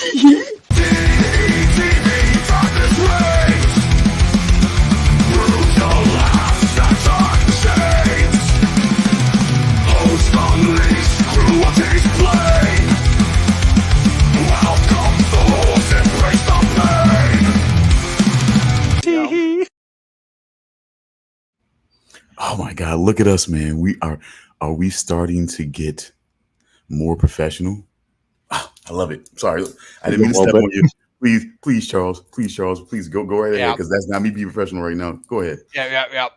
Oh my God, look at us, man. Are we starting to get more professional? I love it. Sorry, I didn't mean to step on you. Please, Charles. Please go right ahead, Yeah, because that's not me being professional right now. Go ahead. yeah.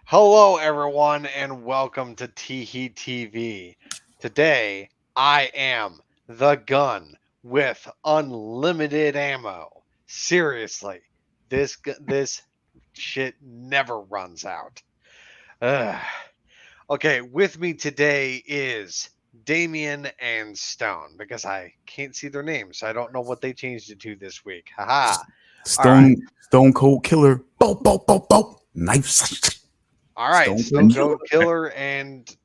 Hello, everyone, and welcome to TEE TV. Today, I am the gun with unlimited ammo. Seriously, this shit never runs out. Ugh. Okay, with me today is Damian and Stone because I can't see their names, so I don't know what they changed it to this week. Haha. All right. Stone Cold Killer. Bo bo bo bo. Knife. All right, Stone Stone Cold Killer. Cold Killer and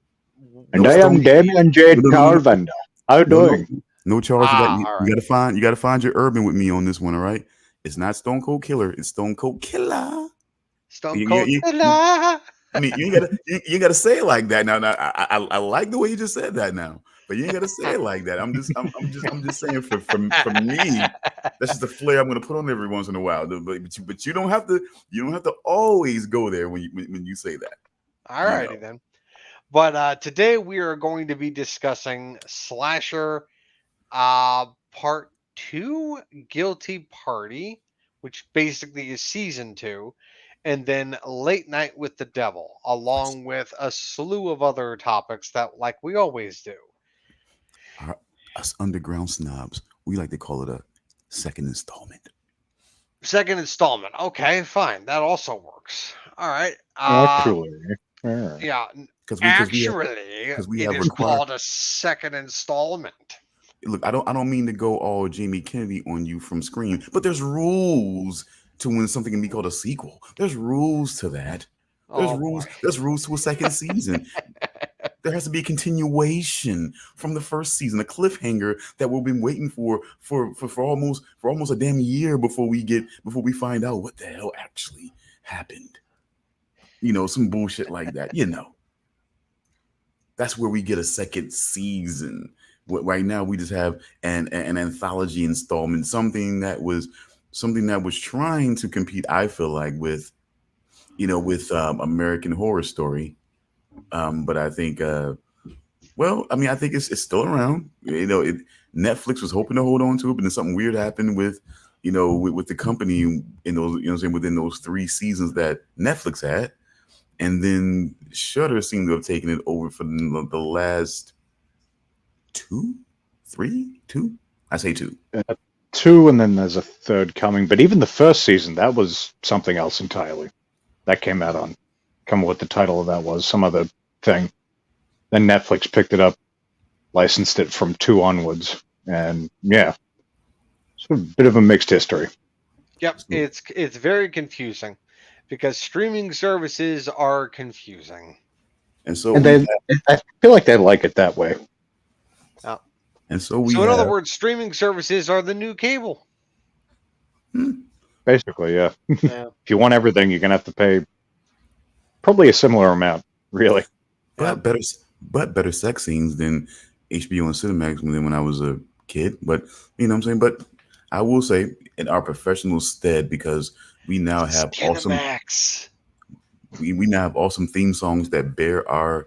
And No I am Stone. Damian J. No, no, no, no, Calvin. How you no, no, doing? no, Charles. You got all you right, got to find your urban with me on this one. All right. It's not Stone Cold Killer. It's Stone Cold Killer. Stone Cold Killer. I mean, you ain't gotta say it like that. Now, I like the way you just said that now, but you ain't gotta say it like that. I'm just saying for me, that's just the flair I'm gonna put on every once in a while. But you don't have to always go there when you say that. All You righty know. then. But today we are going to be discussing Slasher Part 2, Guilty Party, which basically is Season 2, and then Late Night with the Devil, along with a slew of other topics that, like we always do. Us underground snobs, we like to call it a second installment. Second installment. Okay, fine. That also works. All right. Actually, yeah. Yeah, Because actually, we it have is required. called a second installment. Look, I don't mean to go all Jamie Kennedy on you from Scream, but there's rules to when something can be called a sequel. There's rules to that. There's Oh rules. boy. There's rules to a second season. There has to be a continuation from the first season, a cliffhanger that we've been waiting for almost a damn year before we find out what the hell actually happened. Some bullshit like that. That's where we get a second season. Right now, we just have an anthology installment, something that was trying to compete. I feel like with American Horror Story, but I think, I think it's still around. Netflix was hoping to hold on to it, but then something weird happened with the company in those, what I'm saying, within those 3 seasons that Netflix had. And then Shudder seemed to have taken it over for the last 2, 3, 2. I say 2. 2, and then there's a third coming. But even the first season, that was something else entirely. That came out on, come on, what the title of that was, some other thing. Then Netflix picked it up, licensed it from 2 onwards, and yeah, it's a bit of a mixed history. Yep, it's very confusing because streaming services are confusing. And so I feel like they like it that way. So in other words, streaming services are the new cable. Basically, yeah. Yeah. If you want everything, you're gonna have to pay probably a similar amount, really. But better sex scenes than HBO and Cinemax when I was a kid. But you know what I'm saying. But I will say, in our professional stead, because we now have Cinemax. We now have awesome theme songs that bear our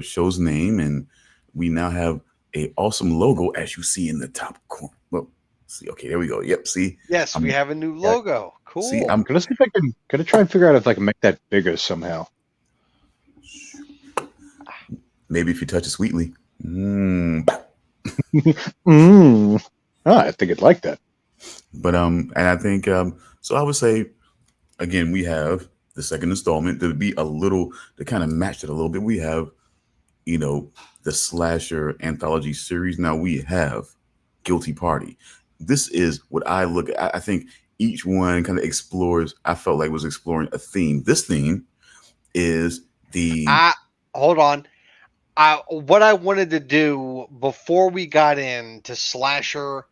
show's name, and we now have a awesome logo, as you see in the top corner. Well, see, okay, there we go. Yep, see. Yes, we have a new logo. Cool. See, I'm gonna see if I can try and figure out if I can make that bigger somehow. Maybe if you touch it sweetly. I think I'd like that. But and I think so. I would say again, we have the second installment to kind of match it a little bit. We have, the slasher anthology series. Now we have Guilty Party. This is what I look at. I think each one kind of explores. I felt like was exploring a theme. This theme is the. Hold on. What I wanted to do before we got into slasher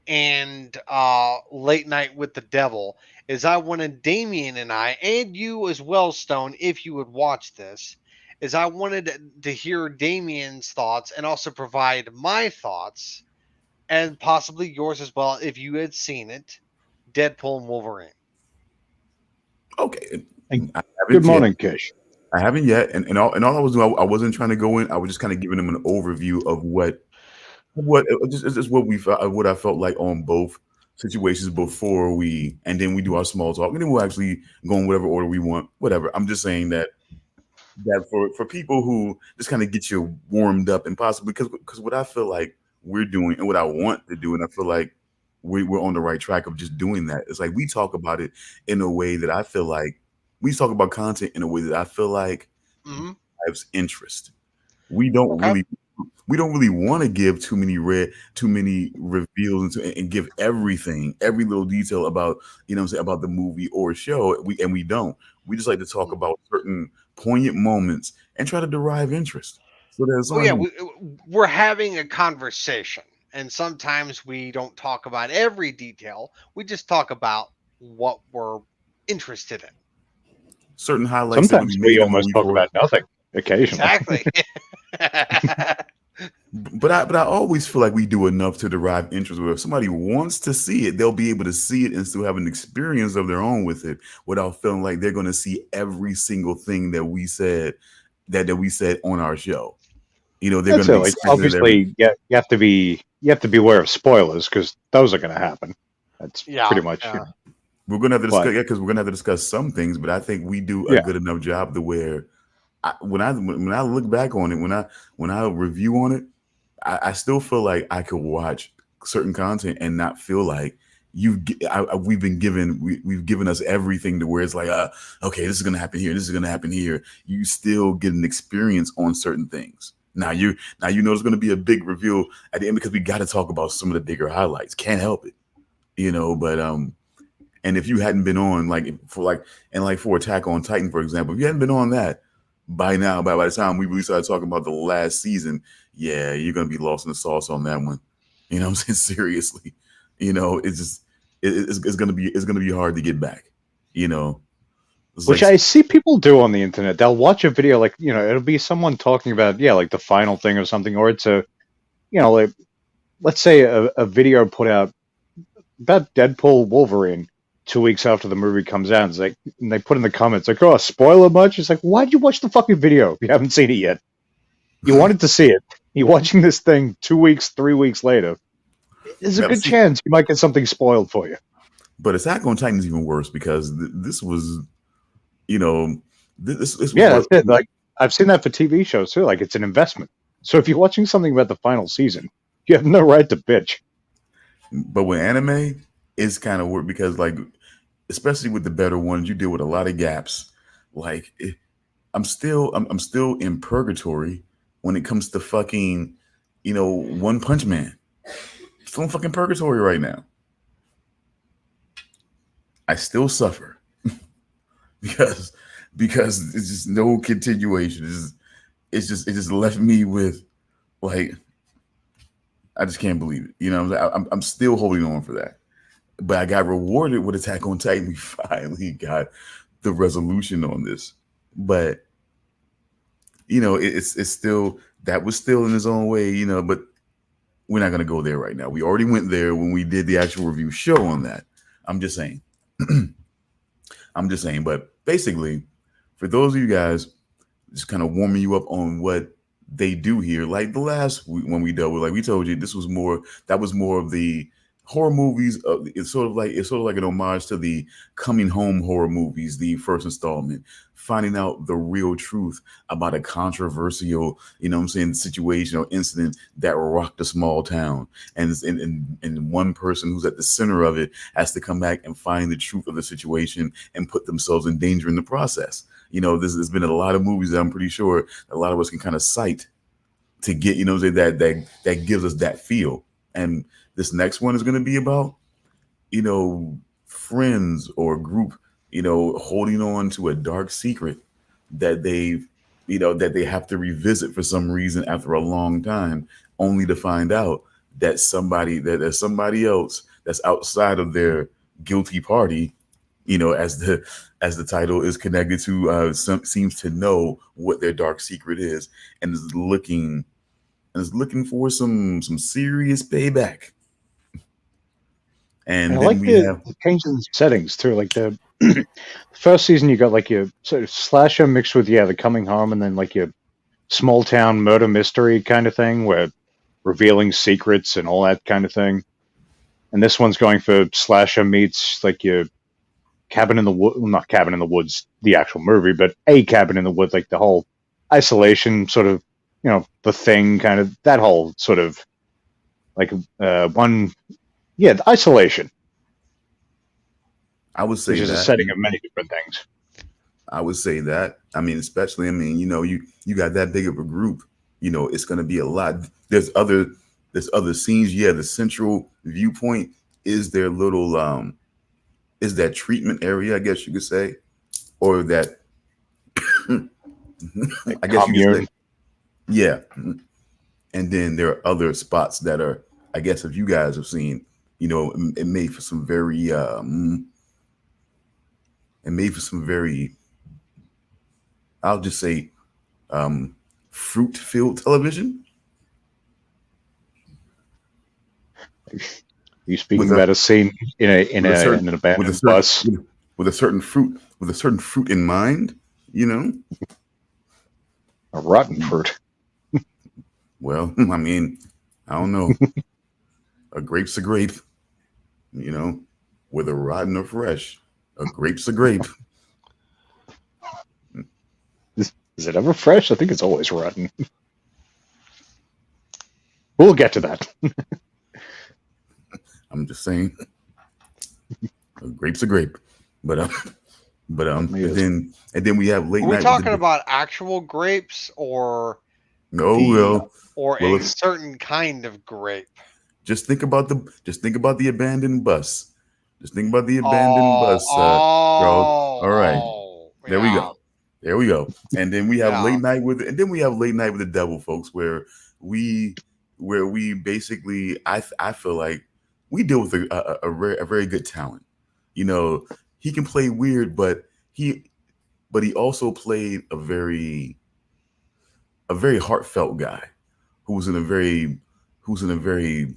and Late Night with the Devil is I wanted Damian and and you as well, Stone, if you would watch this, is I wanted to hear Damian's thoughts and also provide my thoughts and possibly yours as well if you had seen it, Deadpool and Wolverine. Okay, And I good haven't yet. morning, Kish. I haven't yet, and all I was doing, I wasn't trying to go in. I was just kind of giving them an overview of what just what we felt, what I felt like on both situations before and then we do our small talk, and then we'll actually go in whatever order we want, whatever. I'm just saying that for people who just kind of get you warmed up and possibly because what I feel like we're doing and what I want to do, and I feel like we're on the right track of just doing that. It's like we talk about it in a way that I feel like we talk about content in a way that I feel like Mm-hmm. drives interest. We don't Okay. really we don't really want to give too many reveals and give every little detail about what I'm saying, about the movie or show. We don't. We just like to talk about certain poignant moments and try to derive interest. So that's Oh all I yeah, do. we're having a conversation, and sometimes we don't talk about every detail. We just talk about what we're interested in. Certain highlights that would Sometimes be we making a almost movie talk for us. about nothing. Occasionally, Exactly. But I always feel like we do enough to derive interest. Where if somebody wants to see it, they'll be able to see it and still have an experience of their own with it without feeling like they're going to see every single thing that we said that we said on our show. They're going that's to it. be Like expecting it every. obviously, yeah, you have to be aware of spoilers because those are going to happen. That's Yeah, pretty much, yeah. We're going to have to but discuss, yeah, because we're going to have to discuss some things. But I think we do a yeah, good enough job to where when I look back on it, when I review on it, I still feel like I could watch certain content and not feel like we've given us everything to where it's like okay, this is gonna happen here, this is gonna happen here. You still get an experience on certain things. Now you know there's gonna be a big reveal at the end because we got to talk about some of the bigger highlights. Can't help it, But and if you hadn't been on for Attack on Titan, for example, if you hadn't been on that by now, by the time we really started talking about the last season, yeah, you're gonna be lost in the sauce on that one. You know what I'm saying? Seriously. It's just it's gonna be hard to get back. You know, it's like which I see people do on the internet. They'll watch a video like it'll be someone talking about like the final thing or something, or it's a like let's say a video put out about Deadpool Wolverine 2 weeks after the movie comes out. It's like, and they put in the comments like, "Oh, spoiler much?" It's like, why'd you watch the fucking video if you haven't seen it yet? You wanted to see it. You're watching this thing 2 weeks, 3 weeks later. There's a yeah, good chance you might get something spoiled for you. but Attack on Titan is even worse because this was, you know, this was Yeah, what. that's it. Like I've seen that for TV shows too. Like it's an investment. So if you're watching something about the final season, you have no right to bitch. But with anime, it's kind of weird because especially with the better ones, you deal with a lot of gaps. Like I'm still in purgatory when it comes to fucking, One Punch Man. Still in fucking purgatory right now. I still suffer because it's just no continuation. It just left me with like I just can't believe it. I'm still holding on for that. But I got rewarded with Attack on Titan. We finally got the resolution on this. But it's still that was still in his own way, but we're not gonna go there right now. We already went there when we did the actual review show on that. I'm just saying. I'm just saying, but basically, for those of you guys, just kind of warming you up on what they do here. Like the last when we dealt with, like we told you, that was more of the horror movies. It's sort of like an homage to the coming home horror movies, the first installment, finding out the real truth about a controversial, what I'm saying, situation or incident that rocked a small town, and one person who's at the center of it has to come back and find the truth of the situation and put themselves in danger in the process. There's been a lot of movies that I'm pretty sure a lot of us can kind of cite to get, that gives us that feel. And this next one is going to be about, friends or group, holding on to a dark secret that that they have to revisit for some reason after a long time, only to find out that there's somebody else that's outside of their guilty party, as the title is connected to, seems to know what their dark secret is, and is looking for some serious payback. And And I then like we have the change in settings too. Like the first season, you got like your sort of slasher mixed with the coming home, and then like your small town murder mystery kind of thing, where revealing secrets and all that kind of thing. And this one's going for slasher meets like your cabin in the wood, well, not cabin in the woods, the actual movie, but a cabin in the woods, like the whole isolation sort of, the thing kind of that whole sort of like the isolation, I would which say is a that. setting of many different things. I would say that. I mean, especially, I mean, you got that big of a group, it's going to be a lot. There's other scenes. Yeah, the central viewpoint is their little is that treatment area, I guess you could say, or that Like I guess you could say, commune. yeah. And then there are other spots that are, I guess, if you guys have seen, it made for some very it made for some very, I'll just say, um, fruit filled television You with speaking a about a scene with a in certain an with a abandoned certain bus? with a certain fruit in mind, you know. A rotten fruit. Well, I mean, I don't know. A grape's a grape, you know, whether rotten or fresh. A grape's a grape. Is it ever fresh? I think it's always rotten. We'll get to that. I'm just saying, a grape's a grape. But Certainly but is. then we have late Are we night with talking the about actual grapes or oh the or well a if, certain kind of grape? just think about the abandoned bus. Just think about the abandoned Oh, bus, Charles. oh, All right. oh, There we yeah, go. There we go. yeah. And then we have late night with the devil, folks, we we basically I feel like we deal with a very good talent. You know, he can play weird, but he also played a very heartfelt guy who's in a very who's in a very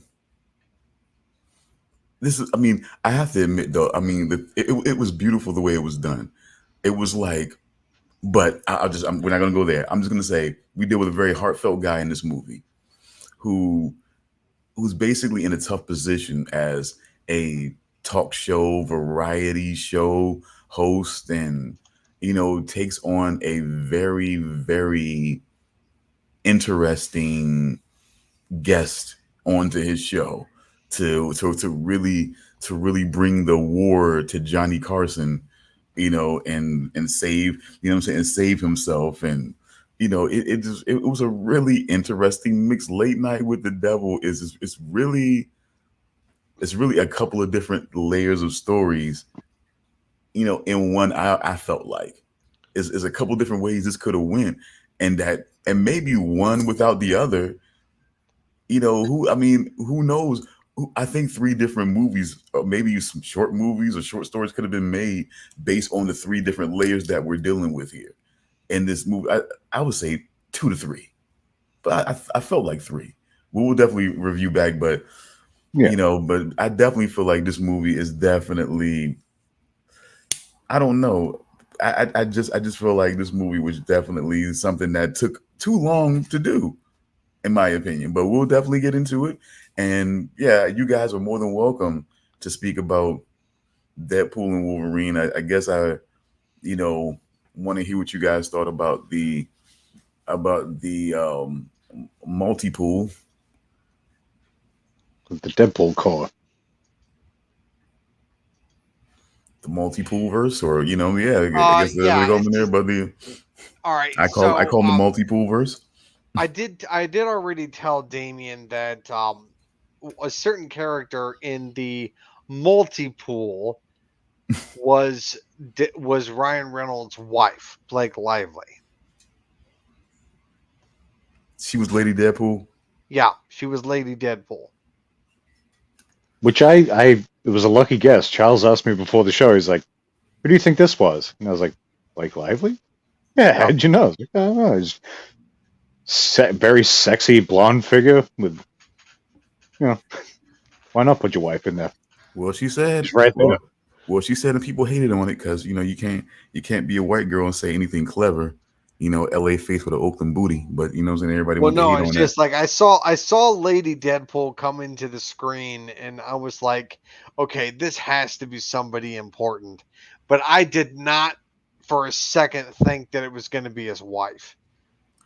this is I mean, I have to admit though, I mean, it was beautiful the way it was done. It was like But we're not gonna go there. I'm just gonna say we deal with a very heartfelt guy in this movie who who's basically in a tough position as a talk show, variety show host, and takes on a very interesting guest onto his show to really bring the war to Johnny Carson, and save, what I'm saying, and save himself. And it was a really interesting mix. Late night with the devil is it's really a couple of different layers of stories, in one. I felt like is a couple different ways this could have went, and maybe one without the other. Who knows? I think three different movies, or maybe some short movies or short stories, could have been made based on the three different layers that we're dealing with here in this movie. I would say two to three, but I felt like three. We will definitely review back, but Yeah. but I definitely feel like this movie is definitely. I don't know. I just feel like this movie was definitely something that took too long to do, in my opinion. But we'll definitely get into it. And yeah, you guys are more than welcome to speak about Deadpool and Wolverine. I guess you know, want to hear what you guys thought about the multi-pool, The Deadpool core. the multi-pool verse, or yeah, I guess that's what they Yeah. call them in there. But All right. I So, call them the multi-pool verse. I did already tell Damian that a certain character in the multi-pool was Ryan Reynolds' wife, Blake Lively. She was Lady Deadpool. Yeah, she was Lady Deadpool. which it was a lucky guess. Charles asked me before the show. He's like, "Who do you think this was?" And I was like, "Blake Lively." Yeah, how'd you know? I was like, I don't know. He's very sexy blonde figure with, why not put your wife in there? Well, she said. She's right there. Well, she said, and people hated on it because you can't be a white girl and say anything clever. L.A. face with an Oakland booty, but what I'm saying, everybody Well, wants to no, hate it's on just that. like I saw Lady Deadpool come into the screen, and I was like, okay, this has to be somebody important. But I did not for a second think that it was going to be his wife.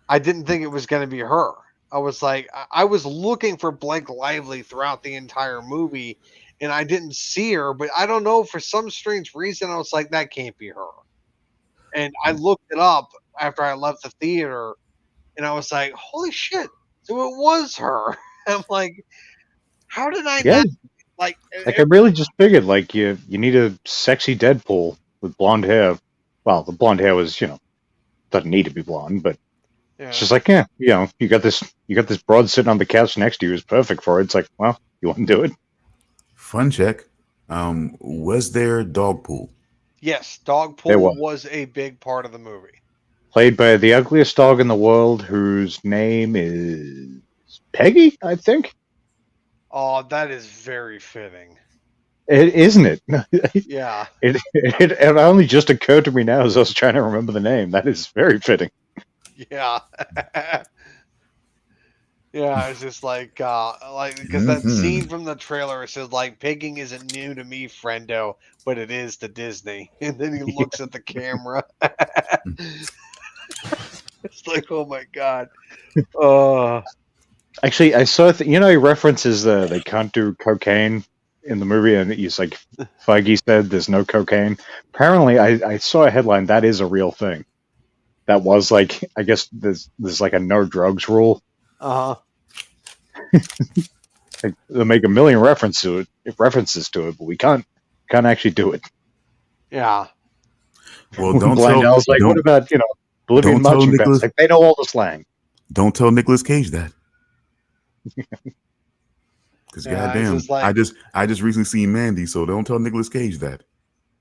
I didn't think it was going to be her. I was like, I was looking for Blake Lively throughout the entire movie, and I didn't see her. But I don't know, for some strange reason, I was like, that can't be her. And I looked it up after I left the theater, and I was like, holy shit. So it was her. I'm like, how did I Yeah, not like like I really just figured like you need a sexy Deadpool with blonde hair. Well, the blonde hair was doesn't need to be blonde, but it's just like you got this broad sitting on the couch next to you is perfect for it. It's like, well, you want to do it? Fun check. Was there dog pool? yes, There Dogpool was. was a big part of the movie. Played by the ugliest dog in the world, whose name is Peggy, I think. Oh, that is very fitting. Isn't it? Yeah. It only just occurred to me now as I was trying to remember the name. That is very fitting. Yeah. Yeah, it's just like because that Hmm. scene from the trailer, it says like pigging isn't new to me, friendo, but it is to Disney. And then he looks at the camera. It's like, oh my god. Actually, I saw he references they can't do cocaine in the movie, and he's like, Feige said there's no cocaine. Apparently, I saw a headline that is a real thing. That was like, I guess there's like a no drugs rule. Uh-huh. Like, they'll make a million references to it, but we can't actually do it. Yeah. Well, Blind Al's like, what about Bolivian don't tell marching bands? Nicholas Like, they know all the slang. don't tell Nicolas Cage that. Because Yeah, it's goddamn, just like, I just recently seen Mandy, so don't tell Nicolas Cage that.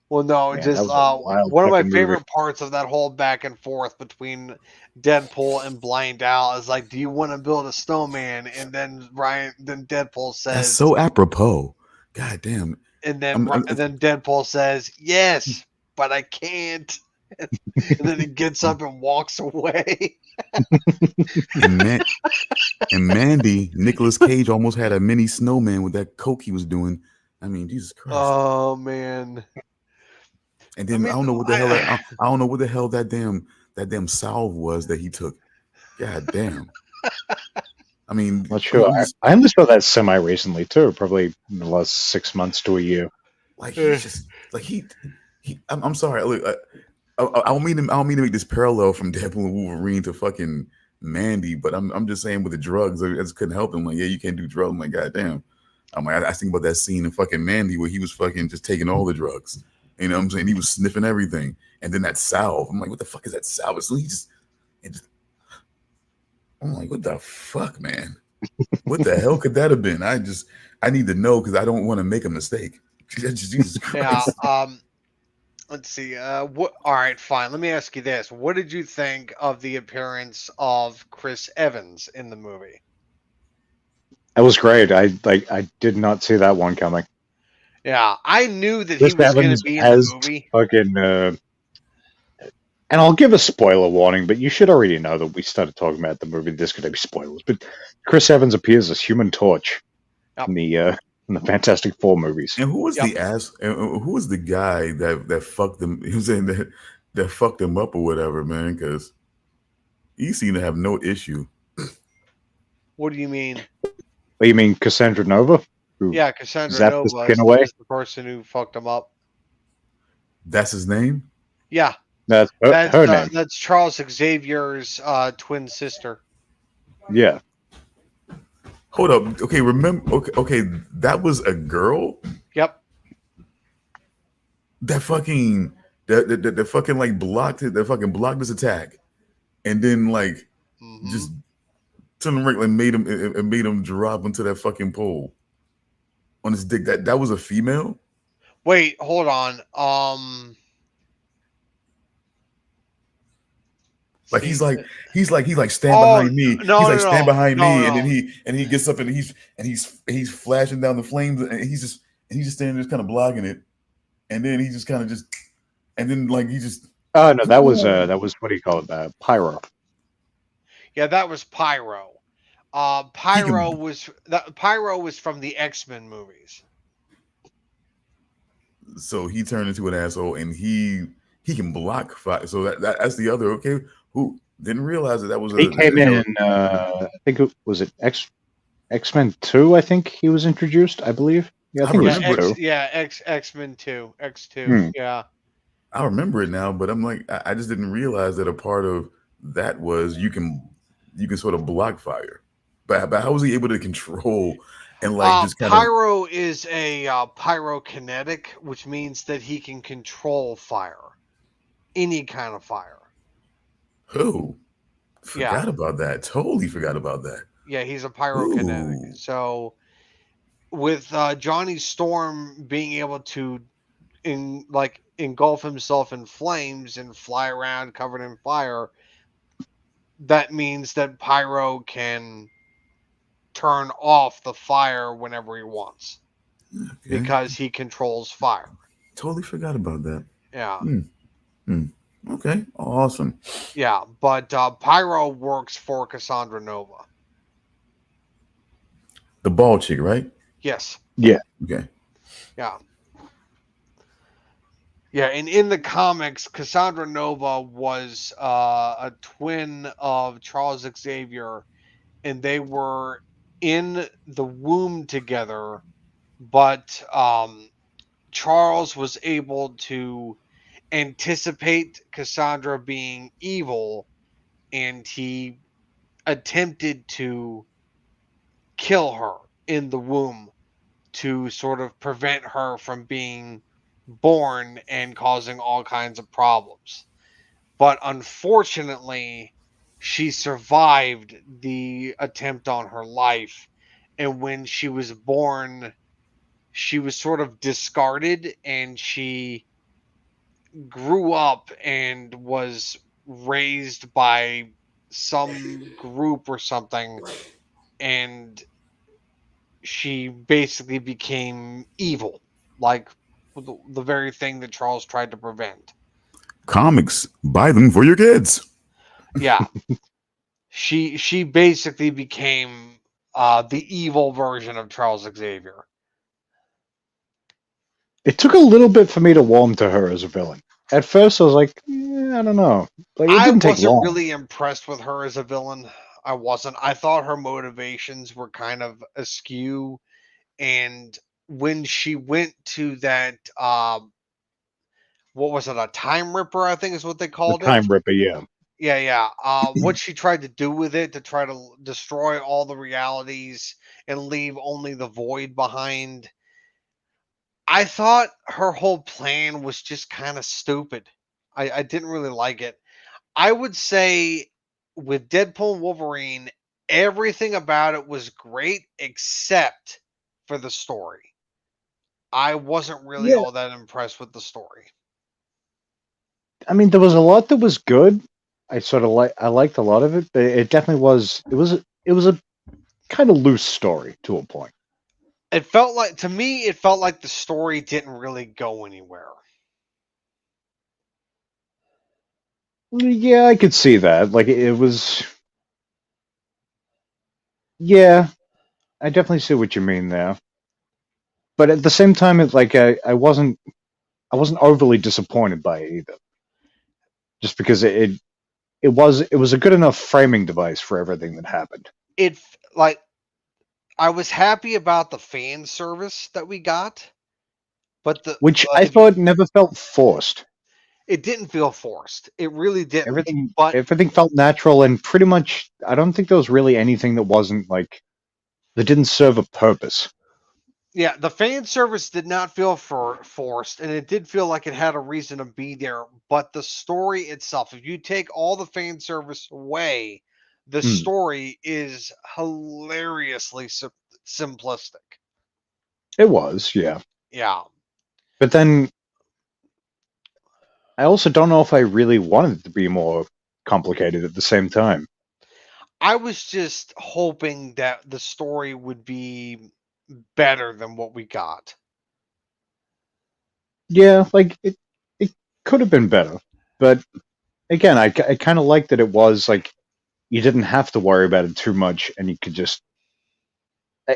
well, no, Man, that just was a wild one of my fucking movie. favorite parts of that whole back and forth between Deadpool and Blind Al is like, do you want to build a snowman? And then Deadpool That's says, so apropos. Goddamn. and then Deadpool says, yes, but I can't. And then he gets up and walks away. And man, and Mandy, Nicolas Cage almost had a mini snowman with that coke he was doing. I mean, Jesus Christ. Oh man. And then I don't know what the hell I don't know what the hell that damn salve was that he took. God damn. I mean, Not sure. I only saw that semi recently too, probably in the last 6 months to a year. like he's just like he I'm sorry. Look, I don't mean to make this parallel from Deadpool and Wolverine to fucking Mandy, but I'm just saying with the drugs, I just couldn't help him. Like, yeah, you can't do drugs. I'm like, goddamn. I'm like, I think about that scene in fucking Mandy where he was fucking just taking all the drugs. You know what I'm saying? He was sniffing everything, and then that salve. I'm like, what the fuck is that salve? So I'm like, what the fuck, man? What the hell could that have been? I need to know because I don't want to make a mistake. Jesus Yeah. Christ. Let's see. What? All right, fine. Let me ask you this: what did you think of the appearance of Chris Evans in the movie? That was great. I did not see that one coming. Yeah, I knew that Chris he was going to Evans be in the as movie. fucking. And I'll give a spoiler warning, but you should already know that we started talking about the movie. There's going to be spoilers, but Chris Evans appears as Human Torch Yep. in the Fantastic Four movies. And who was Yep. the ass? And who was the guy that fucked him? He was saying that fucked him up or whatever, man. Because he seemed to have no issue. What do you mean? What, you mean Cassandra Nova? Who Yeah, Cassandra zapped the Nova skin away? is the person who fucked him up. That's his name. Yeah, That's her name. that's Charles Xavier's twin sister. Yeah. Hold up. Okay, remember? Okay, that was a girl. Yep. That fucking that fucking like blocked it. That fucking blocked this attack, and then like Mhm. just turned around and made him drop into that fucking pole. on his dick. That was a female. Wait, hold on. Like See, he's like stand oh behind me. no, He's like no, stand no, behind no, me, and then no. he gets up and he's flashing down the flames, and he's just standing there, just kind of blocking it, and then he just kind of just and then like he just Oh no, that ooh, was what do you call it? Pyro. Yeah, that was Pyro. he can Pyro was from the X-Men movies. so he turned into an asshole, and he can block fire. So that's the other okay. Who didn't realize that was He a came in. I think it was X-Men 2. I think he was introduced. I believe. Yeah, I I think it was remember it. 2. X-Men 2, X2. Hmm. Yeah. I remember it now, but I'm like I just didn't realize that a part of that was you can sort of block fire. But how was he able to control and like just kind of Pyro is a pyrokinetic, which means that he can control fire, any kind of fire. who? Yeah, Forgot about that. Totally forgot about that. yeah, he's a pyrokinetic. Ooh. So with Johnny Storm being able to engulf himself in flames and fly around covered in fire, that means that Pyro can turn off the fire whenever he wants Okay. because he controls fire. Totally forgot about that. Yeah. Hmm. Hmm. Okay. Awesome. Yeah, but Pyro works for Cassandra Nova. The ball chick, right? Yes. Yeah. Okay. Yeah. Yeah, and in the comics, Cassandra Nova was a twin of Charles Xavier, and they were in the womb together, but Charles was able to anticipate Cassandra being evil, and he attempted to kill her in the womb to sort of prevent her from being born and causing all kinds of problems. But unfortunately, she survived the attempt on her life. And when she was born, she was sort of discarded, and she grew up and was raised by some group or something, and she basically became evil, like the very thing that Charles tried to prevent. Comics. Buy them for your kids. Yeah, she basically became the evil version of Charles Xavier. It took a little bit for me to warm to her as a villain. At first, I was like, I don't know. Like, it I didn't take wasn't long. really impressed with her as a villain. I wasn't. I thought her motivations were kind of askew, and when she went to that what was it, a time ripper, I think is what they The called it. Time Ripper, yeah. Yeah, yeah. What she tried to do with it to try to destroy all the realities and leave only the void behind. I thought her whole plan was just kind of stupid. I didn't really like it. I would say with Deadpool and Wolverine, everything about it was great except for the story. I wasn't really Yeah. all that impressed with the story. I mean, there was a lot that was good. I liked a lot of it, but it definitely was. It was a kind of loose story to a point. It felt like, to me, it felt like the story didn't really go anywhere. Yeah, I could see that. Like it was. Yeah, I definitely see what you mean there. But at the same time, I wasn't overly disappointed by it either. Just because it was a good enough framing device for everything that happened. It like I was happy about the fan service that we got, but Which the I if you, thought never felt forced. it didn't feel forced. It really didn't. Everything But everything felt natural and pretty much I don't think there was really anything that wasn't like that didn't serve a purpose. yeah, the fan service did not feel forced, and it did feel like it had a reason to be there. But the story itself, if you take all the fan service away, the Hmm. story is hilariously simplistic. It was, yeah. Yeah. But then I also don't know if I really wanted it to be more complicated at the same time. I was just hoping that the story would be better than what we got. Yeah, like it could have been better. But again, I kind of like that it was like you didn't have to worry about it too much and you could just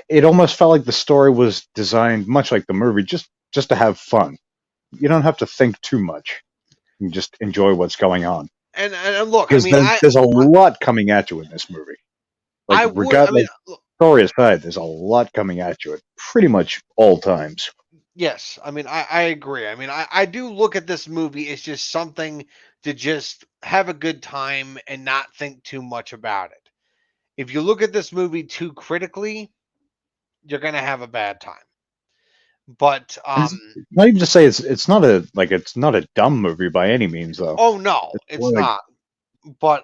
it almost felt like the story was designed much like the movie just to have fun. You don't have to think too much. You just enjoy what's going on. And look, I Because mean, there's a lot coming at you in this movie. Like I would, I mean, regardless story aside, there's a lot coming at you at pretty much all times. yes, I mean, I agree. I mean, I do look at this movie as just something to just have a good time and not think too much about it. If you look at this movie too critically, you're gonna have a bad time. But And it's not even to say it's not a dumb movie by any means though. oh no, It's more it's like not. But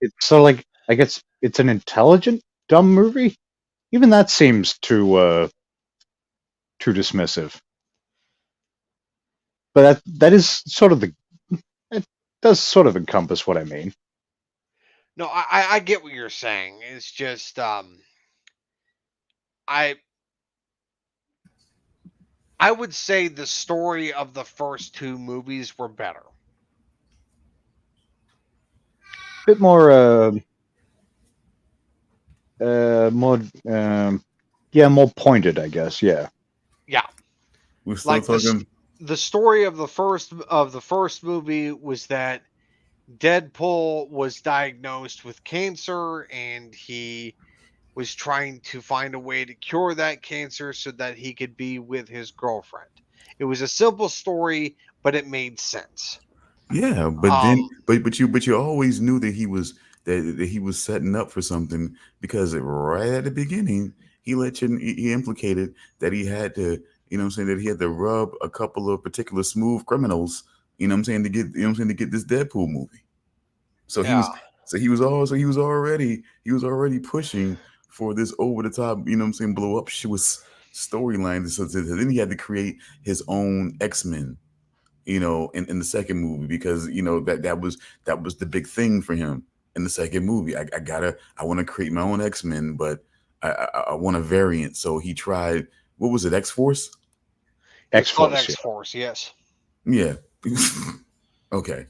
it's sort of like I guess it's an intelligent dumb movie. Even that seems too dismissive. But that is sort of the it does sort of encompass what I mean. no, I get what you're saying. It's just I I would say the story of the first two movies were better. Bit more yeah, more pointed, I guess. Yeah. Yeah, We're still like talking. the story of the first movie was that Deadpool was diagnosed with cancer and he was trying to find a way to cure that cancer so that he could be with his girlfriend. It was a simple story, but it made sense. Yeah, but then, Um, but you always knew that that he was setting up for something because right at the beginning he implicated that he had to, what I'm saying, that he had to rub a couple of particular smooth criminals, what I'm saying, to get, what I'm saying, to get this Deadpool movie. So he yeah, was he was already pushing for this over the top, what I'm saying, blow up Swiss storyline. So then he had to create his own X-Men, in the second movie, because that was the big thing for him in the second movie. I want to create my own X-Men, but I want a variant. So he tried, what was it, X-Force? it was X called Force, X yeah. Force. Yes. Yeah. Okay.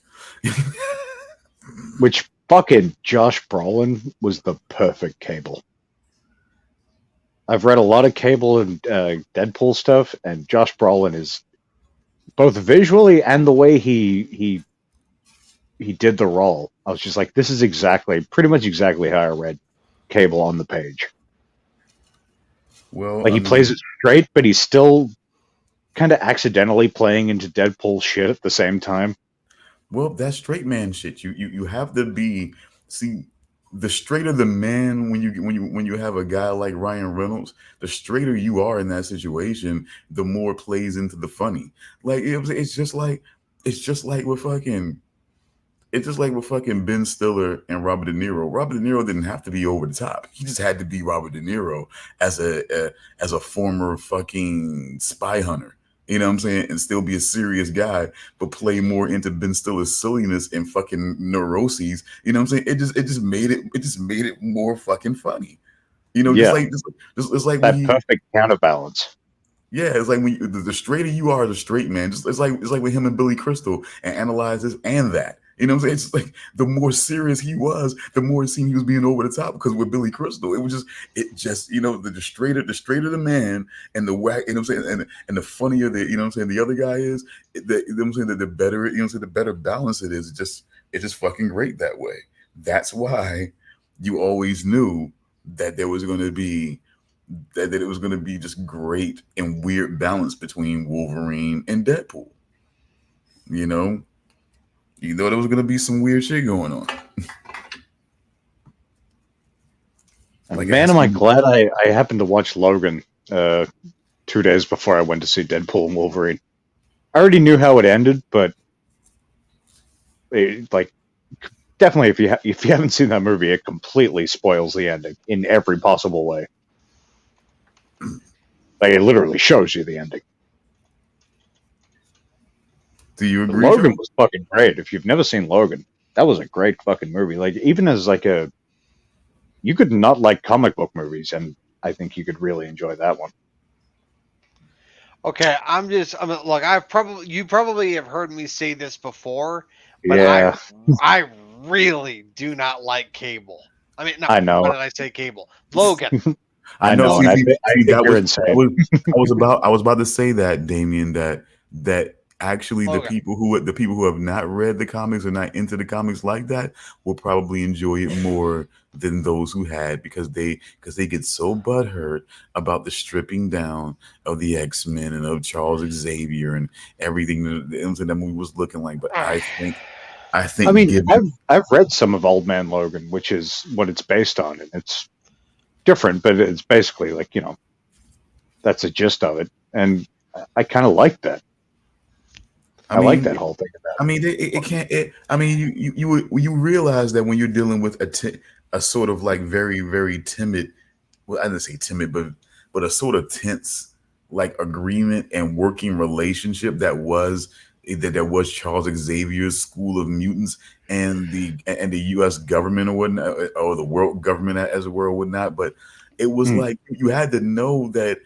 Which fucking Josh Brolin was the perfect Cable. I've read a lot of Cable and Deadpool stuff, and Josh Brolin is both visually and the way he did the role. I was just like, this is pretty much exactly how I read Cable on the page. Well, Like I he plays mean, it straight, but he's still kind of accidentally playing into Deadpool shit at the same time. well, that's straight man shit. You have to be, see, the straighter the man, when you have a guy like Ryan Reynolds, the straighter you are in that situation, the more plays into the funny. Like it's just like with fucking it's just like with fucking Ben Stiller and Robert De Niro. Robert De Niro didn't have to be over the top. He just had to be Robert De Niro as a former fucking spy hunter. You know what I'm saying? And still be a serious guy, but play more into Ben Stiller's silliness and fucking neuroses. You know what I'm saying? It just made it more fucking funny. Yeah, Just it's like when that he perfect counterbalance. yeah, it's like when the straighter you are, the straight man. Just it's like with him and Billy Crystal and Analyze this and that. You know what I'm saying? It's just like the more serious he was, the more it seemed he was being over the top. Because with Billy Crystal, it just the straighter the man and the whack. You know what I'm saying? And the funnier the what I'm saying, the other guy is, you know what I'm saying, the better what I'm saying, the better balance it is. It's just fucking great that way. That's why you always knew that there was going to be that it was going to be just great and weird balance between Wolverine and Deadpool. You know, you know there was going to be some weird shit going on. And Like man, am I asking, glad I happened to watch Logan 2 days before I went to see Deadpool and Wolverine. I already knew how it ended, but like definitely if you haven't seen that movie, it completely spoils the ending in every possible way. Like, it literally shows you the ending. Do you But agree, Logan Sean? was fucking great. If you've never seen Logan, that was a great fucking movie. Like, even as like you could not like comic book movies, and I think you could really enjoy that one. Okay, look, you probably have heard me say this before, but Yeah, I really do not like Cable. I mean, no, I why know, did I say Cable? Logan. I I know. know, and I See, think that you're was insane. I was about to say that, Damien. That actually Logan. the people who have not read the comics or not into the comics like that will probably enjoy it more than those who had, because they get so butthurt about the stripping down of the X-Men and of Charles Xavier and everything that movie was looking like. But I I think mean, given I've read some of Old Man Logan, which is what it's based on, and it's different, but it's basically like, that's the gist of it, and I kind of like that. I I like that mean, whole thing about I mean, it can't. I mean, you realize that when you're dealing with a sort of like very timid. Well, I didn't say timid, but a sort of tense like agreement and working relationship that was Charles Xavier's School of Mutants and the U.S. government or whatnot, or the world government as it were or whatnot. But it was it. like you had to know that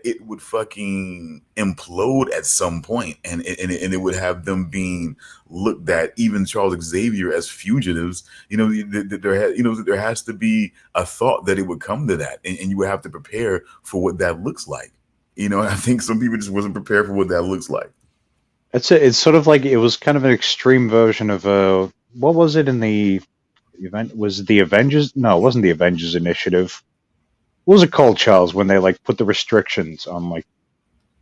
it would fucking implode at some point, and it would have them being looked at, even Charles Xavier, as fugitives. There has to be a thought that it would come to that, and you would have to prepare for what that looks like. I think some people just wasn't prepared for what that looks like. It's sort of like it was kind of an extreme version of what was it in the event? Was it the Avengers? No, it wasn't the Avengers Initiative. What was it called, Charles? When they like put the restrictions on like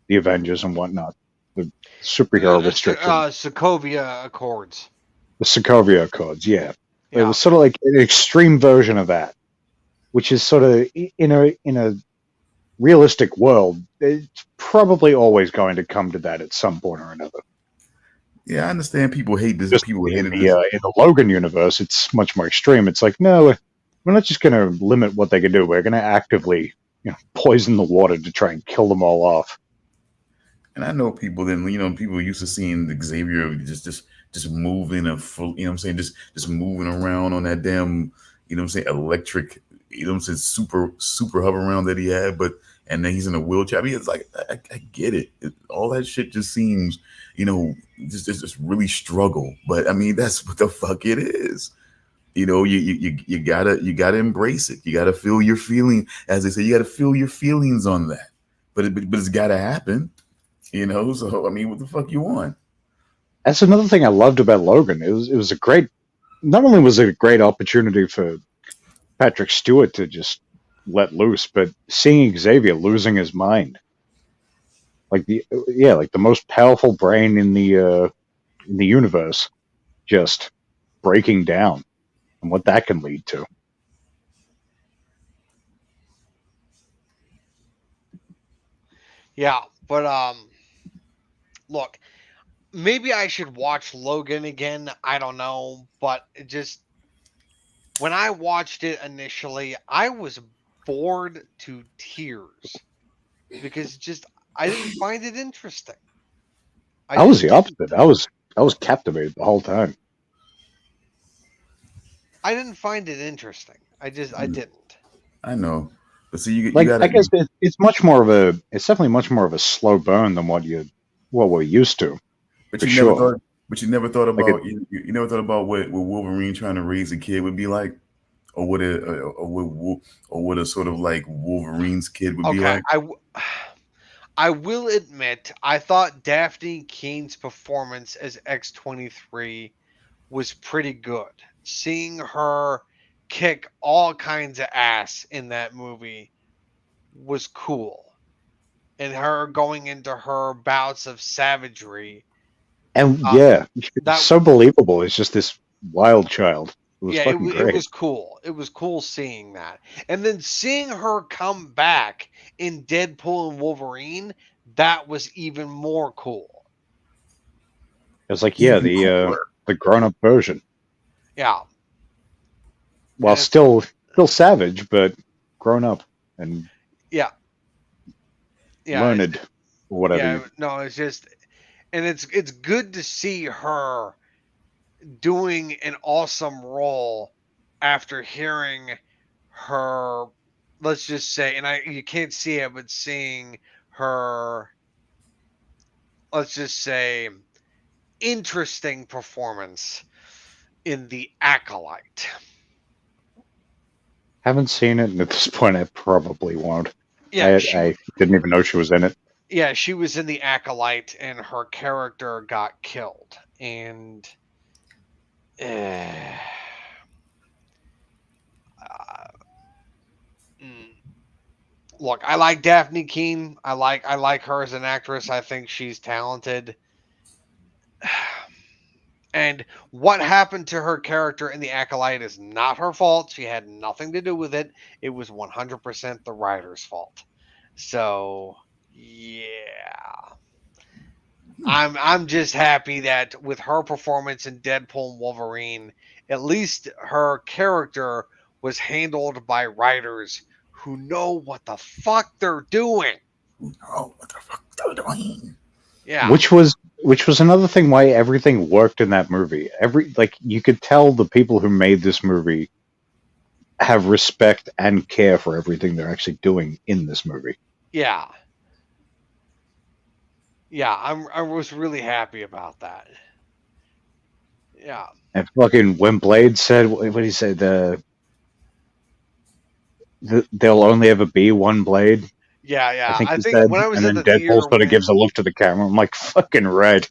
the Avengers and whatnot, the superhero restrictions, Sokovia Accords. the Sokovia Accords. Yeah, it Yeah. was sort of like an extreme version of that, which is sort of in a realistic world. It's probably always going to come to that at some point or another. Yeah, I understand people hate this. Just People in hated this. the Logan universe, it's much more extreme. It's like, no, we're not just going to limit what they can do. We're going to actively, poison the water to try and kill them all off. And I know people then, people used to seeing the Xavier just moving and full, I'm saying, just moving around on that damn, I'm saying, electric, I'm saying, super hover around that he had, and then he's in a wheelchair. I mean, it's like I get it. All that shit just seems, just really struggle. But I mean, that's what the fuck it is. You gotta embrace it. You gotta feel your feeling, as they say. You gotta feel your feelings on that. But it's gotta happen. So I mean, what the fuck you want? That's another thing I loved about Logan. It was a great. Not only was it a great opportunity for Patrick Stewart to just let loose, but seeing Xavier losing his mind, like like the most powerful brain in the universe, just breaking down, and what that can lead to. Yeah, but look, maybe I should watch Logan again. I don't know, but when I watched it initially, I was bored to tears because I didn't find it interesting. I was the opposite. I was captivated the whole time. I didn't find it interesting. I didn't. I know, but see, you Like, gotta. I guess it's much more of a. It's definitely much more of a slow burn than what we're used to, But for you never sure. thought. But you never thought Like it, about you never thought about what Wolverine trying to raise a kid would be like, or what a sort of like Wolverine's kid would be Okay, like. I will admit I thought Daphne Keene's performance as X-23 was pretty good. Seeing her kick all kinds of ass in that movie was cool. And her going into her bouts of savagery, and uh, yeah, it's that so believable. It's just this wild child. It was yeah, fucking it great. was cool. It was cool seeing that. And then seeing her come back in Deadpool and Wolverine, that was even more cool. It was like, yeah, Even cooler. the grown up version, Yeah. while And it's still savage, but grown up. And yeah. Yeah, learned, or whatever. yeah, no, it's just, and it's good to see her doing an awesome role after hearing her, let's just say, and you can't see it, but seeing her, let's just say, interesting performance in The Acolyte. Haven't seen it, and at this point, I probably won't. Yeah, I didn't even know she was in it. she was in The Acolyte, and her character got killed, and uh, mm, look, I like Daphne Keane. I like her as an actress. I think she's talented. And what happened to her character in The Acolyte is not her fault. She had nothing to do with it. It was 100% the writer's fault. So, yeah. I'm just happy that with her performance in Deadpool and Wolverine, at least her character was handled by writers who know what the fuck they're doing. Oh, what the fuck are they doing? Yeah. Which was another thing why everything worked in that movie. You could tell the people who made this movie have respect and care for everything they're actually doing in this movie. Yeah. Yeah, I was really happy about that. Yeah. And fucking when Blade said, what did he say? There'll only ever be one Blade. Yeah, I yeah. think I he think said, when I was and at then the Deadpool theater sort of gives a look to the camera. I'm like, fucking right.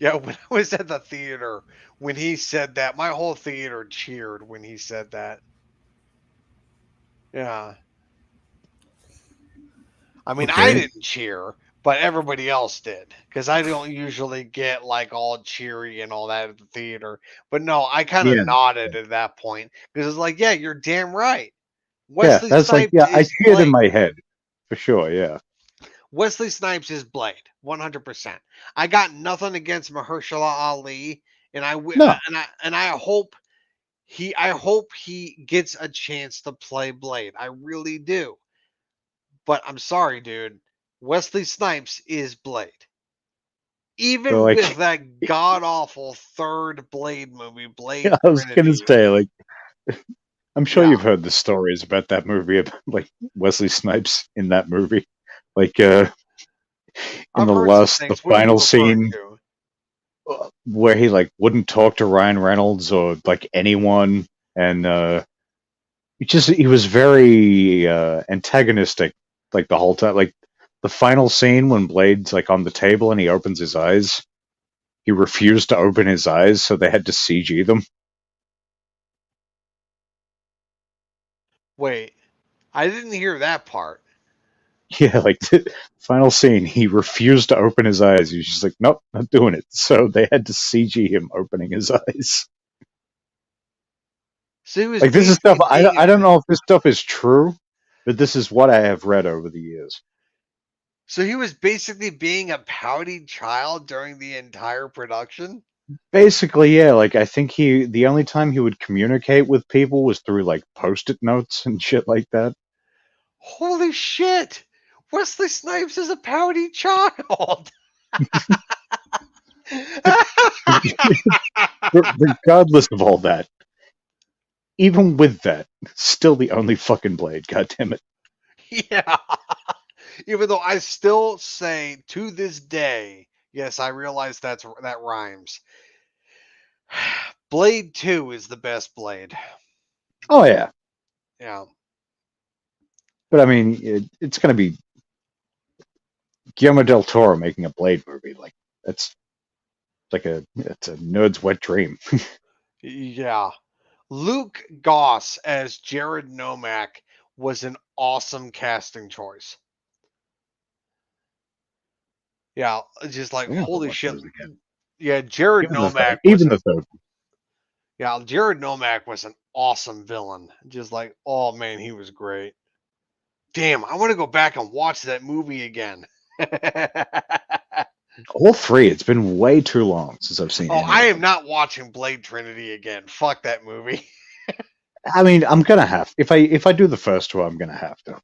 yeah, when I was at the theater when he said that, my whole theater cheered when he said that. Yeah. I mean, I Okay. didn't cheer, but everybody else did because I don't usually get like all cheery and all that at the theater. But no, I kind of Yeah, nodded at that point because it's like, yeah, you're damn right. yeah. Wesley That's like, Snipes yeah, I is cheered in Blade. my head for sure. Yeah, Wesley Snipes is Blade, 100%. I got nothing against Mahershala Ali, and no. I hope he gets a chance to play Blade. I really do. But I'm sorry, dude. Wesley Snipes is Blade. So Even with like, that god awful third Blade movie, Blade I was gonna Trinity. say, like, I'm sure Yeah, you've heard the stories about that movie, about, like Wesley Snipes in that movie, like in I've heard some the things. What are you final referring scene to? where he like wouldn't talk to Ryan Reynolds or like anyone, and he was very antagonistic like the whole time. Like the final scene when Blade's like on the table and he opens his eyes, he refused to open his eyes, so they had to CG them. Wait, I didn't hear that part. Yeah, like the final scene, he refused to open his eyes. He was just like, nope, not doing it. So they had to CG him opening his eyes. So he was Like this is stuff basically being I don't know if this stuff is true, but this is what I have read over the years. so he was basically being a pouty child during the entire production. Basically, yeah, like I think the only time he would communicate with people was through like post-it notes and shit like that. Holy shit! Wesley Snipes is a pouty child. Regardless of all that, even with that, still the only fucking Blade. God damn it! Yeah. Even though I still say to this day, yes, I realize that rhymes. Blade 2 is the best Blade. Oh yeah, Yeah. but I mean, it's gonna be Guillermo del Toro making a Blade movie. Like that's it's a nerd's wet dream. Yeah. Luke Goss as Jared Nomak was an awesome casting choice. Yeah, just like I have to holy watch shit. those again. Yeah, Jared Even the third, Nomak was even an the third. yeah, Jared Nomak was an awesome villain. Just like, oh man, he was great. Damn, I want to go back and watch that movie again. All three. It's been way too long since I've seen Oh, any I of am them. not watching Blade Trinity again. Fuck that movie. I mean, I'm gonna have if I do the first two, I'm gonna have to.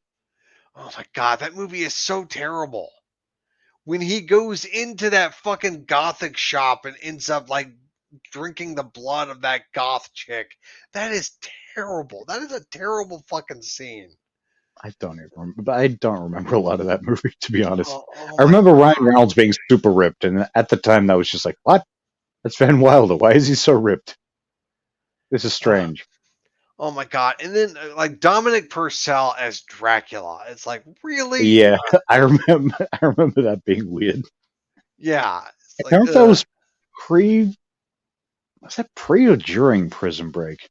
Oh my god, that movie is so terrible. When he goes into that fucking gothic shop and ends up like drinking the blood of that goth chick, that is terrible. That is a terrible fucking scene. I don't even remember. I don't remember a lot of that movie, to be honest. Oh I my remember Ryan god. Reynolds being super ripped, and at the time, that was just like, what? That's Van Wilder. Why is he so ripped? This is strange. Oh my god. And then like Dominic Purcell as Dracula. It's like, really? Yeah, I remember. I remember that being weird. Yeah. It's I like, don't know if that was pre. Was that pre or during Prison Break?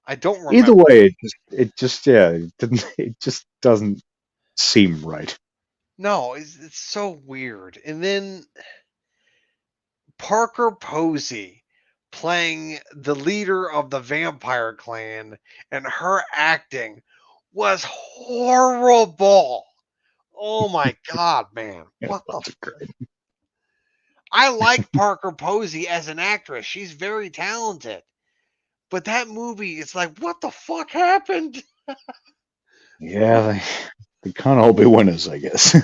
I don't remember. Either way, it didn't. It just doesn't seem right. No, it's so weird. And then Parker Posey playing the leader of the vampire clan, and her acting was horrible. Oh my god, man. Yeah, What the that's great. I like Parker Posey as an actress. She's very talented. But that movie, it's like, what the fuck happened? Yeah, they can't all be winners, I guess.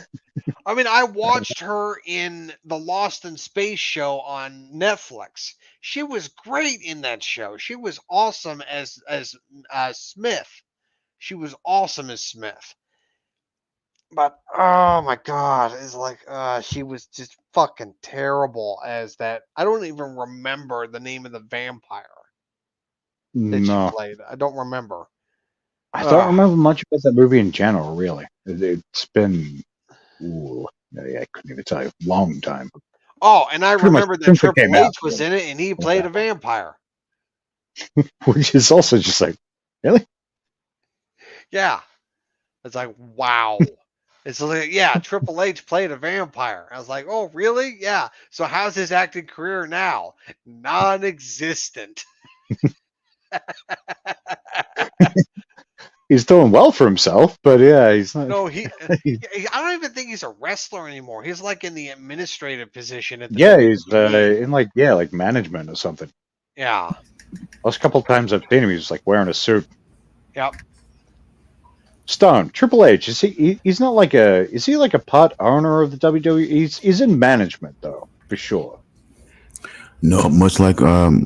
I mean, I watched her in the Lost in Space show on Netflix. She was great in that show. She was awesome as Smith. She was awesome as Smith. But oh my god, it's like she was just fucking terrible as that. I don't even remember the name of the vampire that she No, played. I don't remember. I don't remember much about that movie in general. Really, it's been. Ooh, I couldn't even tell you. Long time. Oh, and I Pretty much remember that since it came Triple out, H was in it, and he played a vampire. Which is also just like, really? Yeah, it's like wow. It's like yeah, Triple H played a vampire. I was like, oh really? Yeah. So how's his acting career now? Non-existent. He's doing well for himself, but yeah, he's not. No, I don't even think he's a wrestler anymore. He's like in the administrative position at the Yeah, he's WWE. in like management or something. Yeah. Last couple of times I've seen him, he's like wearing a suit. Yep. Stone, Triple H, is he's not like is he like a part owner of the WWE? He's in management though, for sure. No, much like Anton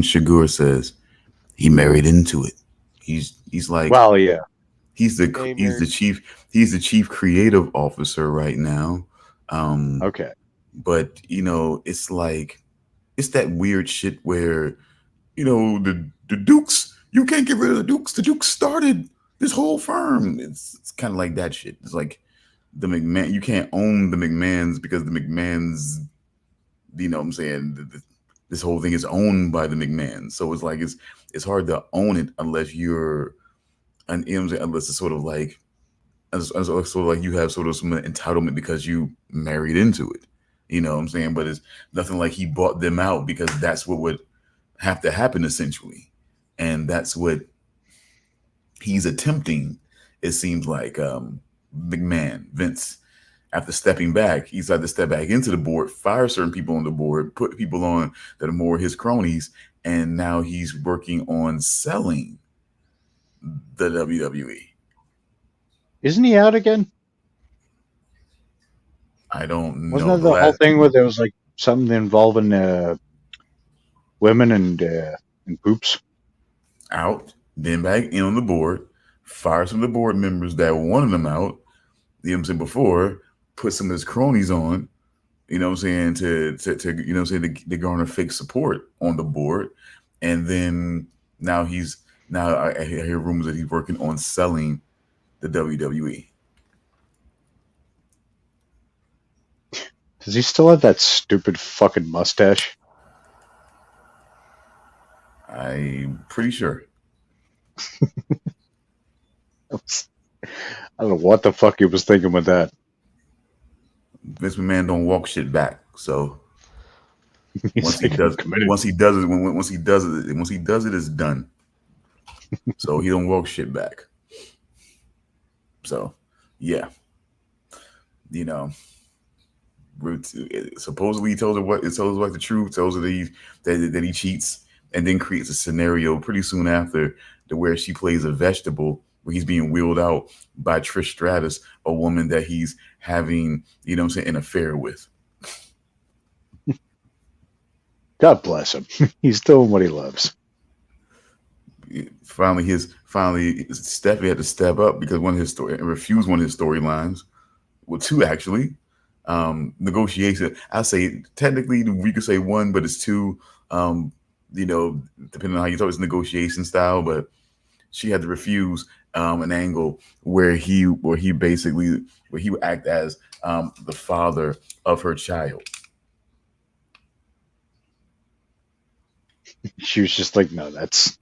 Chigurh says, he married into it. He's like Well, yeah. he's the chief creative officer right now. Okay. But it's like it's that weird shit where the Dukes, you can't get rid of the Dukes. The Dukes started this whole firm. It's kind of like that shit. It's like the McMahon. You can't own the McMahons because the McMahons. You know what I'm saying? This whole thing is owned by the McMahons. So it's like it's hard to own it unless you're unless it's sort of like sort of like you have sort of some entitlement because you married into it. You know what I'm saying? But it's nothing like he bought them out because that's what would have to happen essentially. And that's what he's attempting, it seems like. McMahon, Vince, after stepping back, he's had to step back into the board, fire certain people on the board, put people on that are more his cronies, and now he's working on selling the WWE. Isn't he out again? I don't Wasn't know. that the whole thing where there was like something involving women and poops? Out, then back in on the board, fire some of the board members that wanted him out. You know what I'm saying? Before, put some of his cronies on, you know what I'm saying, to you know what I'm saying, to garner fake support on the board. And then now I hear rumors that he's working on selling the WWE. Does he still have that stupid fucking mustache? I'm pretty sure. I don't know what the fuck he was thinking with that. Vince McMahon don't walk shit back. So once he like, does committed. once he does it, it's done. So he don't walk shit back. So yeah, you know, supposedly he tells her the truth, tells her that he cheats, and then creates a scenario pretty soon after to where she plays a vegetable where he's being wheeled out by Trish Stratus, a woman that he's having, an affair with. God bless him. He's doing what he loves. Finally, Stephanie had to step up because refused one of his storylines. Well, two actually. Negotiation. I say technically we could say one, but it's two. Depending on how you talk, it's negotiation style. But she had to refuse an angle where he would act as the father of her child. She was just like, no, that's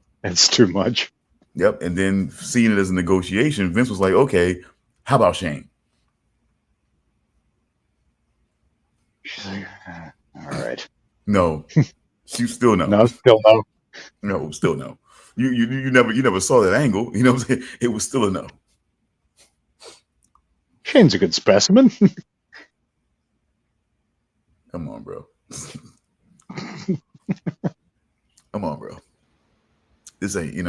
too much. Yep. And then seeing it as a negotiation, Vince was like, okay, how about Shane? She's like, all right. No. She still no. No, still no. No, still no. You never saw that angle. You know what I'm saying? It was still a no. Shane's a good specimen. Come on, bro. Come on, bro. This ain't, you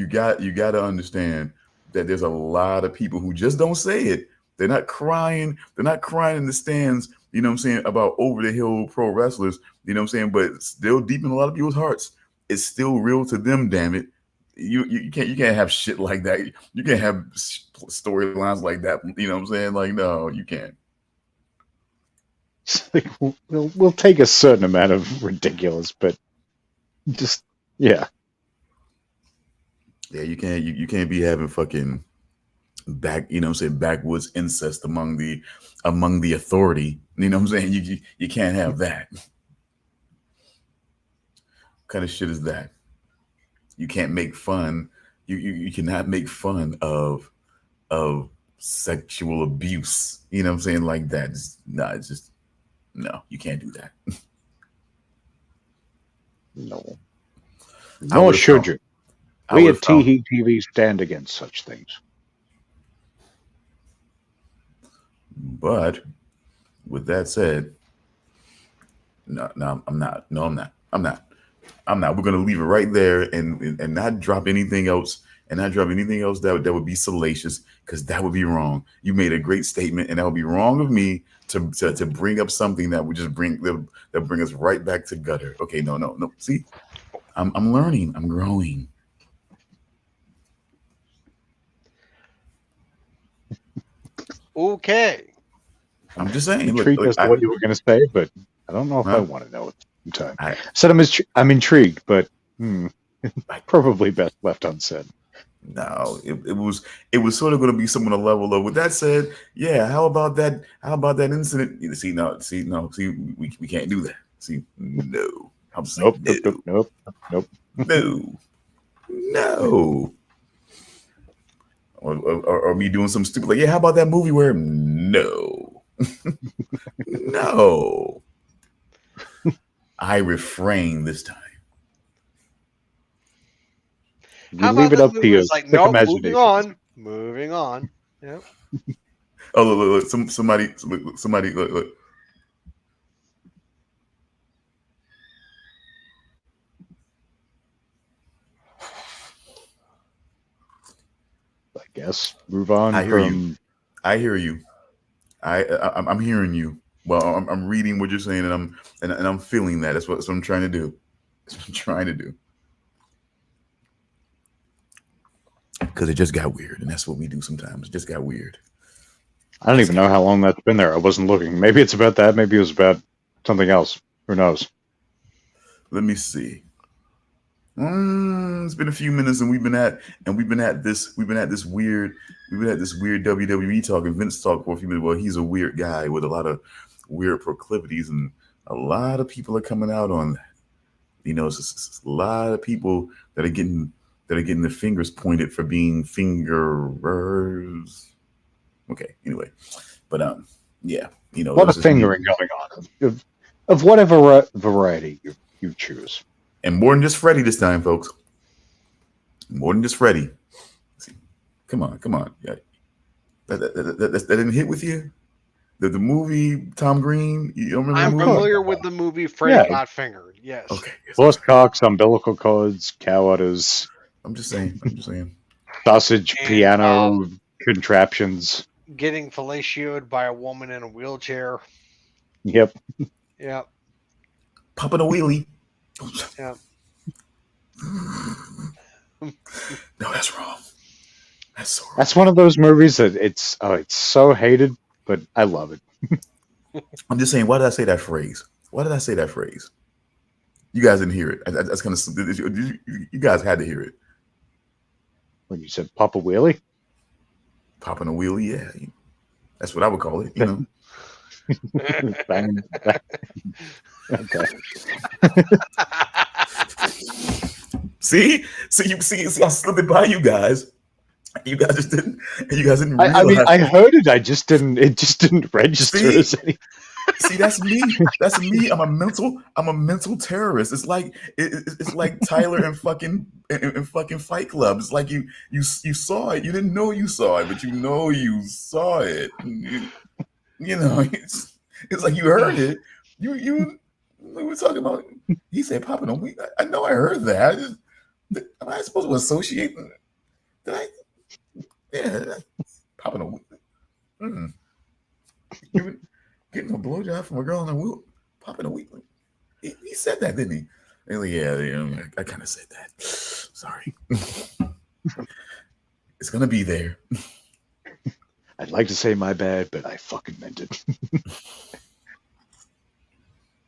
got to understand that there's a lot of people who just don't say it. They're not crying. They're not crying in the stands, you know what I'm saying, about over the hill pro wrestlers, you know what I'm saying, but still deep in a lot of people's hearts, it's still real to them, damn it. You can't have shit like that. You can't have storylines like that, you know what I'm saying? Like, no, you can't. Like, we'll take a certain amount of ridiculous, but just yeah, you can't be having fucking backwoods incest among the authority. You know what I'm saying? You can't have that. What kind of shit is that? You can't make fun. You cannot make fun of sexual abuse. You know what I'm saying? Like that. No, you can't do that. no. Nor should you. We at TEE TV stand against such things. But with that said, no, I'm not. No, I'm not. We're gonna leave it right there and not drop anything else that would be salacious, because that would be wrong. You made a great statement, and that would be wrong of me to bring up something that would just bring us right back to gutter. Okay, no. See, I'm learning. I'm growing. Okay. I'm just saying. Intrigued as to what you were going to say, but I don't know if I want to know at the time. I said I'm intrigued, but probably best left unsaid. No, it was sort of going to be somewhat a level of. With that said, yeah, how about that incident? See, we can't do that. See, no. I'm saying nope. No. Or me doing some stupid, like, yeah, how about that movie where no. No. I refrain this time. You leave it up to you. Like, no, moving on. Yep. Oh, look, somebody, look. I guess move on. I hear you. I'm hearing you. Well, I'm reading what you're saying, and I'm feeling that. That's what I'm trying to do. That's what I'm trying to do. Because it just got weird, and that's what we do sometimes. It just got weird. I don't even know how long that's been there. I wasn't looking. Maybe it's about that. Maybe it was about something else. Who knows? Let me see. It's been a few minutes, and we've been at this weird WWE talk and Vince talk for a few minutes. Well, he's a weird guy with a lot of weird proclivities, and a lot of people are coming out on that. You know, it's a lot of people that are getting their fingers pointed for being fingerers. Okay, anyway, but yeah, you know, a lot of fingering going on of whatever variety you choose. And more than just Freddie this time, folks. More than just Freddie. Come on. Yeah. That didn't hit with you? The movie, Tom Green? You don't remember I'm the movie? familiar with the movie Freddie Got Fingered. Yes. Okay. Horse cocks, umbilical cords, cow udders. I'm just saying. I'm just saying. Sausage, And, piano, contraptions. getting fellatiated by a woman in a wheelchair. Yep. Yep. Popping a wheelie. Yep. No, that's wrong. That's so wrong. That's one of those movies that it's so hated, but I love it. I'm just saying. Why did I say that phrase? Why did I say that phrase? You guys didn't hear it. That's kind of you guys had to hear it. When you said Papa Wheelie, Popping a wheelie, yeah. That's what I would call it. You know. bang, bang. Okay. See, I slipped it by you guys. You guys just didn't. You guys didn't realize. I mean, I heard it. It just didn't register See? as any. See, that's me. That's me. I'm a mental terrorist. It's like it's like Tyler and fucking Fight Club. It's like you saw it. You didn't know you saw it, but you know you saw it. You know, it's like you heard it. You we were talking about. He said popping on weed. I know I heard that. Am I supposed to associate? Did I? Yeah, popping on weed. Getting a blowjob from a girl on a wheel, popping a weed. He said that, didn't he? And yeah, I kind of said that. Sorry. It's gonna be there. I'd like to say my bad, but I fucking meant it.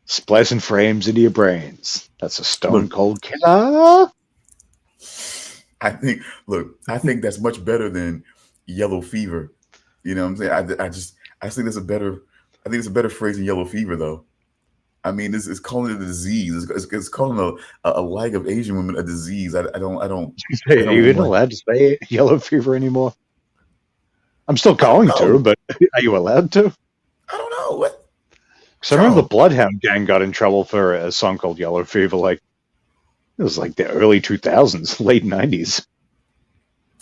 Splicing frames into your brains. That's a stone cold killer. I think that's much better than yellow fever. You know what I'm saying? I think that's a better. I think it's a better phrase than yellow fever, though. I mean, it's calling it a disease. It's calling a like of Asian women a disease. I don't. Are you even allowed to say yellow fever anymore? I'm still going to, but are you allowed to? I don't know. What? Because I remember the Bloodhound Gang got in trouble for a song called Yellow Fever. Like it was like the early 2000s, late 90s.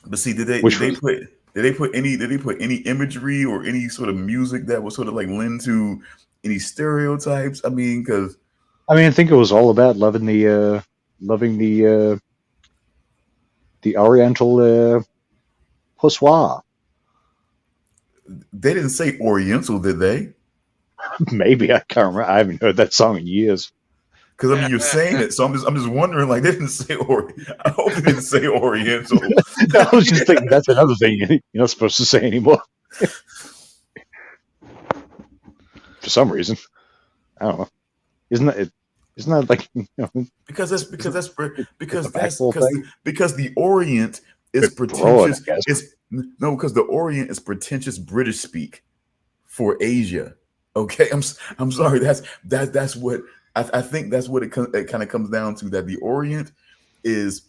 But see, did they put any imagery or any sort of music that was sort of like lend to any stereotypes? I mean, because I think it was all about loving the Oriental poissoir. they didn't say Oriental, did they? Maybe I can't remember. I haven't heard that song in years. Because I mean, you're saying it, so I'm just wondering. Like, they didn't say I hope they didn't say Oriental. I was just thinking that's another thing you're not supposed to say anymore. For some reason, I don't know. Isn't that like because the Orient is pretentious. Because the Orient is pretentious British speak for Asia. Okay, I'm sorry. That's what I think. That's what it kind of comes down to. That the Orient is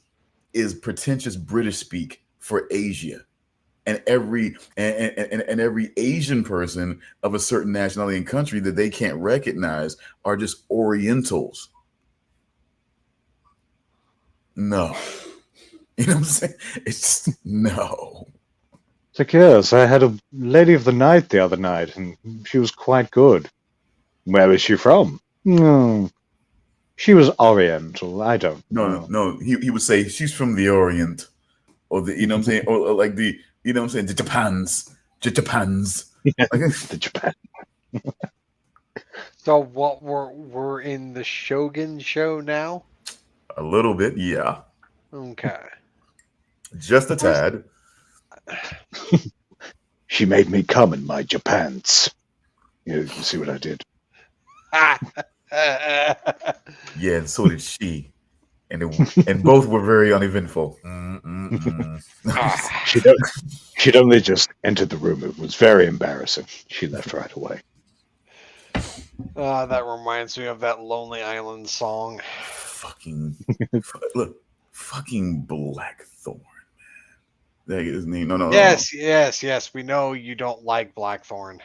pretentious British speak for Asia, and every Asian person of a certain nationality and country that they can't recognize are just Orientals. No, you know what I'm saying? It's just no. It's like, yes, I had a lady of the night the other night, and she was quite good. Where was she from? No, she was Oriental. I don't know. No. He would say she's from the Orient, or the you know what I'm saying, or like the you know what I'm saying, the Japans. Yeah, the Japan. So what we're in the Shogun show now? A little bit, yeah. Okay. Just a tad. She made me come in my Japans. You see what I did? Yeah, and so did she. And both were very uneventful. She'd only just entered the room. It was very embarrassing. She left right away. That reminds me of that Lonely Island song. Fucking Blackthorn, man. That is his name. No. Yes. We know you don't like Blackthorn.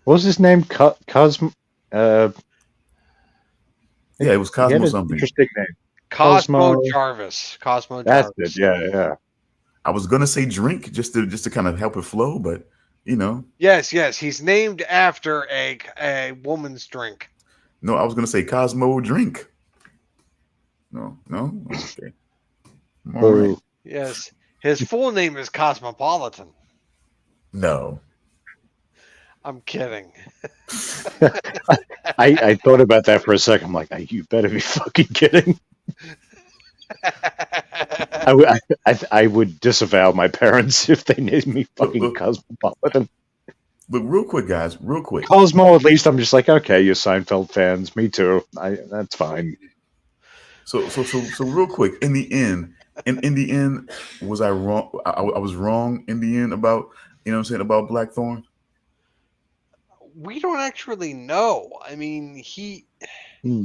What was his name? Cosmo. Yeah, it was Cosmo something. Interesting name. Cosmo Jarvis. Cosmo Jarvis. That's it. Yeah. I was gonna say drink just to kind of help it flow, but you know. Yes. He's named after a woman's drink. No, I was gonna say Cosmo drink. No. Okay. All right. Boo. Yes, his full name is Cosmopolitan. No. I'm kidding. I thought about that for a second. I'm like, you better be fucking kidding. I would disavow my parents if they named me fucking Look, Cosmopolitan. look, real quick, guys. Real quick. Cosmo, at least I'm just like, okay, you're Seinfeld fans. Me too. That's fine. So real quick. In the end, was I wrong? I was wrong in the end about what I'm saying about Blackthorn. We don't actually know. I mean, Hmm.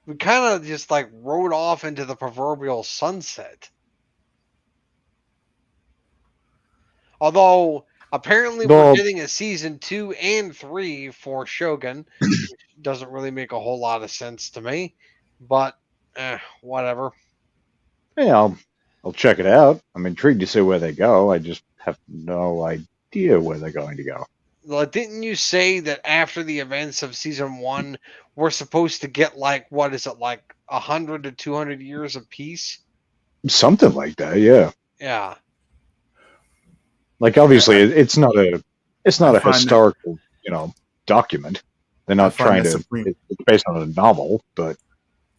we kind of just like rode off into the proverbial sunset. Although apparently we're Well, getting a season 2 and 3 for Shogun, which doesn't really make a whole lot of sense to me, but whatever. yeah, I'll check it out. I'm intrigued to see where they go. I just have no idea where they're going to go. Like, didn't you say that after the events of season 1, we're supposed to get like, what is it, like 100 to 200 years of peace? Something like that, yeah. Yeah. Like obviously, it's not a I find that historical, document. They're I not find trying that to. supreme. It's based on a novel, but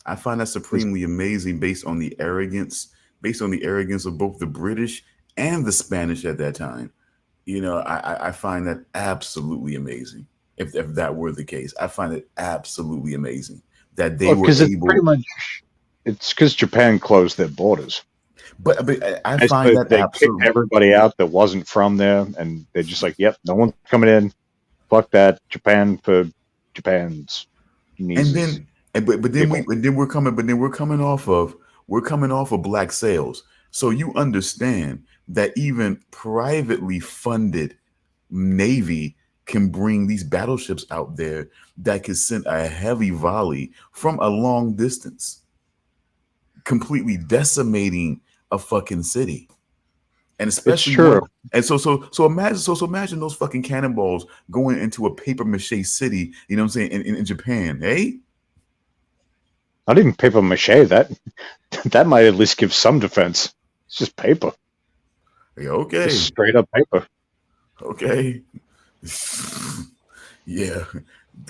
I find that supremely amazing based on the arrogance, of both the British and the Spanish at that time. I find that absolutely amazing. If that were the case, I find it absolutely amazing that they were because it's pretty able. much it's because Japan closed their borders. But I find Basically, that they kicked absolutely. everybody out that wasn't from there, and they're just like, "Yep, no one's coming in. Fuck that. Japan for Japan's And nieces, then, but then people." we're coming off of Black Sails. So you understand that even privately funded navy can bring these battleships out there that could send a heavy volley from a long distance, completely decimating a fucking city. And It's especially true. one. And so imagine those fucking cannonballs going into a paper mache city, what I'm saying, in Japan, eh? Not even paper mache. That might at least give some defense. It's just paper, Yeah, just okay. straight up paper. Okay. Yeah.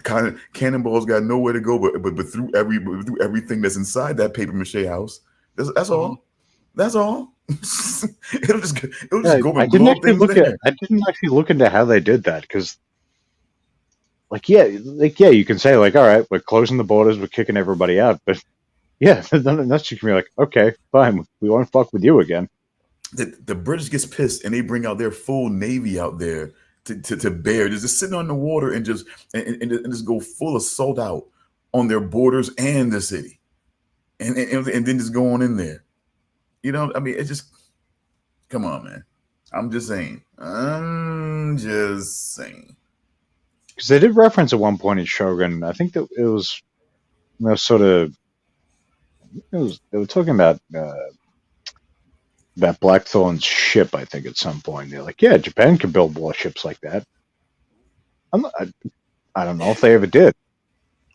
Kind of cannonballs got nowhere to go but through everything that's inside that paper mache house. That's Mhm. all. That's all. it'll just Yeah, go and blow up things there. I didn't actually look into how they did that because, yeah, you can say like, all right, we're closing the borders, we're kicking everybody out, but yeah, then that's just gonna be like, okay, fine, we won't fuck with you again. The British gets pissed and they bring out their full navy out there to bear, just sitting on the water and just go full assault out on their borders and the city, and then just go on in there. I mean, it's just come on, man. I'm just saying. Because they did reference at one point in Shogun. I think that it was sort of they were talking about Blackthorn's ship. I think at some point they're like, yeah, Japan can build warships like that. I don't know if they ever did.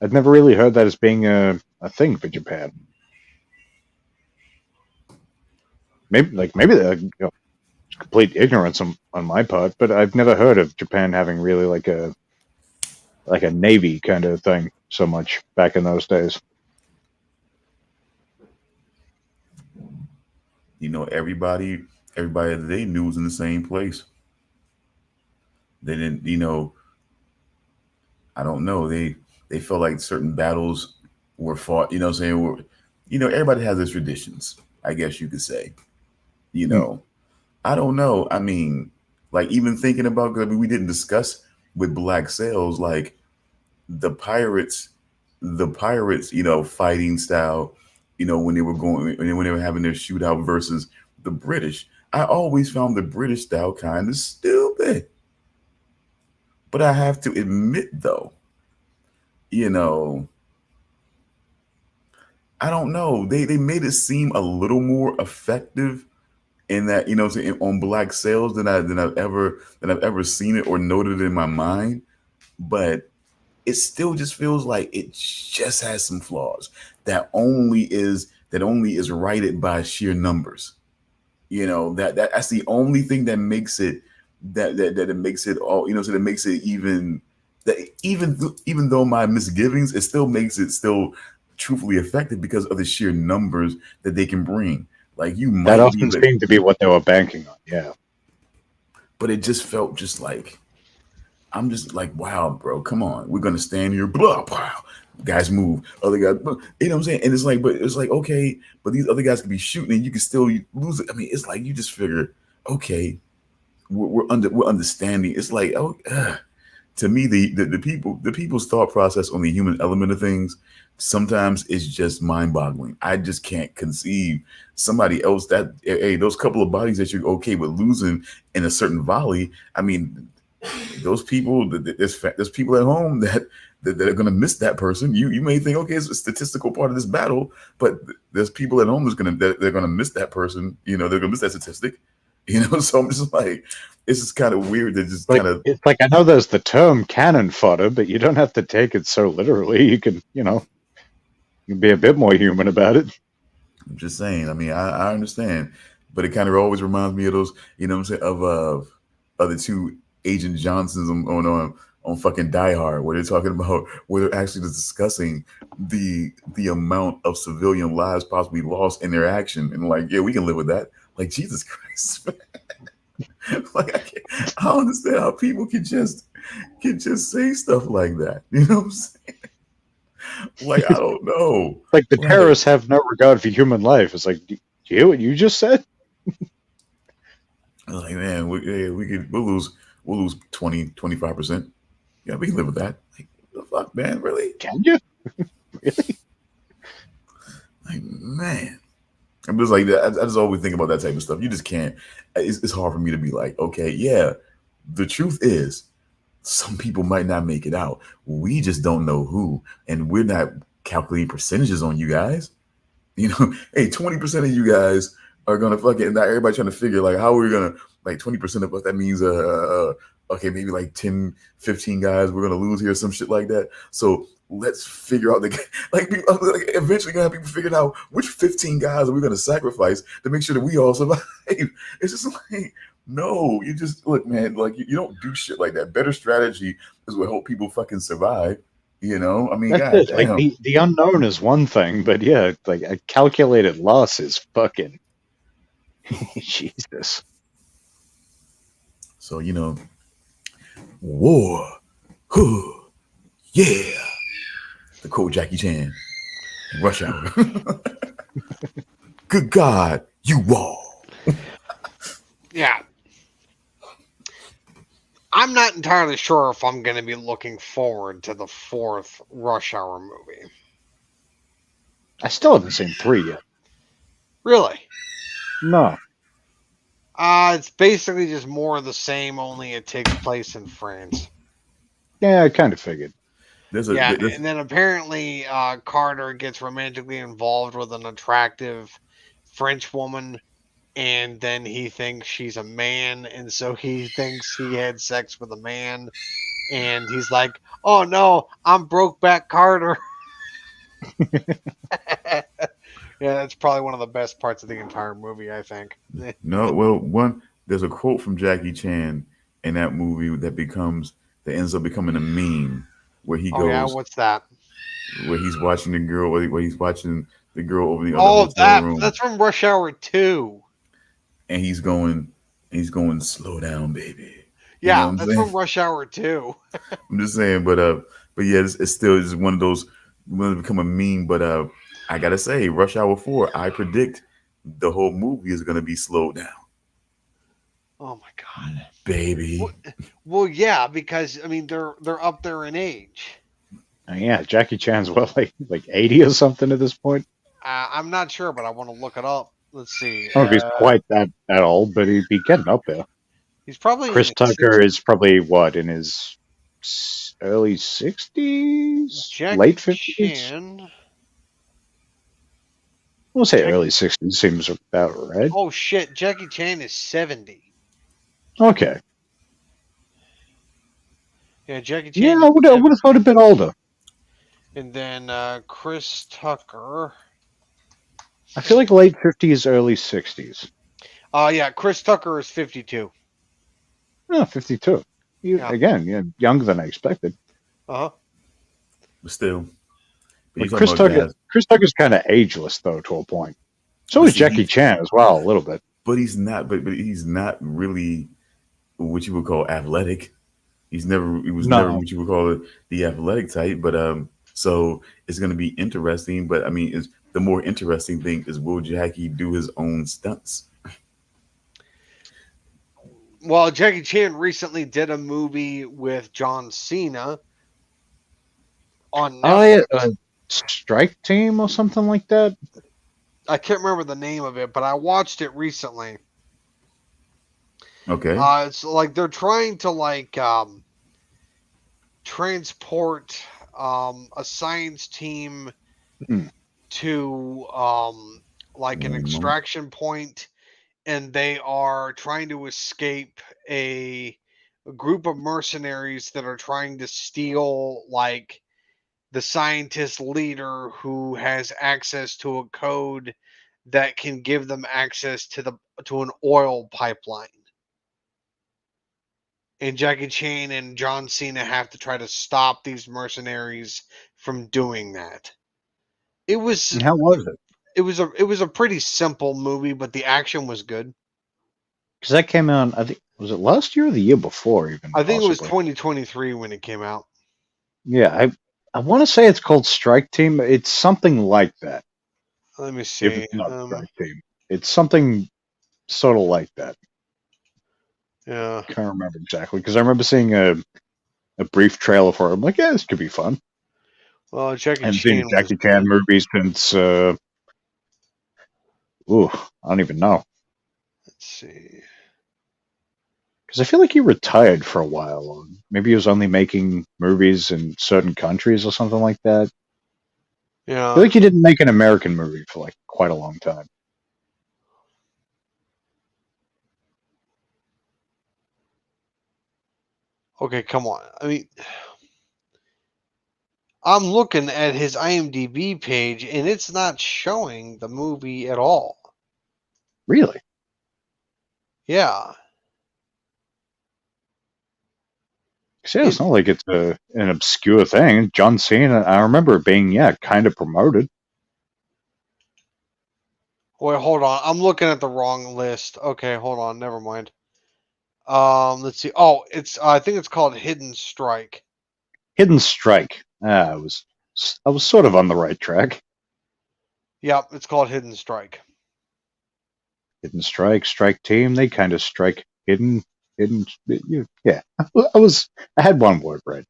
I'd never really heard that as being a thing for Japan. Maybe complete ignorance on my part, but I've never heard of Japan having really like a navy kind of thing so much back in those days. Everybody that they knew was in the same place. They didn't, I don't know. They felt like certain battles were fought. What I'm saying, everybody has their traditions. I guess you could say. You Hmm. know, I don't know. I mean, like even thinking about, 'cause we didn't discuss with Black Sails, like the pirates, fighting style. When they were when they were having their shootout versus the British. I always found the British style kind of stupid. But I have to admit, though, you know, I don't know. They made it seem a little more effective in that, on Black Sails than I've ever seen it or noted in my mind. But it still just feels like it just has some flaws. that only is righted by sheer numbers. That's the only thing that makes it that it makes it all, so that makes it even that even though my misgivings, it still makes it still truthfully effective because of the sheer numbers that they can bring. Like you That might be often able to, seemed to be what they were banking on. Yeah. but it just felt just like I'm just like, wow, bro, come on, we're gonna stand here, blah, blah. Guys move, other guys, you know what I'm saying? And it's like, okay, but these other guys could be shooting and you can still lose it. I mean, it's like you just figure, okay, we're understanding. It's like, oh, to me, the people's thought process on the human element of things sometimes is just mind-boggling. I just can't conceive somebody else that, hey, those couple of bodies that you're okay with losing in a certain volley. I mean, those people, there's people at home that are going to miss that person. You may think, okay, it's a statistical part of this battle, but there's people at home they're going to miss that person. They're going to miss that statistic. So I'm just like, it's just kind of weird to just kind of. It's like, I know there's the term cannon fodder, but you don't have to take it so literally. You can, you can be a bit more human about it. I'm just saying. I mean, I understand, but it kind of always reminds me of those. You know what I'm saying? Of the two Agent Johnsons on fucking Die Hard, where they're talking about where they're actually discussing the amount of civilian lives possibly lost in their action, and like, yeah, we can live with that. Like, Jesus Christ. Like I don't understand how people can just say stuff like that. You know what I'm saying? Like, I don't know. Like, the Like, terrorists have no regard for human life. It's like, do you hear what you just said? man, we'll lose 20-25%. Yeah, we can live with that. Like, the fuck, man, really? Can you? Really? Like, man. I'm just like that. I just always think about that type of stuff. You just can't. It's hard for me to be like, okay, yeah. The truth is, some people might not make it out. We just don't know who, and we're not calculating percentages on you guys. Hey, 20% of you guys are gonna fucking. Not everybody trying to figure like how are we gonna like 20% of us. That means okay, maybe like 10, 15 guys we're gonna lose here, some shit like that. So let's figure out like eventually gonna have people figuring out which 15 guys are we gonna sacrifice to make sure that we all survive. It's just like, no, you just look, man, like you don't do shit like that. Better strategy is what help people fucking survive. I mean, That's god it. Like, damn. the unknown is one thing, but yeah, like a calculated loss is fucking Jesus. So war, whew, yeah. The quote Jackie Chan, Rush Hour. Good God, you all. Yeah. I'm not entirely sure if I'm going to be looking forward to the fourth Rush Hour movie. I still haven't seen 3 yet. Really? No. It's basically just more of the same, only it takes place in France. Yeah, I kind of figured. And then apparently Carter gets romantically involved with an attractive French woman, and then he thinks she's a man, and so he thinks he had sex with a man, and he's like, oh no, I'm Brokeback Carter. Yeah, that's probably one of the best parts of the entire movie, I think. No, well, there's a quote from Jackie Chan in that movie that ends up becoming a meme where he Oh yeah, goes, what's that? where he's watching the girl, where he's watching the girl over the other Oh, hotel room, that's from Rush Hour 2. and he's going, slow down, baby. You know Yeah, what I'm that's saying? from Rush Hour 2. I'm just saying, but yeah, it's still just one of those when it become a meme. But I gotta say, Rush Hour 4, I predict the whole movie is gonna be slowed down, Oh my god. baby. Well, yeah, because I mean they're up there in age. Yeah, Jackie Chan's like 80 or something at this point. I'm not sure, but I want to look it up. Let's see. I don't know if he's quite that old, but he'd be getting up there. He's probably in Chris his Tucker 60s. is probably what, in his early 60s, Jackie late 50s. Chan. We'll say Jackie, early 60s seems about right. oh shit, Jackie Chan is 70. Okay. Yeah, Jackie Chan. Yeah, is I would have thought a bit older. And then Chris Tucker. I feel like late 50s, early 60s. Yeah, Chris Tucker is 52. Oh, 52. Yeah. Again, younger than I expected. Uh-huh. But still, you're But talking about guys. Chris Tucker's kind of ageless though to a point. So But is see, Jackie Chan as well, a little bit. he's not. But he's not really what you would call athletic. He was never No, what you would call the athletic type. But so it's going to be interesting. But I mean, it's the more interesting thing is will Jackie do his own stunts? Well, Jackie Chan recently did a movie with John Cena on oh yeah, Netflix. Strike Team or something like that. I can't remember the name of it, but I watched it recently. Okay. It's like they're trying to transport a science team Hmm. to like an One moment. extraction point, and they are trying to escape a group of mercenaries that are trying to steal like the scientist leader who has access to a code that can give them access to an oil pipeline. And Jackie Chan and John Cena have to try to stop these mercenaries from doing that. It was And how was it? it was a pretty simple movie, but the action was good. Because that came out, I think, was it last year or the year before, even I think it was possibly? 2023 when it came out. Yeah, I want to say it's called Strike Team. It's something like that. Let me If see. it's not Strike Team, it's something sort of like that. Yeah. Can't remember exactly because I remember seeing a brief trailer for it. I'm like, yeah, this could be fun. Well, Jackie I haven't seen Chan a was Jackie Chan good. movie since I don't even know. Let's see. Because I feel like he retired for a while. Or maybe he was only making movies in certain countries or something like that. I feel Yeah. like he didn't make an American movie for like quite a long time. Okay, come on. I mean, I'm looking at his IMDb page and it's not showing the movie at all. Really? Yeah. Because yeah, it's It not like it's an obscure thing. John Cena, I remember it being, kind of promoted. Wait, hold on. I'm looking at the wrong list. Okay, hold on. Never mind. Let's see. Oh, it's I think it's called Hidden Strike. Hidden Strike. I was sort of on the right track. Yep, it's called Hidden Strike. Hidden Strike, Strike Team, they kind of strike hidden. Yeah, I had one word right.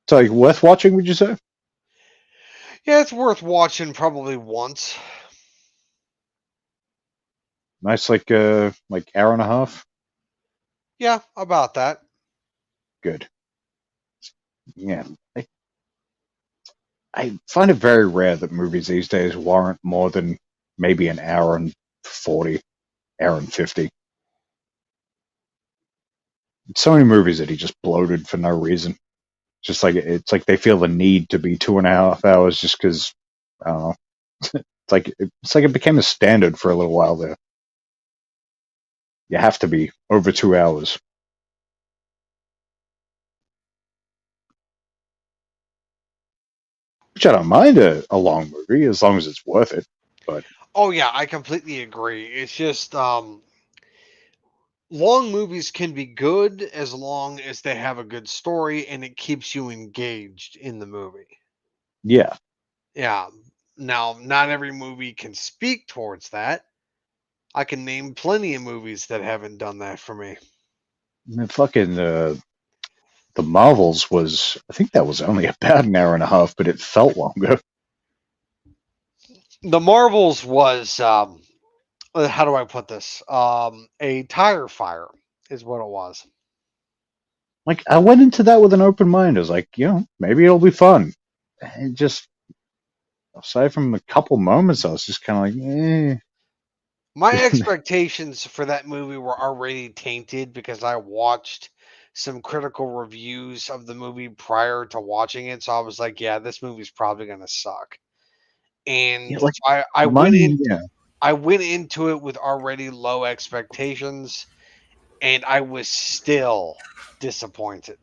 So, like, worth watching, would you say? Yeah, it's worth watching probably once. Nice, like hour and a half. Yeah, about that. Good. Yeah, I find it very rare that movies these days warrant more than maybe an hour and 40, hour and 50. So many movies that he just bloated for no reason. Just like it's like they feel the need to be 2.5 hours just because I don't know. It's like it became a standard for a little while there. You have to be over 2 hours. Which I don't mind a long movie as long as it's worth it. But Oh yeah, I completely agree. It's just long movies can be good as long as they have a good story and it keeps you engaged in the movie. yeah, Yeah. Now, not every movie can speak towards that. I can name plenty of movies that haven't done that for me. I mean, fucking the Marvels was I think that was only about an hour and a half, but it felt longer. The Marvels was how do I put this? A tire fire is what it was. Like I went into that with an open mind. I was like, maybe it'll be fun. And just aside from a couple moments, I was just kind of like, eh. My expectations for that movie were already tainted because I watched some critical reviews of the movie prior to watching it, so I was like, yeah, this movie's probably gonna suck. Yeah, And like so I went in. mine. Yeah, I went into it with already low expectations, and I was still disappointed.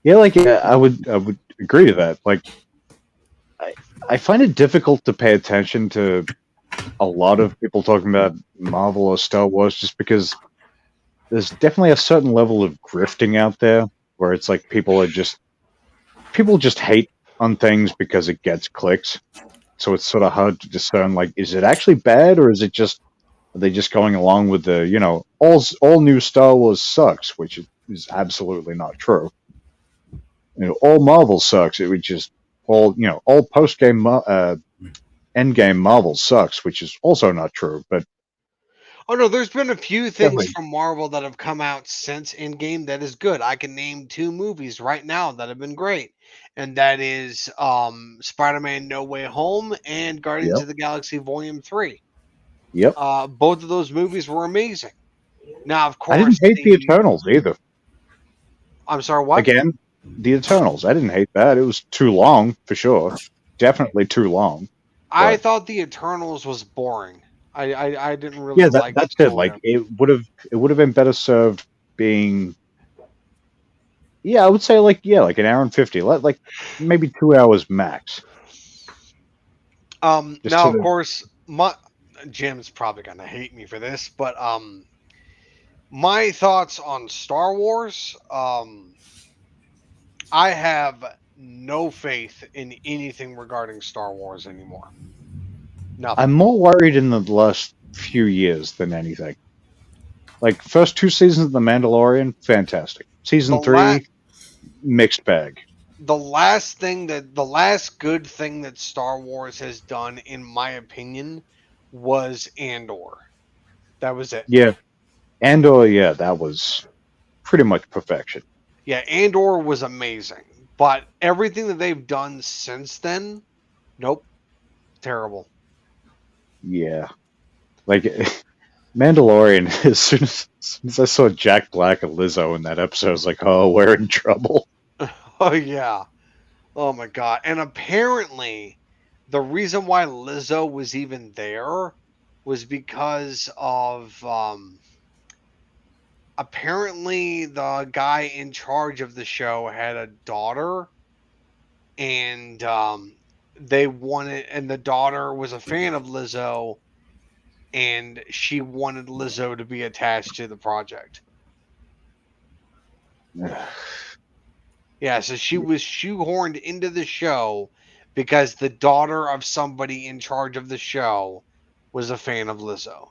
yeah. Like I would agree to that. Like I I find it difficult to pay attention to a lot of people talking about Marvel or Star Wars just because there's definitely a certain level of grifting out there where it's like people just hate on things because it gets clicks. So it's sort of hard to discern, like, is it actually bad or is it just are they just going along with the all new Star Wars sucks, which is absolutely not true. All Marvel sucks, which is all post game end game Marvel sucks, which is also not true. But Oh no, there's been a few things definitely, from Marvel that have come out since Endgame that is good. I can name two movies right now that have been great, and that is Spider-Man: No Way Home and Guardians yep, of the Galaxy Volume 3. yep. Both of those movies were amazing. Now, of I didn't course, hate the the Eternals either. I'm sorry, what? Again, the Eternals. I didn't hate that. It was too long for sure. Definitely too long. I But thought the Eternals was boring. I didn't really yeah, like the that's it. story. Like it would have been better served being. Yeah, I would say like an hour and 50. Like maybe 2 hours max. Just Now, sort of of. course, my Jim's probably gonna hate me for this, but my thoughts on Star Wars, I have no faith in anything regarding Star Wars anymore. I'm Nothing. more worried in the last few years than anything. Like first two seasons of The Mandalorian, fantastic. The Season la- three, mixed bag. the last good thing that Star Wars has done, in my opinion, was Andor. That was it. Yeah, Andor. Yeah, that was pretty much perfection. Yeah, Andor was amazing, but everything that they've done since then, nope, terrible. Yeah, like Mandalorian. As soon as I saw Jack Black and Lizzo in that episode, I was like, oh, we're in trouble. Oh yeah. Oh my god. And apparently the reason why Lizzo was even there was because of apparently the guy in charge of the show had a daughter, and they wanted, and the daughter was a fan of Lizzo, and she wanted Lizzo to be attached to the project. Yeah, so she was shoehorned into the show because the daughter of somebody in charge of the show was a fan of Lizzo.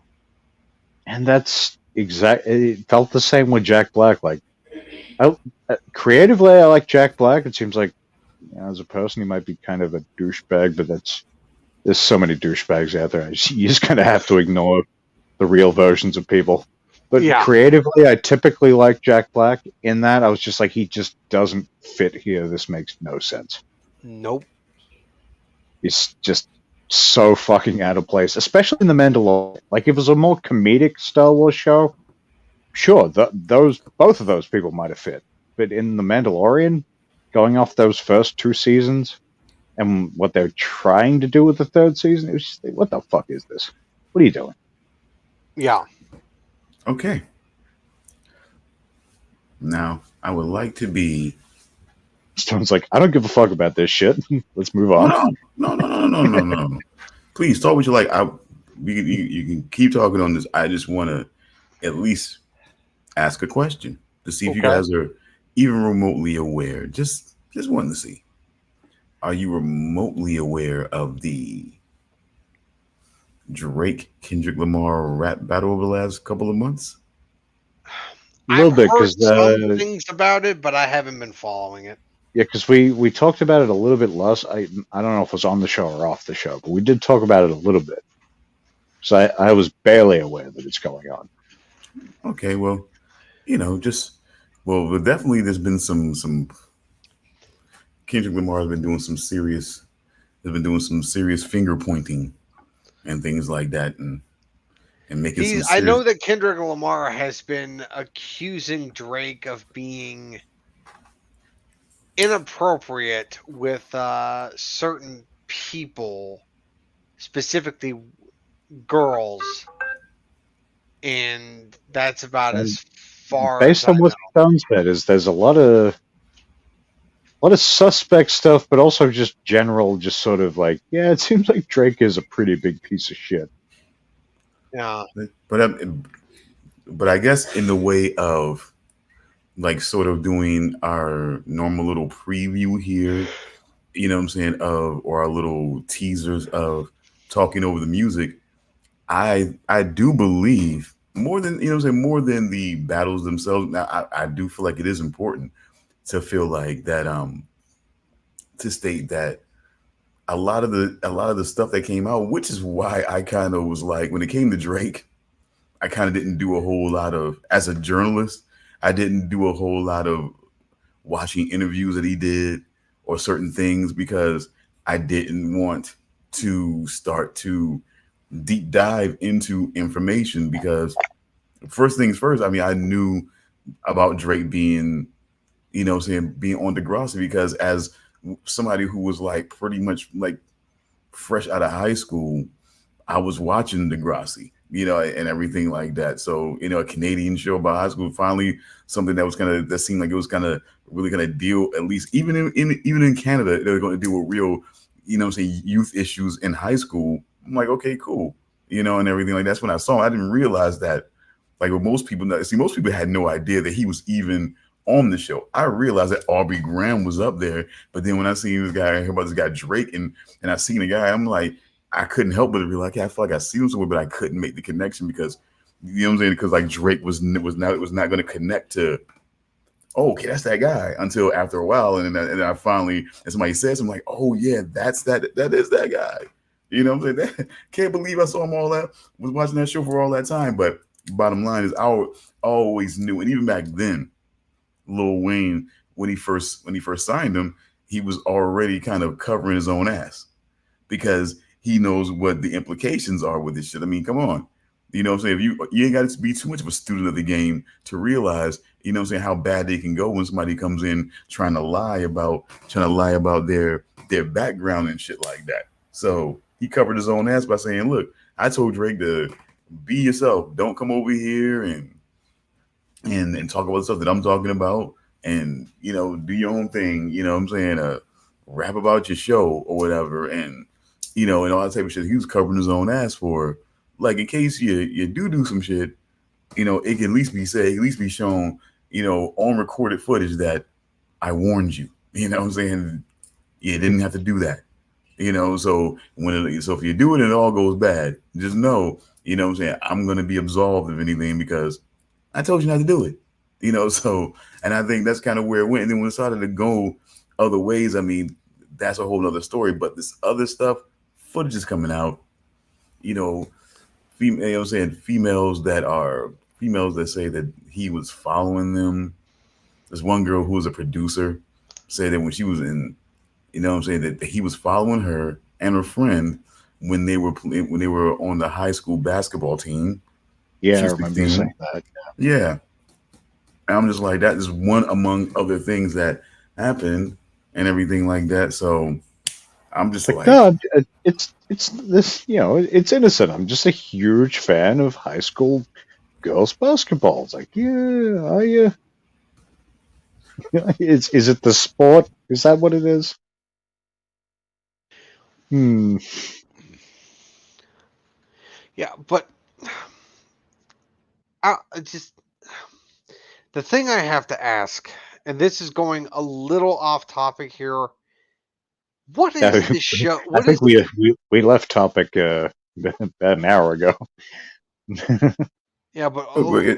And that's it felt the same with Jack Black. Like, I, creatively, I like Jack Black. It seems like as a person, he might be kind of a douchebag, but there's so many douchebags out there. You just kind of have to ignore the real versions of people. But Yeah, creatively, I typically like Jack Black. In that, I was just like, he just doesn't fit here. This makes no sense. nope. He's just so fucking out of place, especially in The Mandalorian. Like, if it was a more comedic Star Wars show, sure, those both of those people might have fit. But in The Mandalorian, going off those first two seasons and what they're trying to do with the third season, it was just like, what the fuck is this? What are you doing? Yeah. Okay. Now, I would like to be. Stone's like, I don't give a fuck about this shit. Let's move on. No. Please talk what you like. You can keep talking on this. I just want to at least ask a question to see if you Okay. guys are even remotely aware. Just wanting to see. Are you remotely aware of the Drake Kendrick Lamar rap battle over the last couple of months? A I've little bit, heard because some things about it, but I haven't been following it. yeah, because we talked about it a little bit less. I don't know if it was on the show or off the show, but we did talk about it a little bit. So I was barely aware that it's going on. Okay, well, well, definitely there's been some Kendrick Lamar has been doing some serious finger pointing and things like that, and and making some I serious. know that Kendrick Lamar has been accusing Drake of being inappropriate with certain people, specifically girls, and that's about And as far as based I on what know. Stone said, is there's a lot of suspect stuff, but also just general, just sort of like, yeah, it seems like Drake is a pretty big piece of shit. Yeah. But but I guess in the way of like sort of doing our normal little preview here, you know what I'm saying, of or our little teasers of talking over the music, I do believe more than you know what I'm saying, more than the battles themselves. Now I do feel like it is important to feel like that to state that a lot of the stuff that came out, which is why I kind of was like when it came to Drake, I kind of didn't do a whole lot of as a journalist, I didn't do a whole lot of watching interviews that he did or certain things because I didn't want to start to deep dive into information because first things first, I mean, I knew about Drake being, you know, saying being on Degrassi because as somebody who was like pretty much like fresh out of high school, I was watching Degrassi, you know, and everything like that. So, you know, a Canadian show about high school, finally something that was gonna that seemed like it was gonna really gonna deal at least even in Canada, they're gonna deal with real, you know, say youth issues in high school. I'm like, okay, cool, you know, and everything like that's when I saw him. I didn't realize that like what most people know. See, most people had no idea that he was even on the show. I realized that Aubrey Graham was up there, but then when I seen this guy, I heard about this guy Drake, and I seen the guy, I'm like, I couldn't help but to be like, yeah, I feel like I see him somewhere, but I couldn't make the connection because you know what I'm saying? Because like Drake was not going to connect to. Oh, okay, that's that guy until after a while, and I finally, and somebody says, I'm like, oh yeah, that is that guy. You know what I'm saying? Can't believe I saw him all that was watching that show for all that time. But bottom line is, I always knew, and even back then, Lil Wayne when he first signed him, he was already kind of covering his own ass because he knows what the implications are with this shit. I mean, come on. You know what I'm saying? If you ain't got to be too much of a student of the game to realize, you know what I'm saying, how bad they can go when somebody comes in trying to lie about their background and shit like that. So he covered his own ass by saying, look, I told Drake to be yourself. Don't come over here and talk about the stuff that I'm talking about and you know do your own thing, you know what I'm saying, rap about your show or whatever and you know and all that type of shit. He was covering his own ass for like in case you do some shit, you know, it can at least be said, at least be shown, you know, on recorded footage that I warned you. You know what I'm saying? You didn't have to do that. You know, so if you do it and it all goes bad, just know, you know what I'm saying, I'm gonna be absolved of anything because I told you not to do it. You know, so and I think that's kind of where it went. And then when it started to go other ways, I mean, that's a whole nother story. But this other stuff, footage is coming out, you know, female, you know what I'm saying, females that say that he was following them. There's one girl who was a producer said that when she was in, you know what I'm saying, that he was following her and her friend when they were on the high school basketball team. Yeah, She I was remember you saying 16. that. Yeah. And I'm just like, that is one among other things that happened and everything like that. So I'm just Like, like, no, it's this, it's innocent. I'm just a huge fan of high school girls basketball. It's like, yeah, is it the sport? Is that what it is? Hmm. Yeah, but just the thing I have to ask, and this is going a little off topic here. What is I this show? I What is think we left topic about an hour ago. yeah, but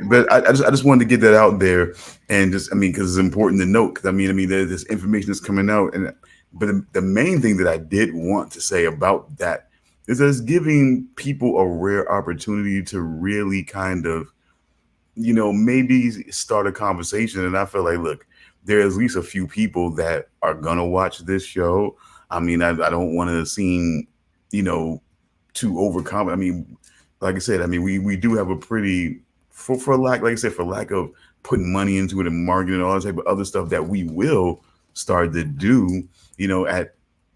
but I just wanted to get that out there and just, I mean, because it's important to note. Because I mean, there's this information that's coming out, and but the main thing that I did want to say about that is that it's giving people a rare opportunity to really kind of, you know, maybe start a conversation. And I feel like, look, there's at least a few people that are gonna watch this show. I mean, I don't want to seem, you know, too overconfident. I mean, like I said, I mean, we do have a pretty for lack, like I said, for lack of putting money into it and marketing and all that type of other stuff that we will start to do,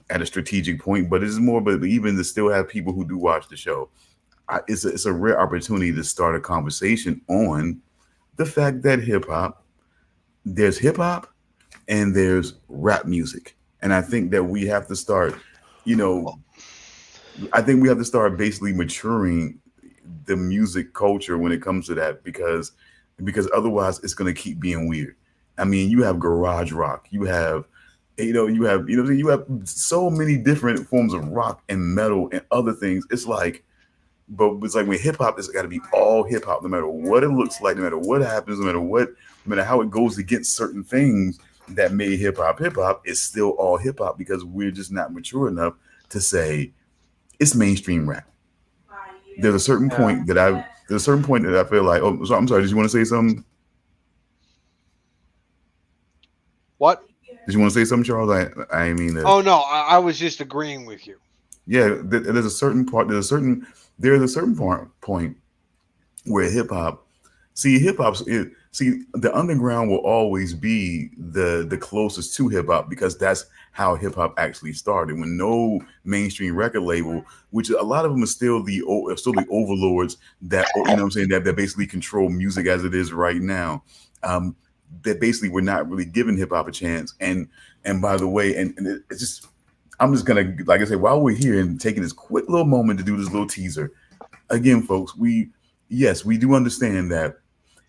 at a strategic point. But it's more, but even to still have people who do watch the show, it's a rare opportunity to start a conversation on the fact that hip hop and there's rap music, and I think that we have to start, you know, Well, I think we have to start basically maturing the music culture when it comes to that because otherwise it's going to keep being weird. I mean, you have garage rock, you have so many different forms of rock and metal and other things. It's like, but it's like when hip hop, it's got to be all hip hop, no matter what it looks like, no matter what happens, no matter how it goes against certain things that made hip hop. It's still all hip hop because we're just not mature enough to say it's mainstream rap. There's a certain yeah. point that I there's a certain point that I feel like, oh, so I'm sorry. Did you want to say something? What? Did you want to say something, Charles? I mean, Oh no, I was just agreeing with you. yeah. There's a certain part. There's a certain point where hip hop. See, the underground will always be the closest to hip hop because that's how hip hop actually started. When no mainstream record label, which a lot of them are still the overlords that what I'm saying, that basically control music as it is right now. Um, that basically we're not really giving hip hop a chance. And by the way, and it's just I'm just gonna, like I said, while we're here and taking this quick little moment to do this little teaser again, folks. We do understand that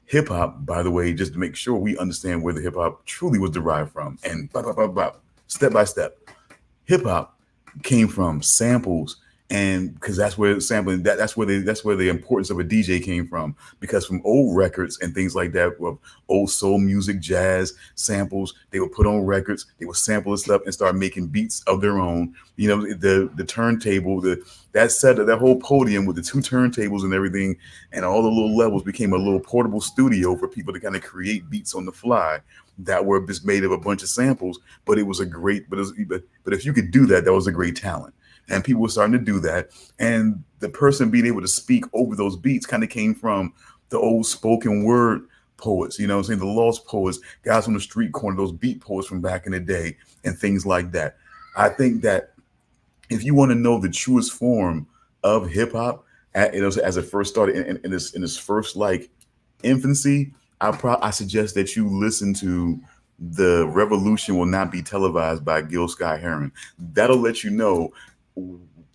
hip hop, by the way, just to make sure we understand where the hip hop truly was derived from, and blah, blah, blah, blah, step by step, hip hop came from samples, and because that's where sampling that's where the importance of a DJ came from. Because from old records and things like that, of old soul music, jazz samples, they would put on records, they would sample and stuff and start making beats of their own. The turntable, that whole podium with the two turntables and everything, and all the little levels became a little portable studio for people to kind of create beats on the fly that were just made of a bunch of samples. But it was a great, but if you could do that, that was a great talent. And people were starting to do that. And the person being able to speak over those beats kind of came from the old spoken word poets, what I'm saying, the lost poets, guys on the street corner, those beat poets from back in the day, and things like that. I think that if you want to know the truest form of hip hop, as it first started in its first like infancy, I suggest that you listen to "The Revolution Will Not Be Televised" by Gil Scott Heron. That'll let you know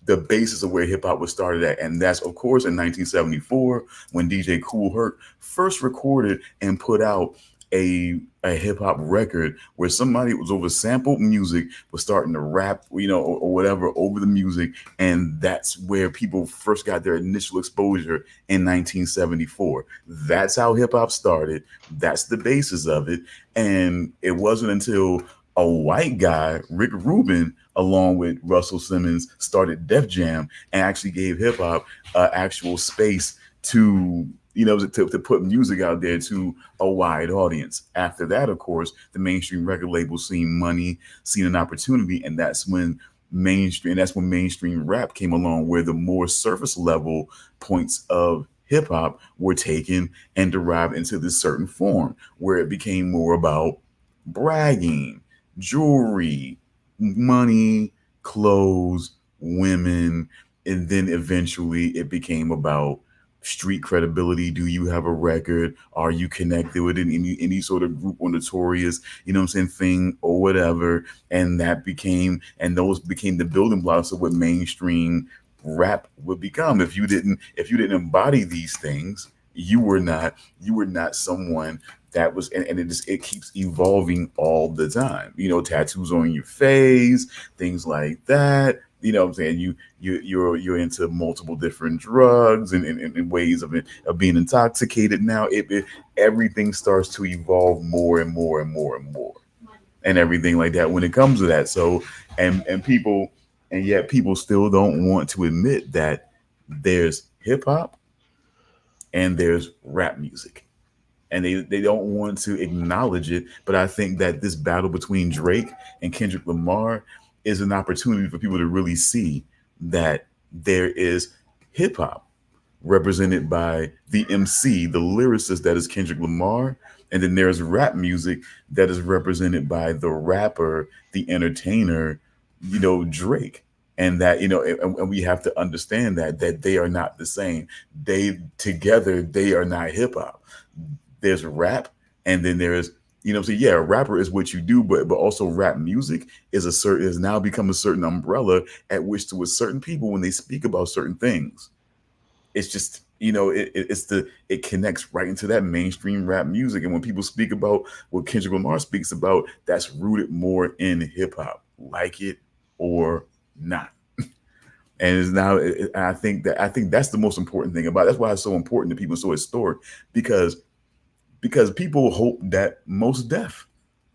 the basis of where hip hop was started at, and that's of course in 1974 when DJ Kool Herc first recorded and put out a hip hop record where somebody was over sampled music was starting to rap, or whatever over the music, and that's where people first got their initial exposure in 1974. That's how hip hop started. That's the basis of it, and it wasn't until a white guy, Rick Rubin, along with Russell Simmons, started Def Jam and actually gave hip hop actual space to to put music out there to a wide audience. After that, of course, the mainstream record labels seen money, seen an opportunity, and that's when mainstream rap came along, where the more surface level points of hip hop were taken and derived into this certain form, where it became more about bragging, jewelry, money, clothes, women, and then eventually it became about street credibility. Do you have a record? Are you connected with any sort of group or notorious, what I'm saying, thing or whatever? And those became the building blocks of what mainstream rap would become. If you didn't embody these things, you were not someone that was, and it keeps evolving all the time. Tattoos on your face, things like that. What I'm saying, you're into multiple different drugs and ways of being intoxicated. Now everything starts to evolve more and more and more and more, and everything like that when it comes to that. So and yet people still don't want to admit that there's hip hop and there's rap music, and they don't want to acknowledge it. But I think that this battle between Drake and Kendrick Lamar is an opportunity for people to really see that there is hip hop, represented by the MC, the lyricist that is Kendrick Lamar, and then there's rap music that is represented by the rapper, the entertainer, Drake. And that, and we have to understand that they are not the same. They together, they are not hip hop. There's rap, and then there's, so yeah, a rapper is what you do, but also rap music is a certain, has now become a certain umbrella at which to, with certain people, when they speak about certain things, it's just, it connects right into that mainstream rap music. And when people speak about what Kendrick Lamar speaks about, that's rooted more in hip hop, like it or not. And it's now, I think that's the most important thing about it. That's why it's so important to people, so historic, because people hope that Most Def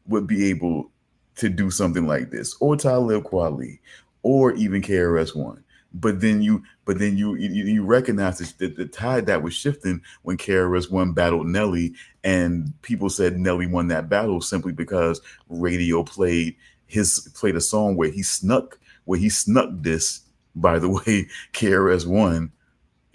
would be able to do something like this, or Talib Kweli, or even KRS-One. But then you recognize the tide that was shifting when KRS-One battled Nelly, and people said Nelly won that battle simply because radio played a song where he snuck this, by the way, KRS-One,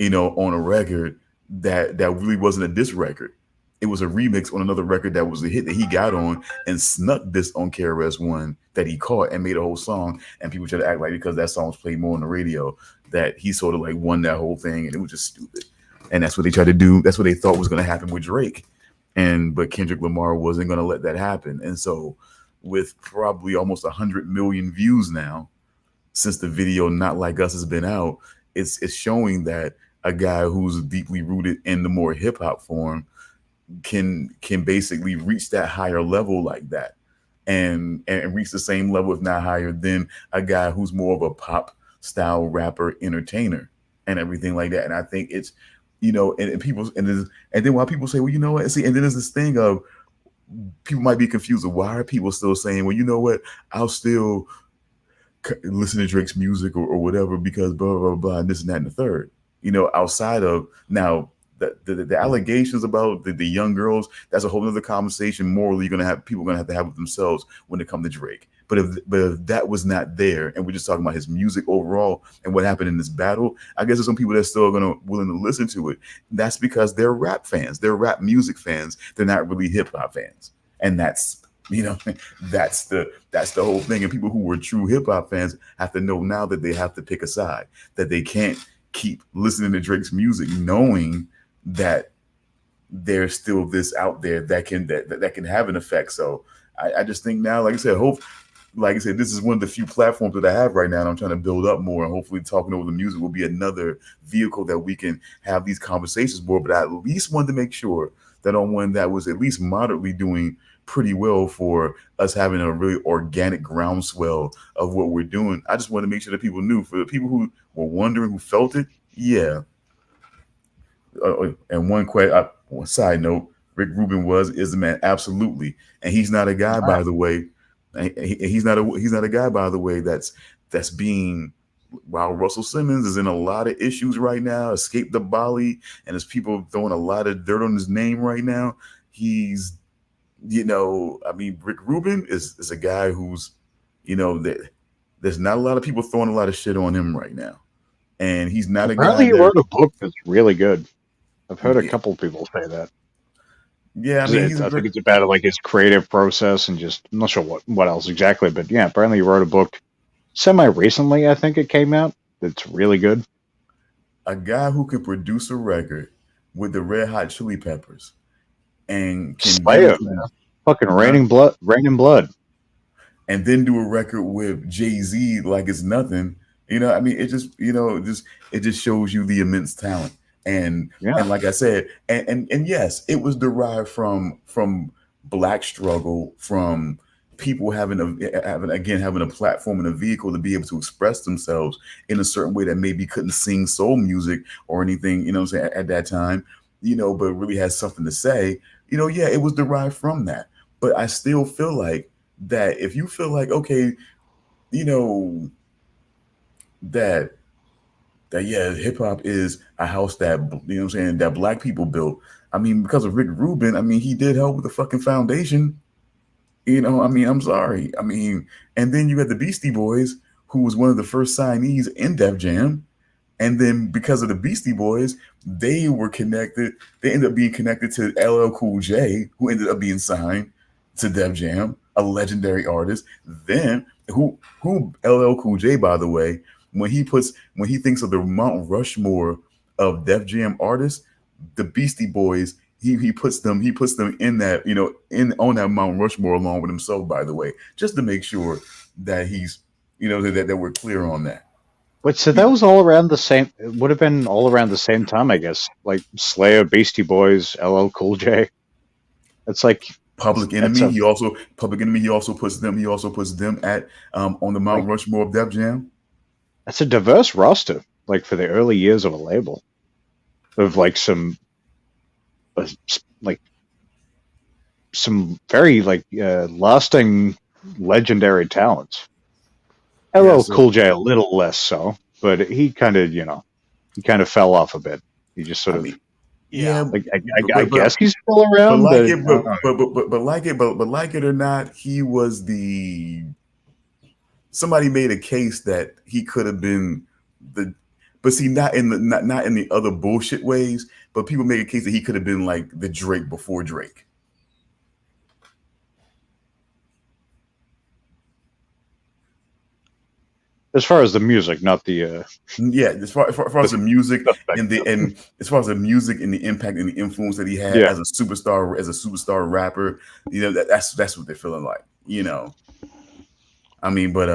on a record that really wasn't a diss record. It was a remix on another record that was a hit that he got on, and snuck this on KRS-One that he caught and made a whole song. And people try to act like because that song was played more on the radio that he sort of like won that whole thing, and it was just stupid. And that's what they tried to do. That's what they thought was going to happen with Drake. But Kendrick Lamar wasn't going to let that happen. And so, with probably almost 100 million views now since the video "Not Like Us" has been out, it's showing that a guy who's deeply rooted in the more hip hop form can basically reach that higher level like that, and reach the same level, if not higher, than a guy who's more of a pop style rapper entertainer and everything like that. And I think it's, and people, and then while people say, well, you know what, see, and then there's this thing of people might be confused of why are people still saying, well, you know what, I'll still listen to Drake's music, or whatever, because blah blah blah and this and that and the third. Outside of now the allegations about the young girls, that's a whole other conversation morally people are gonna have to have with themselves when it comes to Drake. But if that was not there, and we're just talking about his music overall and what happened in this battle, I guess there's some people that still are willing to listen to it. That's because they're rap fans, they're rap music fans. They're not really hip hop fans, and that's that's the whole thing. And people who were true hip hop fans have to know now that they have to pick a side, that they can't keep listening to Drake's music knowing that there's still this out there that can have an effect. So I just think now, like I said, this is one of the few platforms that I have right now, and I'm trying to build up more. And hopefully, talking over the music will be another vehicle that we can have these conversations more. But I at least wanted to make sure that on one that was at least moderately doing pretty well for us, having a really organic groundswell of what we're doing. I just want to make sure that people knew. For the people who were wondering, who felt it, yeah. And one side note, Rick Rubin is the man, absolutely, and he's not a guy, by the way. He's not a guy, by the way, that's being, while Russell Simmons is in a lot of issues right now, escaped the Bali, and there's people throwing a lot of dirt on his name right now. He's, Rick Rubin is a guy who's, there's not a lot of people throwing a lot of shit on him right now, and he's not a guy. Apparently, he wrote a book that's really good. I've heard a couple of people say that. Yeah, I think it's about like his creative process and just, I'm not sure what else exactly, but yeah, apparently he wrote a book semi-recently. I think it came out. It's really good. A guy who can produce a record with the Red Hot Chili Peppers and can Slayer, man. Fucking raining blood, and then do a record with Jay-Z like it's nothing. It just shows you the immense talent. And like I said, and yes, it was derived from Black struggle, from people having a platform and a vehicle to be able to express themselves in a certain way that maybe couldn't sing soul music or anything, at that time, but really has something to say. Yeah, it was derived from that. But I still feel like that if you feel like, okay, that yeah, hip hop is a house that, that Black people built. Because of Rick Rubin, he did help with the fucking foundation. I'm sorry. And then you got the Beastie Boys, who was one of the first signees in Def Jam. And then because of the Beastie Boys, they were connected. They ended up being connected to LL Cool J, who ended up being signed to Def Jam, a legendary artist. Then who LL Cool J, by the way, when he thinks of the Mount Rushmore of Def Jam artists, the Beastie Boys, he puts them in that, in on that Mount Rushmore along with himself, by the way, just to make sure that he's, that we're clear on that. But so that was all around the same. It would have been all around the same time, I guess. Like Slayer, Beastie Boys, LL Cool J. It's like Public that's Enemy. a Public Enemy. He also puts them. He also puts them at on the Mount like Rushmore of Def Jam. that's a diverse roster. Like for the early years of a label, of like uh, like some very lasting legendary talents. Yeah. LL So Cool J a little less so, but he kind of fell off a bit. He just sort I of mean, Yeah. yeah, like I but guess he's still but around, like but it, but like it or not, he was the somebody made a case that he could have been the, but see, not in the other bullshit ways, but people make a case that he could have been like the Drake before Drake. as far as the music, not the Yeah, as far as the music effect. and as far as the music and the impact and the influence that he had Yeah, as a superstar rapper, that's what they're feeling like. I mean, but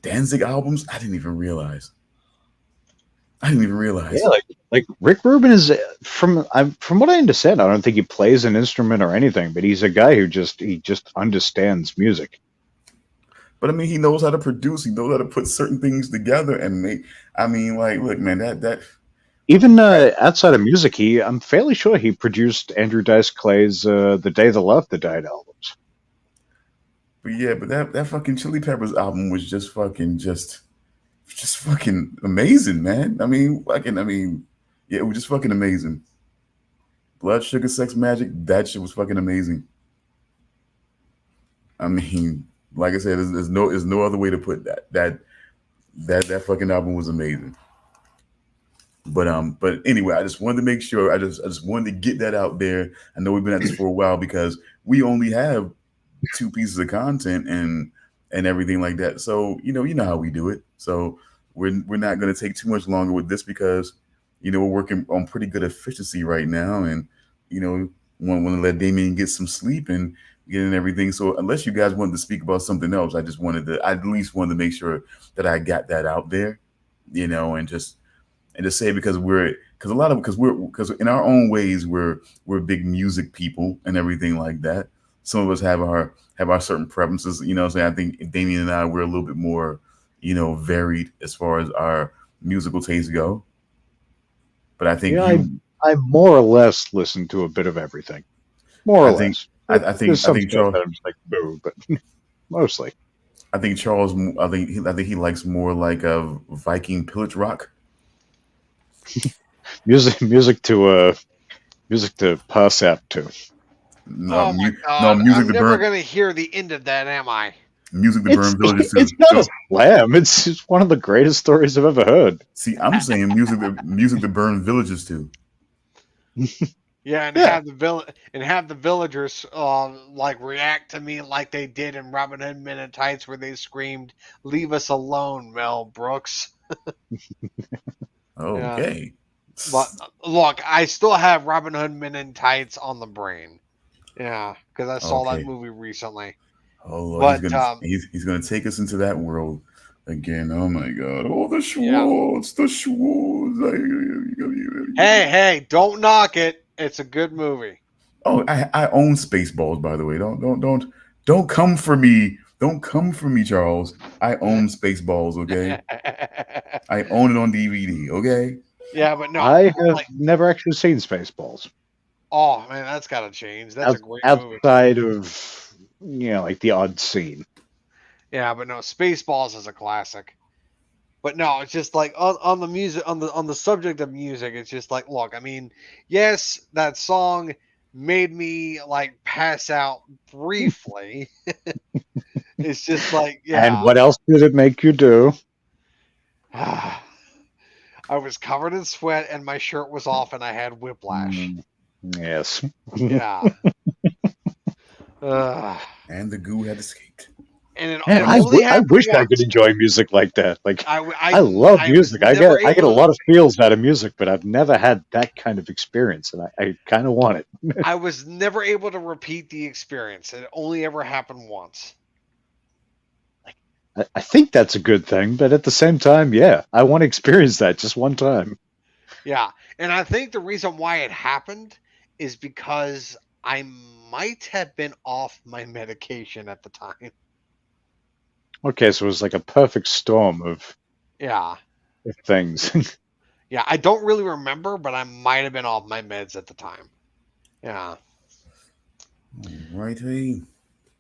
Danzig albums, I didn't even realize. I didn't even yeah, realize. like Rick Rubin is from what I understand. I don't think he plays an instrument or anything, but he's a guy who just understands music. But I mean, he knows how to produce. He knows how to put certain things together and make. I mean, like, look, man, that. Even outside of music, I'm fairly sure he produced Andrew Dice Clay's "The Day the Left That Died" albums. But yeah, but that fucking Chili Peppers album was just fucking amazing, man. I mean, yeah, it was just fucking amazing. Blood Sugar Sex Magic, that shit was fucking amazing. I mean, like I said, there's no other way to put that. That fucking album was amazing. But anyway, I just wanted to make sure. I just wanted to get that out there. I know we've been at this for a while because we only have two pieces of content and everything like that. So you know how we do it. So we're not going to take too much longer with this because we're working on pretty good efficiency right now, and want to let Damian get some sleep and get in everything. So unless you guys wanted to speak about something else, I at least wanted to make sure that I got that out there, and just say because because in our own ways we're big music people and everything like that. Some of us have our certain preferences. So I think Damien and I we're a little bit more varied as far as our musical tastes go. But I think Yeah, you, I more or less listen to a bit of everything. More or I think less. There's I some think stuff Charles that I'm just like, boo, but mostly. I think Charles I think he likes more like a Viking pillage rock. Music to pass out to. No, Oh my no, God. music I'm to never burn, going to hear the end of that, am I? music to burn villages too. It's not a slam. It's one of the greatest stories I've ever heard. See, I'm saying music to burn villages too. Yeah, and Yeah, have the villagers like react to me like they did in Robin Hood Men in Tights, where they screamed, "Leave us alone, Mel Brooks." Yeah, Okay. but look, I still have Robin Hood Men in Tights on the brain. Yeah, because I saw that Okay. movie recently. Oh Lord, But he's gonna take us into that world again. Oh my God. Oh, the yeah, Schwartz, the Schwartz. hey, don't knock it. It's a good movie. Oh, I own Spaceballs, by the way. Don't come for me. Don't come for me, Charles. I own Spaceballs. Okay, I own it on DVD. Okay. Yeah, but no, I have like, never actually seen Spaceballs oh man, that's got to change. That's a great movie. outside of like the odd scene. Yeah, but no, Spaceballs is a classic. But no, it's just like on the music on the subject of music, it's just like, look, I mean, yes, that song made me like pass out briefly. It's just like, And yeah. what else did it make you do? I I was covered in sweat and my shirt was off and I had whiplash. Yes. Yeah. Ugh. And the goo had escaped. And Man, it only I happened wish I could once. enjoy music like that. Like, I love I was music. never I get a able lot of feels out of music, but I've never had that kind of experience, and I kind of want it. I was never able to repeat the experience. It only ever happened once. I think that's a good thing, but at the same time, yeah, I want to experience that just one time. Yeah. And I think the reason why it happened is because I might have been off my medication at the time. Okay, so it was like a perfect storm Yeah. of things. Yeah. I don't really remember, but I might have been off my meds at the time. Yeah. Right, hey.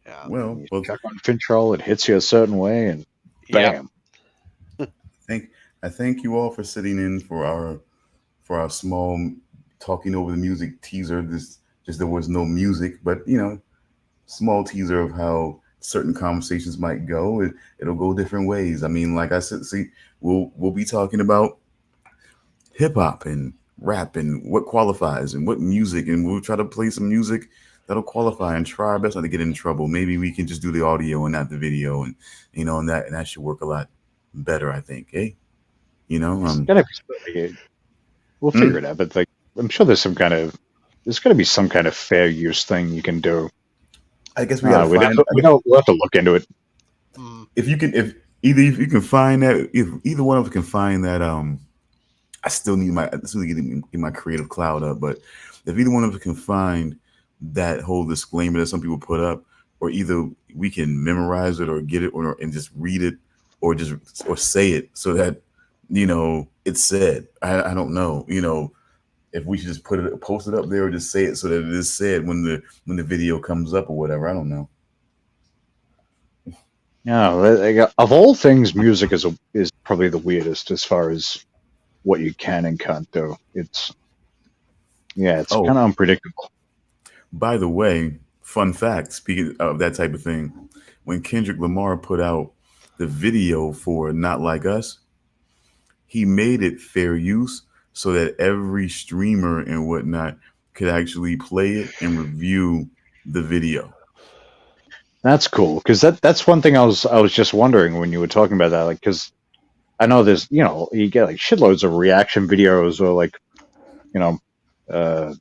Yeah. Well, You chuck on control, it hits you a certain way, and Yep. bam. I thank you all for sitting in for our small talking over the music teaser. This just there was no music, but small teaser of how certain conversations might go. It'll go different ways. I mean, like I said, see, we'll be talking about hip hop and rap and what qualifies and what music, and we'll try to play some music that'll qualify and try our best not to get in trouble. Maybe we can just do the audio and not the video, and and that should work a lot better, I think. Eh? You know, It's um, gonna be. We'll figure mm, it out, but like, I'm sure there's gonna be some kind of fair use thing you can do. I guess we gotta We'd have find. to, we'll have to look into it. Mm. If you can, if you can find that, if either one of us can find that, I still need to get my creative cloud up. But if either one of us can find that whole disclaimer that some people put up, or either we can memorize it or get it, or and just read it, or say it so that it's said. I don't know. If we should just post it up there, or just say it so that it is said when the video comes up or whatever. I don't know. Yeah, of all things, music is probably the weirdest as far as what you can and can't do. It's Oh, kind of unpredictable. by the way, fun fact, speaking of that type of thing, when Kendrick Lamar put out the video for Not Like Us, he made it fair use so that every streamer and whatnot could actually play it and review the video. That's cool because that's one thing I was just wondering when you were talking about that, like because I know there's you get like shitloads of reaction videos or like you know uh,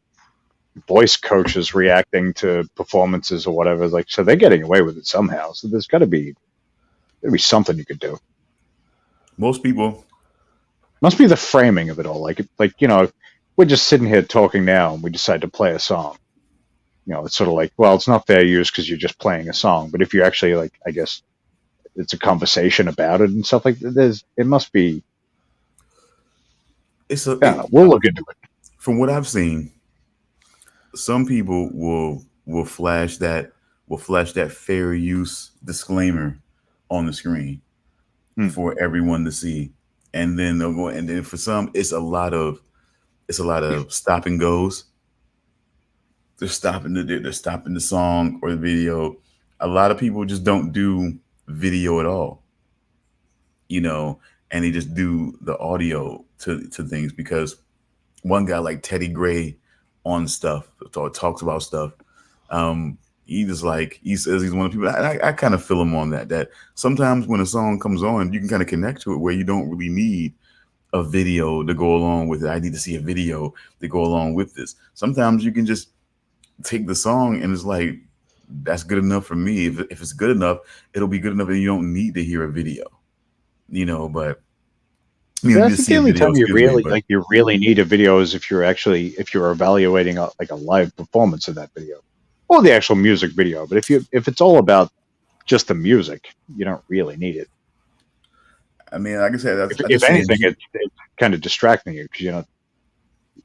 voice coaches reacting to performances or whatever. Like so they're getting away with it somehow. So there's got to be something you could do. Most people, Must be the framing of it all. Like we're just sitting here talking now and we decide to play a song. It's sort of like, well, it's not fair use because you're just playing a song. But if you actually like, I guess it's a conversation about it and stuff like that. It must be. it's a Yeah, we'll look into it. from what I've seen, some people will flash that fair use disclaimer on the screen Hmm. for everyone to see, and then they'll go. And then for some, it's a lot of stop and goes. They're stopping the song or the video. A lot of people just don't do video at all, you know, and they just do the audio to things because one guy like Teddy Gray on stuff talks about stuff. He says he's one of the people. I kind of feel him on that sometimes when a song comes on, you can kind of connect to it where you don't really need a video to go along with it. I need to see a video to go along with this. Sometimes you can just take the song and it's like that's good enough for me. If it's good enough, it'll be good enough, and you don't need to hear a video. But But you I just think see the a only video. time Excuse me, but you really need a video is if you're evaluating like a live performance of that video or the actual music video. But if it's all about just the music, you don't really need it. I mean, like I said, If, I'm if just saying. anything, it's kind of distracting you because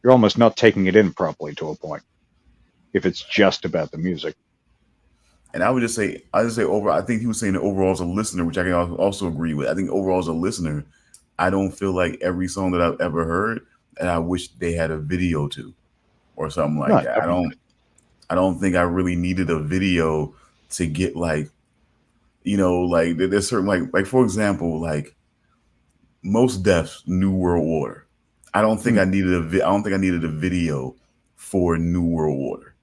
you're almost not taking it in properly to a point. If it's just about the music. And I just say overall. I think he was saying that overall as a listener, which I can also agree with. I think overall as a listener, I don't feel like every song that I've ever heard, and I wish they had a video to, or something No, like that. I don't think I really needed a video to get like, like there's certain like for example, like most Def's New World Order. I don't think I needed I don't think I needed a video for New World Order.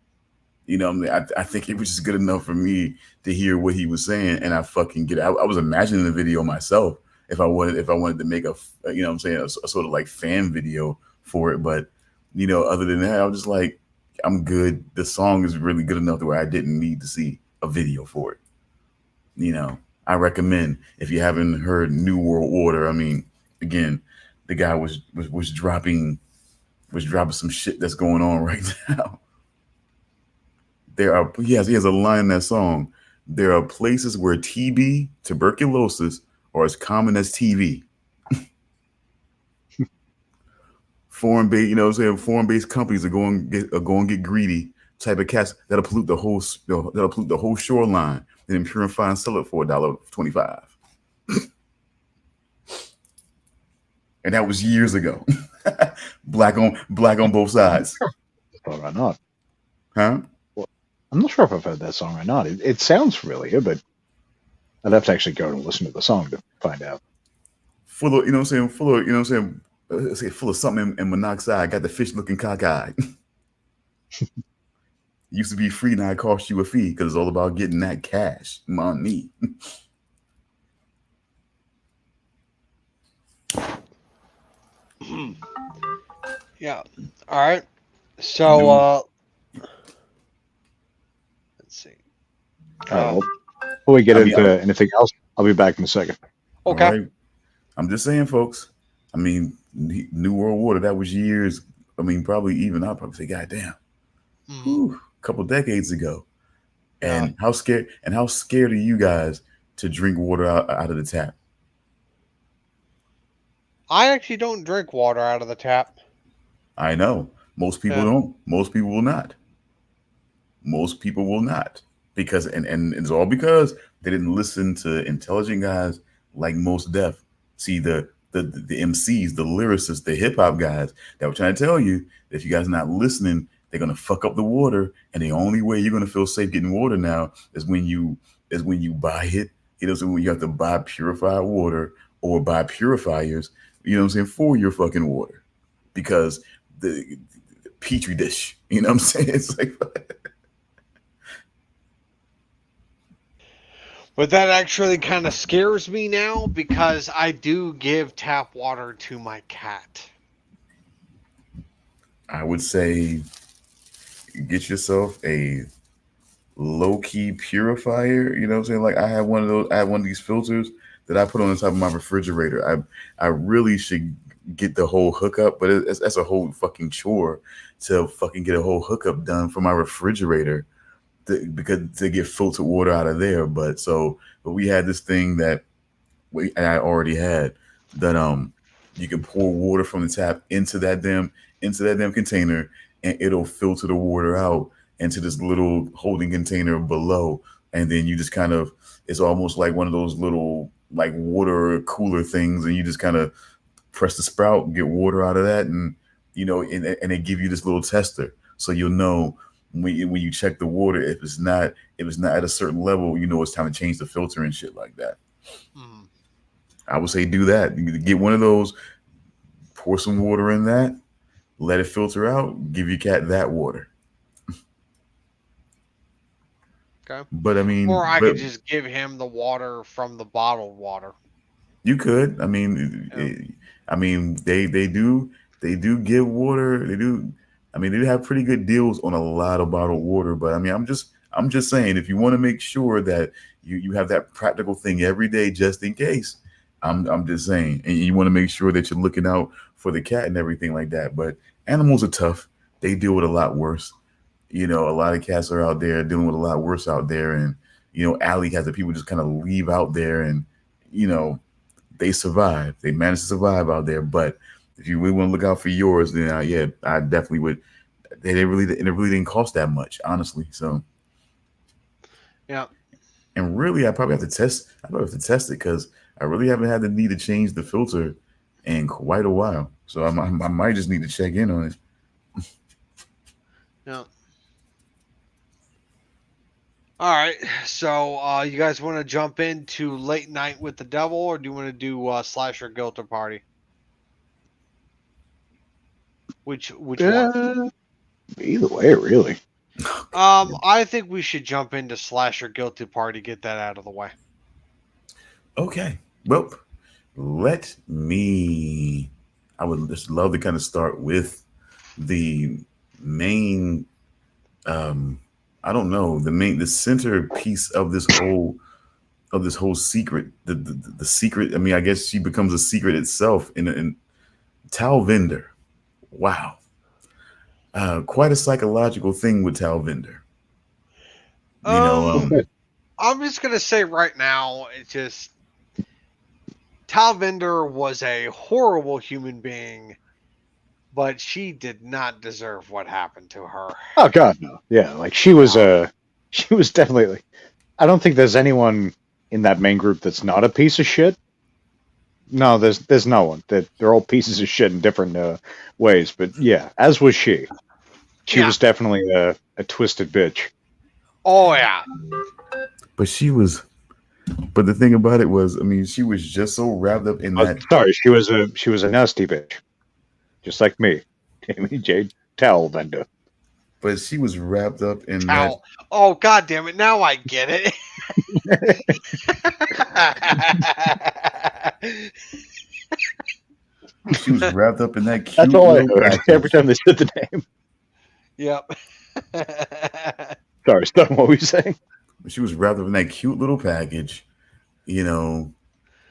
You know, what I mean, I think it was just good enough for me to hear what he was saying, and I fucking get it. I was imagining the video myself if I wanted to make you know, what I'm saying a sort of like fan video for it. But you know, other than that, I was just like, I'm good. The song is really good enough to where I didn't need to see a video for it. You know, I recommend if you haven't heard New World Order. I mean, again, the guy was dropping some shit that's going on right now. He has a line in that song. There are places where TB, tuberculosis, are as common as TV. Foreign based companies are going to get greedy. Type of cats that'll pollute the whole shoreline and then purify and sell it for $1.25. And that was years ago. black on both sides. Or not. Huh? I'm not sure if I've heard that song or not. It sounds familiar, but I'd have to actually go and listen to the song to find out. Full of, you know what I'm saying? Full of, you know what I'm saying? Full of something in monoxide. Got the fish looking cockeyed. Used to be free, now it costs you a fee because it's all about getting that cash. Money. Yeah. All right. So let's see. Well, before we get into anything else, I'll be back in a second. Okay. Right. I'm just saying, folks. I mean, New World Order, that was years. I mean, I'll probably say, God damn. A couple decades ago. And how scared are you guys to drink water out of the tap? I actually don't drink water out of the tap. I know. Most people don't. Most people will not. Most people will not. Because and it's all because they didn't listen to intelligent guys like Most Def. See the MCs, the lyricists, the hip hop guys that were trying to tell you that if you guys are not listening, they're gonna fuck up the water. And the only way you're gonna feel safe getting water now is when you buy it. You know, so when you have to buy purified water or buy purifiers, you know what I'm saying, for your fucking water. Because the petri dish, you know what I'm saying? It's like But that actually kind of scares me now because I do give tap water to my cat. I would say get yourself a low-key purifier. You know what I'm saying? Like I have one of these filters that I put on the top of my refrigerator. I really should get the whole hookup, but that's a whole fucking chore to fucking get a whole hookup done for my refrigerator to get filtered water out of there. But we had this thing that I already had that you can pour water from the tap into that damn container, and it'll filter the water out into this little holding container below, and then you just kind of, it's almost like one of those little like water cooler things, and you just kind of press the sprout, get water out of that, and you know, and they give you this little tester, so you'll know when you check the water, if it's not at a certain level, you know it's time to change the filter and shit like that. I would say do that. You get one of those, pour some water in that, let it filter out, give your cat that water. Okay. But I mean, or I could just give him the water from the bottled water. You could. I mean, they do give water. They do. I mean, they have pretty good deals on a lot of bottled water. But I mean, I'm just saying, if you want to make sure that you have that practical thing every day, just in case. I'm just saying, and you want to make sure that you're looking out for the cat and everything like that. But animals are tough. They deal with a lot worse. You know, a lot of cats are out there dealing with a lot worse out there, and you know, alley cats that people just kind of leave out there, and you know, they survive. They manage to survive out there. But if you really want to look out for yours, then yeah, I definitely would. It really didn't cost that much, honestly. So yeah. And really, I probably have to test it because I really haven't had the need to change the filter in quite a while. So I might just need to check in on it. Yeah. All right. So you guys want to jump into Late Night with the Devil, or do you want to do Slasher Guilty Party? Which one? Either way, really. I think we should jump into Slasher Guilty Party, get that out of the way. Okay. Well, let me. I would just love to kind of start with the main. I don't know, the centerpiece of this whole secret. The secret. I mean, I guess she becomes a secret itself in Talvinder. Wow. Quite a psychological thing with Talvinder. You know, I'm just gonna say right now, it's just Talvinder was a horrible human being, but she did not deserve what happened to her. Oh God, no. Yeah, like she was definitely. I don't think there's anyone in that main group that's not a piece of shit. No, there's no one. They're all pieces of shit in different ways. But yeah, as was she. She was definitely a twisted bitch. Oh yeah. but she was. But the thing about it was, I mean, she was just so wrapped up in that. Sorry, she was a nasty bitch, just like me, Amy J. Talvinder. But she was wrapped up in that. Oh God damn it! Now I get it. She was wrapped up in that cute. That's all I heard every time they said the name. Yep. Sorry, stop. What were you saying? She was wrapped up in that cute little package. You know,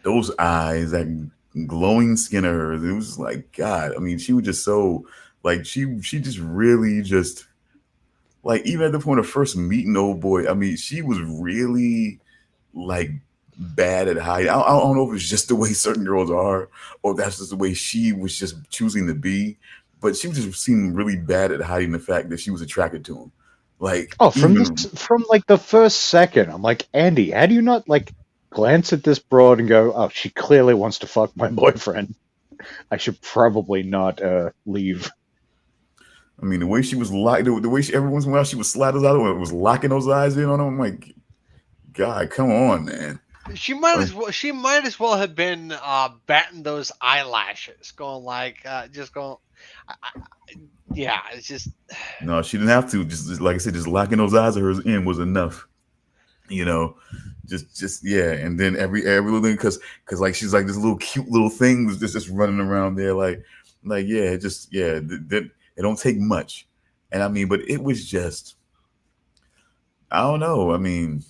those eyes, that glowing skin of hers. It was like, God. I mean, she was just so like she just really just like, even at the point of first meeting old boy. I mean, she was really like bad at hiding. I don't know if it's just the way certain girls are, or if that's just the way she was just choosing to be. But she just seemed really bad at hiding the fact that she was attracted to him. Like, from like the first second, I'm like, Andy, how do you not like glance at this broad and go, oh, she clearly wants to fuck my boyfriend. I should probably not leave. I mean, the way she was locked, the way every once in a while she would slide those out, was locking those eyes in on him. I'm like, God, come on, man. She might as well. She might as well have been batting those eyelashes, going like, just going. Yeah, it's just. No, she didn't have to. Just like I said, just locking those eyes of hers in was enough. You know, just yeah. And then every little thing, because like she's like this little cute little thing was just running around there, like yeah, just yeah. It don't take much, and I mean, but it was just. I don't know. I mean.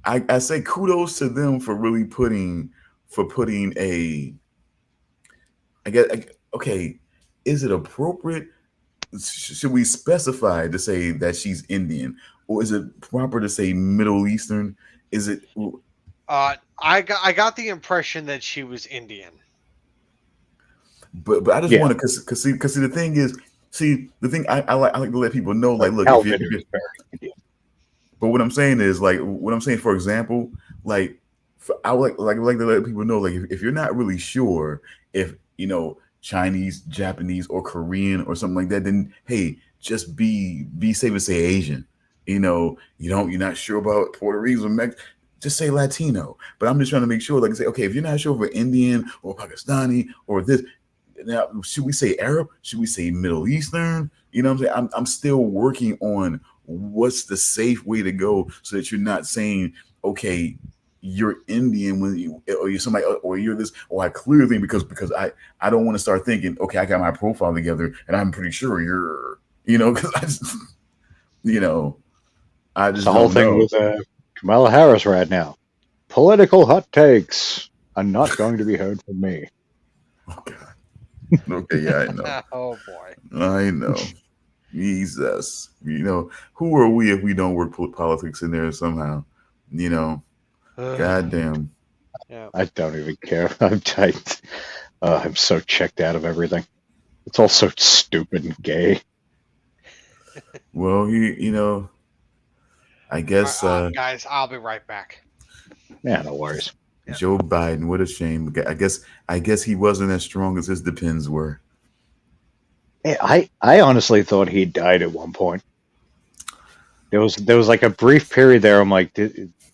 I say kudos to them for really putting a. I guess okay. Is it appropriate? Should we specify to say that she's Indian, or is it proper to say Middle Eastern? Is it? I got the impression that she was Indian. But I just want to because see the thing is I like to let people know, like, look, but what I'm saying is, like, for example, like, I would like to let people know, like, if you're not really sure if, you know, Chinese, Japanese, or Korean or something like that, then hey, just be safe and say Asian. You know, you're not sure about Puerto Rican or Mexican, just say Latino. But I'm just trying to make sure, like, say, okay, if you're not sure if Indian or Pakistani or this, now should we say Arab? Should we say Middle Eastern? You know what I'm saying? I'm still working on what's the safe way to go so that you're not saying, okay, you're Indian when or you're somebody, or you're this, or I clearly think because I don't want to start thinking, okay, I got my profile together and I'm pretty sure you're, you know, because I just, you know, I just the whole thing with Kamala Harris right now. Political hot takes are not going to be heard from me. Oh God. Okay, yeah, I know. Oh boy. I know. Jesus. You know, who are we if we don't work politics in there somehow? You know. Goddamn. Yeah. I don't even care. I'm so checked out of everything. It's all so stupid and gay. Well, you know, I guess guys, I'll be right back. Yeah, no worries. Joe Biden, what a shame. I guess he wasn't as strong as his depends were. I honestly thought he died at one point. There was like a brief period there. I'm like,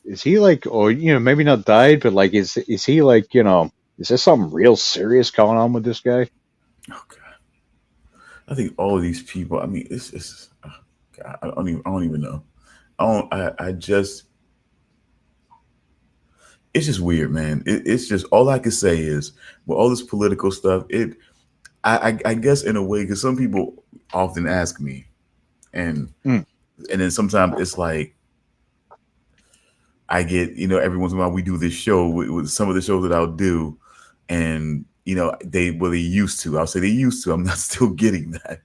is he like, or you know, maybe not died, but like, is he like, you know, is there something real serious going on with this guy? Oh God. I think all of these people. I mean, it's God, I don't even know. I just it's just weird, man. It's just all I can say is with all this political stuff. I guess in a way, because some people often ask me, and Mm. and then sometimes it's like I get, every once in a while we do this show with some of the shows that I'll do, and they used to. I'll say they used to. I'm not still getting that,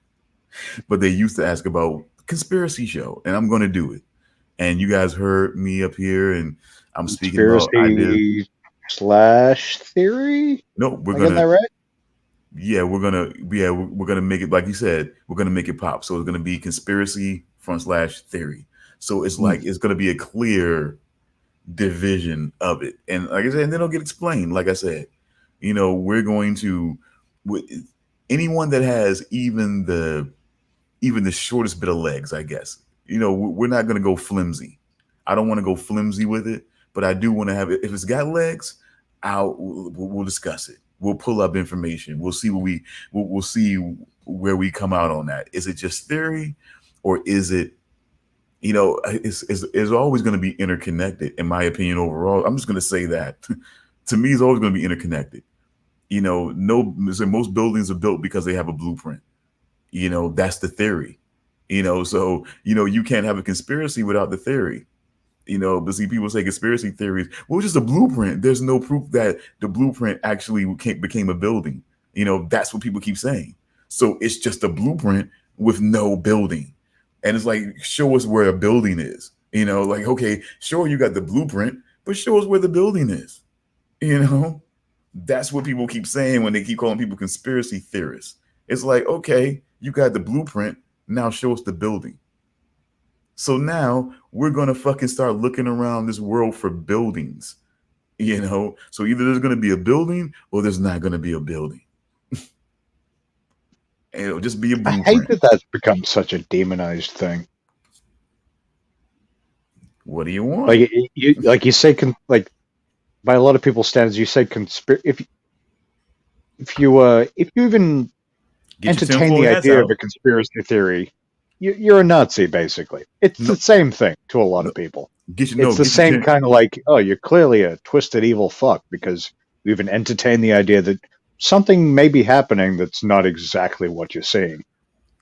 but they used to ask about conspiracy show, and I'm going to do it. And you guys heard me up here, and I'm speaking about ideas. Conspiracy slash theory. No, Am I getting that right? we're gonna make it like you said. We're gonna make it pop. So it's gonna be conspiracy front slash theory. So it's Mm. like it's gonna be a clear division of it, and like I said, and then it'll get explained. Like I said, we're going to with anyone that has even the shortest bit of legs, I guess. We're not going to go flimsy. I don't want to go flimsy with it, but I do want to have it. If it's got legs, we'll discuss it. We'll pull up information. We'll see we'll see where we come out on that. Is it just theory, or is it? It's always going to be interconnected, in my opinion. Overall, I'm just going to say that. To me, it's always going to be interconnected. No, so most buildings are built because they have a blueprint. That's the theory. So you can't have a conspiracy without the theory. But see, people say conspiracy theories, well, it's just a blueprint. There's no proof that the blueprint actually became a building. That's what people keep saying. So it's just a blueprint with no building. And it's like, show us where a building is. Like, okay, sure, you got the blueprint, but show us where the building is. That's what people keep saying when they keep calling people conspiracy theorists. It's like, okay, you got the blueprint. Now show us the building. So now we're going to fucking start looking around this world for buildings. So either there's going to be a building or there's not going to be a building. And it'll just be a I hate blueprint. that that's become such a demonized thing. What do you want? Like you say, like by a lot of people's standards, you say if you even Get your entertain tinfoil the hats idea out. of a conspiracy theory, you're a Nazi, basically. It's No, the same thing to a lot no, of people. get your no, It's the get your same tin. kind of like, oh, you're clearly a twisted evil fuck because you even entertain the idea that something may be happening that's not exactly what you're seeing.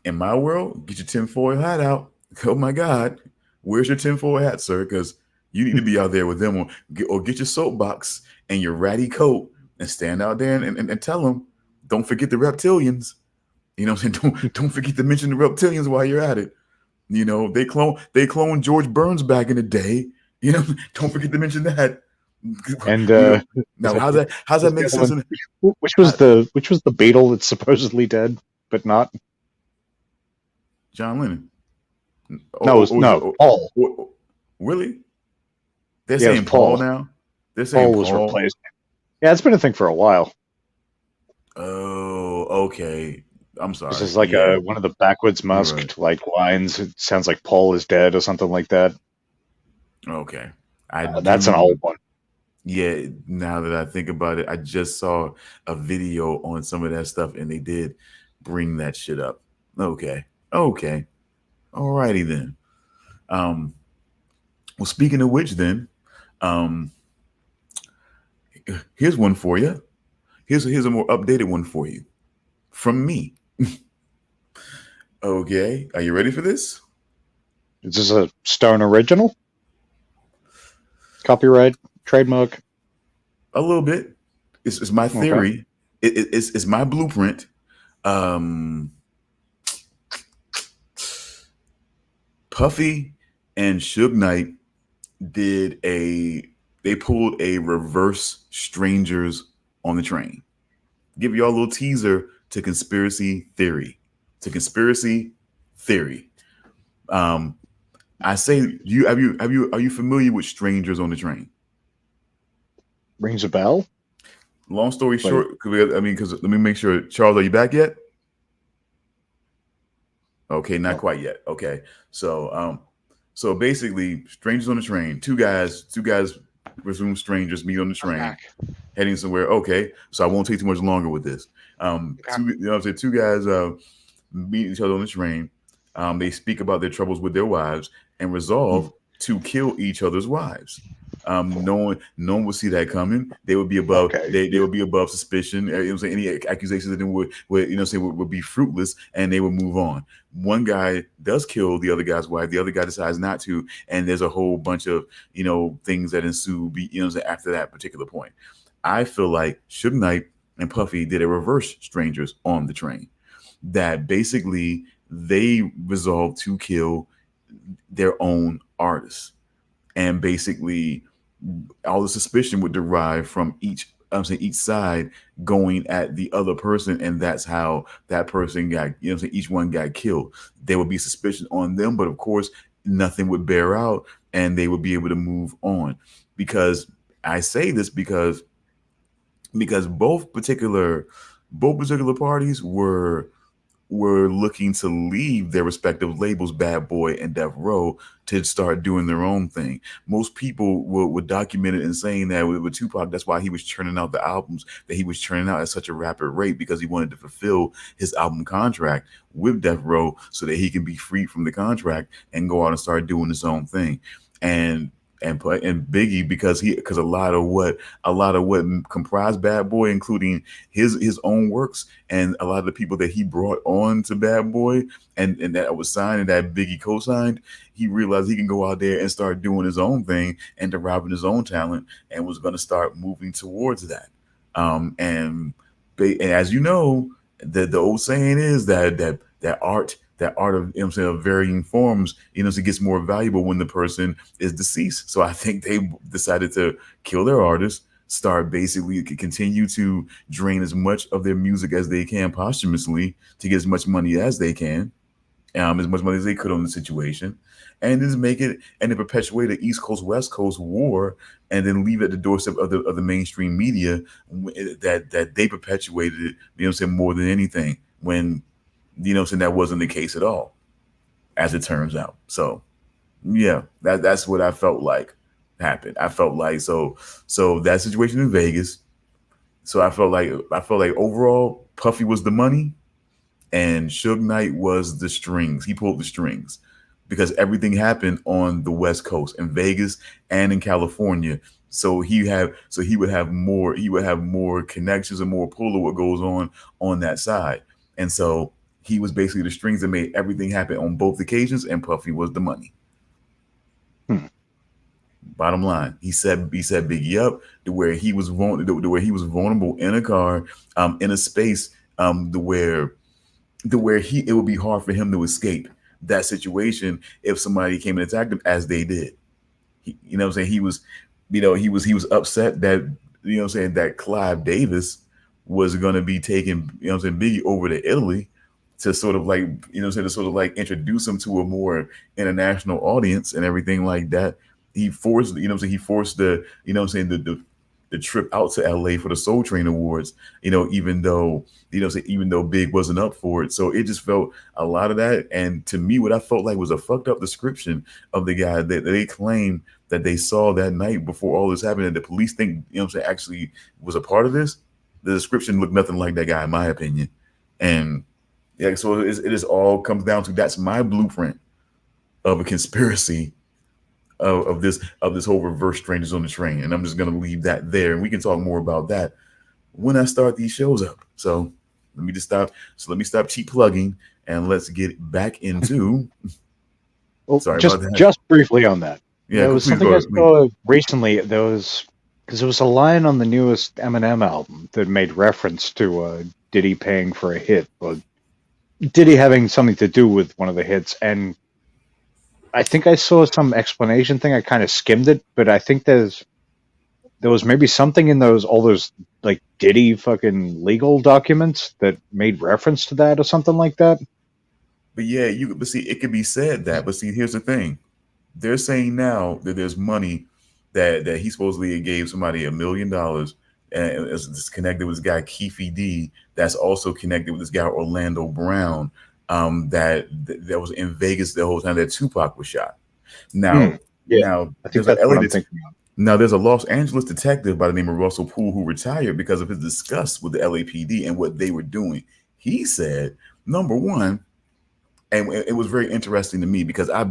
In my world, get your tinfoil hat out. Oh my God, where's your tinfoil hat, sir? Because you need to be out there with them, or get your soapbox and your ratty coat and stand out there and tell them, don't forget the reptilians. What I'm saying? Don't forget to mention the reptilians while you're at it. They cloned George Burns back in the day. Don't forget to mention that. And Now how's that who's the make other sense? one? Which was the Beatle that's supposedly dead but not? John Lennon. No, Paul. Really? They're Yeah, it was saying Paul Paul. now. They're saying Paul was Paul. replaced. Yeah, it's been a thing for a while. Oh, okay. I'm sorry. This is like Yeah, one of the backwards you're right. masked like lines. It sounds like Paul is dead or something like that. Okay, I That's an do. old one. Yeah, now that I think about it, I just saw a video on some of that stuff, and they did bring that shit up. Okay, okay, alrighty then. Um, well, speaking of which, then, um, here's one for you. Here's a more updated one for you from me. Okay, are you ready for this? Is this a Stone original? Copyright, trademark? A little bit. It's my Okay. theory. It's my blueprint. Um, Puffy and Suge Knight they pulled a reverse Strangers on the Train. Give y'all a little teaser to conspiracy theory. To conspiracy theory. I say you are you familiar with Strangers on the Train? Rings a bell? Long story Like, short, because let me make sure. Charles, are you back yet? Okay, not oh, quite yet. Okay, so basically, strangers on the train. Two guys, presumed strangers, meet on the I'm train, back. heading somewhere. Okay, so I won't take too much longer with this. Okay. Two, you know, what I'm saying two guys meet each other on the train. They speak about their troubles with their wives and Hmm. resolve to kill each other's wives. No one would see that coming. They would be above. Okay. They would be above suspicion. You know, say any accusations of them would be fruitless, and they would move on. One guy does kill the other guy's wife. The other guy decides not to, and there's a whole bunch of things that ensue. After that particular point, I feel like Suge Knight and Puffy did a reverse Strangers on the Train. That basically they resolved to kill their own artists, and basically all the suspicion would derive from each side going at the other person, and that's how that person got, each one got killed. There would be suspicion on them, but of course nothing would bear out, and they would be able to move on. Because I say this because both particular parties were looking to leave their respective labels, Bad Boy and Death Row, to start doing their own thing. Most people would document it and saying that with Tupac, that's why he was churning out the albums that he was churning out at such a rapid rate, because he wanted to fulfill his album contract with Death Row so that he can be free from the contract and go out and start doing his own thing. And Biggie, because a lot of what comprised Bad Boy, including his own works and a lot of the people that he brought on to Bad Boy, and that was signed and that Biggie co-signed, he realized he can go out there and start doing his own thing and deriving his own talent, and was going to start moving towards that. And as you know, the old saying is that art of, of varying forms, it gets more valuable when the person is deceased. So I think they decided to kill their artists, start basically continue to drain as much of their music as they can posthumously to get as much money as they can, as much money as they could on the situation, and just make it and then perpetuate the East Coast West Coast war, and then leave it at the doorstep of the mainstream media that they perpetuated it. More than anything, when that wasn't the case at all, as it turns out. So yeah, that's what I felt like happened. I felt like so that situation in Vegas. So I felt like overall Puffy was the money, and Suge Knight was the strings. He pulled the strings because everything happened on the West Coast, in Vegas and in California. So he would have more connections and more pull of what goes on that side. And so he was basically the strings that made everything happen on both occasions, and Puffy was the money. Hmm. Bottom line, he set Biggie up to where he was vulnerable in a car, in a space, to where it would be hard for him to escape that situation if somebody came and attacked him, as they did. What I'm saying, he was upset that, what I'm saying, that Clive Davis was going to be taking, what I'm saying, Biggie over to Italy to sort of like, introduce him to a more international audience and everything like that. He forced the, what I'm saying, the trip out to LA for the Soul Train Awards, even though Big wasn't up for it. So it just felt a lot of that. And to me, what I felt like was a fucked up description of the guy that they claimed that they saw that night before all this happened, and the police think, actually was a part of this. The description looked nothing like that guy, in my opinion. And yeah, so it is all comes down to, that's my blueprint of a conspiracy of this whole reverse Strangers on the Train. And I'm just gonna leave that there, and we can talk more about that when I start these shows up. So let me stop cheap plugging, and let's get back into. Well, Sorry just about that. just briefly on that. Yeah, There was please something go I ahead. saw recently. Because there was a line on the newest Eminem album that made reference to Diddy paying for a hit, or Diddy having something to do with one of the hits. And I think I saw some explanation thing. I kind of skimmed it, but I think there was maybe something in all those like Diddy fucking legal documents that made reference to that or something like that. But yeah, but see, it could be said that. But see, here's the thing: they're saying now that there's money that he supposedly gave somebody $1 million, and it's connected with this guy Keefe D. That's also connected with this guy Orlando Brown. That was in Vegas the whole time that Tupac was shot. Hmm. Now, Yeah, now I think there's a that's what LA I'm det- thinking of. now there's a Los Angeles detective by the name of Russell Poole who retired because of his disgust with the LAPD and what they were doing. He said Number one, and it was very interesting to me because I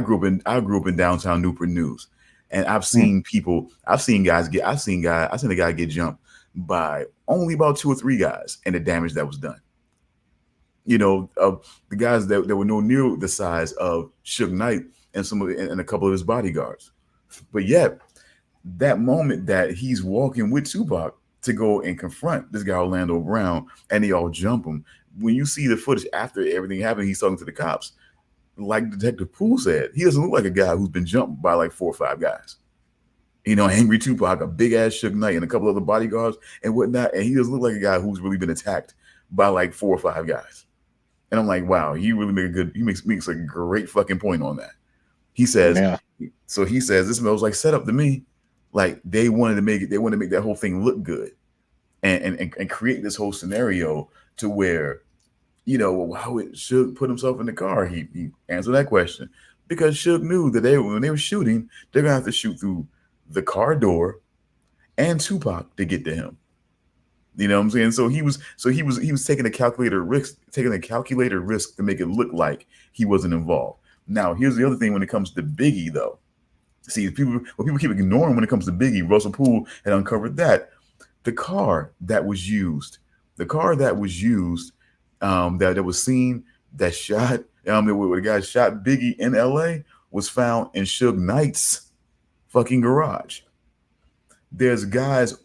grew up in downtown Newport News, and Hmm. I've seen a guy get jumped by only about two or three guys, and the damage that was done. The guys that were no near the size of Suge Knight and and a couple of his bodyguards. But yet, that moment that he's walking with Tupac to go and confront this guy Orlando Brown, and they all jump him. When you see the footage after everything happened, he's talking to the cops. Like Detective Poole said, he doesn't look like a guy who's been jumped by like four or five guys. Angry Tupac, a big ass Suge Knight, and a couple other bodyguards and whatnot, and he doesn't look like a guy who's really been attacked by like four or five guys. And I'm like, wow, he makes a great fucking point on that. He says, Yeah. he says this was like set up to me. Like they wanted to make that whole thing look good and create this whole scenario to where, how it Suge put himself in the car. He answered that question because Suge knew that when they were shooting, they're gonna have to shoot through the car door and Tupac to get to him. You know what I'm saying? So he was taking a calculated risk to make it look like he wasn't involved. Now, here's the other thing when it comes to Biggie, though. See, what people keep ignoring when it comes to Biggie, Russell Poole had uncovered that the car that was used, the car that was used, that was seen that shot, where the guy shot Biggie in L.A. was found in Suge Knight's fucking garage. There's guys in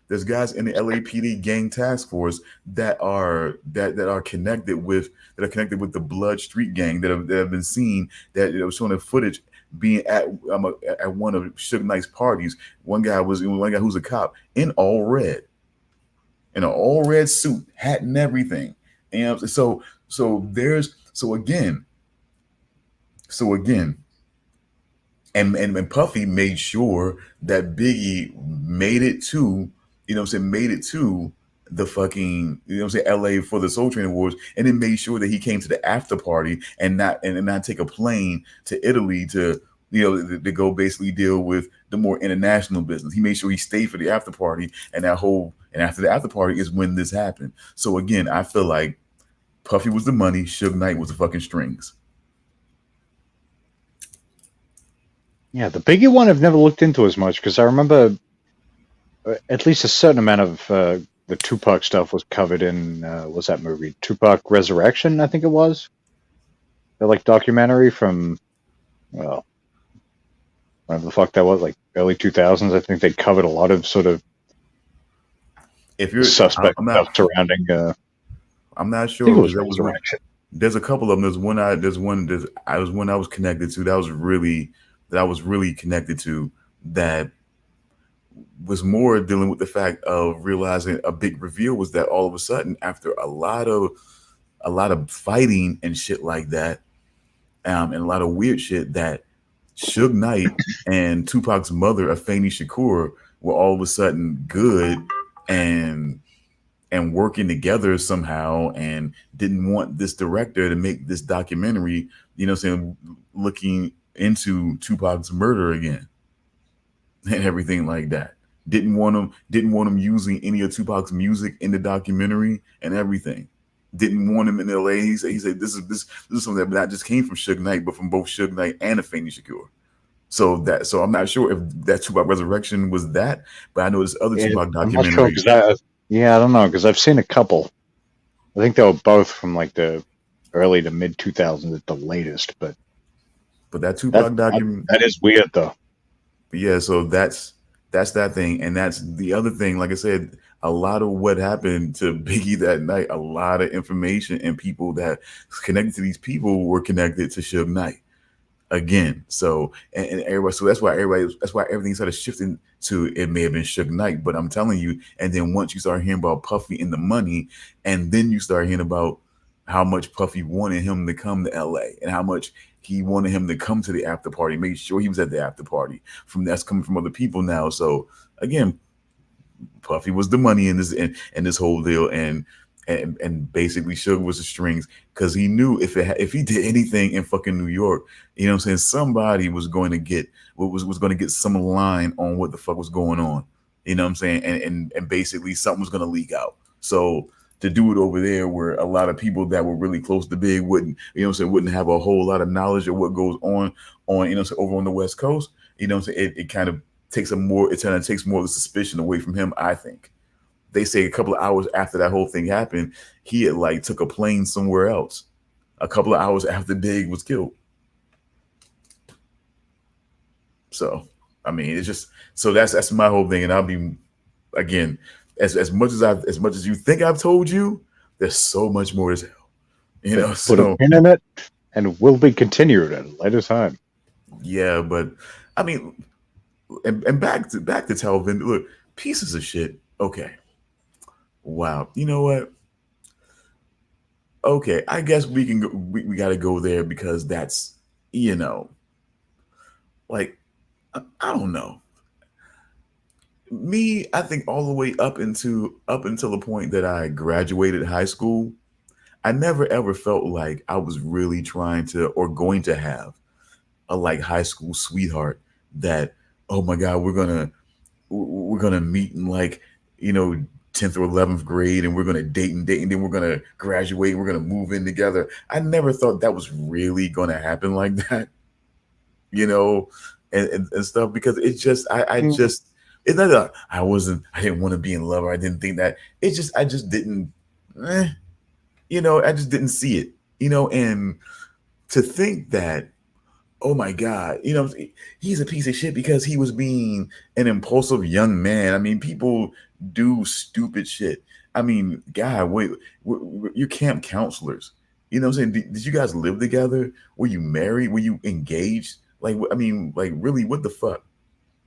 the LAPD gang task force that are connected with the Blood Street gang that have been seen that was showing the footage being at one of Suge Knight's parties. One guy who's a cop in all red, in an all red suit, hat and everything. And so again, and Puffy made sure that Biggie made it to, made it to the fucking, LA for the Soul Train Awards, and then made sure that he came to the after party and not take a plane to Italy to, to go basically deal with the more international business. He made sure he stayed for the after party, and after the after party is when this happened. So again, I feel like Puffy was the money, Suge Knight was the fucking strings. Yeah, the Biggie one I've never looked into as much because I remember at least a certain amount of the Tupac stuff was covered in what's that movie? Tupac Resurrection, I think it was. The like documentary from well, whatever the fuck that was, like early 2000s. I think they covered a lot of sort of If you're, suspect I'm stuff not, surrounding. I'm not I think sure it because was there was one. Resurrection. There's a couple of them. There's one I was connected to that I was really connected to that was more dealing with the fact of realizing a big reveal was that all of a sudden after a lot of fighting and shit like that, and a lot of weird shit that Suge Knight and Tupac's mother, Afeni Shakur, were all of a sudden good and working together somehow and didn't want this director to make this documentary, looking into Tupac's murder again and everything like that. Didn't want him using any of Tupac's music in the documentary and everything. Didn't want him in LA. He said this is something that not just came from Suge Knight, but from both Suge Knight and Afeni Shakur. So I'm not sure if that Tupac Resurrection was that, but I know this other Yeah, Tupac I'm not sure documentary. because I don't know because I've seen a couple. I think they were both from like the early to mid 2000s at the latest, but But that that Tupac that, document, that is weird though. yeah. So that's that thing, and that's the other thing. Like I said, a lot of what happened to Biggie that night, a lot of information and people that connected to these people were connected to Suge Knight again. So and everybody, so that's why everything started shifting to it may have been Suge Knight, but I'm telling you, and then once you start hearing about Puffy and the money, and then you start hearing about how much Puffy wanted him to come to LA and how much he wanted him to come to the after party, made sure he was at the after party. From that's coming from other people now. So again, Puffy was the money in and this whole deal, and basically Sugar was the strings because he knew if he did anything in fucking New York, what I'm saying, somebody was going to get was going to get some line on what the fuck was going on. You know what I'm saying, and basically something was going to leak out. So to do it over there where a lot of people that were really close to Big wouldn't, wouldn't have a whole lot of knowledge of what goes on, over on the West Coast. It kind of takes more of the suspicion away from him, I think. They say a couple of hours after that whole thing happened, he had like took a plane somewhere else. A couple of hours after Big was killed. So, I mean, it's just so that's my whole thing, and I'll be again as much as you think I've told you, there's so much more to tell. Put a pin in it, and will be continued at a later time. Yeah, but I mean, and back to Telvin. Look, pieces of shit. Okay, wow. You know what? Okay, I guess we can go, we got to go there because that's like I don't know. Me, I think all the way up until the point that I graduated high school, I never ever felt like I was really trying to or going to have a like high school sweetheart that, oh my God, we're gonna meet in like 10th or 11th grade, and we're gonna date and then we're gonna graduate and we're gonna move in together. I never thought that was really gonna happen like that, you know, and stuff, because it just I just it's not that I didn't want to be in love, or I didn't think that. It just I just didn't I just didn't see it, and to think that, oh my God, he's a piece of shit because he was being an impulsive young man. I mean, people do stupid shit. I mean, God, wait, you're camp counselors. You know what I'm saying? Did you guys live together? Were you married? Were you engaged? Like, I mean, like, really, what the fuck?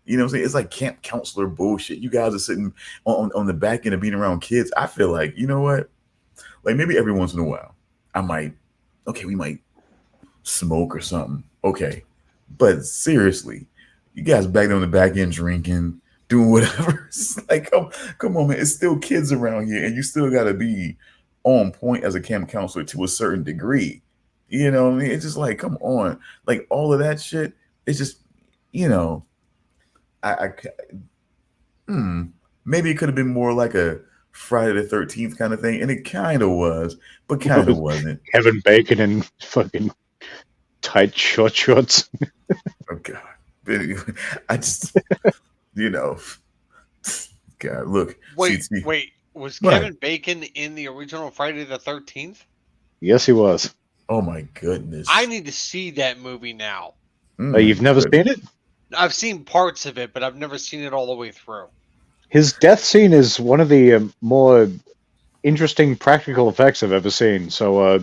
You know what I'm saying? It's like camp counselor bullshit. You guys are sitting on the back end of being around kids. I feel like, you know what? Like, maybe every once in a while, we might smoke or something. Okay. But seriously, you guys back there on the back end drinking, doing whatever. It's like, come on, man. It's still kids around here, and you still got to be on point as a camp counselor to a certain degree. You know what I mean? It's just like, come on. Like, all of that shit, it's just, I maybe it could have been more like a Friday the 13th kind of thing, and it kind of was, but kind of wasn't. Kevin Bacon and fucking tight short shorts. Oh God, I just, God, look. Wait, was Kevin Bacon in the original Friday the 13th? Yes, he was. Oh my goodness! I need to see that movie now. You've never seen it? I've seen parts of it, but I've never seen it all the way through. His death scene is one of the more interesting practical effects I've ever seen. So,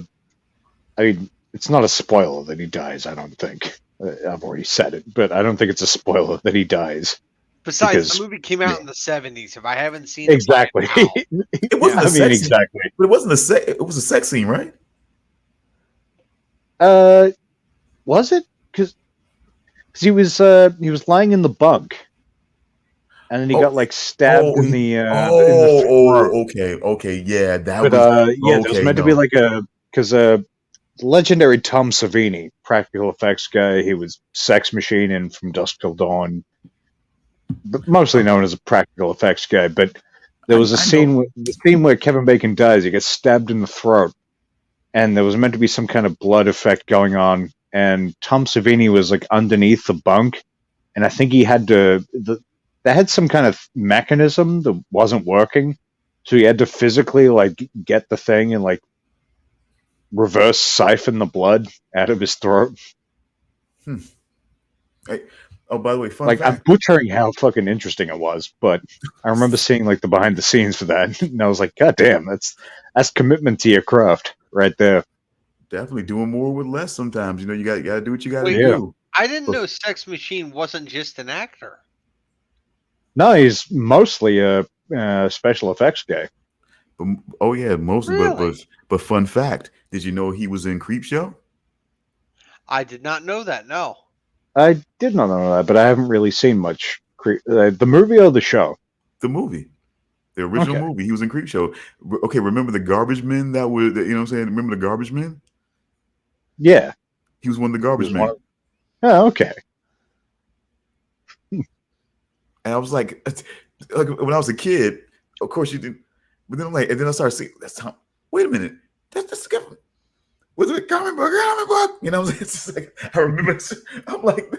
I mean, it's not a spoiler that he dies, I don't think. I've already said it, but I don't think it's a spoiler that he dies. Besides, the movie came out in the 70s. If I haven't seen exactly. it by now, it wasn't exactly. But it wasn't it was a sex scene, right? Was it? Because he was lying in the bunk, and then he got like stabbed in the throat. Okay, yeah, that but, was there was meant to be like because legendary Tom Savini, practical effects guy. He was Sex Machine and From Dusk Till Dawn, but mostly known as a practical effects guy. But there was a scene where Kevin Bacon dies. He gets stabbed in the throat, and there was meant to be some kind of blood effect going on. And Tom Savini was like underneath the bunk, and I think he had to. They had some kind of mechanism that wasn't working, so he had to physically like get the thing and like reverse siphon the blood out of his throat. Hey, oh, by the way, fun like fact. I'm butchering how fucking interesting it was, but I remember seeing like the behind the scenes for that, and I was like, God damn, that's commitment to your craft right there. Definitely doing more with less sometimes. You got to do what you got to do. I didn't know Sex Machine wasn't just an actor. No, he's mostly a special effects guy. Mostly. Really? But fun fact: did you know he was in Creepshow? I did not know that. No, I did not know that, but I haven't really seen much. The movie or the show? The movie, the original movie. He was in Creepshow. Okay, remember the garbage men that were? You know what I'm saying? Remember the garbage men? Yeah, he was one of the garbage men. Oh, okay. And I was like when I was a kid, of course you didn't. But then I'm like, and then I started seeing that's Tom. Wait a minute, that's the guy. Was it comic book? Comic book? You know what I'm saying? It's just like I remember. I'm like,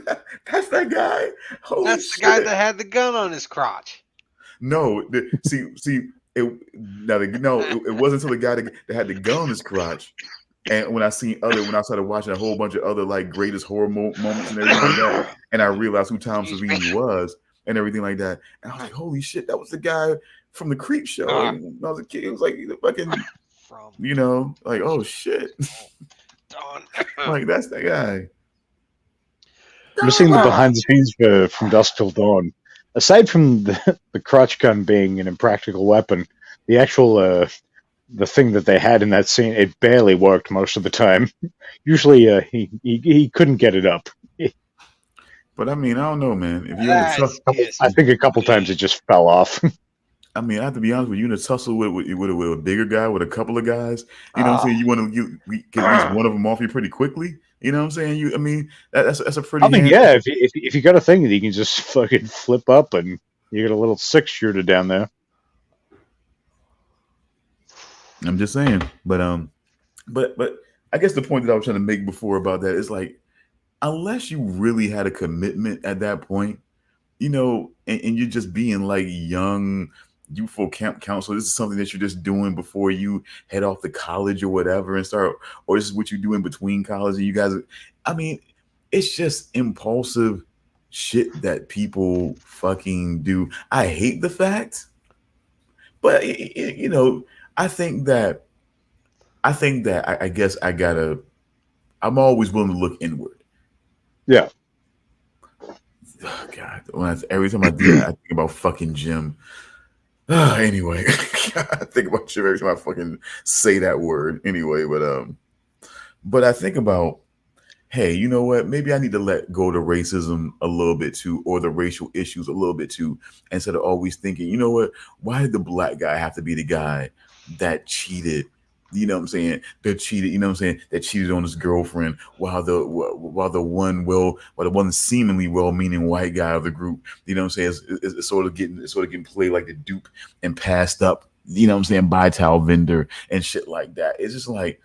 that's that guy. Holy That's the shit! guy that had the gun on his crotch. No, see, it wasn't until the guy that had the gun on his crotch, and when I started watching a whole bunch of other like greatest horror moments and everything like that, and I realized who Tom Savini was and everything like that, and I was like, holy shit, that was the guy from the Creep Show. Like, when I was a kid, it was like the fucking, like, oh shit, like that's the guy. I'm seeing the behind the scenes from Dusk Till Dawn. Aside from the crotch gun being an impractical weapon, the actual the thing that they had in that scene, it barely worked most of the time. Usually, he couldn't get it up. But I mean, I don't know, man. If you're in a tussle, I think a couple times it just fell off. I mean, I have to be honest with you. In a tussle with a bigger guy, with a couple of guys, you know what I'm saying? You want to get at least one of them off you pretty quickly. You know what I'm saying? I mean, that's a pretty. I mean, yeah. If you got a thing that you can just fucking flip up and you get a little 6-shooter down there. I'm just saying, but I guess the point that I was trying to make before about that is like, unless you really had a commitment at that point, you know, and you're just being like young, youthful camp counselor. This is something that you're just doing before you head off to college or whatever and start, or this is what you do in between college. And you guys, I mean, it's just impulsive shit that people fucking do. I hate the fact, but you know, I guess I'm always willing to look inward. Yeah. Oh, God, every time I do that, I think about fucking Jim. Anyway, I think about Jim every time I fucking say that word. Anyway, but I think about, hey, you know what? Maybe I need to let go of the racism a little bit too, or the racial issues a little bit too, instead of always thinking, you know what? Why did the black guy have to be the guy that cheated? You know what I'm saying? That cheated, you know what I'm saying? That cheated on his girlfriend while the one seemingly well-meaning white guy of the group, you know what I'm saying, is sort of getting played like the dupe and passed up, you know what I'm saying, buy towel vendor and shit like that. It's just like,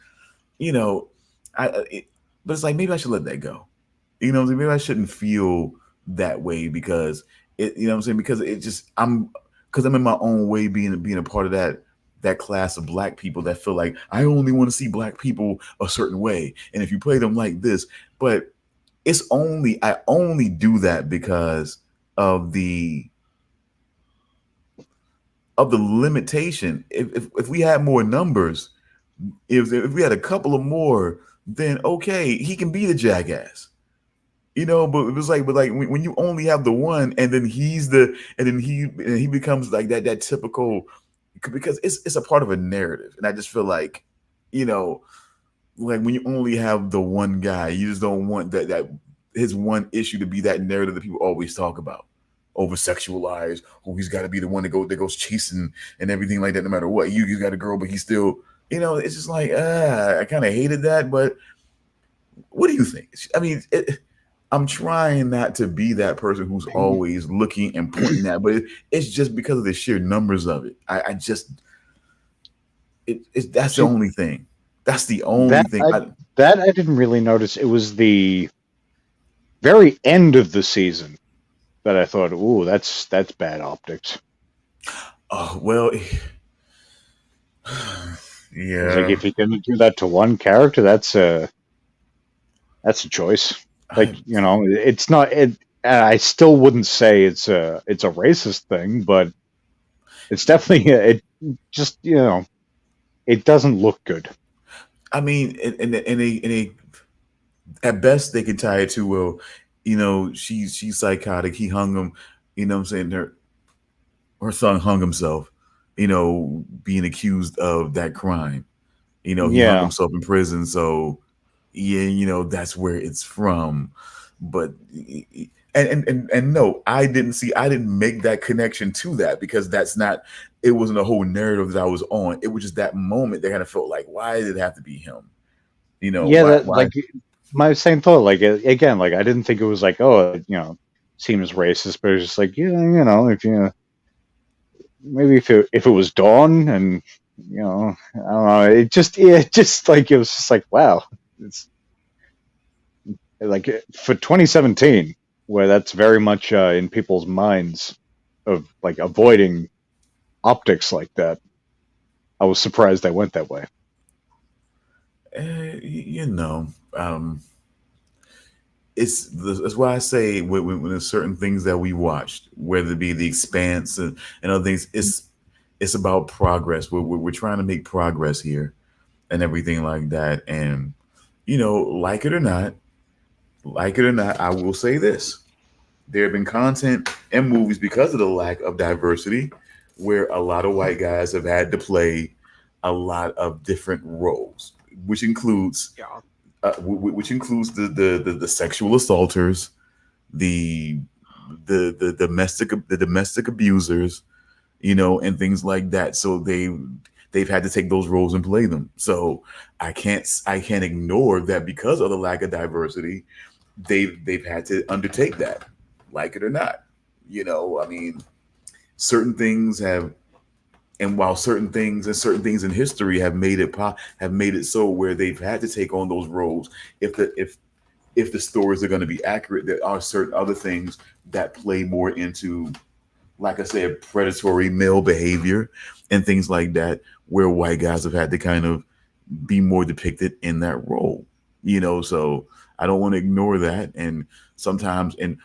you know, but it's like maybe I should let that go. You know what I'm saying? Maybe I shouldn't feel that way because it, you know what I'm saying? Because I'm in my own way being a part of that class of black people that feel like I only want to see black people a certain way. And if you play them like this, but I only do that because of the limitation. If we had more numbers, if we had a couple of more, then okay, he can be the jackass. You know, but it was like, when you only have the one, and then he becomes like that typical, because it's a part of a narrative, and I just feel like, you know, like when you only have the one guy, you just don't want that his one issue to be that narrative that people always talk about, over sexualized. Oh, he's got to be the one that goes chasing and everything like that. No matter what, he's got a girl, but he's still, you know, it's just like I kind of hated that. But what do you think? I mean, I'm trying not to be that person who's always looking and pointing at, but it's just because of the sheer numbers of it. That's the only thing. That's the only thing. That I didn't really notice. It was the very end of the season that I thought, ooh, that's bad optics. Oh, well, yeah. Like, if you're going to do that to one character, that's a choice. Like, you know, it's not. I still wouldn't say it's a racist thing, but it's definitely it. Just, you know, it doesn't look good. I mean, and at best they can tie it to, well, you know, she's psychotic. He hung him. You know what I'm saying? Her son hung himself. You know, being accused of that crime. You know, he hung himself in prison. So yeah, you know, that's where it's from. But and no, I didn't make that connection to that, because it wasn't a whole narrative that I was on. It was just that moment that kind of felt like, why did it have to be him? You know, yeah, why? Like my same thought. Like, again, like I didn't think it was like, oh, you know, seems racist, but it's just like, yeah, you know, if you maybe if it was Dawn, and I don't know, it was just like, wow, it's like for 2017, where that's very much in people's minds of like avoiding optics like that. I was surprised they went that way. You know, that's why I say when there's certain things that we watched, whether it be The Expanse and other things, it's about progress. We're trying to make progress here and everything like that. And like it or not, I will say this: there have been content and movies because of the lack of diversity, where a lot of white guys have had to play a lot of different roles, which includes Yeah. the sexual assaulters, the the domestic abusers, and things like that. So they've had to take those roles and play them. So I can't ignore that because of the lack of diversity, they've had to undertake that, like it or not. I mean, certain things have, and while certain things in history have made it so where they've had to take on those roles, if the stories are going to be accurate, there are certain other things that play more into, like I said, predatory male behavior and things like that, where white guys have had to kind of be more depicted in that role. So I don't want to ignore that. And sometimes being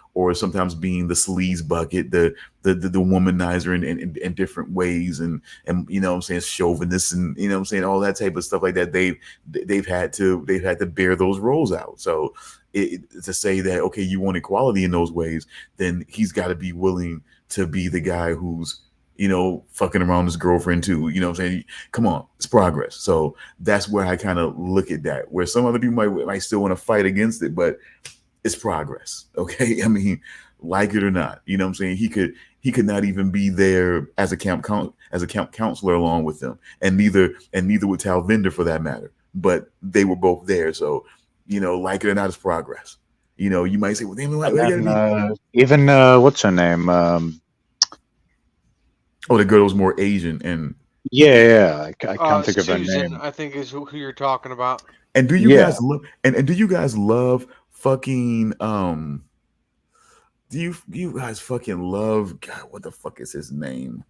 the sleaze bucket, the womanizer in different ways, and what I'm saying, chauvinist, and what I'm saying, all that type of stuff like that. They've had to bear those roles out. So to say that, okay, you want equality in those ways, then he's got to be willing to be the guy who's fucking around his girlfriend too. What I'm saying? Come on, it's progress. So that's where I kind of look at that. Where some other people might still want to fight against it, but it's progress. Okay. I mean, like it or not, what I'm saying? He could not even be there as a camp counselor along with them, and neither would Tal Vender for that matter. But they were both there. So, like it or not, it's progress. You might say, well, they And gotta then be. even what's her name? Oh, the girl was more Asian, and Yeah, I can't think of her Susan, name. I think, is who you're talking about. do you Yeah. guys love and do you guys love fucking do you guys fucking love, God, what the fuck is his name?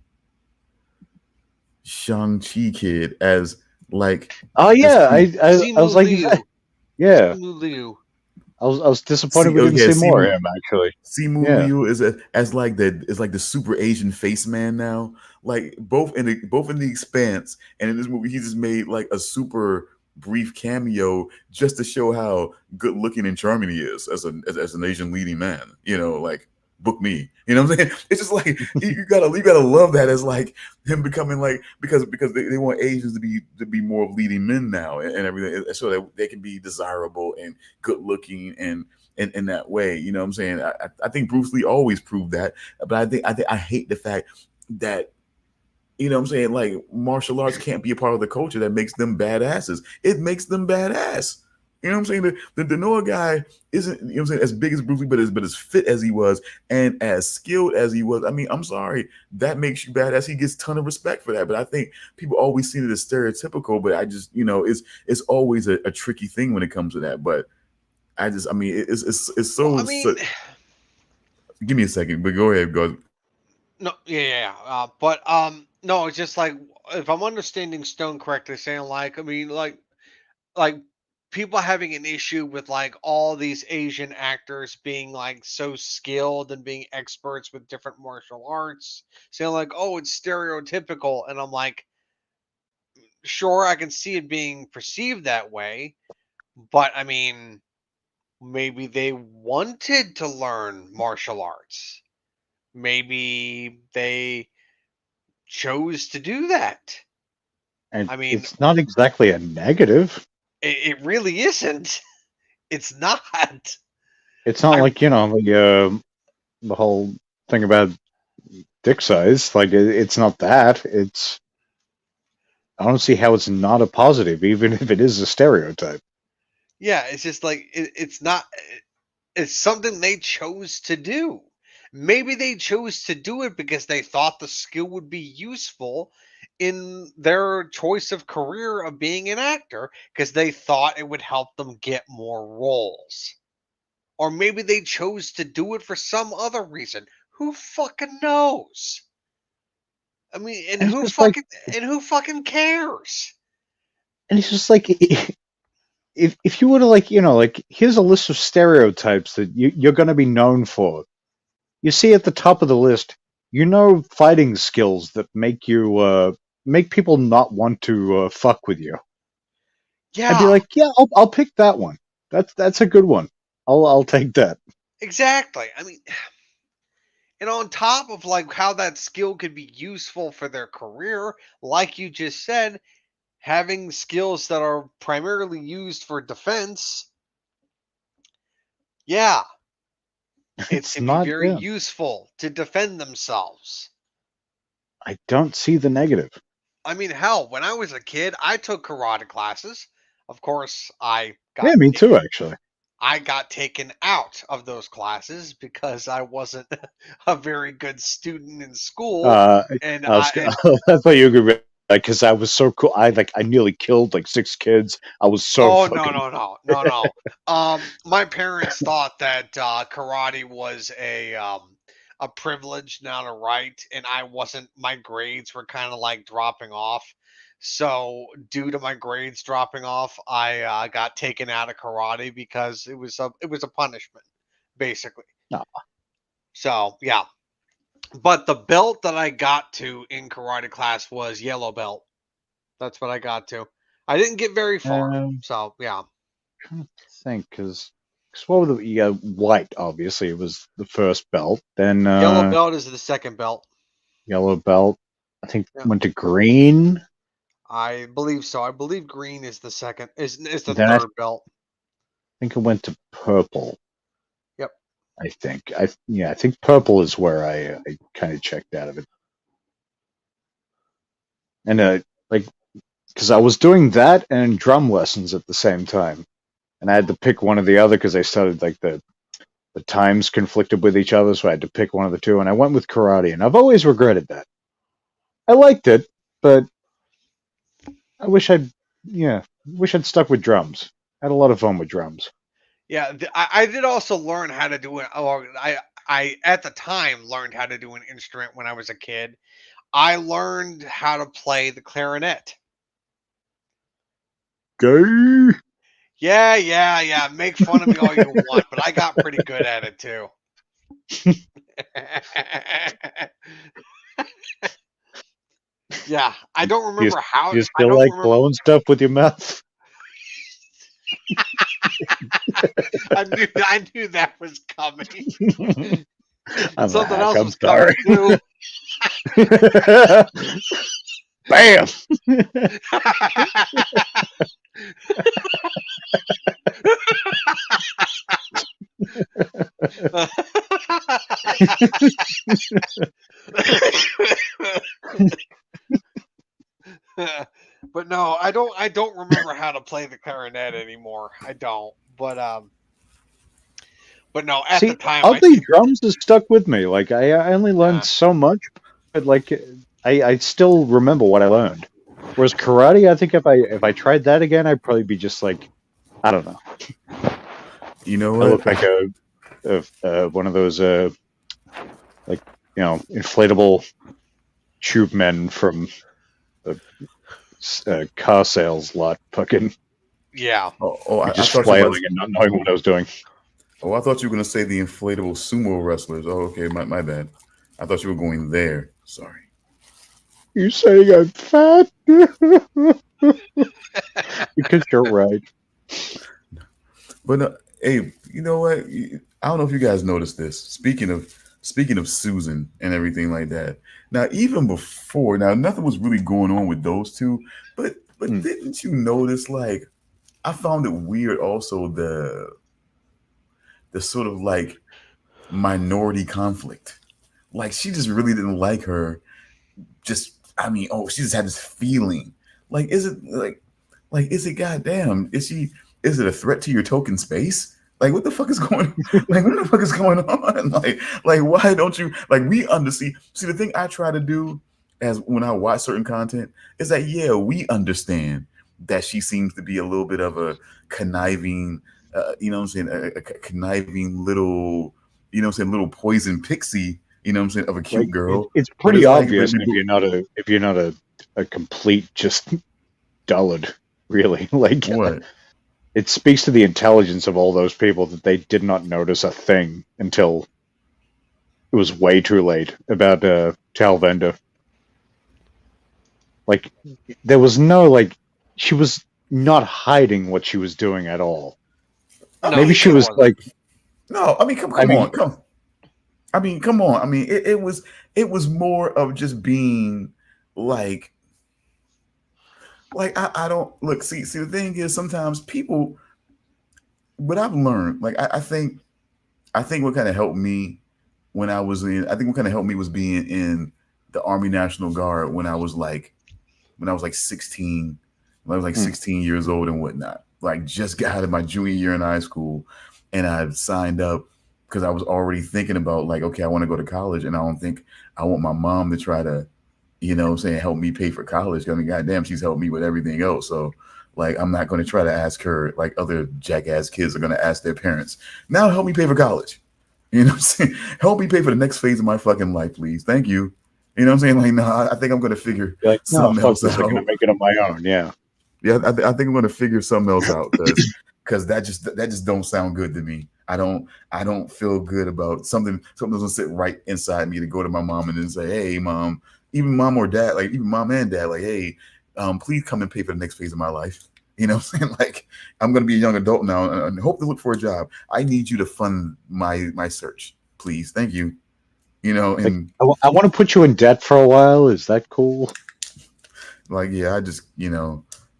Shang-Chi kid as, like, Oh the yeah, Simu I Simu was like, Liu. yeah, Simu Liu. I was disappointed we oh didn't yeah, see more of Simu him actually. Simu Yeah, Liu is like the super Asian face man now. Like both in the Expanse and in this movie, he just made like a super brief cameo just to show how good looking and charming he is as an Asian leading man. Like, book me. You know what I'm saying? It's just like you gotta love that, as like him becoming, like, because they want Asians to be more of leading men now, and everything, so that they can be desirable and good looking and in that way. You know what I'm saying? I think Bruce Lee always proved that, but I hate the fact that, what I'm saying, like, martial arts can't be a part of the culture that makes them badasses. It makes them badass. You know what I'm saying? The Noah guy isn't, what I'm saying, as big as Bruce Lee, but as fit as he was and as skilled as he was. I mean, I'm sorry, that makes you badass. He gets a ton of respect for that. But I think people always see it as stereotypical. But I just, it's always a tricky thing when it comes to that. But I mean, it's Well, so, I mean, give me a second, but go ahead, go. no, yeah. But no, it's just like, if I'm understanding Stone correctly, saying, like, I mean, like people having an issue with, like, all these Asian actors being, like, so skilled and being experts with different martial arts, saying, like, oh, it's stereotypical, and I'm like, sure, I can see it being perceived that way, but I mean, maybe they wanted to learn martial arts. Maybe they chose to do that. and I mean, it's not exactly a negative. it really isn't. It's not. It's not I like the whole thing about dick size. Like it's not that. I don't see how it's not a positive, even if it is a stereotype. Yeah, it's just like, it's not. It's something they chose to do, Maybe they chose to do it because they thought the skill would be useful in their choice of career of being an actor because they thought it would help them get more roles. Or maybe they chose to do it for some other reason. Who fucking knows? I mean, And it's just like, and who fucking cares? and it's just like, if you were to like, like here's a list of stereotypes that you're going to be known for. You see at the top of the list, fighting skills that make people not want to fuck with you. I'd be Yeah, like, yeah, I'll pick that one. That's a good one. I'll take that. exactly. I mean, and on top of like how that skill could be useful for their career, like you just said, having skills that are primarily used for defense, yeah, it It's can be not. very Yeah, useful to defend themselves. I don't see the negative. I mean, hell, when I was a kid, I took karate classes. Of course, Yeah, me too, actually. I got taken out of those classes because I wasn't a very good student in school, Uh, and I was. I thought you were gonna be like, because I was so cool. I nearly killed like 6 kids. I was so oh fucking. no. My parents thought that karate was a privilege, not a right, and I wasn't. My grades were kind of like dropping off. So, due to my grades dropping off, I got taken out of karate because it was a punishment, basically. No. So, yeah. But the belt that I got to in karate class was yellow belt. That's what I got to. I didn't get very far. So, yeah. Trying to think, because what were the white? Obviously, it was the first belt. Then Yellow belt is the second belt. yellow belt. I think Yeah. went to green. I believe so. I believe green is the second is the Then I third belt. think it went to purple. Yep. I think. I think purple is where I kind of checked out of it. And like, because I was doing that and drum lessons at the same time, and I had to pick one or the other because I started like the times conflicted with each other, so I had to pick one of the two, and I went with karate, and I've always regretted that. I liked it, but I wish I'd stuck with drums. I had a lot of fun with drums. Yeah, I did also learn how to do it. Or I at the time learned how to do an instrument when I was a kid. I learned how to play the clarinet. Gay. Yeah. Make fun of me all you want, but I got pretty good at it too. Yeah, I don't Do you, remember how. do you I still don't like remember. blowing stuff with your mouth? I knew that was coming. I'm a Something hack. else I'm was coming sorry. too. Bam. But no, I don't remember how to play the clarinet anymore. I don't. But no, at the See, time I oddly, think drums has stuck with me. Like I only learned yeah. so much, but like I still remember what I learned. Whereas karate, I think if I tried that again, I'd probably be just like, I don't know. You know I look what? like one of those like inflatable tube men from the car sales lot, fucking Yeah. I just thought you were flailing and not knowing what I was doing. I thought you were gonna say the inflatable sumo wrestlers. Oh, okay, my bad. I thought you were going there. Sorry. You saying I'm fat? Because you're right. But hey, you know what? I don't know if you guys noticed this. Speaking of Susan and everything like that. Now, even before, now nothing was really going on with those two, but didn't you notice? Like, I found it weird. Also, the sort of like minority conflict. Like, she just really didn't like her. Just, I mean, oh, she just had this feeling. Like, is it like is it goddamn? Is it a threat to your token space? Like, what the fuck is going? Like, what the fuck is going on? Like, why don't you like we understand? See, the thing I try to do as when I watch certain content is that yeah, we understand that she seems to be a little bit of a conniving, you know what I'm saying, a conniving little, you know what I'm saying, little poison pixie, you know what I'm saying, of a Like cute girl. it's But pretty it's like, obvious if you're not a complete just dullard, really. Like what? it speaks to the intelligence of all those people that they did not notice a thing until it was way too late about Talvenda. Like there was no like she was not hiding what she was doing at all. I No, Maybe mean, she she was wasn't. like no, I mean, I come mean on, come. I mean, come on. I mean, it was more of just being like I don't look. See, the thing is, sometimes people. What I've learned, like I think what kind of helped me when I was in. I think what kind of helped me was being in the Army National Guard when I was like 16. When I was like hmm, 16 years old and whatnot. Like just got out of my junior year in high school, and I signed up because I was already thinking about like, okay, I want to go to college, and I don't think I want my mom to try to, you know, saying help me pay for college. I mean, goddamn, she's helped me with everything else. So like, I'm not going to try to ask her like other jackass kids are going to ask their parents. Now help me pay for college. You know what I'm saying? Help me pay for the next phase of my fucking life, please. Thank you. You know what I'm saying? Like, no, I think I'm going to figure you're like, no, something fuck else this, I'm gonna out. make it on my own. Yeah. Yeah, I think I'm going to figure something else out because that just don't sound good to me. I don't feel good about something doesn't sit right inside me to go to my mom and then say, hey, mom, even mom or dad, like even mom and dad, like, hey, please come and pay for the next phase of my life. You know what I'm saying? Like, I'm going to be a young adult now and hope to look for a job. I need you to fund my search, please. Thank you. You know, Like and I want to put you in debt for a while. Is that cool? like yeah, I just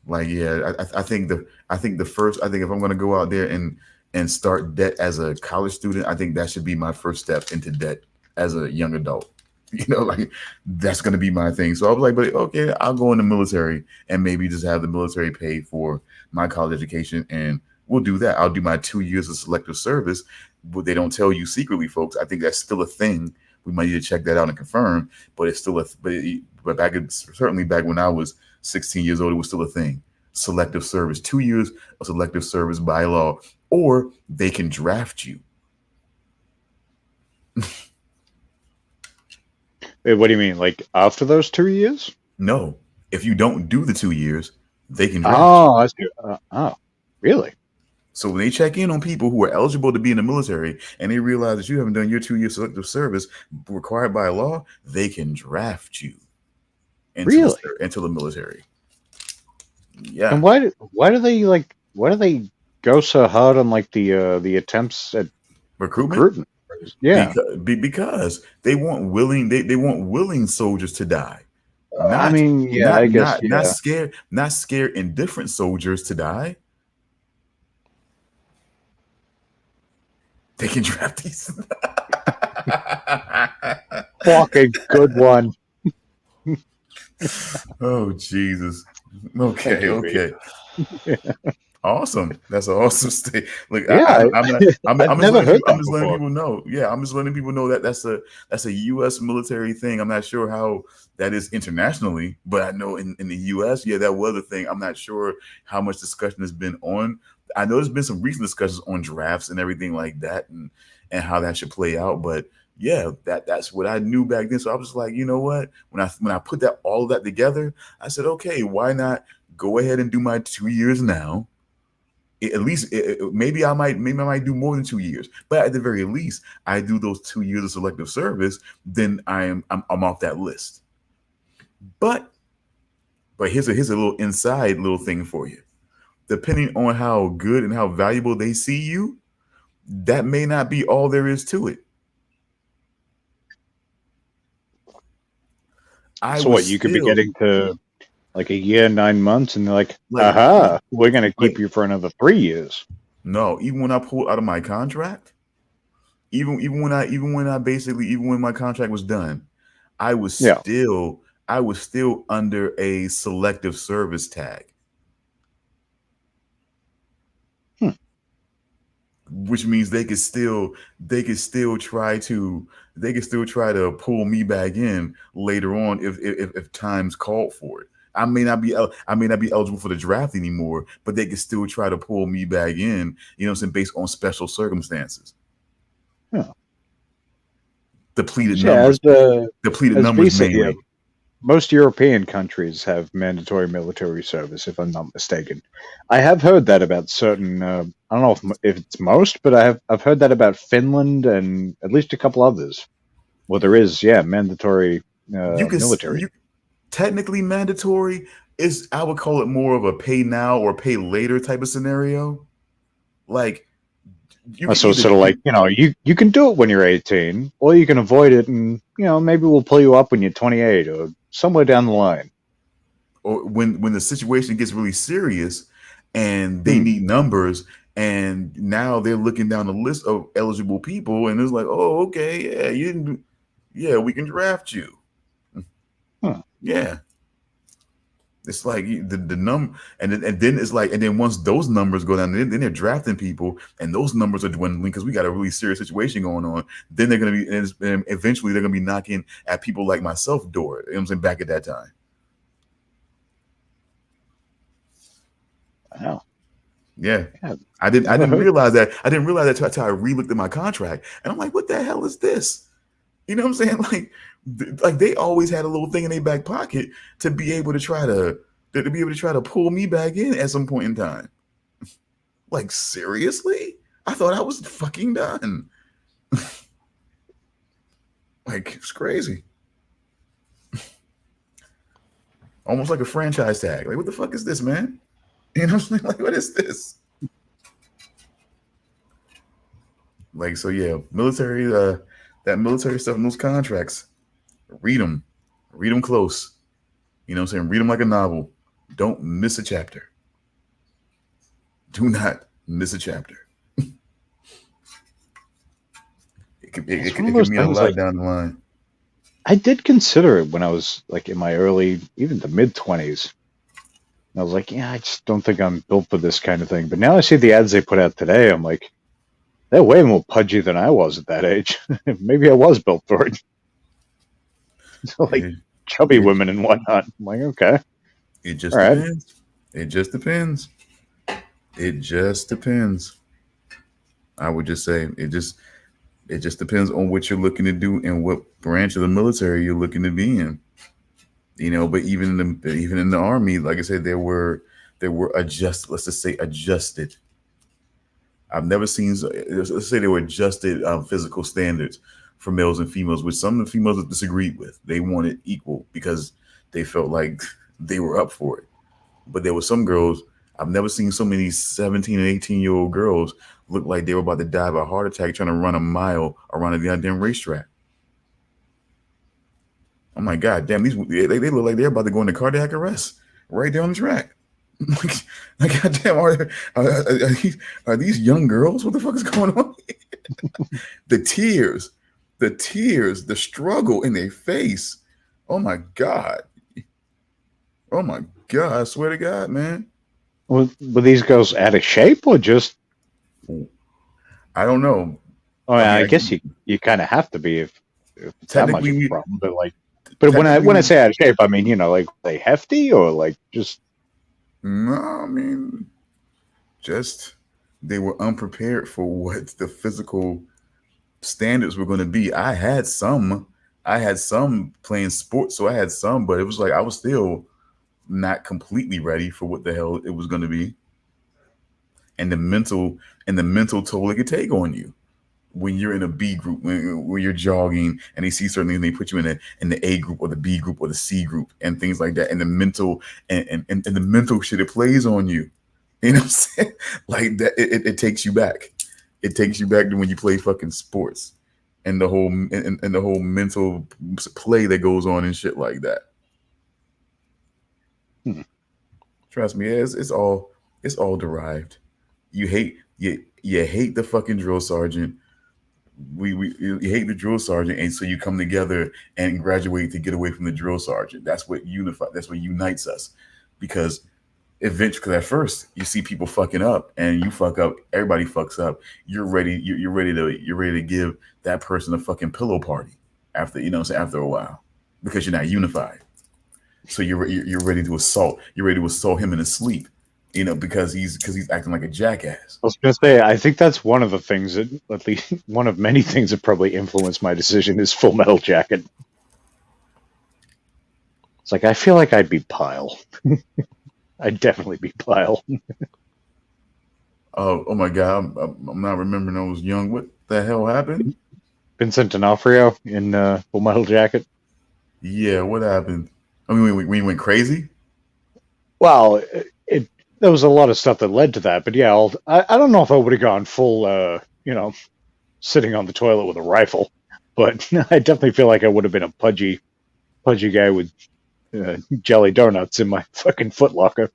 like yeah, I think the first I think if I'm gonna go out there and start debt as a college student, I think that should be my first step into debt as a young adult. You know, like that's gonna be my thing. So I was like, but okay, I'll go in the military and maybe just have the military pay for my college education, and we'll do that. I'll do my 2 years of selective service. But they don't tell you secretly, folks. I think that's still a thing. We might need to check that out and confirm, but it's still but certainly back when I was 16 years old, it was still a thing. Selective service, 2 years of selective service by law, or they can draft you. Wait, what do you mean? Like after those 2 years? No, if you don't do the 2 years, they can draft you. Oh, I see. Oh, really? So when they check in on people who are eligible to be in the military and they realize that you haven't done your 2 years selective service required by law, they can draft you Really? into the military. And Yeah. why do they like why do they go so hard on like the attempts at Recruitment. recruitment? Yeah. Because they want willing soldiers to die, I not mean, yeah, I guess yeah. not scared indifferent soldiers to die. They can draft these. Fucking good one. Oh Jesus. Thank Okay, you, V. okay. Awesome. That's an awesome state. Look, Yeah, I'm not. I've I'm just never letting heard people. I'm that just letting before. people know. Yeah, I'm just letting people know that that's a U.S. military thing. I'm not sure how that is internationally, but I know in the U.S. Yeah, that was a thing. I'm not sure how much discussion has been on. I know there's been some recent discussions on drafts and everything like that, and how that should play out. But yeah, that's what I knew back then. So I was like, you know what? When I put that all of that together, I said, okay, why not go ahead and do my 2 years now? At least maybe I might do more than 2 years, but at the very least I do those 2 years of selective service, then I'm off that list. but here's a little inside little thing for you. Depending on how good and how valuable they see you, that may not be all there is to it. I So was what, you could be still getting to like a year, 9 months, and they're like, like aha, we're gonna keep like you for another 3 years. no, even when I pulled out of my contract, even when my contract was done, I was Yeah. still under a selective service tag. Hmm. which means they could still try to pull me back in later on if times called for it. I may not be eligible for the draft anymore, but they could still try to pull me back in. You know what I'm saying? Based on special circumstances, Yeah. depleted Yeah, numbers, depleted as numbers V said, yeah, mainly. most European countries have mandatory military service, if I'm not mistaken. I have heard that about certain. I don't know if it's most, but I've heard that about Finland and at least a couple others. Well, there is, yeah, mandatory military. You technically mandatory is, I would call it more of a pay now or pay later type of scenario. Like you can So it's either sort of like, do, you can do it when you're 18, or you can avoid it, and maybe we'll pull you up when you're 28 or somewhere down the line. or when the situation gets really serious and they Hmm. need numbers, and now they're looking down the list of eligible people, and it's like, oh, okay, yeah, you didn't yeah, we can draft you. Huh. Yeah. It's like the number, and then it's like, and then once those numbers go down, then they're drafting people, and those numbers are dwindling because we got a really serious situation going on. Then they're gonna be, and eventually they're gonna be knocking at people like myself door. You know what I'm saying? Back at that time, Wow. yeah, Yeah, I didn't I never didn't heard. realize that. I didn't realize that until I re-looked at my contract, and I'm like, what the hell is this? You know what I'm saying? Like they always had a little thing in their back pocket to be able to try to pull me back in at some point in time. Like, seriously? I thought I was fucking done. Like, it's crazy. Almost like a franchise tag. Like, what the fuck is this, man? You know what I'm saying? Like, what is this? Like, so yeah, that military stuff and those contracts, read them. Read them close. You know what I'm saying? Read them like a novel. Don't miss a chapter. Do not miss a chapter. It could, it, It's it, one could- of it could those mean a things lot like down the line. I did consider it when I was like in my early, even the mid 20s. I was like, yeah, I just don't think I'm built for this kind of thing. But now I see the ads they put out today. I'm like, they're way more pudgy than I was at that age. Maybe I was built for it. So like It, chubby it, women and whatnot. I'm like, okay, it all just right. depends. It just depends. It just depends. I would just say it just depends on what you're looking to do and what branch of the military you're looking to be in. But even in the army, like I said, there were let's just say adjusted. I've never seen, let's say, there were adjusted physical standards for males and females, which some of the females disagreed with. They wanted equal because they felt like they were up for it. But there were some girls, I've never seen so many 17 and 18-year-old girls look like they were about to die of a heart attack trying to run a mile around a goddamn racetrack. Oh my god, damn! They look like they're about to go into cardiac arrest right there on the track. like goddamn, are these young girls? What the fuck is going on? the tears, the struggle in their face. Oh my god! Oh my god! I swear to God, man. Were these girls out of shape or just? I don't know. Oh, I yeah, mean, I guess you kind of have to be if it's that much technically, of a we problem. But like, but when I technically when I we say out of shape, I mean like they hefty or like just. no. I mean, just they were unprepared for what the physical standards were going to be. I had some playing sports, so I had some, but it was like I was still not completely ready for what the hell it was going to be, and the mental toll it could take on you when you're in a B group, when you're jogging, and they see certain things, they put you in the A group or the B group or the C group and things like that, and the mental and the mental shit it plays on you. You know what I'm saying? Like that, it takes you back. It takes you back to when you play fucking sports and the whole mental play that goes on and shit like that. Hmm. Trust me, it's all derived. You hate the fucking drill sergeant. We you hate the drill sergeant, and so you come together and graduate to get away from the drill sergeant. That's what unites us, because eventually, because at first you see people fucking up, and you fuck up, everybody fucks up. You're ready. You're ready to give that person a fucking pillow party after after a while, because you're not unified. So you're ready to assault. You're ready to assault him in his sleep, because he's acting like a jackass. I was going to say, I think that's one of the things that, at least one of many things that probably influenced my decision is Full Metal Jacket. It's like, I feel like I'd be Pyle. I'd definitely be Pyle. Oh my god, I'm not remembering. I was young. What the hell happened? Vincent D'Onofrio in Full Metal Jacket. Yeah, what happened? I mean, we went crazy. Well, there was a lot of stuff that led to that, but yeah, I don't know if I would have gone full, sitting on the toilet with a rifle, but I definitely feel like I would have been a pudgy guy with jelly donuts in my fucking footlocker.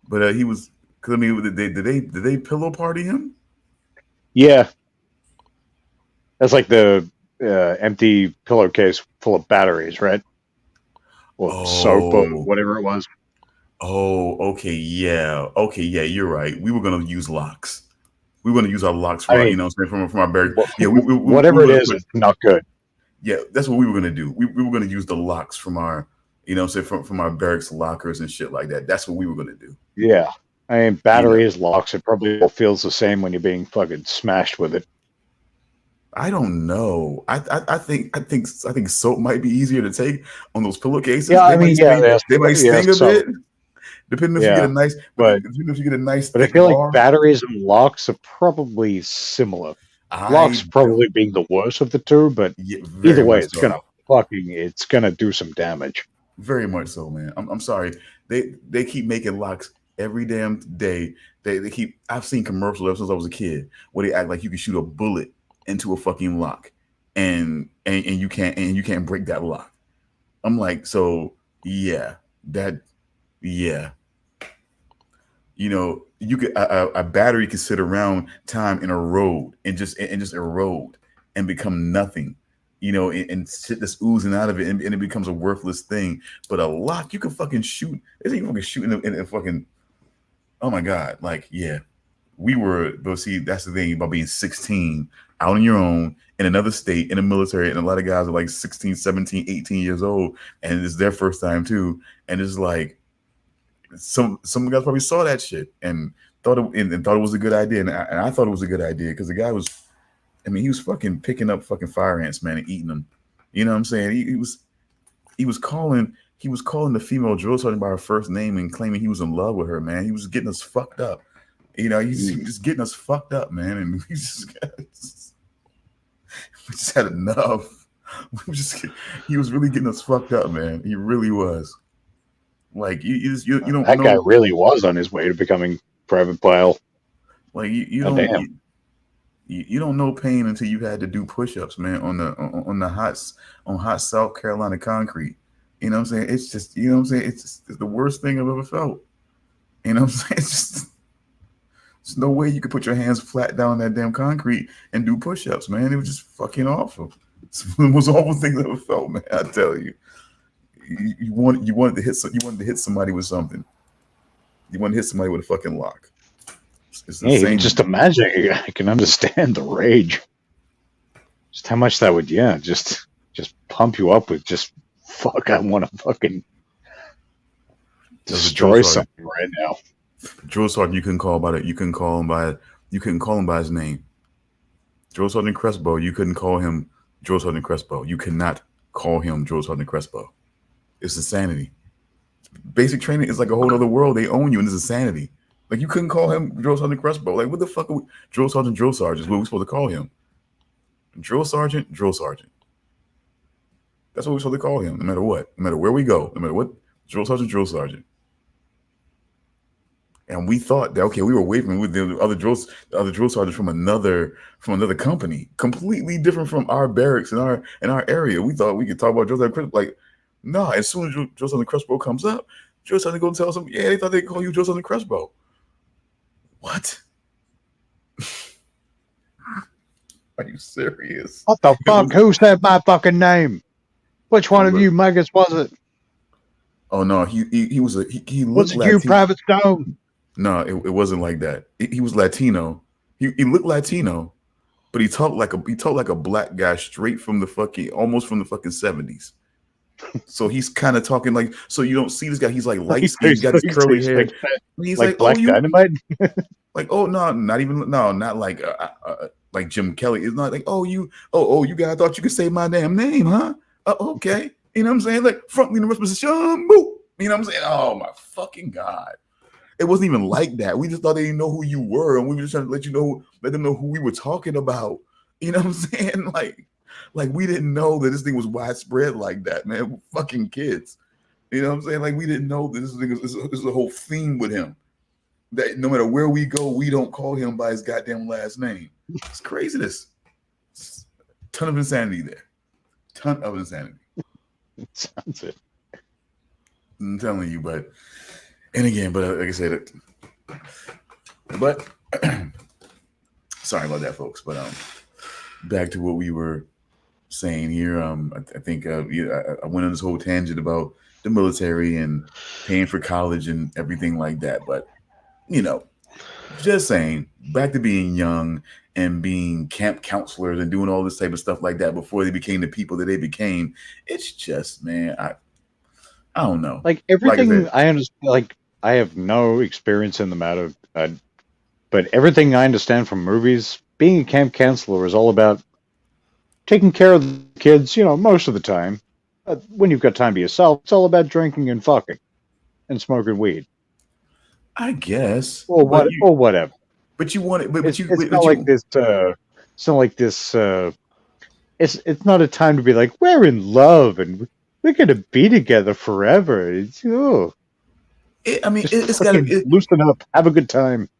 But he was. Cause I mean, did they pillow party him? Yeah, that's like the empty pillowcase full of batteries, right? Or soap or Oh, whatever it was. oh, okay, yeah. You're right. We were gonna use locks. We were gonna use our locks for I our, mean, from our barracks. Yeah, we whatever were it gonna is, put. it's not good. Yeah, that's what we were gonna do. We were gonna use the locks from our, from our barracks lockers and shit like that. That's what we were gonna do. Yeah. I mean, You know, batteries, locks, it probably all feels the same when you're being fucking smashed with it. I don't know. I think soap might be easier to take on those pillowcases. Yeah, I mean, They might sting a so, bit, depending if you get a yeah, nice, but depending if you get a nice I thick feel like bar. batteries and locks are probably similar. Locks I don't. probably being the worst of the two, but Yeah, either very way, much so. it's gonna do some damage. Very much so, man. I'm sorry. They keep making locks every damn day. They keep. I've seen commercials ever since I was a kid where they act like you can shoot a bullet into a fucking lock, and you can't break that lock. I'm like, so yeah, that yeah. You could a battery could sit around time and erode and just erode and become nothing. And shit that's oozing out of it, and it becomes a worthless thing. But a lock, you can fucking shoot. You can fucking shoot in a fucking. Oh my god! Like, yeah, we were. But see, that's the thing about being 16 out on your own in another state in the military, and a lot of guys are like 16, 17, 18 years old, and it's their first time too, and it's like some guys probably saw that shit and thought it was a good idea, and I thought it was a good idea because the guy was, I mean, he was fucking picking up fucking fire ants, man, and eating them. You know what I'm saying? He was calling the female drill sergeant by her first name and claiming he was in love with her, man. He was getting us fucked up. He was just getting us fucked up, man, and we just had enough. He was really getting us fucked up, man. He really was. Like you don't That guy know. really was on his way to becoming Private Pyle. Like you God don't damn. you don't know pain until you've had to do push-ups, man, on hot South Carolina concrete. You know what I'm saying? It's just, you know what I'm saying? It's the worst thing I've ever felt. You know what I'm saying? It's just, there's no way you could put your hands flat down that damn concrete and do push-ups, man. It was just fucking awful. It's the most awful thing I've ever felt, man. I tell you. You wanted to hit somebody with something. You wanted to hit somebody with a fucking lock. It's Yeah, even insane. just imagining, I can understand the rage. Just how much that would, just pump you up with just, fuck, I want to fucking destroy something right now. Drill sergeant, you couldn't call by it. You couldn't call him by his name. Drill Sergeant Crespo, you couldn't call him Drill Sergeant Crespo. You cannot call him Drill Sergeant Crespo. It's insanity. Basic training is like a whole other world. They own you, and it's insanity. Like, you couldn't call him Drill Sergeant Crespo. Like, what the fuck are we? Drill Sergeant is what we're supposed to call him. Drill Sergeant. That's what we're supposed to call him, no matter what. No matter where we go. No matter what. Drill Sergeant. And we thought that, okay, we were waving with the other drill sergeants from another company, completely different from our barracks in our area. We thought we could talk about Drill Sergeant Crespo. Like, no, as soon as Drill Sergeant Crespo comes up, Drill Sergeant go tell them, yeah, they thought they'd call you Drill Sergeant Crespo. What? Are you serious? What the fuck? Who said my fucking name? Which one of you maggots was it? Oh no, he What's looked a Q Latino. Private Stone? No, it wasn't like that. He was Latino. He looked Latino, but he talked like a black guy straight from the fucking almost from the fucking 70s. So he's kind of talking like, so you don't see this guy. He's like light skinned. He's got his curly hair. He's like like, oh, Black you Dynamite. like, oh no, not even no, not like Jim Kelly. It's not like, oh you guys thought you could say my damn name, huh? Okay, you know what I'm saying? Like Franklin the Shamu. You know what I'm saying? Oh my fucking god! It wasn't even like that. We just thought they didn't know who you were, and we were just trying to let them know who we were talking about. You know what I'm saying? Like we didn't know that this thing was widespread like that, man. We're fucking kids. You know what I'm saying? Like we didn't know that this thing is a whole theme with him. That no matter where we go, we don't call him by his goddamn last name. It's craziness. It's a ton of insanity there. Ton of insanity. Sounds it. I'm telling you, but like I said, but sorry about that, folks. But back to what we were saying here. I think I went on this whole tangent about the military and paying for college and everything like that. But just saying, back to being young and being camp counselors and doing all this type of stuff like that before they became the people that they became. It's just, man, I don't know. Like everything, I understand. Like I have no experience in the matter, but everything I understand from movies, being a camp counselor is all about taking care of the kids. Most of the time, when you've got time to yourself, it's all about drinking and fucking and smoking weed. I guess, or whatever. But you want it. But it's you. It's not like this. It's not like this. It's not a time to be like we're in love and we're gonna be together forever. It's it's got to loosen up, have a good time.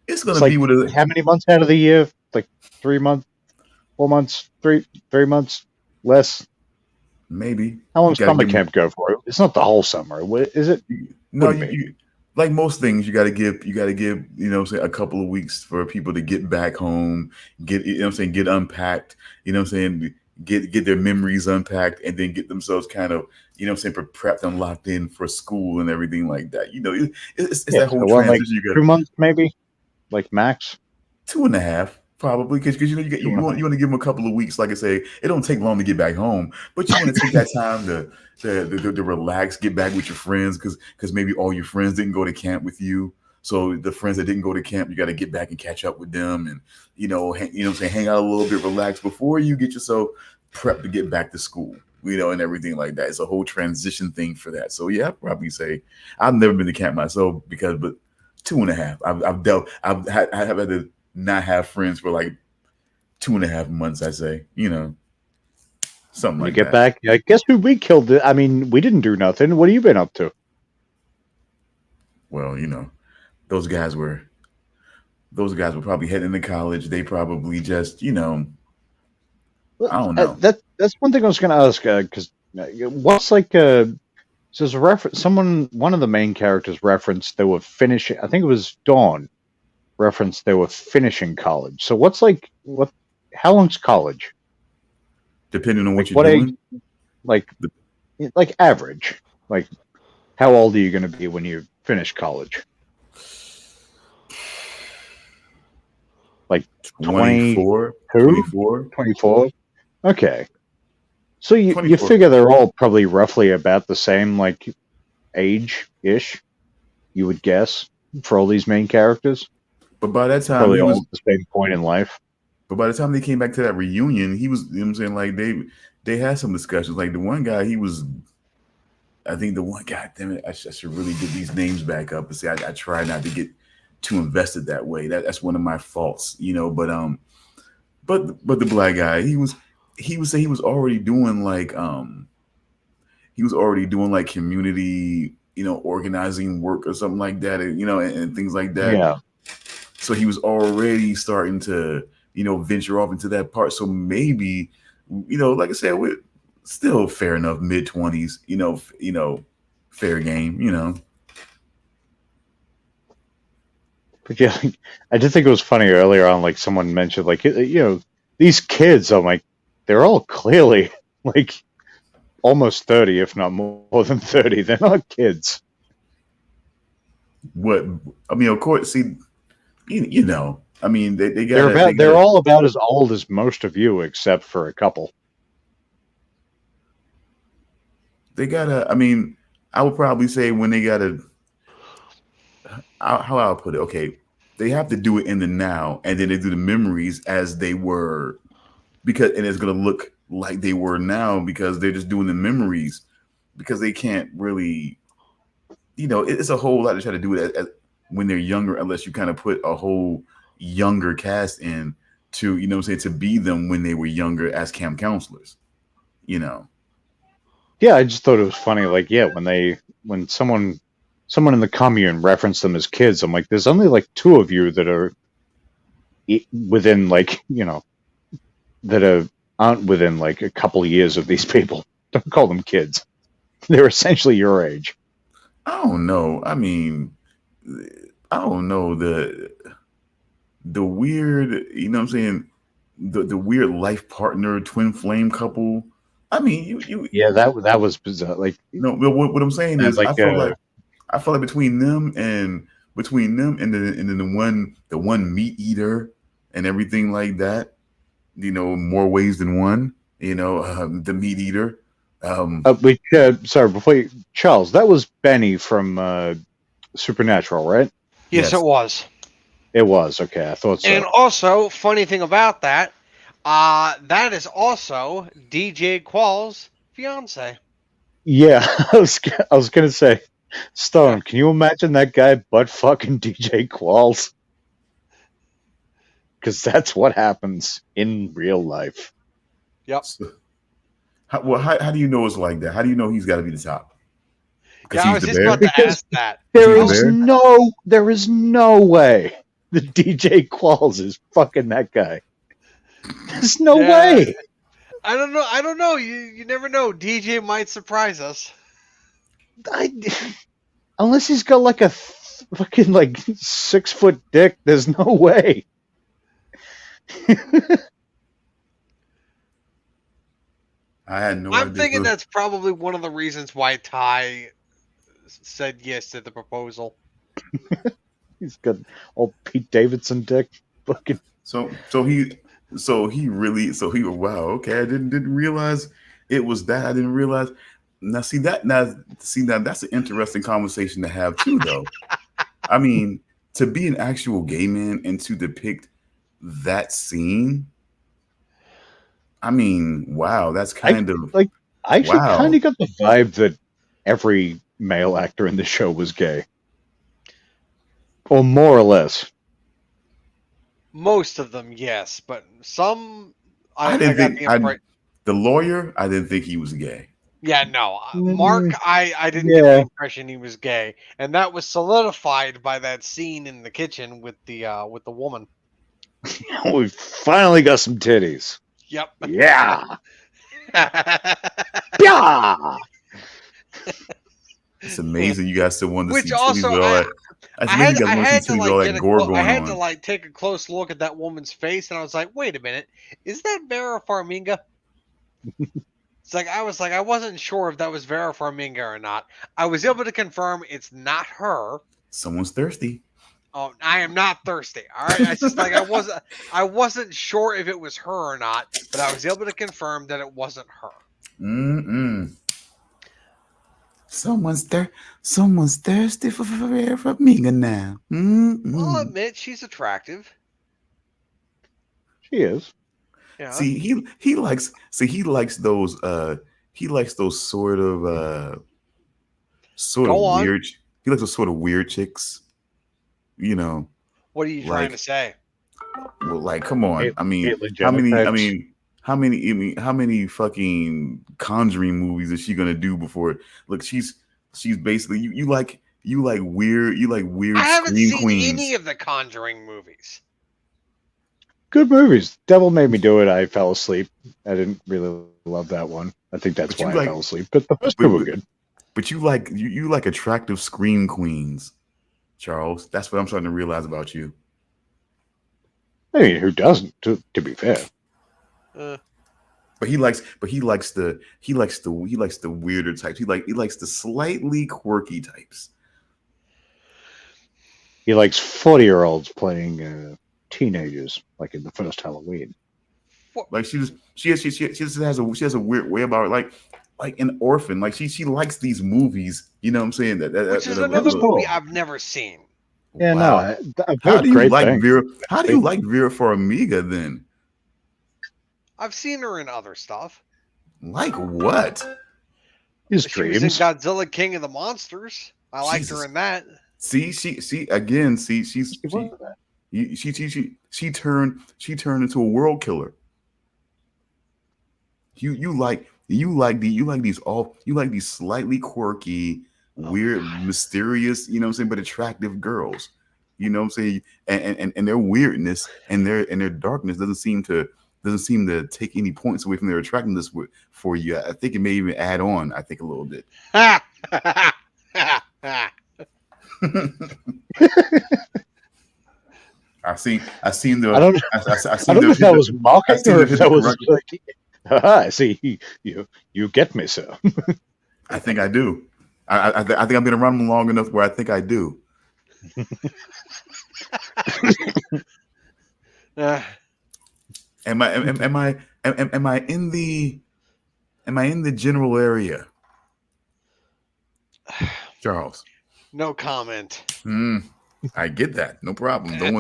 It's gonna be with how many months out of the year? Like 3 months, 4 months, 3 months, less. Maybe. How long does summer camp go for? It's not the whole summer, is it? No, you like most things, you got to give, say a couple of weeks for people to get back home, get unpacked, get their memories unpacked, and then get themselves kind of, prepped and locked in for school and everything like that. It's that whole transition. You got 2 months, maybe, like max 2.5. Probably because you want to give them a couple of weeks. Like I say, it don't take long to get back home, but you want to take that time to relax, get back with your friends because maybe all your friends didn't go to camp with you. So the friends that didn't go to camp, you got to get back and catch up with them, and hang out a little bit, relax before you get yourself prepped to get back to school. And everything like that. It's a whole transition thing for that. So yeah, I'd probably say I've never been to camp myself but 2.5. I have had to not have friends for like 2.5 months, I say, something like that. Get back. I guess we killed it. I mean, we didn't do nothing. What have you been up to? Well, those guys were probably heading to college. They probably just, I don't know. That's one thing I was going to ask, because what's like so there's a reference. One of the main characters referenced they were finishing. I think it was Dawn. Reference they were finishing college. So how long's college? Depending on what you're doing. Like average. Like how old are you going to be when you finish college? Like 24? 24? Okay. So you figure they're all probably roughly about the same like age-ish, you would guess, for all these main characters. But by that time, probably all at the same point in life. But by the time they came back to that reunion, he was, like they had some discussions. Like the one guy, damn it, I should really get these names back up and say I try not to get too invested that way. That's one of my faults, But the black guy, he was already doing like community, organizing work or something like that, and things like that. Yeah. So he was already starting to, venture off into that part. So maybe, like I said, we're still fair enough, mid-20s, fair game, But yeah, I did think it was funny earlier on, like someone mentioned, like, these kids, I'm like, they're all clearly like almost 30, if not more than 30. They're not kids. What I mean, of course. See, you know, I mean, they They're gotta they about. They're gotta all about as old as most of you, except for a couple. they gotta. I mean, I would probably say when they gotta. How I'll put it? Okay, they have to do it in the now, and then they do the memories as they were, because and it's gonna look like they were now because they're just doing the memories because they can't really. It's a whole lot to try to do it when they're younger, unless you kind of put a whole younger cast in to, what I'm saying, to be them when they were younger as camp counselors. You know, Yeah, I just thought it was funny. Like, yeah, when someone in the commune referenced them as kids, I'm like, there's only like two of you that are within like aren't within like a couple of years of these people. Don't call them kids. They're essentially your age. I don't know. I mean, I don't know the weird, what I'm saying, the weird life partner twin flame couple. I mean, Yeah, that was bizarre. Like, what I'm saying and is, like I feel like between them and then the one meat eater and everything like that. More ways than one. The meat eater. sorry, Charles, that was Benny from Supernatural, right? Yes, Yes. it was. It was. Okay, I thought so. And also, funny thing about that, that is also DJ Qual's fiance. Yeah, I was gonna say, Stone, can you imagine that guy butt fucking DJ Qualls? Because that's what happens in real life. Yep. So, how do you know it's like that? How do you know he's got to be the top? Because Yeah, I he's was the just bear. about to Because ask that. There He's is there? there is no way that DJ Qualls is fucking that guy. There's no Yeah. way. I don't know. You never know. DJ might surprise us. Unless he's got like a fucking like 6-foot dick, there's no way. I had no I'm idea. thinking that's probably one of the reasons why Ty said yes to the proposal. He's got old Pete Davidson dick. Fucking Wow, okay. I didn't realize it was that. I didn't realize. Now that's an interesting conversation to have too, though. I mean, to be an actual gay man and to depict that scene. I mean, wow, that's kind of I actually kind wow. of got the vibe that every male actor in the show was gay, or more or less. Most of them, yes, but some I I didn't got think the impression. the lawyer. I didn't think he was gay. Yeah, no, Mark, I didn't get the Yeah. impression he was gay, and that was solidified by that scene in the kitchen with the woman. We finally got some titties. Yep. Yeah. Yeah. It's amazing you guys still wanted to Which see titties also, with all that. It's I amazing had, you guys I want to had see to titties with like all get that a, gore I going had to on. like take a close look at that woman's face, and I was like, wait a minute, is that Vera Farmiga? I was like, I wasn't sure if that was Vera Farmiga or not. I was able to confirm it's not her. Someone's thirsty. Oh, I am not thirsty. All right, I just like I wasn't sure if it was her or not, but I was able to confirm that it wasn't her. Mm-mm. Someone's thirsty for Minga now. I'll admit she's attractive. She is. Yeah. See, he likes those sort of Go on. weird. He likes those sort of weird chicks. What are you trying to say? Well, like, come on. I mean, Caitlyn how many? Jenner I types. mean, how many fucking Conjuring movies is she gonna do before? Look, she's basically you like weird I haven't scream seen queens. any of the Conjuring movies. Good movies. Devil Made Me Do It. I fell asleep. I didn't really love that one. I think that's But you why I like- fell asleep. But the first but- two were but- good. But you like attractive scream queens, Charles. That's what I'm starting to realize about you. I mean, who doesn't? To be fair, Uh, but he likes the weirder types. He likes the slightly quirky types. He likes 40-year-olds playing teenagers, like in the first Halloween. Like she just has a weird way about it. Like an orphan. Like she likes these movies. You know what I'm saying? Which is That another look. movie I've never seen. Yeah, no, Wow. I've How heard do you great like things. Vera? How do you like Vera Farmiga then? I've seen her in other stuff. Like what? His She was in dreams. Godzilla King of the Monsters. I liked her Jesus. in that. See again. See, she turned into a world killer. You like these slightly quirky, Oh my weird, God. mysterious, you know what I'm saying, but attractive girls. You know what I'm saying? And their weirdness and their darkness doesn't seem to take any points away from their attractiveness for you. I think it may even add on, I think, a little bit. Ha! Ha! Ha! Ha! I seen the I don't, I I seen don't know if that was I mocking seen or the if that was correct. like, I see, you get me, sir. I think I do. I think I've been around them long enough where I think I do. Uh, Am I in the general area, Charles? no comment. I get that. No problem. Don't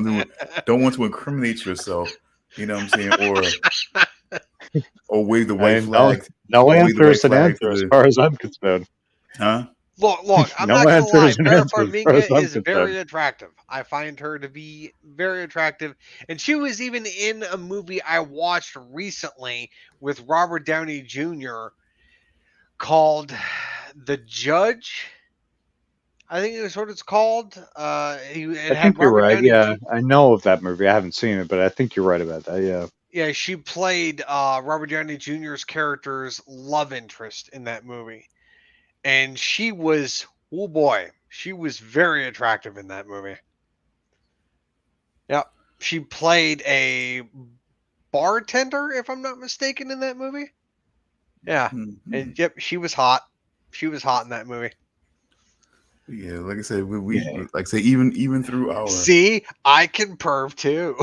want to incriminate yourself. You know what I'm saying, or wave the white And no, flag, no or wave the answer white is an flag answer to as the far as I'm concerned. huh? Look, I'm No not gonna answer lie. is an Vera answer as far Farmiga as I'm is very concerned. attractive. I find her to be very attractive, and she was even in a movie I watched recently with Robert Downey Jr. called The Judge. I think is what it's called. It I had think you're Robert right. Downey. Yeah, I know of that movie. I haven't seen it, but I think you're right about that. Yeah. Yeah, she played Robert Downey Jr.'s character's love interest in that movie, and she was, oh boy, she was very attractive in that movie. Yep, she played a bartender, if I'm not mistaken, in that movie. Yeah, and yep, she was hot. She was hot in that movie. Yeah, like I said, we Yeah. like I say even through our See, I can perv too.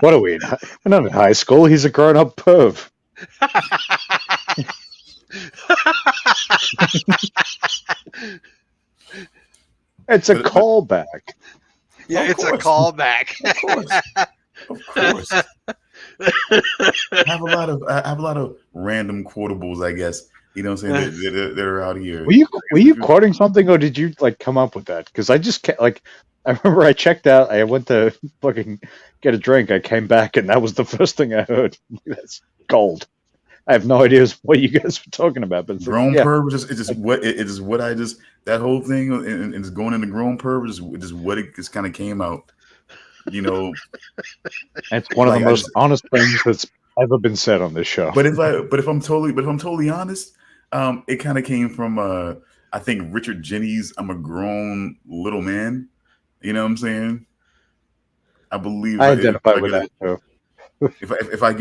What are we in? We're not in high school. He's a grown-up perv. It's a but callback. Yeah, of it's a course, callback. of course, of course. I have a lot of random quotables, I guess. You know what I'm saying? That are out here. Were you quoting something, or did you like come up with that? Because I just like I remember I checked out. I went to fucking get a drink. I came back, and that was the first thing I heard. That's gold. I have no idea what you guys were talking about, but it's like, Grown yeah, perv is just it's just what it is what I just that whole thing and it's going into grown perv is just what it just kind of came out. You know, it's one of the like I most just honest things that's ever been said on this show. but if I'm totally honest, it kind of came from I think Richard Jennings. I'm a grown little man. You know what I'm saying? I believe I if identify I with get that it. too. If I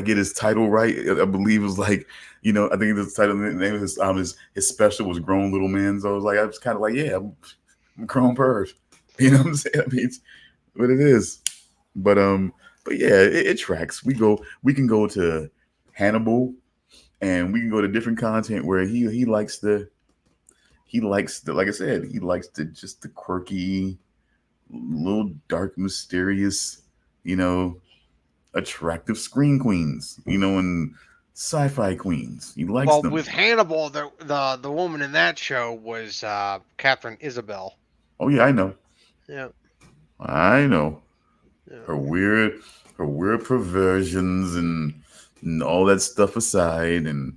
get his title right, I believe it was like I think the title the name of his special was Grown Little Man. So I was kind of like, yeah, I'm a grown bird. You know what I'm saying? I mean, it's what it is. But yeah, it tracks. We can go to Hannibal, and we can go to different content where he likes the like I said, he likes the quirky, little dark, mysterious, you know attractive screen queens, and sci-fi queens. He likes Well, with them. Hannibal, the woman in that show was Catherine Isabel. Oh yeah, I know. Yeah, I know. yeah. Her weird perversions and all that stuff aside, and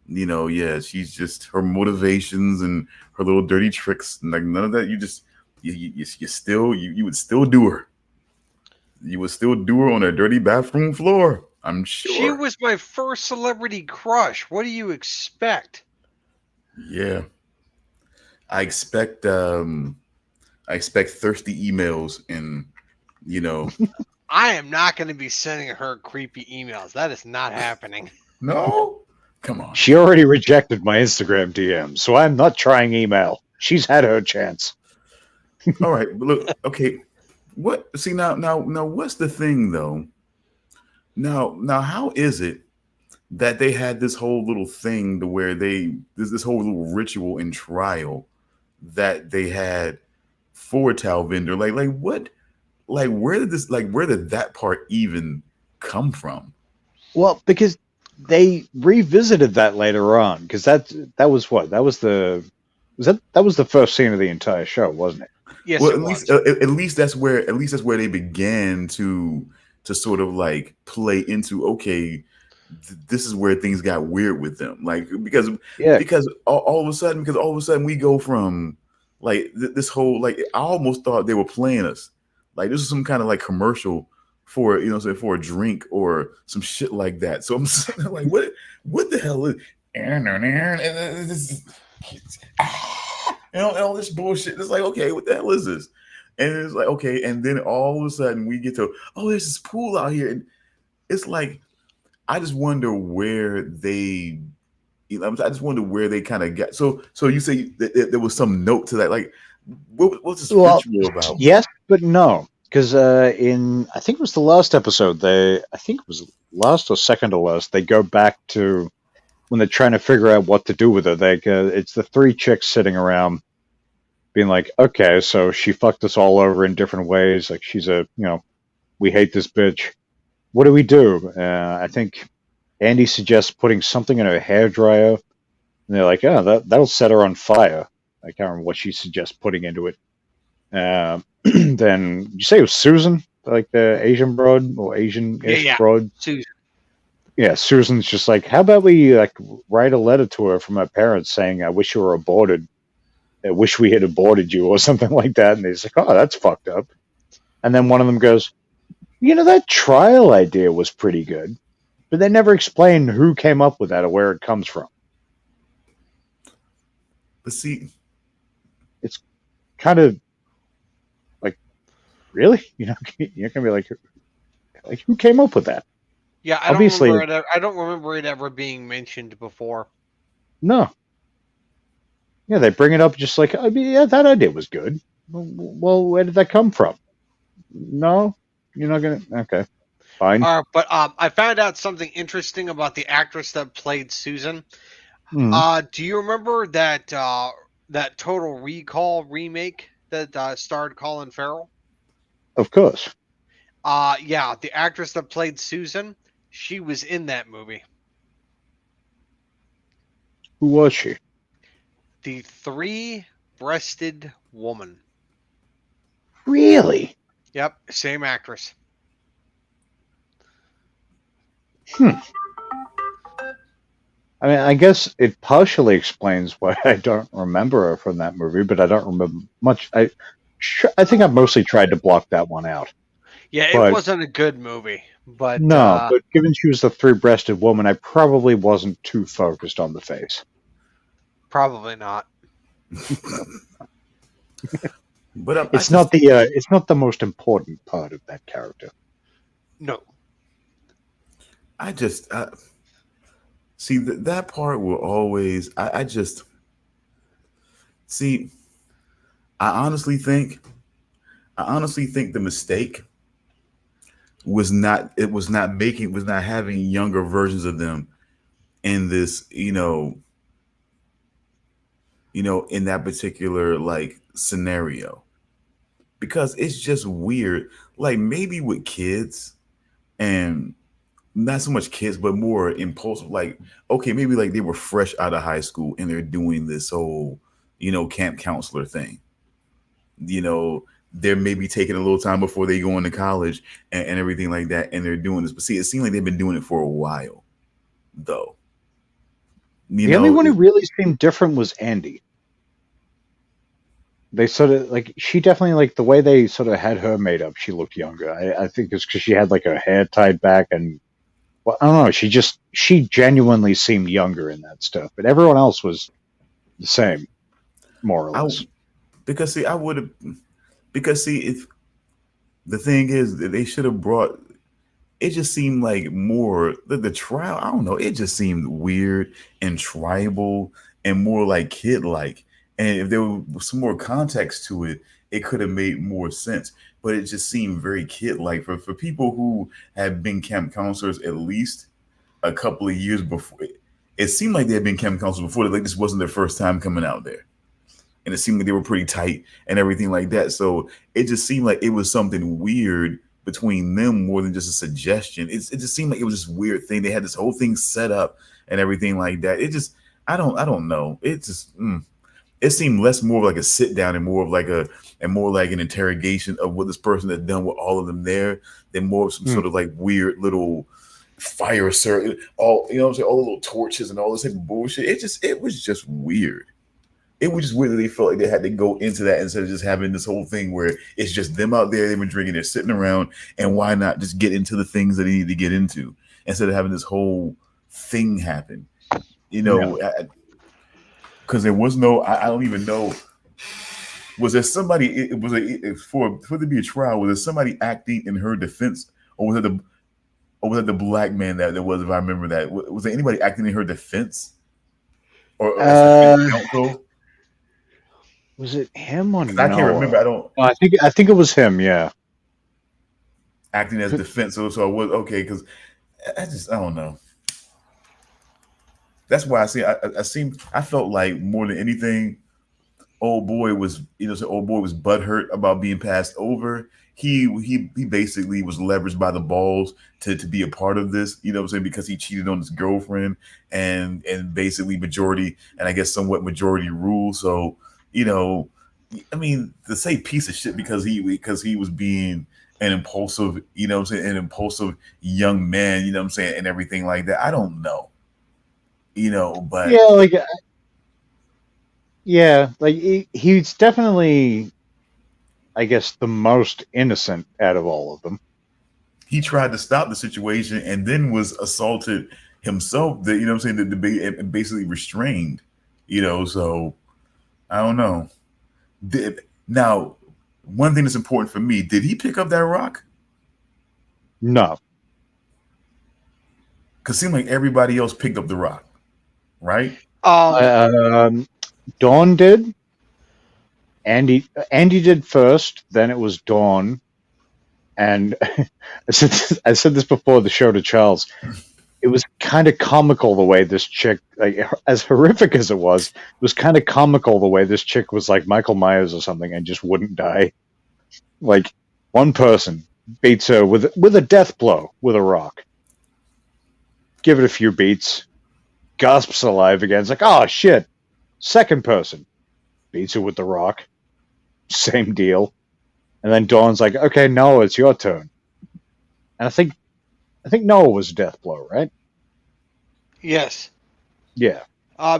yeah, she's just her motivations and her little dirty tricks. Like none of that. You would still do her. You would still do her on a dirty bathroom floor. I'm She sure. was my first celebrity crush. What do you expect? Yeah. I expect thirsty emails and You know, I am not going to be sending her creepy emails. That is not happening. no, come on. She already rejected my Instagram DM, so I'm not trying email. She's had her chance. All right, but look, okay. What? See now, what's the thing though? Now, how is it that they had this whole little thing to where there's this whole little ritual and trial that they had for Talvinder? Like what? Like where did that part even come from? Well, because they revisited that later on, because that was what that was the first scene of the entire show, wasn't it? Yes, Well, it was. at least that's where they began to sort of like play into, okay, this is where things got weird with them, like Yeah, because all of a sudden, we go from like this whole, like, I almost thought they were playing us, like this is some kind of like commercial for, say, for a drink or some shit like that. So I'm sitting there like, what the hell is and this, and all this bullshit. It's like, okay, what the hell is this? And it's like, okay, and then all of a sudden we get to, oh, there's this pool out here, and it's like, I just wonder where they, I just wonder where they kind of got. So you say that there was some note to that, like, what's this ritual about? yes, but no, because in I think it was the last episode, I think it was last or second to last, they go back to when they're trying to figure out what to do with her. Like it's the three chicks sitting around, being like, okay, so she fucked us all over in different ways. Like she's we hate this bitch. What do we do? I think Andy suggests putting something in her hairdryer, and they're like, oh, that'll set her on fire. I can't remember what she suggests putting into it. Then you say it was Susan, like the Asian broad or Asian-ish broad. Susan. Yeah, Susan's just like, how about we like write a letter to her from her parents saying, I wish you were aborted. I wish we had aborted you or something like that. And he's like, oh, that's fucked up. And then one of them goes, that trial idea was pretty good. But they never explain who came up with that or where it comes from. But see, it's kind of like, really? You're going to be like, who came up with that? Yeah, I don't remember it ever being mentioned before. No. Yeah, they bring it up just like, I mean, yeah, that idea was good. Well, where did that come from? No, you're not going to. Okay, fine. But I found out something interesting about the actress that played Susan. Mm. Do you remember that that Total Recall remake that starred Colin Farrell? Of course. Yeah, the actress that played Susan, she was in that movie. Who was she? The three-breasted woman. Really? Yep, same actress. I mean, I guess it partially explains why I don't remember her from that movie, but I don't remember much. I think I mostly tried to block that one out. Yeah, it wasn't a good movie, but no. But given she was the three-breasted woman, I probably wasn't too focused on the face. Probably not. But it's not the most important part of that character. No. I just see that part will always. I just see. I honestly think the mistake was not having younger versions of them in this, in that particular like scenario, because it's just weird. Like maybe with kids, and not so much kids, but more impulsive. Like, okay, maybe like they were fresh out of high school and they're doing this whole, camp counselor thing. They're maybe taking a little time before they go into college and everything like that, and they're doing this. But see, it seemed like they've been doing it for a while, though. The only one who really seemed different was Andy. They sort of like, she definitely, like the way they sort of had her made up, she looked younger. I think it's because she had like her hair tied back, and well, I don't know. She genuinely seemed younger in that stuff, but everyone else was the same, more or less. Because see, if the thing is that they should have brought. It just seemed like more the trial. I don't know. It just seemed weird and tribal and more like kid like. And if there was some more context to it, it could have made more sense. But it just seemed very kid like for people who had been camp counselors at least a couple of years before. It seemed like they had been camp counselors before. Like this wasn't their first time coming out there, and it seemed like they were pretty tight and everything like that. So it just seemed like it was something weird between them more than just a suggestion. It just seemed like it was this weird thing. They had this whole thing set up and everything like that. It just I don't know. It just it seemed less more of like a sit down and more of like a and more like an interrogation of what this person had done with all of them there than more of some sort of like weird little fire circuit, all you know what I'm saying, all the little torches and all this type of bullshit. It was just weird. It was just weird that they felt like they had to go into that instead of just having this whole thing where it's just them out there, they've been drinking, they're sitting around, and why not just get into the things that they need to get into instead of having this whole thing happen, you know? Because there was no, I don't even know. Was there somebody? It was for there to be a trial. Was there somebody acting in her defense, or was it the black man that there was? If I remember that, was there anybody acting in her defense, or as defense counsel? Was it him or 'Cause I can't remember. Noah? I don't No, I think it was him. Yeah. acting as defense. So it was okay because I don't know. That's why I felt like more than anything, old boy was so old boy was butthurt about being passed over. He basically was leveraged by the balls to be a part of this, you know what I'm saying, because he cheated on his girlfriend and basically majority and I guess somewhat majority rule. So, you know, I mean, to say piece of shit because he was being an impulsive, you know what I'm saying, an impulsive young man, you know what I'm saying, and everything like that. I don't know. You know, but Yeah, like he's definitely, I guess, the most innocent out of all of them. he tried to stop the situation and then was assaulted himself. That you know what I'm saying, the debate and basically restrained. You know, so I don't know. Now, one thing that's important for me: did he pick up that rock? No. Because it seemed like everybody else picked up the rock, right? Dawn did. Andy did first. Then it was Dawn. And I said this before the show to Charles. It was kind of comical the way this chick, like, as horrific as it was kind of comical the way this chick was like Michael Myers or something and just wouldn't die. Like, one person beats her with a death blow with a rock. Give it a few beats, gasps alive again. It's like, oh shit. Second person beats her with the rock. Same deal. And then Dawn's like, okay, Noah, it's your turn. And I think Noah was a death blow, right? Yes. Yeah.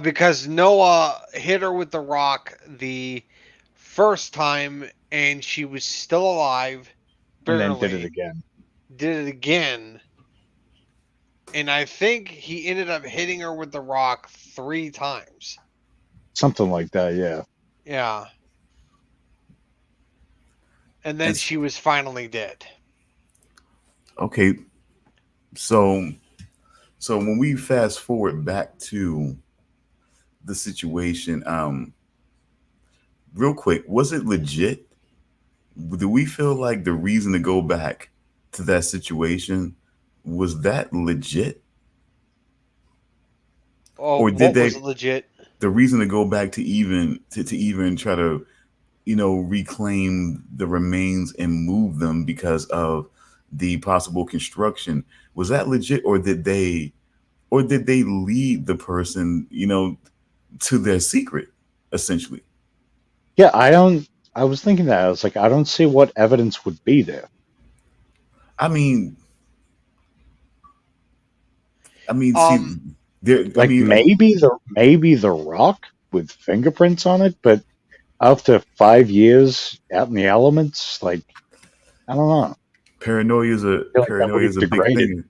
Because Noah hit her with the rock the first time, and she was still alive. Barely. And then did it again. Did it again. And I think he ended up hitting her with the rock 3 times. Something like that, yeah. Yeah. And then she was finally dead. Okay. So when we fast forward back to the situation, real quick, was it legit? Do we feel like the reason to go back to that situation was that legit? Oh, or did what was legit? The reason to go back to even try to reclaim the remains and move them because of the possible construction, was that legit, or did they lead the person to their secret essentially? Yeah, I was thinking that. I was like, I don't see what evidence would be there. I mean, see, maybe the rock with fingerprints on it, but after 5 years out in the elements, like, I don't know. Paranoia is a big thing.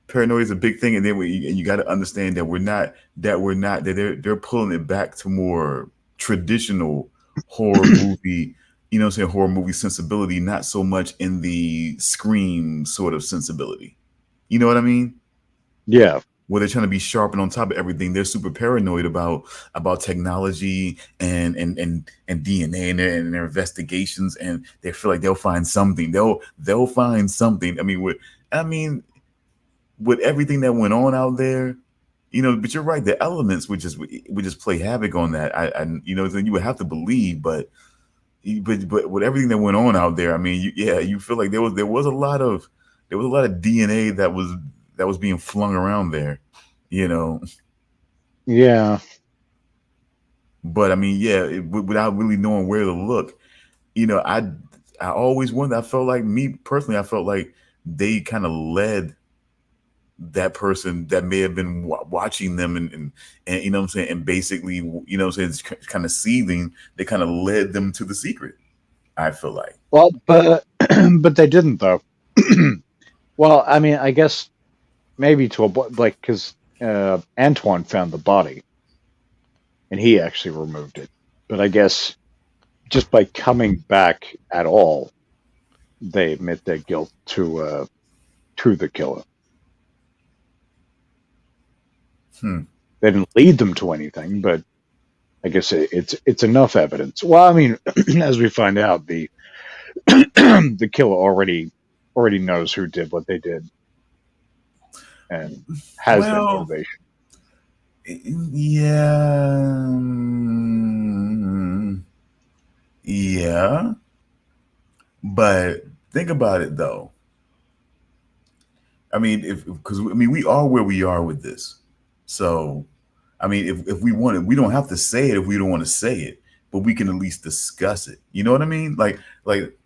Paranoia is a big thing, and then you got to understand that they're pulling it back to more traditional horror movie horror movie sensibility, not so much in the Scream sort of sensibility. You know what I mean? Yeah. Where they're trying to be sharp and on top of everything. They're super paranoid about technology and DNA and their investigations, and they feel like they'll find something. They'll find something. I mean, with everything that went on out there, but you're right. The elements would just play havoc on that. Then you would have to believe, but with everything that went on out there, you feel like there was a lot of DNA that was being flung around there, you know. Yeah. But yeah, without really knowing where to look, I always wondered. I felt like, me personally, I felt like they kind of led that person that may have been watching them, and you know what I'm saying, and basically, what I'm saying, kind of seething. They kind of led them to the secret, I feel like. Well, but but they didn't though. Well, I guess maybe to a like because Antoine found the body and he actually removed it. But I guess just by coming back at all, they admit their guilt to the killer. They didn't lead them to anything, but I guess it's enough evidence. Well, as we find out, the the killer already knows who did what they did and has their Well, motivation. yeah, yeah. But think about it though. If because we are where we are with this, so if we want it, we don't have to say it if we don't want to say it, but we can at least discuss it. You know what I mean?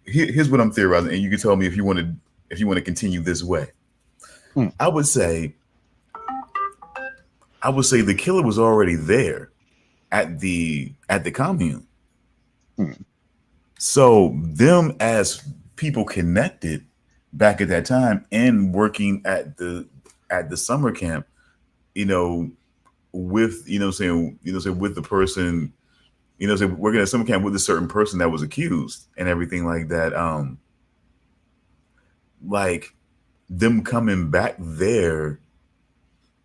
Here's what I'm theorizing, and you can tell me if you want to continue this way. Hmm. I would say the killer was already there at the commune. So them as people connected back at that time and working at the summer camp, with with the person, working at summer camp with a certain person that was accused and everything like that. Like them coming back there,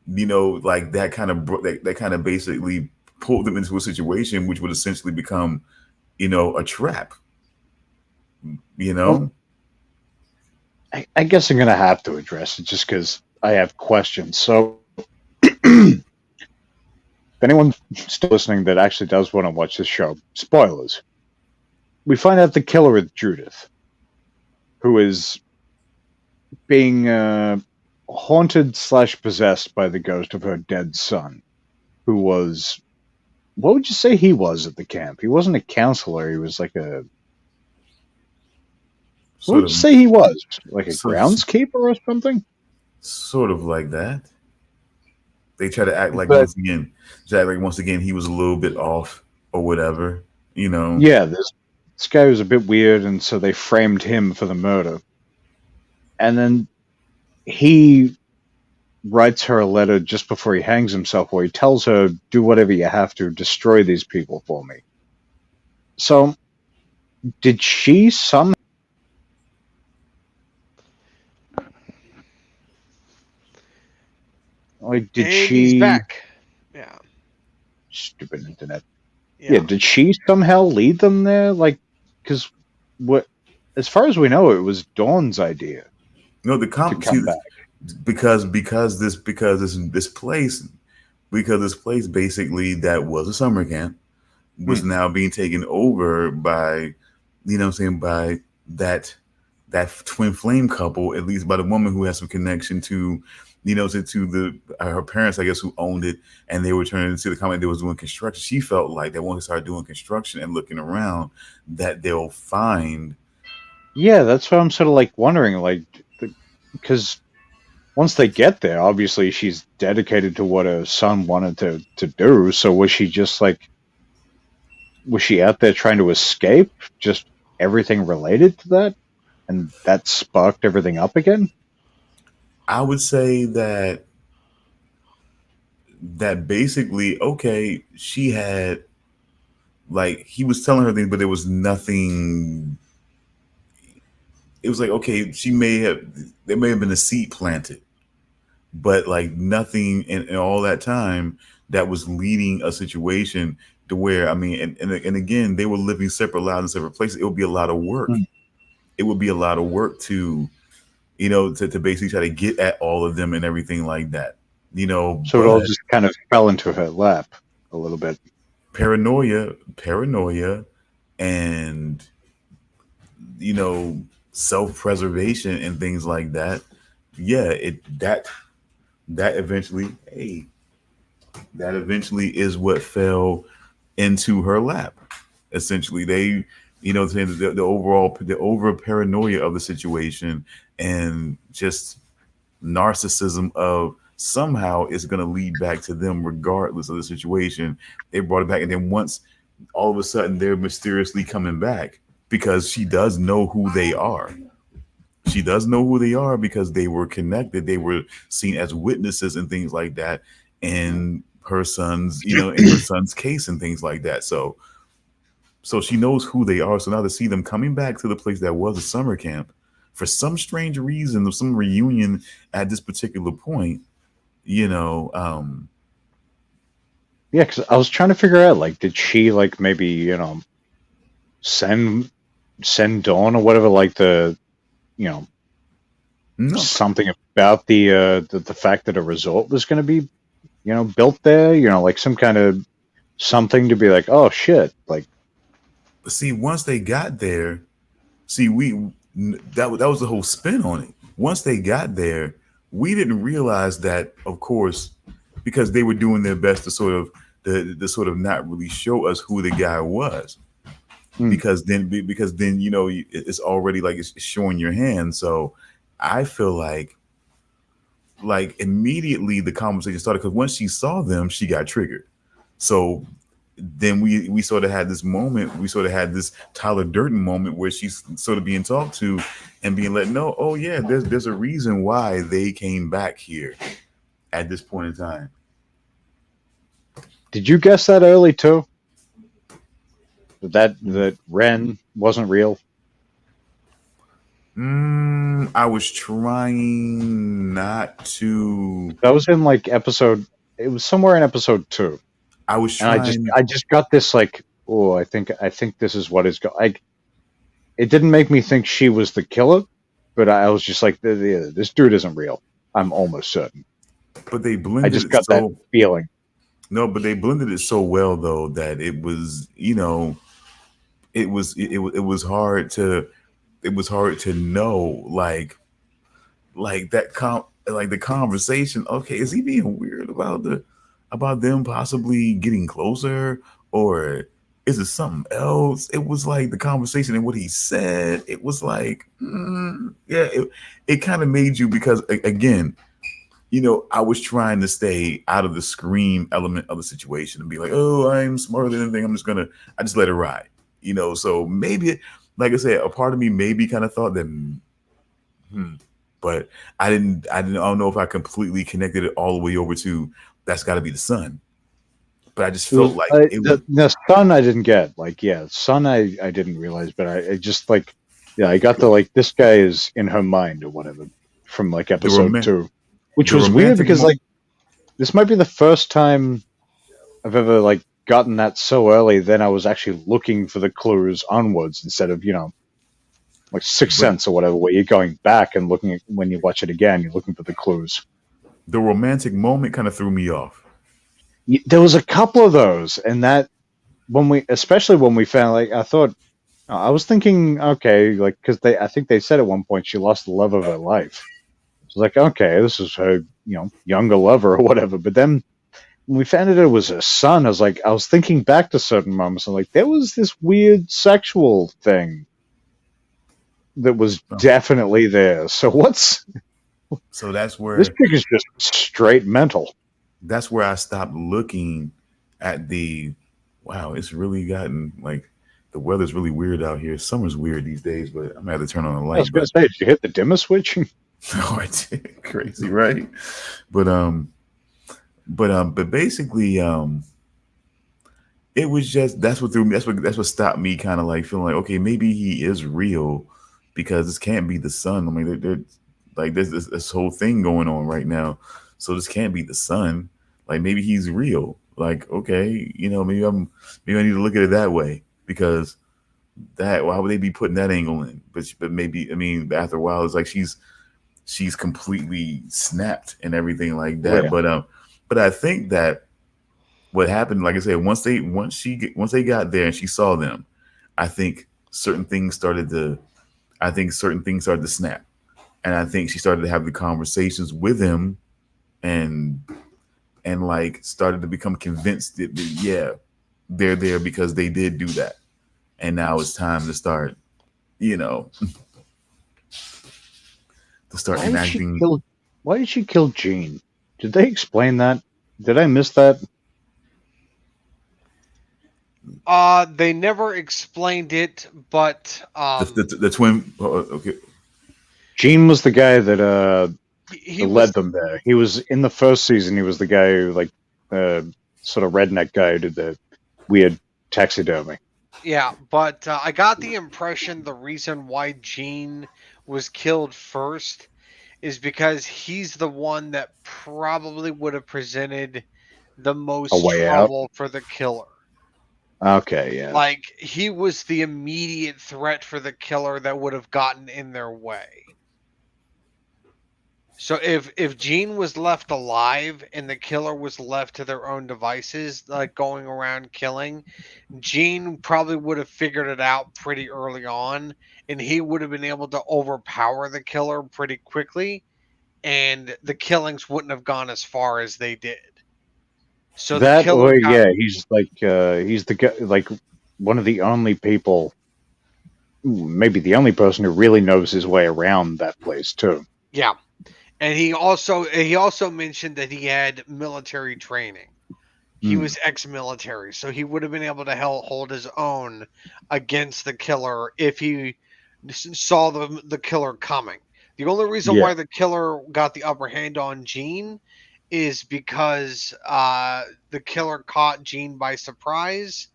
like that kind of that kind of basically pulled them into a situation which would essentially become, a trap. Well, I guess I'm going to have to address it just because I have questions. So, if anyone's still listening that actually does want to watch this show, spoilers. We find out the killer is Judith, who is being haunted / possessed by the ghost of her dead son, who was, what would you say he was at the camp? He wasn't a counselor. He was like a, what Sort would you of, say he was? Like a sort, groundskeeper or something? sort of like that. They try to act like But once again he was a little bit off or whatever. yeah, this guy was a bit weird, and so they framed him for the murder. And then he writes her a letter just before he hangs himself where he tells her, do whatever you have to, destroy these people for me. So, did she somehow... Like, did And she... he's back. Yeah. Stupid internet. Yeah, did she somehow lead them there? Like, because what, as far as we know, it was Dawn's idea No, to come back. because this place basically that was a summer camp was now being taken over by, by that twin flame couple, at least by the woman who has some connection to, to the her parents, I guess, who owned it, and they were turning into the company that was doing construction. She felt like that once they started doing construction and looking around, that they'll find. Yeah, that's what I'm sort of like wondering, like, because once they get there, obviously she's dedicated to what her son wanted to do. So was she just like, was she out there trying to escape just everything related to that? And that sparked everything up again? I would say that basically, okay, she had like he was telling her things, but there was nothing. It was like, okay, there may have been a seed planted, but like nothing in all that time that was leading a situation to where, I mean, and again, they were living separate lives in separate places. It would be a lot of work. Hmm. It would be a lot of work to, to basically try to get at all of them and everything like that, So it all but just kind of fell into her lap a little bit. paranoia, and, you know, self-preservation and things like that. Yeah, that eventually, hey, that eventually is what fell into her lap. Essentially, they, saying the over paranoia of the situation and just narcissism of somehow it's going to lead back to them regardless of the situation. They brought it back, and then once all of a sudden they're mysteriously coming back because she does know who they are. She does know who they are because they were connected. They were seen as witnesses and things like that in her son's, in her son's case and things like that. So she knows who they are. So now to see them coming back to the place that was a summer camp for some strange reason of some reunion at this particular point, you know, Yeah, because I was trying to figure out, like, did she, like, maybe, send Dawn or whatever, like, you know, no. something about the fact that a resort was going to be, built there, like some kind of something to be like, oh shit, like, See, once they got there, see, that was the whole spin on it. Once they got there, we didn't realize that, of course, because they were doing their best to sort of the sort of not really show us who the guy was, hmm. because then it's already like it's showing your hand. So I feel like immediately the conversation started because once she saw them, she got triggered. So then we sort of had this moment. We sort of had this Tyler Durden moment where she's sort of being talked to and being let know, oh yeah, there's a reason why they came back here at this point in time. Did you guess that early too? That Ren wasn't real? I was trying not to. That was in like episode. It was somewhere in episode 2, I was and trying. I just got this like, oh, I think this is what is going. Like, it didn't make me think she was the killer, but I was just like, this dude isn't real. I'm almost certain. But they I blended just it got that so feeling. no, but they blended it so well though that it was, it was hard to know like like the conversation. Okay, is he being weird about them possibly getting closer, or is it something else? It was like the conversation and what he said. It was like, yeah, it kind of made you because again, I was trying to stay out of the scream element of the situation and be like, oh, I'm smarter than anything. I just let it ride. So maybe, like I said, a part of me maybe kind of thought that, hmm, but I don't know if I completely connected it all the way over to that's got to be the sun. But I just It felt was like it was the sun I didn't get. Like, yeah, sun I didn't realize, but I just like, yeah, I got the like this guy is in her mind or whatever from like the episode roman 2, which the was weird romantic because like this might be the first time I've ever like gotten that so early. Then I was actually looking for the clues onwards instead of like Sixth but Sense or whatever, where you're going back and looking at when you watch it again, you're looking for the clues. the romantic moment kind of threw me off. There was a couple of those, and that especially when we found, like, I thought, I was thinking, okay, like, because I think they said at one point she lost the love of her life. So like, okay, this is her, younger lover or whatever. But then when we found out it was her son, I was thinking back to certain moments, and like, there was this weird sexual thing that was So, definitely there. So so that's this where chick is just straight mental. I stopped looking at the wow, it's really gotten like the weather's really weird out here. Summer's weird these days, but I'm gonna have to turn on the I was light. gonna But say, did you hit the dimmer switch? oh, I did. Crazy, right? But but basically, it was just that's what threw me. That's what stopped me, kind of like feeling like, okay, maybe he is real, because this can't be the son. I mean, like there's this whole thing going on right now, so this can't be the son. Like maybe he's real. Like okay, maybe I need to look at it that way, because that why would they be putting that angle in? But maybe, I mean, after a while it's like she's completely snapped and everything like Oh that. yeah. But I think that what happened, like I said, once they got there and she saw them, I think certain things started to snap, and I think she started to have the conversations with him, and like started to become convinced that yeah, they're there because they did do that, and now it's time to start, you know, to start Why did she enacting. kill? Why did she kill Jean? Did they explain that? Did I miss that? They never explained it, but The twin. Okay. Jean was the guy that he that led was, them there. He was in the first season. He was the guy who like sort of redneck guy who did the weird taxidermy. yeah, but I got the impression the reason why Gene was killed first is because he's the one that probably would have presented the A most way out. trouble for the killer. Okay, yeah. Like, he was the immediate threat for the killer that would have gotten in their way. So if Gene was left alive and the killer was left to their own devices, like going around killing, Gene probably would have figured it out pretty early on, and he would have been able to overpower the killer pretty quickly, and the killings wouldn't have gone as far as they did. So the That killer or got, yeah, he's the guy, like one of the only people, maybe the only person who really knows his way around that place too. yeah. And he also mentioned that he had military training. He Hmm. was ex-military, so he would have been able to hold his own against the killer if he saw the killer coming. The only reason Yeah, why the killer got the upper hand on Gene is because the killer caught Gene by surprise,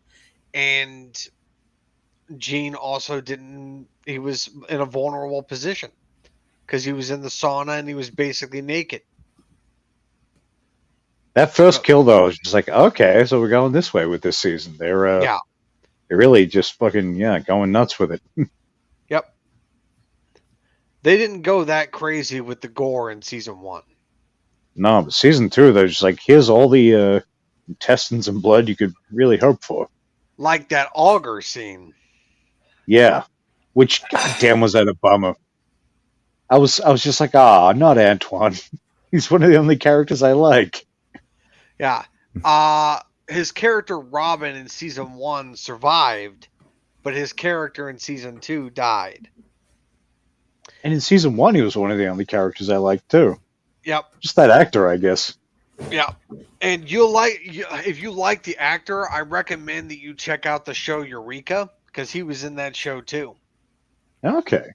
and Gene also didn't. He was in a vulnerable position because he was in the sauna and he was basically naked. that So first kill though is just like okay, so we're going this way with this season. yeah, They're really just fucking going nuts with it. yep. They didn't go that crazy with the gore in season one. No, but season two, they're just like here's all the intestines and blood you could really hope for. Like that auger scene. Yeah, which goddamn was that a bummer. I was just like, ah, not Antoine. He's one of the only characters I like. Yeah. His character Robin in season one survived, but his character in season two died. And in season one, he was one of the only characters I liked too. Yep. Just that actor, I guess. Yeah. And if you like the actor, I recommend that you check out the show Eureka because he was in that show too. Okay.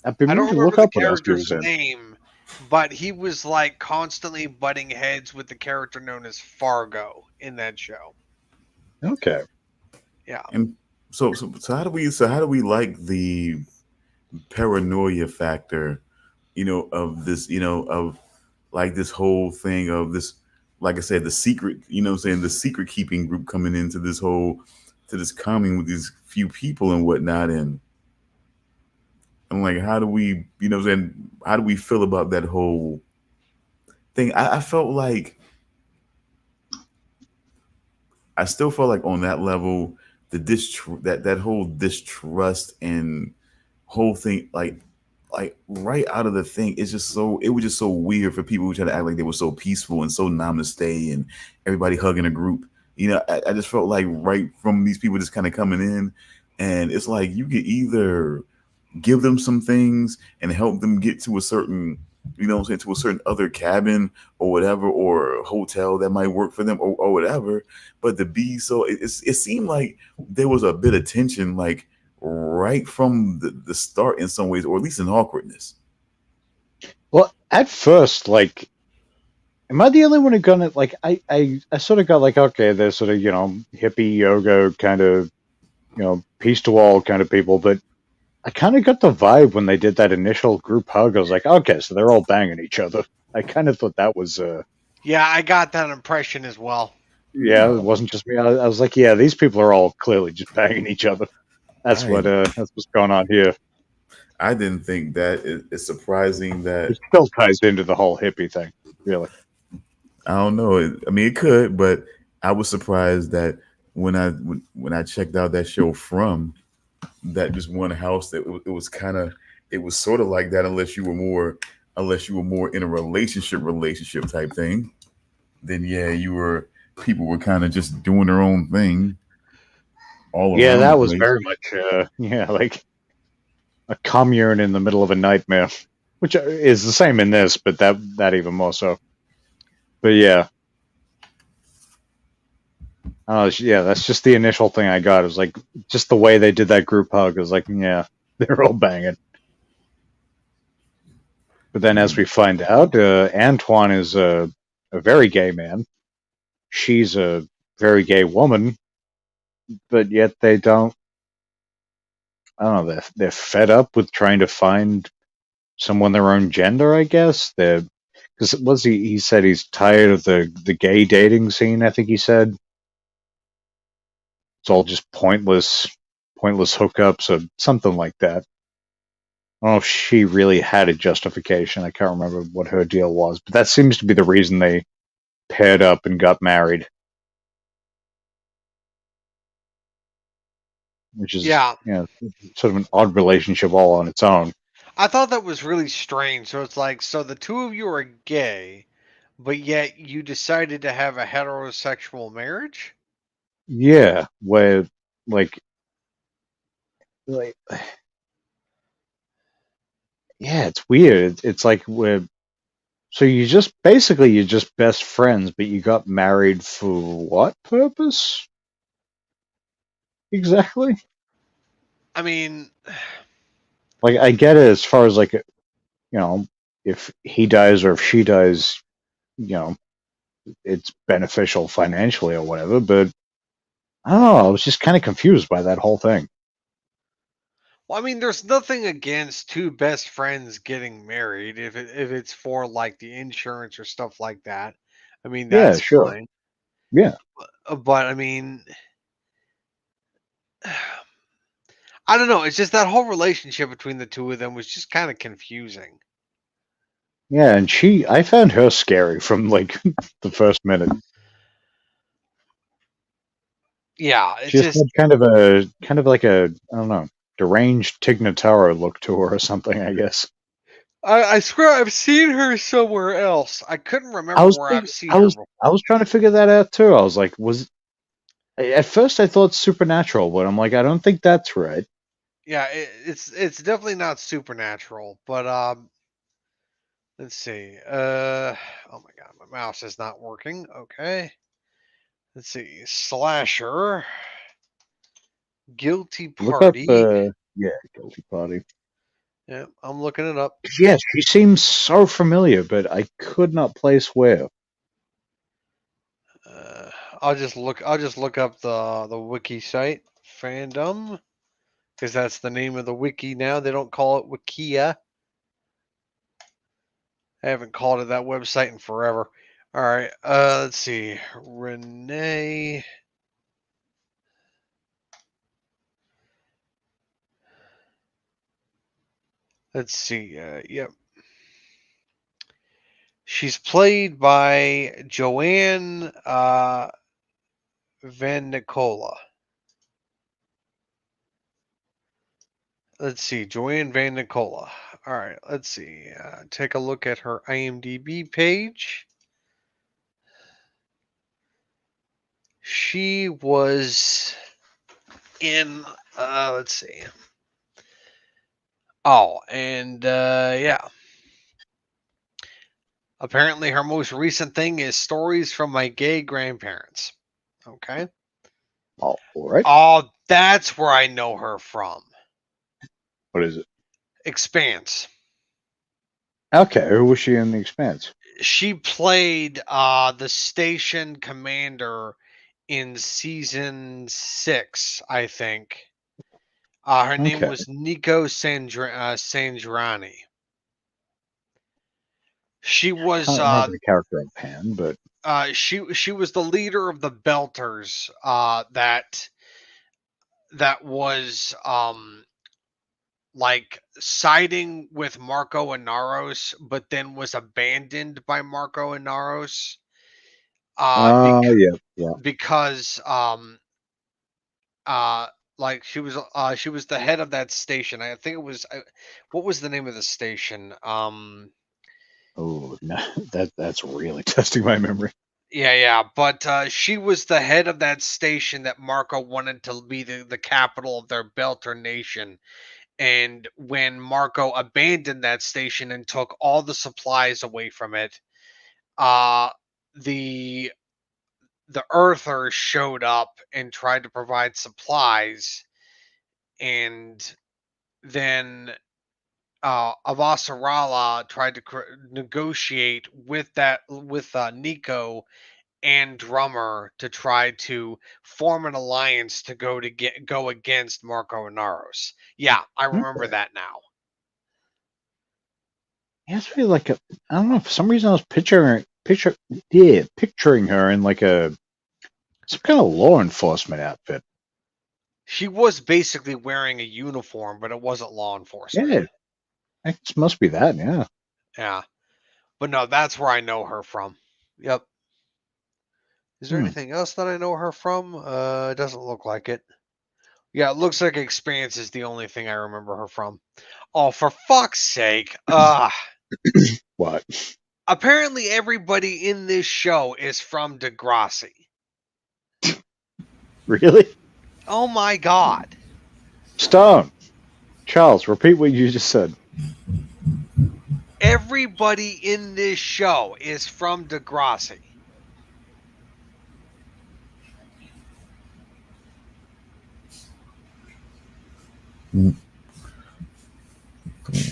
I've been I don't meaning to remember look the up what else he character's was in. name, but he was like constantly butting heads with the character known as Fargo in that show. Okay. Yeah. And so how do we like the paranoia factor, of this, of like this whole thing of this, like I said, the secret, saying the secret keeping group coming into this whole, to this commune with these few people and whatnot. And I'm like, how do we, saying, how do we feel about that whole thing? I felt like, I still felt like on that level, that whole distrust and whole thing, like right out of the thing, it was just so weird for people who try to act like they were so peaceful and so namaste and everybody hugging a group. I just felt like right from these people just kind of coming in, and it's like you could either give them some things and help them get to a certain, what I'm saying, to a certain other cabin or whatever, or a hotel that might work for them, or whatever. But to be so, it seemed like there was a bit of tension, like right from the start in some ways, or at least an awkwardness. Well, at first, like, Am I the only one who got it? Like, I sort of got like, okay, they're sort of, hippie yoga kind of, peace to all kind of people, but I kind of got the vibe when they did that initial group hug. I was like, okay, so they're all banging each other. I kind of thought that was, Yeah, I got that impression as well. yeah, it No, wasn't just me. I was like, yeah, these people are all clearly just banging each other. I That's what's going on here. I didn't think that. It's surprising that It still ties into the whole hippie thing, really. I don't know. I mean, it could, but I was surprised that when I checked out that show from that just one house that it was kind of it was sort of like that unless you were more in a relationship type thing. Then yeah, you were people were kind of just doing their own thing all Yeah, around the that was place. very much, yeah, like a commune in the middle of a nightmare, which is the same in this, but that even more so. But yeah, yeah, that's just the initial thing I got. It was like just the way they did that group hug. It was like, yeah, they're all banging. But then, as we find out, Antoine is a very gay man. She's a very gay woman, but yet they don't. I don't know. They're fed up with trying to find someone their own gender. I guess they're because was he said he's tired of the gay dating scene. I think he said it's all just pointless hookups or something like that. I don't know if she really had a justification. I can't remember what her deal was, but that seems to be the reason they paired up and got married, which is, Yeah, sort of an odd relationship all on its own. I thought that was really strange. So it's like, so the two of you are gay, but yet you decided to have a heterosexual marriage? Yeah, where like like yeah, it's weird. It's like we're so you're just best friends, but you got married for what purpose exactly? I mean, Like I get it as far as like if he dies or if she dies, you know, it's beneficial financially or whatever. But I don't know. I was just kind of confused by that whole thing. well, I mean, there's nothing against two best friends getting married if it's for like the insurance or stuff like that. I mean, Yeah, that's sure. fine. Yeah, But I mean, I don't know. It's just that whole relationship between the two of them was just kind of confusing. yeah. And I found her scary from like the first minute. Yeah, She it's just just had kind of like a I don't know deranged Tig Notaro look to her or something. I guess. I swear I've seen her somewhere else. I couldn't remember where I've seen her before. I was trying to figure that out too. I was like, at first I thought Supernatural, but I'm like, I don't think that's right. Yeah, it's definitely not supernatural, but let's see. Oh my god, my mouse is not working. Okay. Let's see. Slasher, Guilty Look up, Party. yeah, Guilty Party. Yeah, I'm looking it up. Yes, she seems so familiar, but I could not place where. Uh, I'll just look up the wiki site fandom because that's the name of the wiki now. They don't call it Wikia. I haven't called it that website in forever. All right. Let's see. Renee. Let's see. Yep. She's played by Joanne Van Nicola. Let's see. Joanne Van Nicola. All right. Let's see. Take a look at her IMDb page. She was in. Let's see. Oh, and yeah. Apparently, her most recent thing is Stories from My Gay Grandparents. Okay. Oh, all right. Oh, that's where I know her from. What is it? Expanse. Okay, who was she in The Expanse? She played the station commander in season 6, I think. Her name Okay. was Nico Sandrani. She was Can't remember the character offhand, but she was the leader of the Belters that was like siding with Marco Inaros, but then was abandoned by Marco Inaros. yeah, yeah. Because uh like she was the head of that station. I think it was what was the name of the station? Oh, no, that's really testing my memory. Yeah, but she was the head of that station that Marco wanted to be the capital of their Belter nation. And when Marco abandoned that station and took all the supplies away from it, uh the the Earthers showed up and tried to provide supplies, and then Avasarala tried to negotiate with Nico and Drummer to try to form an alliance to go against Marco Inaros. Yeah, I remember Okay. that now. Yeah, it's really like a. I don't know. For some reason, I was picturing her in like some kind of law enforcement outfit. She was basically wearing a uniform, but it wasn't law enforcement. Yeah, it must be that. Yeah. Yeah, but no, that's where I know her from. Yep. Is there Hmm. anything else that I know her from? It doesn't look like it. Yeah, it looks like Expanse is the only thing I remember her from. Oh, for fuck's sake. What? Apparently everybody in this show is from Degrassi. Really? Oh my god. Stone. Charles, repeat what you just said. Everybody in this show is from Degrassi.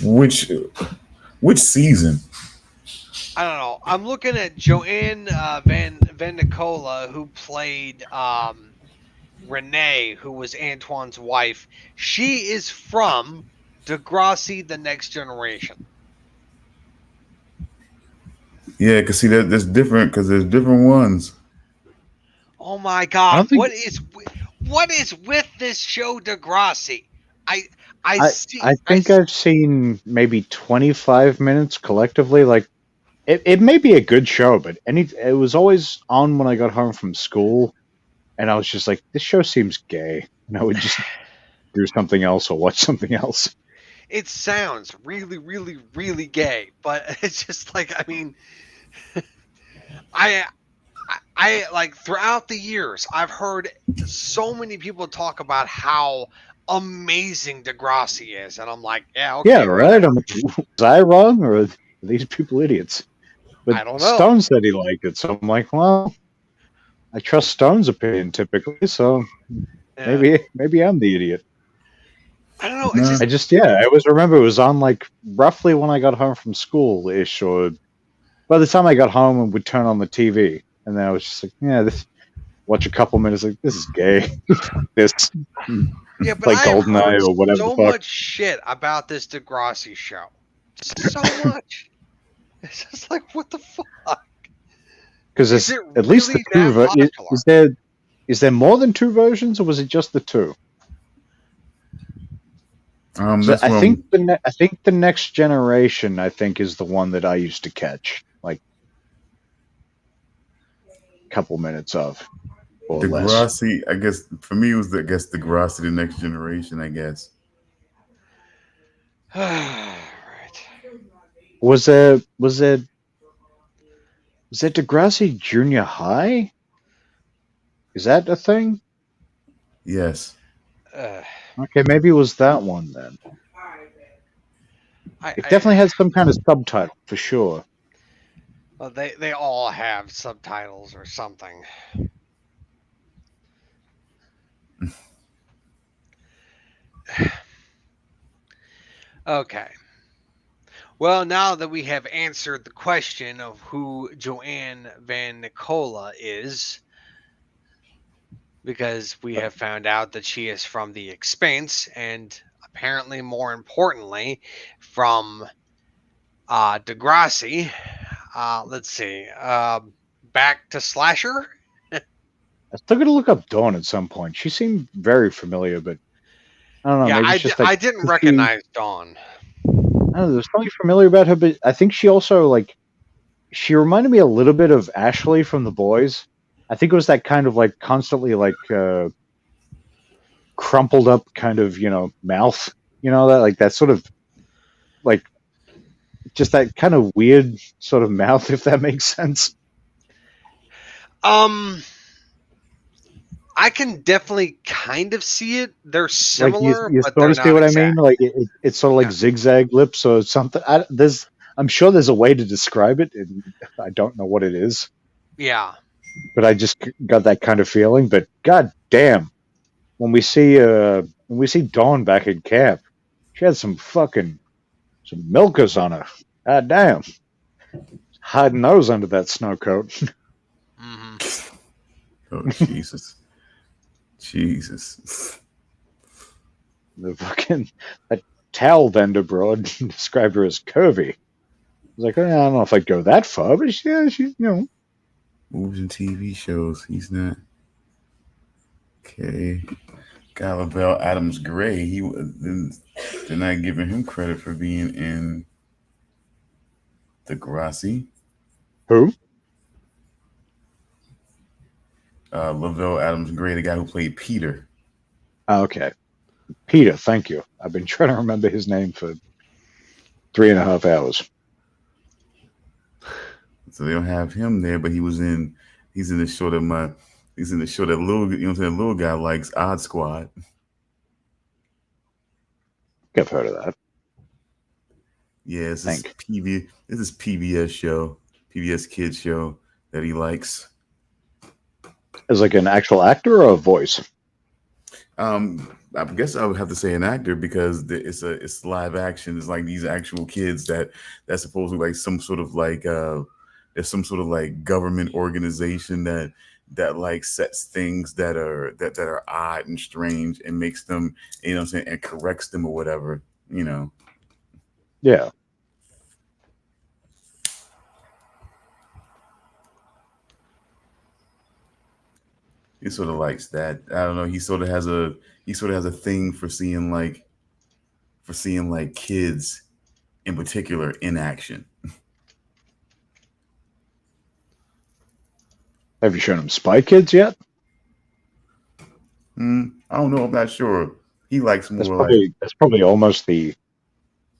Which which season? I don't know. I'm looking at Joanne Van Nicola, who played Renee, who was Antoine's wife. She is from Degrassi: The Next Generation. Yeah, because see that's different because there's different ones. Oh my I god, don't think what is with this show Degrassi? I I I. see I think I've seen maybe 25 minutes collectively. Like it may be a good show, but it was always on when I got home from school, and I was just like, this show seems gay, and I would just do something else or watch something else. it sounds really really gay, but it's just like I mean I I like throughout the years I've heard so many people talk about how amazing Degrassi is, and I'm like, yeah, Yeah, okay, right. I'm whatever. like, was I wrong, or are these people idiots? But I don't know. Stone said he liked it, so I'm like, well, I trust Stone's opinion typically, so Yeah. maybe I'm the idiot. I don't know. It's Nah, just I always remember it was on like roughly when I got home from school ish, or by the time I got home and would turn on the TV, and then I was just like, yeah, this watch a couple minutes, like this is gay. This yeah, but like I have heard Goldeneye or whatever the so fuck. much shit about this Degrassi show. So much. It's just like, what the fuck? Because Is there's it at least the really two. that popular? Is there more than two versions, or was it just the two? So that's from I think the next generation I think is the one that I used to catch like a couple minutes of or less. Degrassi. I guess for me it was I guess Degrassi, the Next Generation. I guess. Right. Was there was there Degrassi Junior High? Is that a thing? Yes. Uh, Okay, maybe it was that one then. It I definitely has some kind of subtitle for sure. well, they all have subtitles or something. Okay. Well, now that we have answered the question of who Joanne Van Nicola is, because we have found out that she is from The Expanse, and apparently, more importantly, from Degrassi. Let's see. Back to Slasher. I still got to look up Dawn at some point. She seemed very familiar, but I don't know. Yeah, Maybe it's just like I didn't she, recognize Dawn. I don't know, there's something familiar about her, but I think she also like she reminded me a little bit of Ashley from The Boys. I think it was that kind of like constantly like crumpled up kind of mouth, that like that sort of like just that kind of weird sort of mouth, if that makes sense. I can definitely kind of see it. They're Like similar, you but sort they're of see not what I exact. mean? Like it's sort of like Yeah. zigzag lips or something. I'm sure there's a way to describe it, and I don't know what it is, Yeah. but I just got that kind of feeling. But god damn, when we see Dawn back in camp, she had some milkers on her. God damn, hiding those under that snow coat. hmm Oh Jesus, Jesus. The fucking that towel vendor broad described her as curvy. I was like, I don't know if I'd go that far, but she Movies and TV shows. He's not okay. Galabelle Adams Gray. They're not giving him credit for being in Degrassi. Who? Lavelle Adams Gray, the guy who played Peter. Oh, okay. Peter, thank you. I've been trying to remember his name for 3.5 hours. So they don't have him there, but he's in the show that little little guy likes, Odd Squad. I've heard of that. Yeah, Think. This is PBS show, PBS kids show that he likes. As like an actual actor or a voice? I guess I would have to say an actor because it's live action. It's like these actual kids that's supposed to like some sort of like there's some sort of like government organization that like sets things that are odd and strange and makes them, you know what I'm saying, and corrects them or whatever, you know. Yeah. He sort of likes that. I don't know. He sort of has a thing for seeing like kids in particular in action. Have you shown him Spy Kids yet? I don't know. I'm not sure. He likes That's more like probably almost the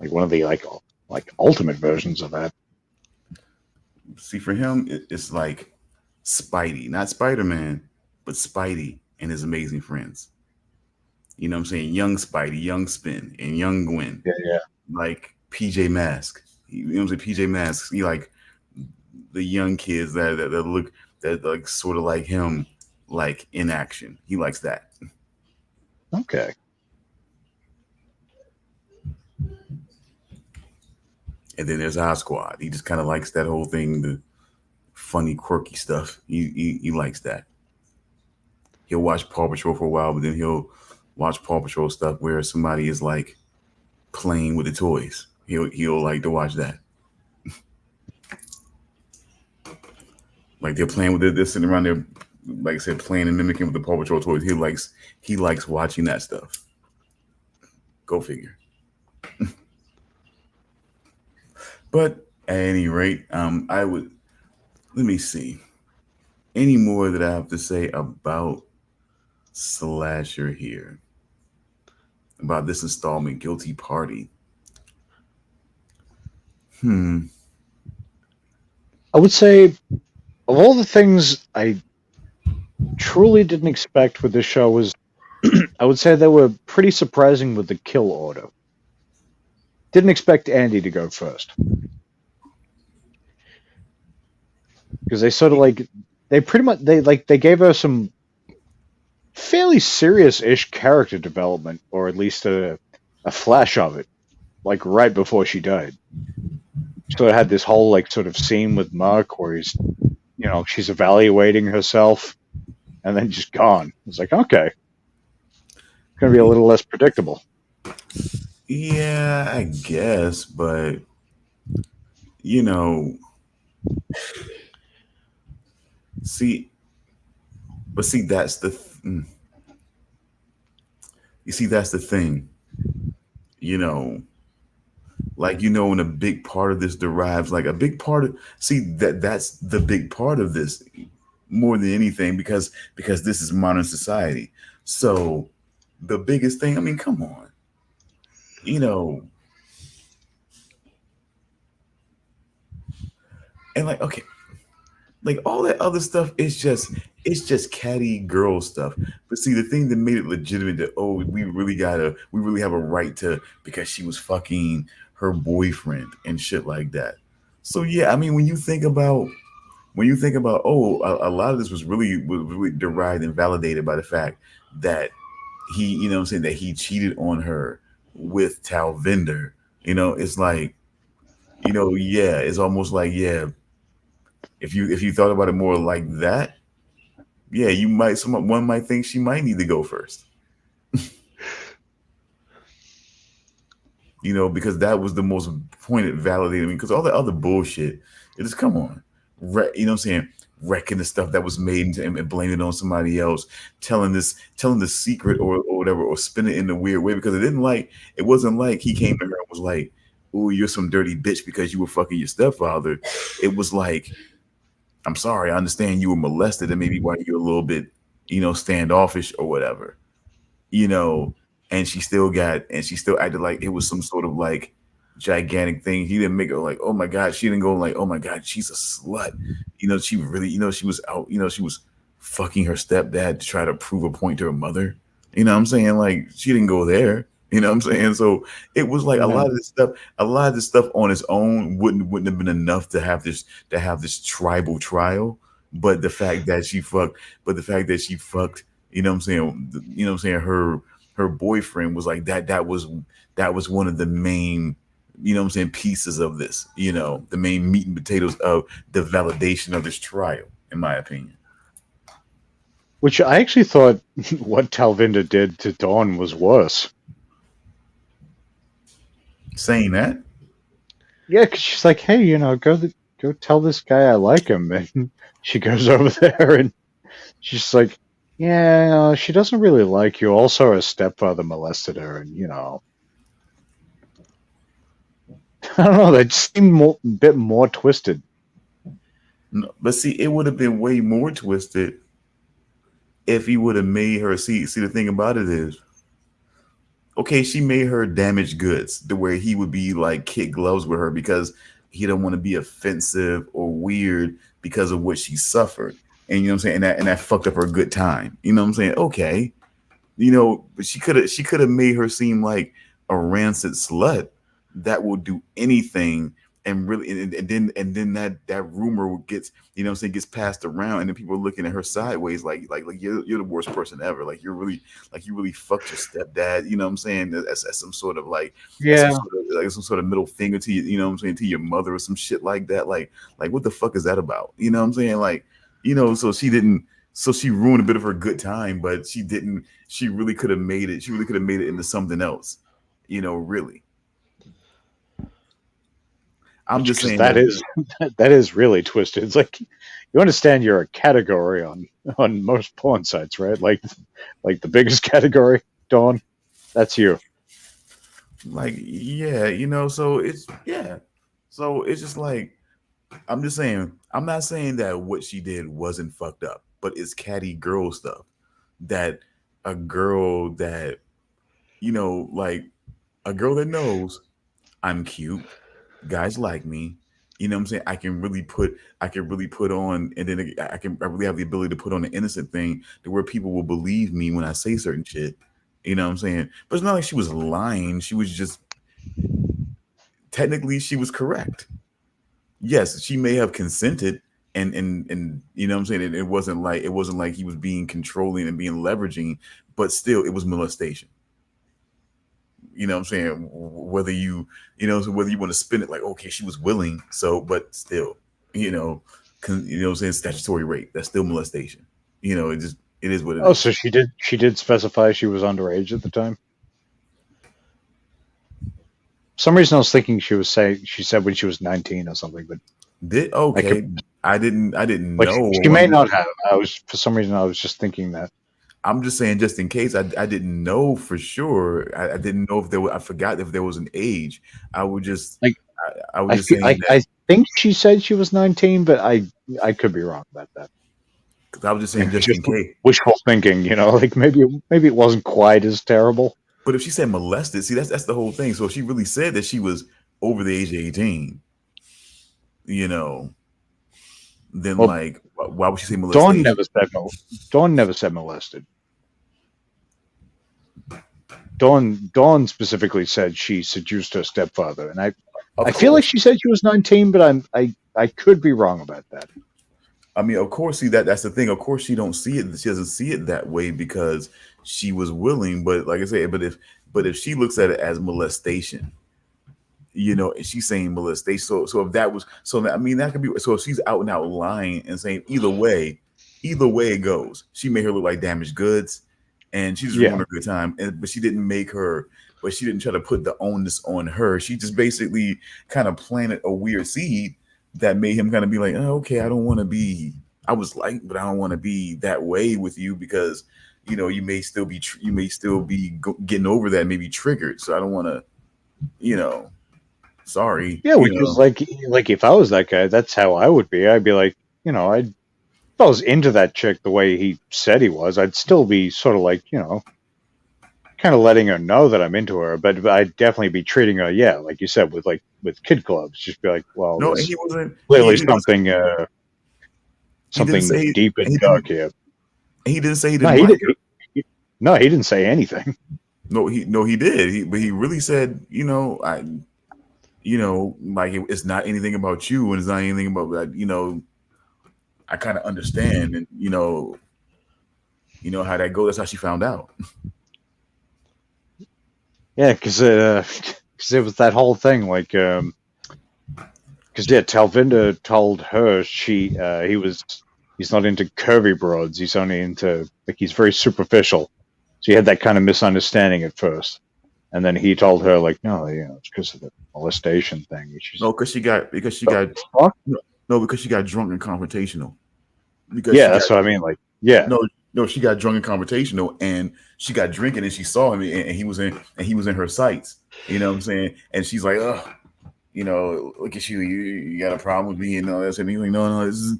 like one of the like ultimate versions of that. see for him it's like Spidey, not Spider-Man, but Spidey and his amazing friends. You know what I'm saying? Young Spidey, young Spin, and young Gwen. Yeah, yeah. Like PJ Masks. You know what I'm saying? PJ Masks. He like the young kids that look that like sort of like him, like in action. He likes that. Okay. And then there's Odd Squad. He just kind of likes that whole thing, the funny, quirky stuff. He likes that. He'll watch Paw Patrol for a while, but then he'll watch Paw Patrol stuff where somebody is like playing with the toys. He'll like to watch that. Like they're playing with it, they're sitting around there, like I said, playing and mimicking with the Paw Patrol toys. He likes watching that stuff. Go figure. But at any rate, I would let me see. Any more that I have to say about Slasher here? About this installment, Guilty Party. I would say of all the things I truly didn't expect with this show was I would say they were pretty surprising with the kill order. Didn't expect Andy to go first. Because they sort of like they gave her some fairly serious-ish character development, or at least a flash of it, like right before she died. So it had this whole like sort of scene with Mark where he's, she's evaluating herself and then just gone. It's like, okay, it's going to be a little less predictable. Yeah, I guess, but you know, see, but see, you see, that's the thing. You know, and a big part of this derives like a big part of see that's the big part of this more than anything because this is modern society. So the biggest thing, I mean, come on, you know, and like okay, like all that other stuff is just catty girl stuff. But see, the thing that made it legitimate that we really have a right to because she was fucking her boyfriend and shit like that. So yeah, I mean, when you think about a lot of this was really derived and validated by the fact that he, what I'm saying, that he cheated on her with Talvinder. It's like, yeah, it's almost like, yeah, if you thought about it more like that, yeah, one might think she might need to go first. Because that was the most pointed validating. Because all the other bullshit, it just come on, you know what I'm saying, wrecking the stuff that was made and blaming it on somebody else, telling the secret or whatever, or spinning it in a weird way because it wasn't like he came to her and was like, "Oh, you're some dirty bitch because you were fucking your stepfather." It was like, "I'm sorry, I understand you were molested and maybe why you're a little bit, standoffish or whatever." you know, and she still acted like it was some sort of like gigantic thing. He didn't make her like, oh my God. She didn't go like, oh my God, she's a slut. She really, she was out, she was fucking her stepdad to try to prove a point to her mother. You know what I'm saying? Like she didn't go there. You know what I'm saying? So it was like Yeah. a lot of this stuff on its own wouldn't have been enough to have this tribal trial. But the fact that she fucked, her boyfriend was like that was one of the main, pieces of this, the main meat and potatoes of the validation of this trial, in my opinion. Which I actually thought what Talvinda did to Dawn was worse. Saying that, Yeah, because she's like, hey, go tell this guy I like him. And she goes over there and she's like, yeah, she doesn't really like you. Also, her stepfather molested her, and I don't know. That just seemed a bit more twisted. no, but see, it would have been way more twisted if he would have made her see. The thing about it is, okay, she made her damaged goods the way he would be like kid gloves with her because he don't want to be offensive or weird because of what she suffered. And you know what I'm saying? And that fucked up her good time. You know what I'm saying? Okay. But she could have made her seem like a rancid slut that will do anything and really and then that rumor gets, gets passed around, and then people are looking at her sideways like you're the worst person ever. Like you really fucked your stepdad, you know what I'm saying? As some sort of like Yeah. some sort of middle finger to you know what I'm saying, to your mother or some shit like that. Like what the fuck is that about? You know what I'm saying? Like, so she ruined a bit of her good time, but she didn't. She really could have made it. She really could have made it into something else. Really. I'm Which, just because saying that that. is that is really twisted. It's like you understand you're a category on most porn sites, right? Like the biggest category, Dawn. That's you. Like, yeah, so it's just like, I'm just saying, I'm not saying that what she did wasn't fucked up, but it's catty girl stuff that a girl that, like a girl that knows I'm cute, guys like me. You know what I'm saying? I can really put on, and then I really have the ability to put on an innocent thing to where people will believe me when I say certain shit. You know what I'm saying? But it's not like she was lying. She was just, technically she was correct. Yes, she may have consented, and you know what I'm saying, it wasn't like he was being controlling and being leveraging, but still it was molestation. You know what I'm saying? Whether so whether you want to spin it like, okay, she was willing, so, but still, you know, you know what I'm saying? Statutory rape, that's still molestation. It is what it Oh, so is. she did specify she was underage at the time. For some reason I was thinking she said when she was 19 or something, but I could Okay. I didn't like know. she may not have. I was for some reason I was just thinking that. I'm just saying, just in case. I didn't know for sure. I didn't know if there was. I forgot if there was an age. I would just. Like I was I just feel saying like that I think she said she was 19, but I could be wrong about that. because I was just saying, Maybe just just in case. wishful thinking, like maybe it wasn't quite as terrible. But if she said molested, see, that's the whole thing. So if she really said that she was over the age of 18, you know, then Well, like, why would she say Dawn molestation? never said Dawn never said molested. Dawn specifically said she seduced her stepfather, and Of I feel like course. she said she was 19, but I could be wrong about that. I mean, of course, see that's the thing. Of course, she don't see it. She doesn't see it that way because she was willing. But like I said, but if she looks at it as molestation, she's saying molestation. So if that was so, I mean, that could be. So if she's out and out lying and saying either way it goes, she made her look like damaged goods, and she just Yeah, ruined her good time. But she didn't make her. But she didn't try to put the onus on her. She just basically kind of planted a weird seed that made him kind of be like, oh, okay, I don't want to be. I was like, but I don't want to be that way with you because you may still be getting over that, maybe triggered. So I don't want to, you know sorry, yeah. Which is like if I was that guy, that's how I would be. I'd be like, I'd if I was into that chick the way he said he was, I'd still be sort of like, kind of letting her know that I'm into her, but I'd definitely be treating her, yeah, like you said, with kid gloves. Just be like, well, no, and there's he wasn't. clearly He wasn't. He didn't something say. deep and He dark didn't. here. He didn't say he No, didn't he like did. her. No, he didn't say anything. No, he did. But he really said, like it's not anything about you, and it's not anything about that. I kind of understand, and how that goes. That's how she found out. Yeah, because it was that whole thing, like, because yeah, Talvinda told her he's not into curvy broads. He's only into like he's very superficial. So he had that kind of misunderstanding at first, and then he told her like, no, it's because of the molestation thing, which is No, because she the got fuck. no, because she got drunk and confrontational. Because Yeah, she got that's what I mean. Like, yeah, no, no, she got drunk and confrontational, and she got drinking, and she saw him, and he was in her sights. You know what I'm saying? And she's like, "Oh, look at you. You got a problem with me and all that." And he's like, "No, no, this is,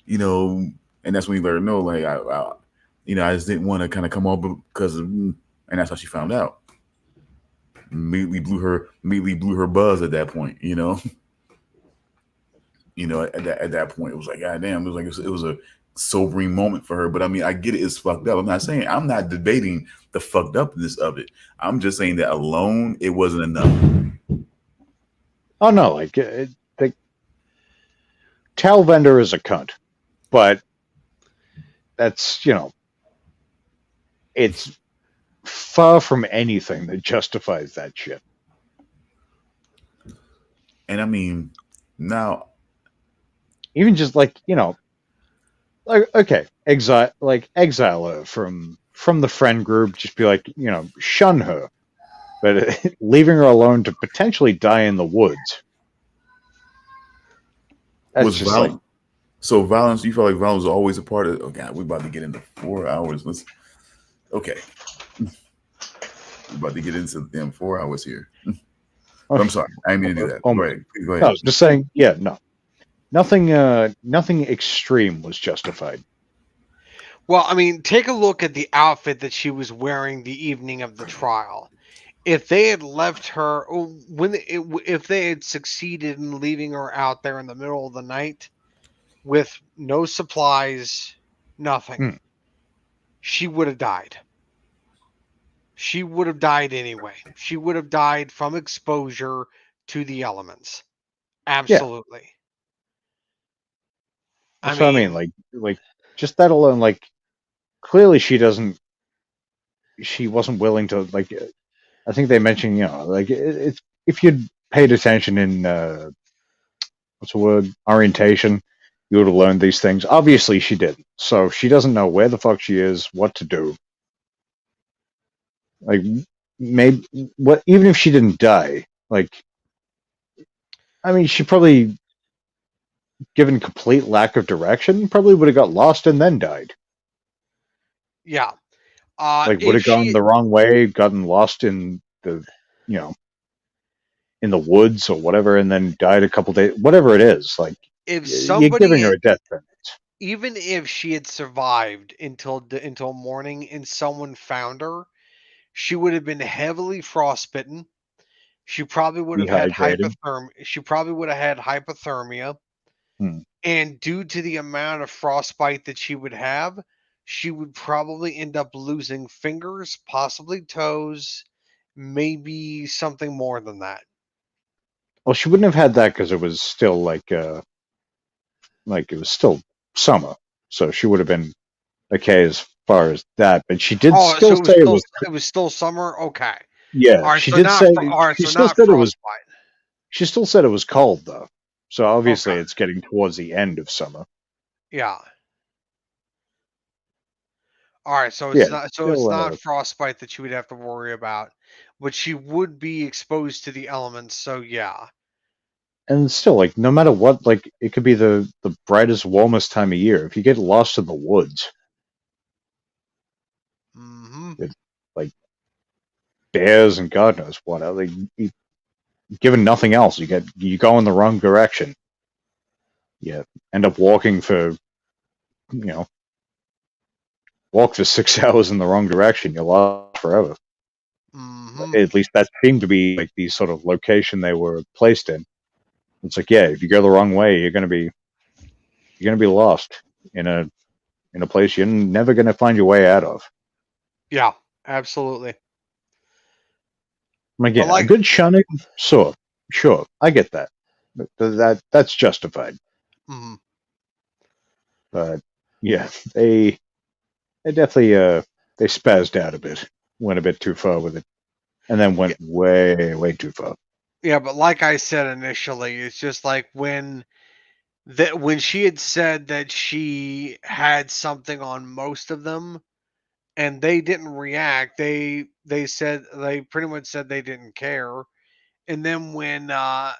you know." And that's when he let her know, like, I just didn't want to kind of come off because of, and that's how she found out. Immediately blew her buzz at that point. At that point, it was like, God damn, it was a sobering moment for her. But I mean, I get it, it's fucked up. I'm not debating the fucked upness of it. I'm just saying that alone, it wasn't enough. oh no, like the Talvender is a cunt, but that's it's far from anything that justifies that shit. And I mean, now, Even just like like okay, exile her from the friend group. Just be like shun her, but leaving her alone to potentially die in the woods. That's was just like violent. So violence, you feel like violence was always a part of it? Oh God, we're about to get into 4 hours. Okay. We're about to get into them 4 hours here. But I'm sorry. I didn't mean to do that. Go ahead. Go no, I ahead. was just saying, yeah, no, nothing extreme was justified. Well, I mean, take a look at the outfit that she was wearing the evening of the trial. If they had left her if they had succeeded in leaving her out there in the middle of the night with no supplies, nothing, Hmm. she would have died. She would have died anyway. She would have died from exposure to the elements. Yeah, Absolutely. I that's what I mean. mean, Like just that alone. Like clearly, she wasn't willing to like. I think they mentioned, like it's if you'd paid attention in what's the word, orientation, you would have learned these things. Obviously, she didn't. So she doesn't know where the fuck she is, what to do. Like, maybe what? Even if she didn't die, like, I mean, she probably, given complete lack of direction, probably would have got lost and then died. Yeah. Like, would If have gone she the wrong way, gotten lost in the, you know, in the woods or whatever, and then died a couple days. Whatever it is, like, if you're giving her somebody a death sentence. even if she had survived until morning and someone found her, she would have been heavily frostbitten. She probably would have had Dehydrated. hypothermia. She probably would have had hypothermia. Hmm. And due to the amount of frostbite that she would have, she would probably end up losing fingers, possibly toes, maybe something more than that. Well, she wouldn't have had that because it was still like it was still summer, so she would have been okay as far as that. But she did Oh, still so say it was, it was still summer. Okay. yeah, All right. she So did say, all right. she So still not said it was, frostbite. she still said it was cold though. So obviously Okay. it's getting towards the end of summer. Yeah. All right. Yeah, So it's still, not frostbite that you would have to worry about, but she would be exposed to the elements. So yeah. and still, like, no matter what, like, it could be the brightest, warmest time of year. If you get lost in the woods, Hmm. with like bears and God knows what, like, given nothing else, you go in the wrong direction. You end up walking for, you know, walk for 6 hours in the wrong direction. You're lost forever. Hmm. At least that seemed to be like the sort of location they were placed in. It's like, yeah, if you go the wrong way, you're gonna be lost in a place you're never gonna find your way out of. Yeah. Absolutely. And But again, a like, good shunning, sure, I get that. That's justified. mhm. But yeah, they definitely they spazzed out a bit, went a bit too far with it, and then Yeah, went way too far. yeah, but like I said initially, it's just like when she had said that she had something on most of them and they didn't react, they said they pretty much said they didn't care. And then when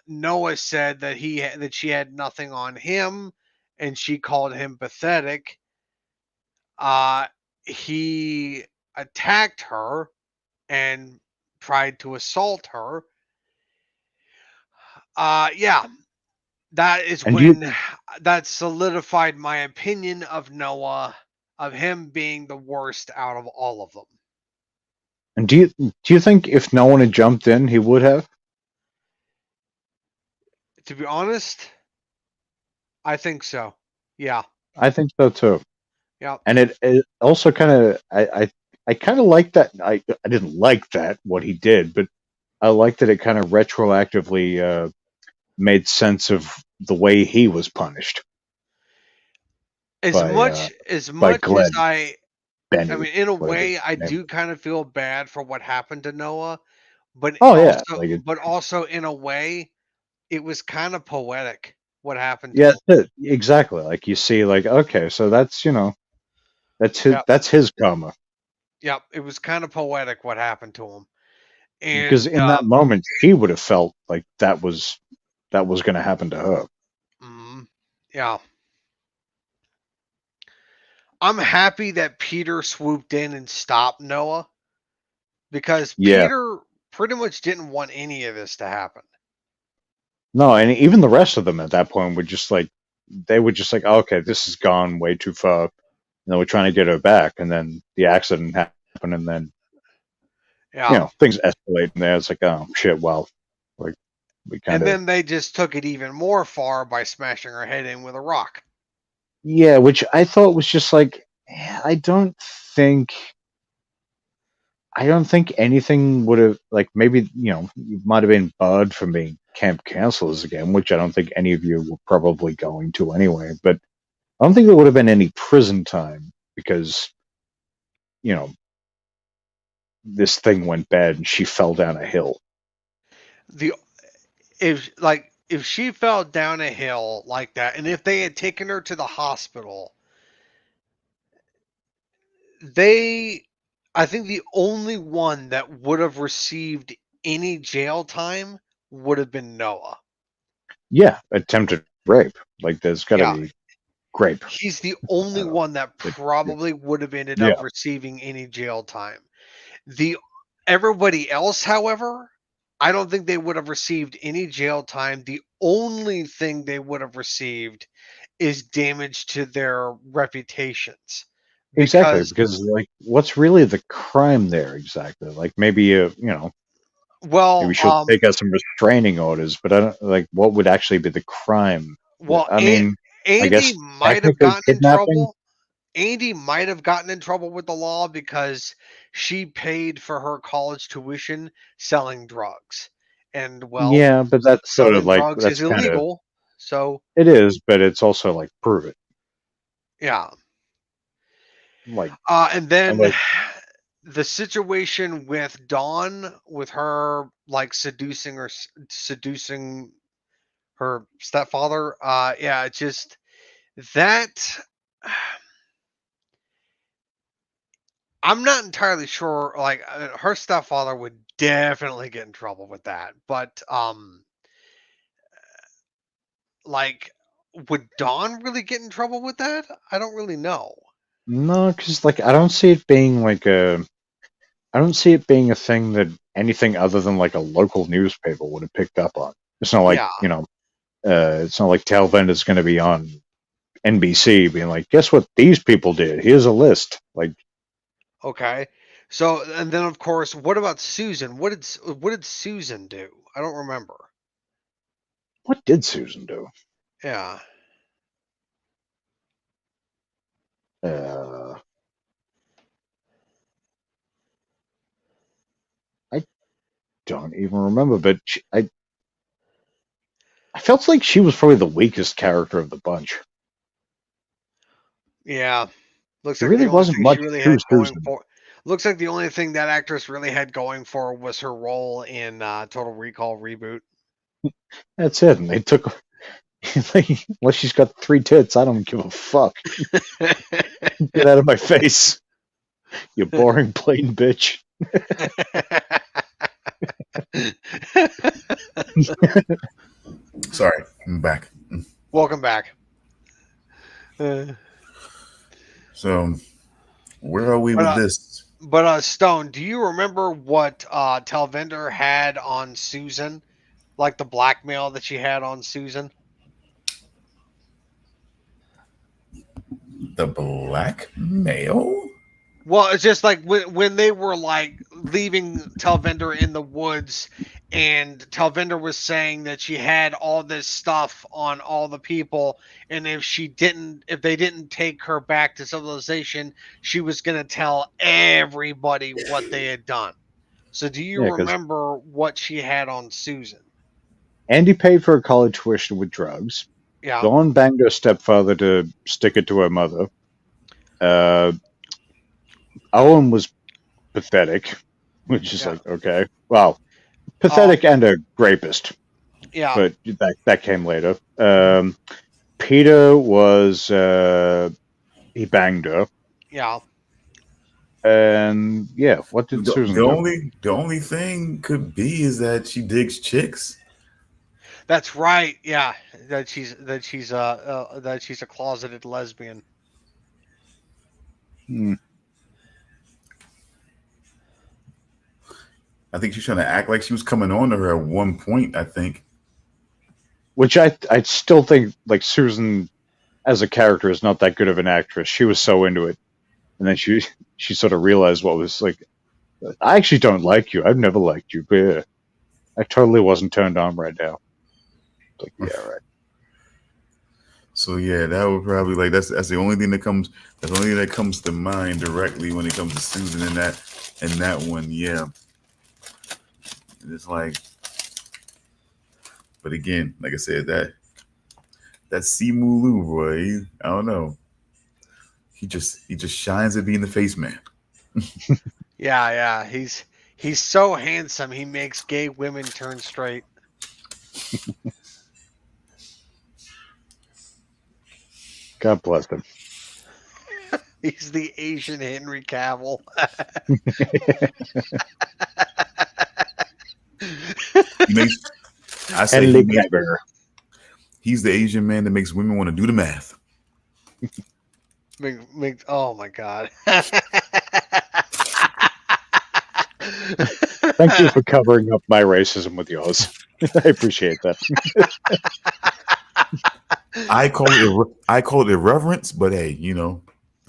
Noah said that that she had nothing on him and she called him pathetic, uh he attacked her and tried to assault her. Yeah, that is And do you when that solidified my opinion of Noah, of him being the worst out of all of them. and do you think if no one had jumped in, he would have? To be honest, I think so. Yeah. I think so too. Yeah. And it also kind of I kind of like that. I didn't like that what he did, but I liked that it kind of retroactively made sense of the way he was punished As by much as by much as Glenn I Benny, mean, in a whatever his way, I name do was. kind of feel bad for what happened to Noah, but Oh yeah, also, like it, in a way, it was kind of poetic what happened to yeah, him. exactly. Like you see, like okay, so that's Yep. that's his karma Yep. It was kind of poetic what happened to him. because And in that moment she would have felt like that was going to happen to her. yeah. I'm happy that Peter swooped in and stopped Noah because Yeah, Peter pretty much didn't want any of this to happen. no, and even the rest of them at that point were just like they were just like, okay, this has gone way too far. And then we're trying to get her back, and then the accident happened, and then Yeah. things escalate, and there it's like, oh shit, well, like we kind And of then they just took it even more far by smashing her head in with a rock. yeah, which I thought was just like, I don't think. I don't think anything would have like maybe you might have been barred from being camp counselors again, which I don't think any of you were probably going to anyway. But I don't think there would have been any prison time because you know this thing went bad and she fell down a hill. The if she fell down a hill like that, and if they had taken her to the hospital, I think the only one that would have received any jail time would have been Noah. Yeah, attempted rape. Like there's got to Yeah. be rape. He's the only one that probably would have ended up receiving any jail time. Everybody else, however, I don't think they would have received any jail time. The only thing they would have received is damage to their reputations. Exactly, because like, what's really the crime there exactly? Like maybe well, maybe she'll take out some restraining orders, but I don't like what would actually be the crime. Well, I mean, I guess Andy might have technically gotten in kidnapping. trouble. Andy might have gotten in trouble with the law because she paid for her college tuition selling drugs. And well, Yeah, but that's sort of selling like drugs is illegal. So it is, but it's also like prove it. yeah. Like And then like, the situation with Dawn, with her like seducing her stepfather. Yeah, just that. I'm not entirely sure. Like her stepfather would definitely get in trouble with that, but like, would Dawn really get in trouble with that? I don't really know. no, because like I don't see it being like I don't see it being a thing that anything other than like a local newspaper would have picked up on. It's not like Yeah. it's not like Talvender's going to be on NBC being like, guess what these people did? Here's a list. Like, Okay. So, and then of course, what about Susan? What did Susan do? I don't remember. what did Susan do? Yeah. I don't even remember, but I felt like she was probably the weakest character of the bunch. Yeah. Looks There like the really only wasn't thing she much really to had going Susan. for. Looks like the only thing that actress really had going for was her role in Total Recall reboot. That's it. And they took, like, unless she's got 3 tits, I don't give a fuck. Get out of my face, you boring plain bitch. Sorry, I'm back. Welcome back. So, where are we with this? But Stone, do you remember what Talvender had on Susan? Like the blackmail that she had on Susan? The blackmail? Well, it's just like when they were like leaving Talvender in the woods, and Talvender was saying that she had all this stuff on all the people, and if they didn't take her back to civilization, she was going to tell everybody what they had done. So, do you Yeah, 'cause remember what she had on Susan? Andy paid for her college tuition with drugs. Yeah. Dawn banged her stepfather to stick it to her mother. Owen was pathetic, which is like, okay. Well, pathetic and a rapist. Yeah. But that came later. Peter was, he banged her. Yeah. And yeah, what did Susan do? The only thing could be is that she digs chicks. That's right. Yeah, that she's a closeted lesbian. I think she's trying to act like she was coming on to her at one point, I think. Which I still think like Susan as a character is not that good of an actress. She was so into it. And then she sort of realized what was like, I actually don't like you. I've never liked you, but yeah, I totally wasn't turned on right now. Like, yeah, right. So yeah, that would probably like that's the only thing that comes to mind directly when it comes to Susan in that one. Yeah, it's like, but again, like I said, that Simu boy, I don't know. He just shines at being the face man. Yeah. He's so handsome. He makes gay women turn straight. God bless him. He's the Asian Henry Cavill. He makes. I say Henry Cavill. he's the Asian man that makes women want to do the math. Oh my god. Thank you for covering up my racism with yours. I appreciate that. I call it irreverence, but hey,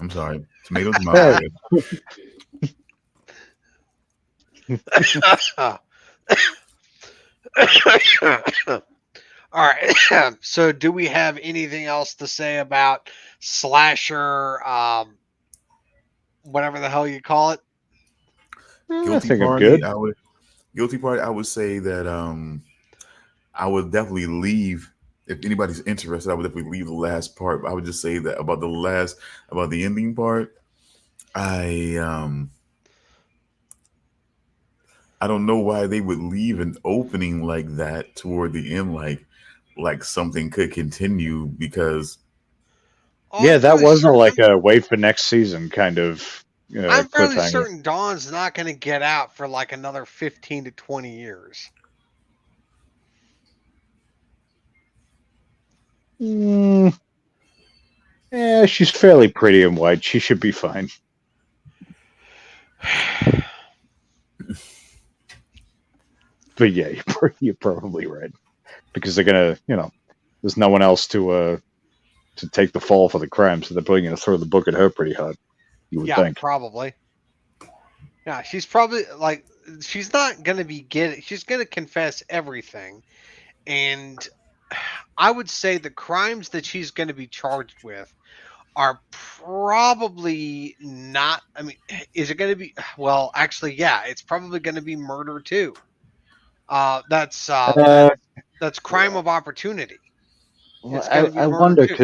I'm sorry. Tomatoes, Hey, All right. So, do we have anything else to say about slasher, whatever the hell you call it? I guilty think I'm party. good. Guilty party. I would say that I would definitely leave. If anybody's interested, I would definitely leave the last part. I would just say that about the ending part. I don't know why they would leave an opening like that toward the end, like something could continue because Oh, Yeah, that wasn't like a wait for next season kind of I'm fairly cliffhanger. certain Dawn's not going to get out for like another 15 to 20 years. Mm, yeah, she's fairly pretty and white. She should be fine. But yeah, you're probably right because they're gonna, there's no one else to take the fall for the crime, so they're probably gonna throw the book at her pretty hard. You would Yeah, think. probably. Yeah, she's probably like she's not going to be she's going to confess everything. And I would say the crimes that she's going to be charged with are probably not. I mean, is it going to be? Well, actually, yeah, it's probably going to be murder too. That's that's crime of opportunity. It's going to be I murder wonder too.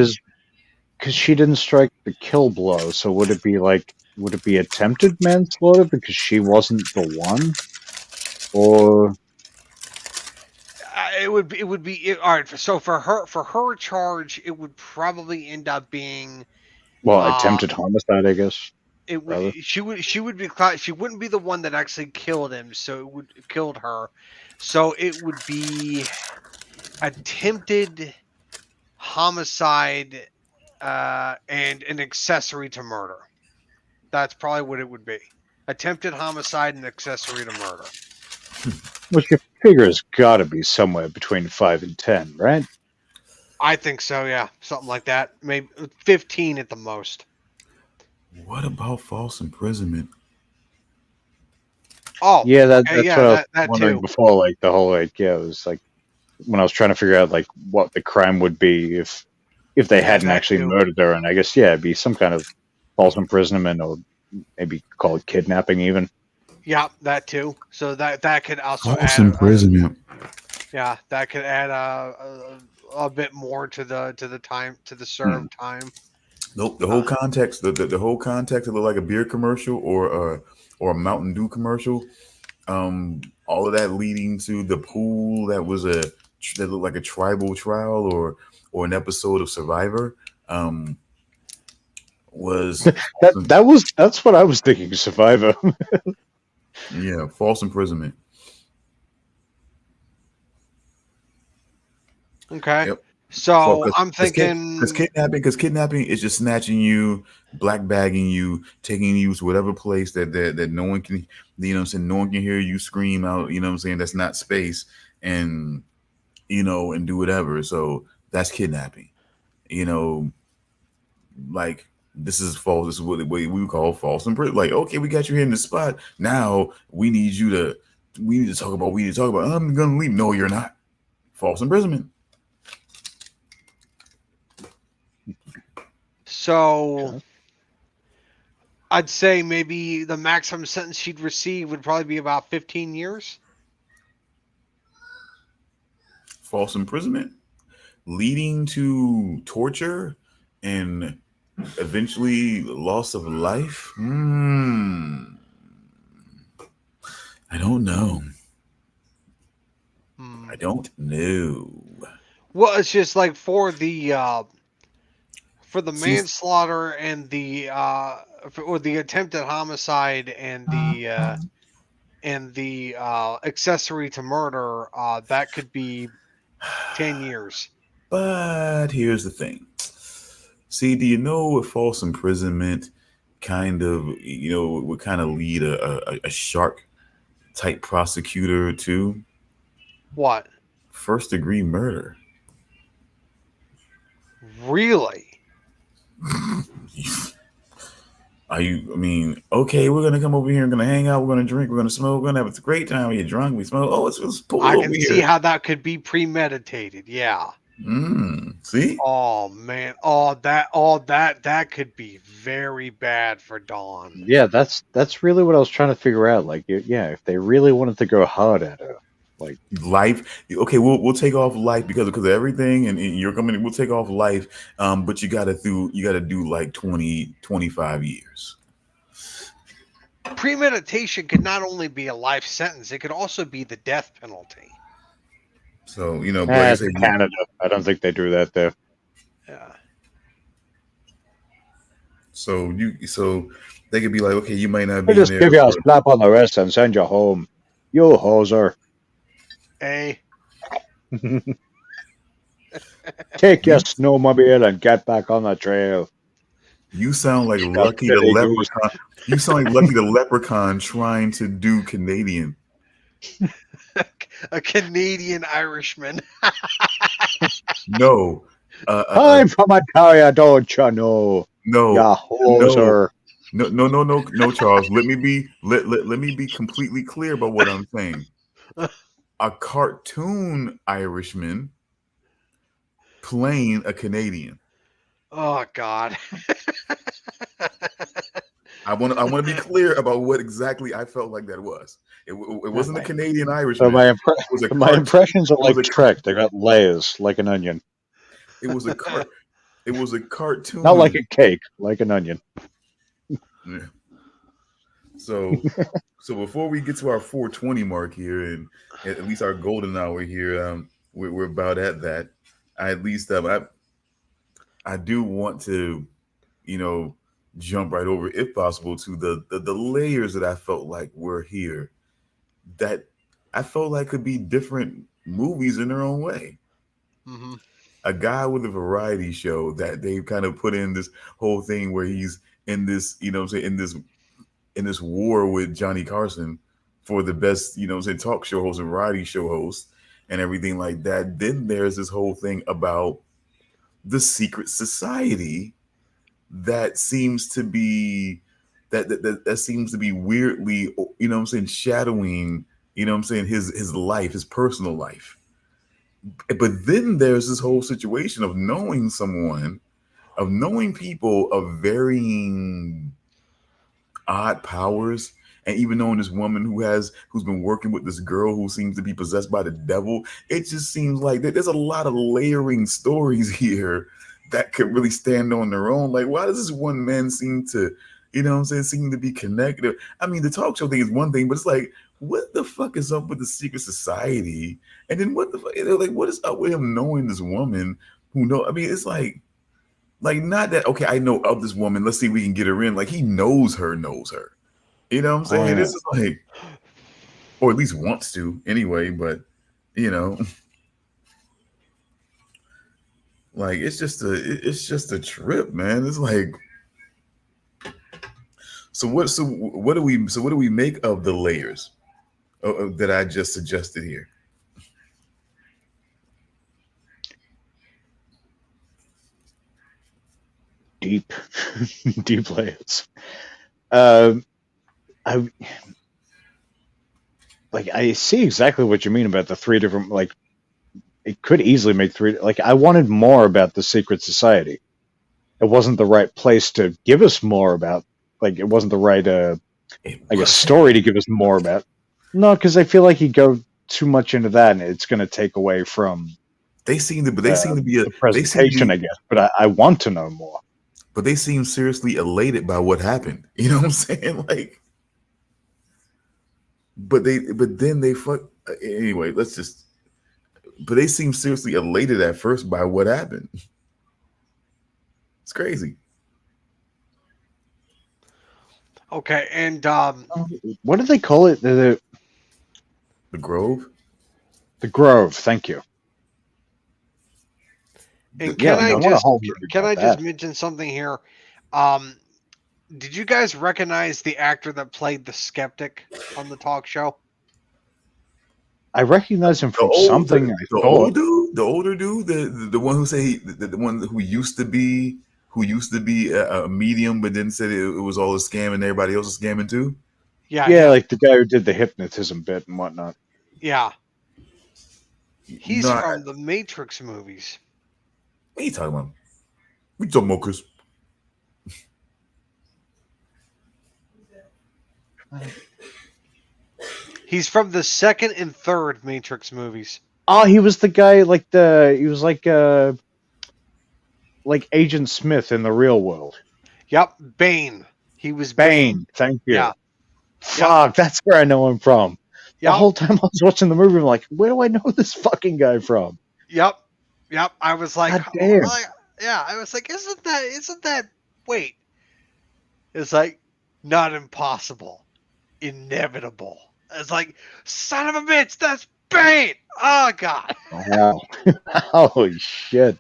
because she didn't strike the kill blow, so would it be attempted manslaughter because she wasn't the one, or All right. So for her charge, it would probably end up being well, uh attempted homicide, I guess. it would Rather, she would be she wouldn't be the one that actually killed him, so it would killed her. So it would be attempted homicide and an accessory to murder. That's probably what it would be. Attempted homicide and accessory to murder. which you figure has got to be somewhere between 5 and 10, right? I think so, yeah. Something like that. Maybe 15 at the most. what about false imprisonment? Oh, Yeah, that's okay, what I was that wondering too. before. Like the whole it was like when I was trying to figure out like what the crime would be if they Yeah, hadn't that actually too. murdered her, and I guess it'd be some kind of false imprisonment or maybe call it kidnapping even. Yeah, that too. So that could also False add imprisonment. that could add a bit more to the time to the served time. Nope. The whole context, the whole context of like a beer commercial or a Mountain Dew commercial. All of that leading to the pool that was that looked like a tribal trial or an episode of Survivor. Was That's what I was thinking. Survivor. yeah, false imprisonment. Okay. Yep. So I'm thinking Because kidnapping is just snatching you, black bagging you, taking you to whatever place that no one can, no one can hear you scream out, that's not space, and and do whatever. So that's kidnapping. Like this is false. This is what we call false imprisonment. Like, okay, we got you here in the spot. Now we need to talk about. I'm gonna leave. No, you're not. False imprisonment. so I'd say maybe the maximum sentence she'd receive would probably be about 15 years. False imprisonment leading to torture and eventually loss of life. I don't know. Hmm. I don't know. Well, it's just like for the See, manslaughter and or the attempted homicide and the accessory to murder, that could be 10 years. but here's the thing. See, do you know what false imprisonment kind of, would kind of lead a shark type prosecutor to? What? First degree murder. Really? I mean, okay, we're gonna come over here and gonna hang out, we're gonna drink, we're gonna smoke, we're gonna have a great time. We get drunk, we smoke. Oh, let's pull I over can see here. how that could be premeditated. Yeah. See? Oh man. That could be very bad for Dawn. Yeah, that's really what I was trying to figure out. Like, yeah, if they really wanted to go hard at her, like, Life. Okay, we'll take off life because of everything, and you're coming. We'll take off life, but you gotta do like 20-25 years. Premeditation could not only be a life sentence, it could also be the death penalty. So but like I it's said, Canada. I don't think they do that there. Yeah. so they could be like, okay, you might not They be in just there give you a for slap on the wrist and send you home. You hoser. A. Take your you. snowmobile and get back on the trail. You sound like Just Lucky the silly goose. Leprechaun. You sound like Lucky the Leprechaun trying to do Canadian. A Canadian Irishman. No, Time for my tire, don't you know? no, Ya no, hoser. no, Charles. Let me be completely clear about what I'm saying. A cartoon Irishman playing a Canadian. Oh God. I want to be clear about what exactly I felt like that was. It wasn't a Canadian So Irishman. It was a my impressions are It was like a Trek. They got layers like an onion. it was a cart. It was a cartoon. Not like a cake, like an onion. Yeah. So before we get to our 420 mark here, and at least our golden hour here, we're about at that. I at least I do want to, jump right over, if possible, to the layers that I felt like were here, that I felt like could be different movies in their own way. Hmm. A guy with a variety show that they kind of put in this whole thing where he's in this, what I'm saying, in this war with Johnny Carson for the best, talk show host and variety show host and everything like that. Then there's this whole thing about the secret society that seems to be that seems to be weirdly, shadowing, his life, his personal life. But then there's this whole situation of knowing someone, of knowing people of varying odd powers, and even knowing this woman who's been working with this girl who seems to be possessed by the devil. It just seems like there's a lot of layering stories here that could really stand on their own. Like, why does this one man seem to, seem to be connected? I mean, the talk show thing is one thing, but it's like, what the fuck is up with the secret society? And then what the fuck, like, what is up with him knowing this woman who know? I mean, it's like not that, okay, I know of this woman, let's see if we can get her in. Like, he knows her. You know what I'm Oh, saying? yeah. It's just like, or at least wants to anyway, but you know, like it's just a trip, man. It's like, so what do we make of the layers that I just suggested here? Deep, deep layers. Um, I I see exactly what you mean about the three different, like, it could easily make three. Like, I wanted more about the secret society. It wasn't the right place to give us more about. Like, it wasn't the right, It I guess, was story to give us more about. No, because I feel like you go too much into that, and it's going to take away from they seem to, but they seem to be the presentation, I guess. But I want to know more. but they seem seriously elated by what happened. You know what I'm saying? Like, but then they fuck anyway. Let's just. But they seem seriously elated at first by what happened. It's crazy. Okay, and What do they call it? The The Grove. Grove. Thank you. and Yeah, can I I want a just whole movie can about I just that. mention something here? Um, did you guys recognize the actor that played the skeptic on the talk show? I recognize him The from old, something. I the thought. old dude, the older dude, the one who say the one who used to be a medium, but then said it was all a scam and everybody else was scamming too. Yeah, Yeah, him. like the guy who did the hypnotism bit and whatnot. Yeah, he's No, from the Matrix movies. what are you talking about? We talking about Chris? He's from the second and third Matrix movies. Oh, he was the guy he was like Agent Smith in the real world. Yep, Bane. He was Bane. Bane, thank you. Yeah. Fuck, that's where I know him from. The Yep. whole time I was watching the movie, I'm like, where do I know this fucking guy from? Yep. I was like, God damn. yeah, I was like, isn't that wait. It's like not impossible. Inevitable. It's like, son of a bitch, that's Bane. Oh god. Wow. Holy shit.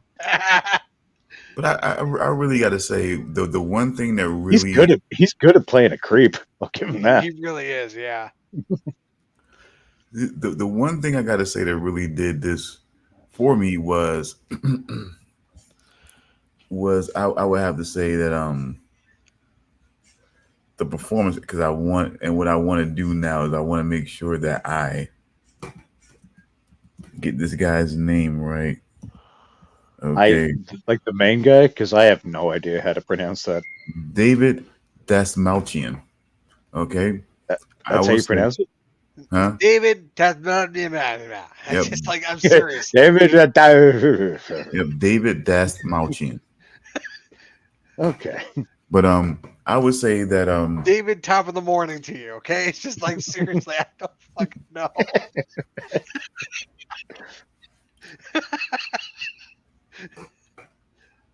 But I really got to say the one thing that really He's good at playing a creep. I'll give him that. He really is, yeah. the one thing I got to say that really did this for me was I would have to say that the performance, because what I want to do now is I want to make sure that I get this guy's name right. Okay, Like the main guy, because I have no idea how to pronounce that. David Dasmalchian. Okay, That's how you pronounce it? Huh? David, that's not Yep. just like, I'm serious. David. Yep, David Dasmalchian. Okay. But I would say that David, top of the morning to you, okay? It's just like, seriously, I don't fucking know.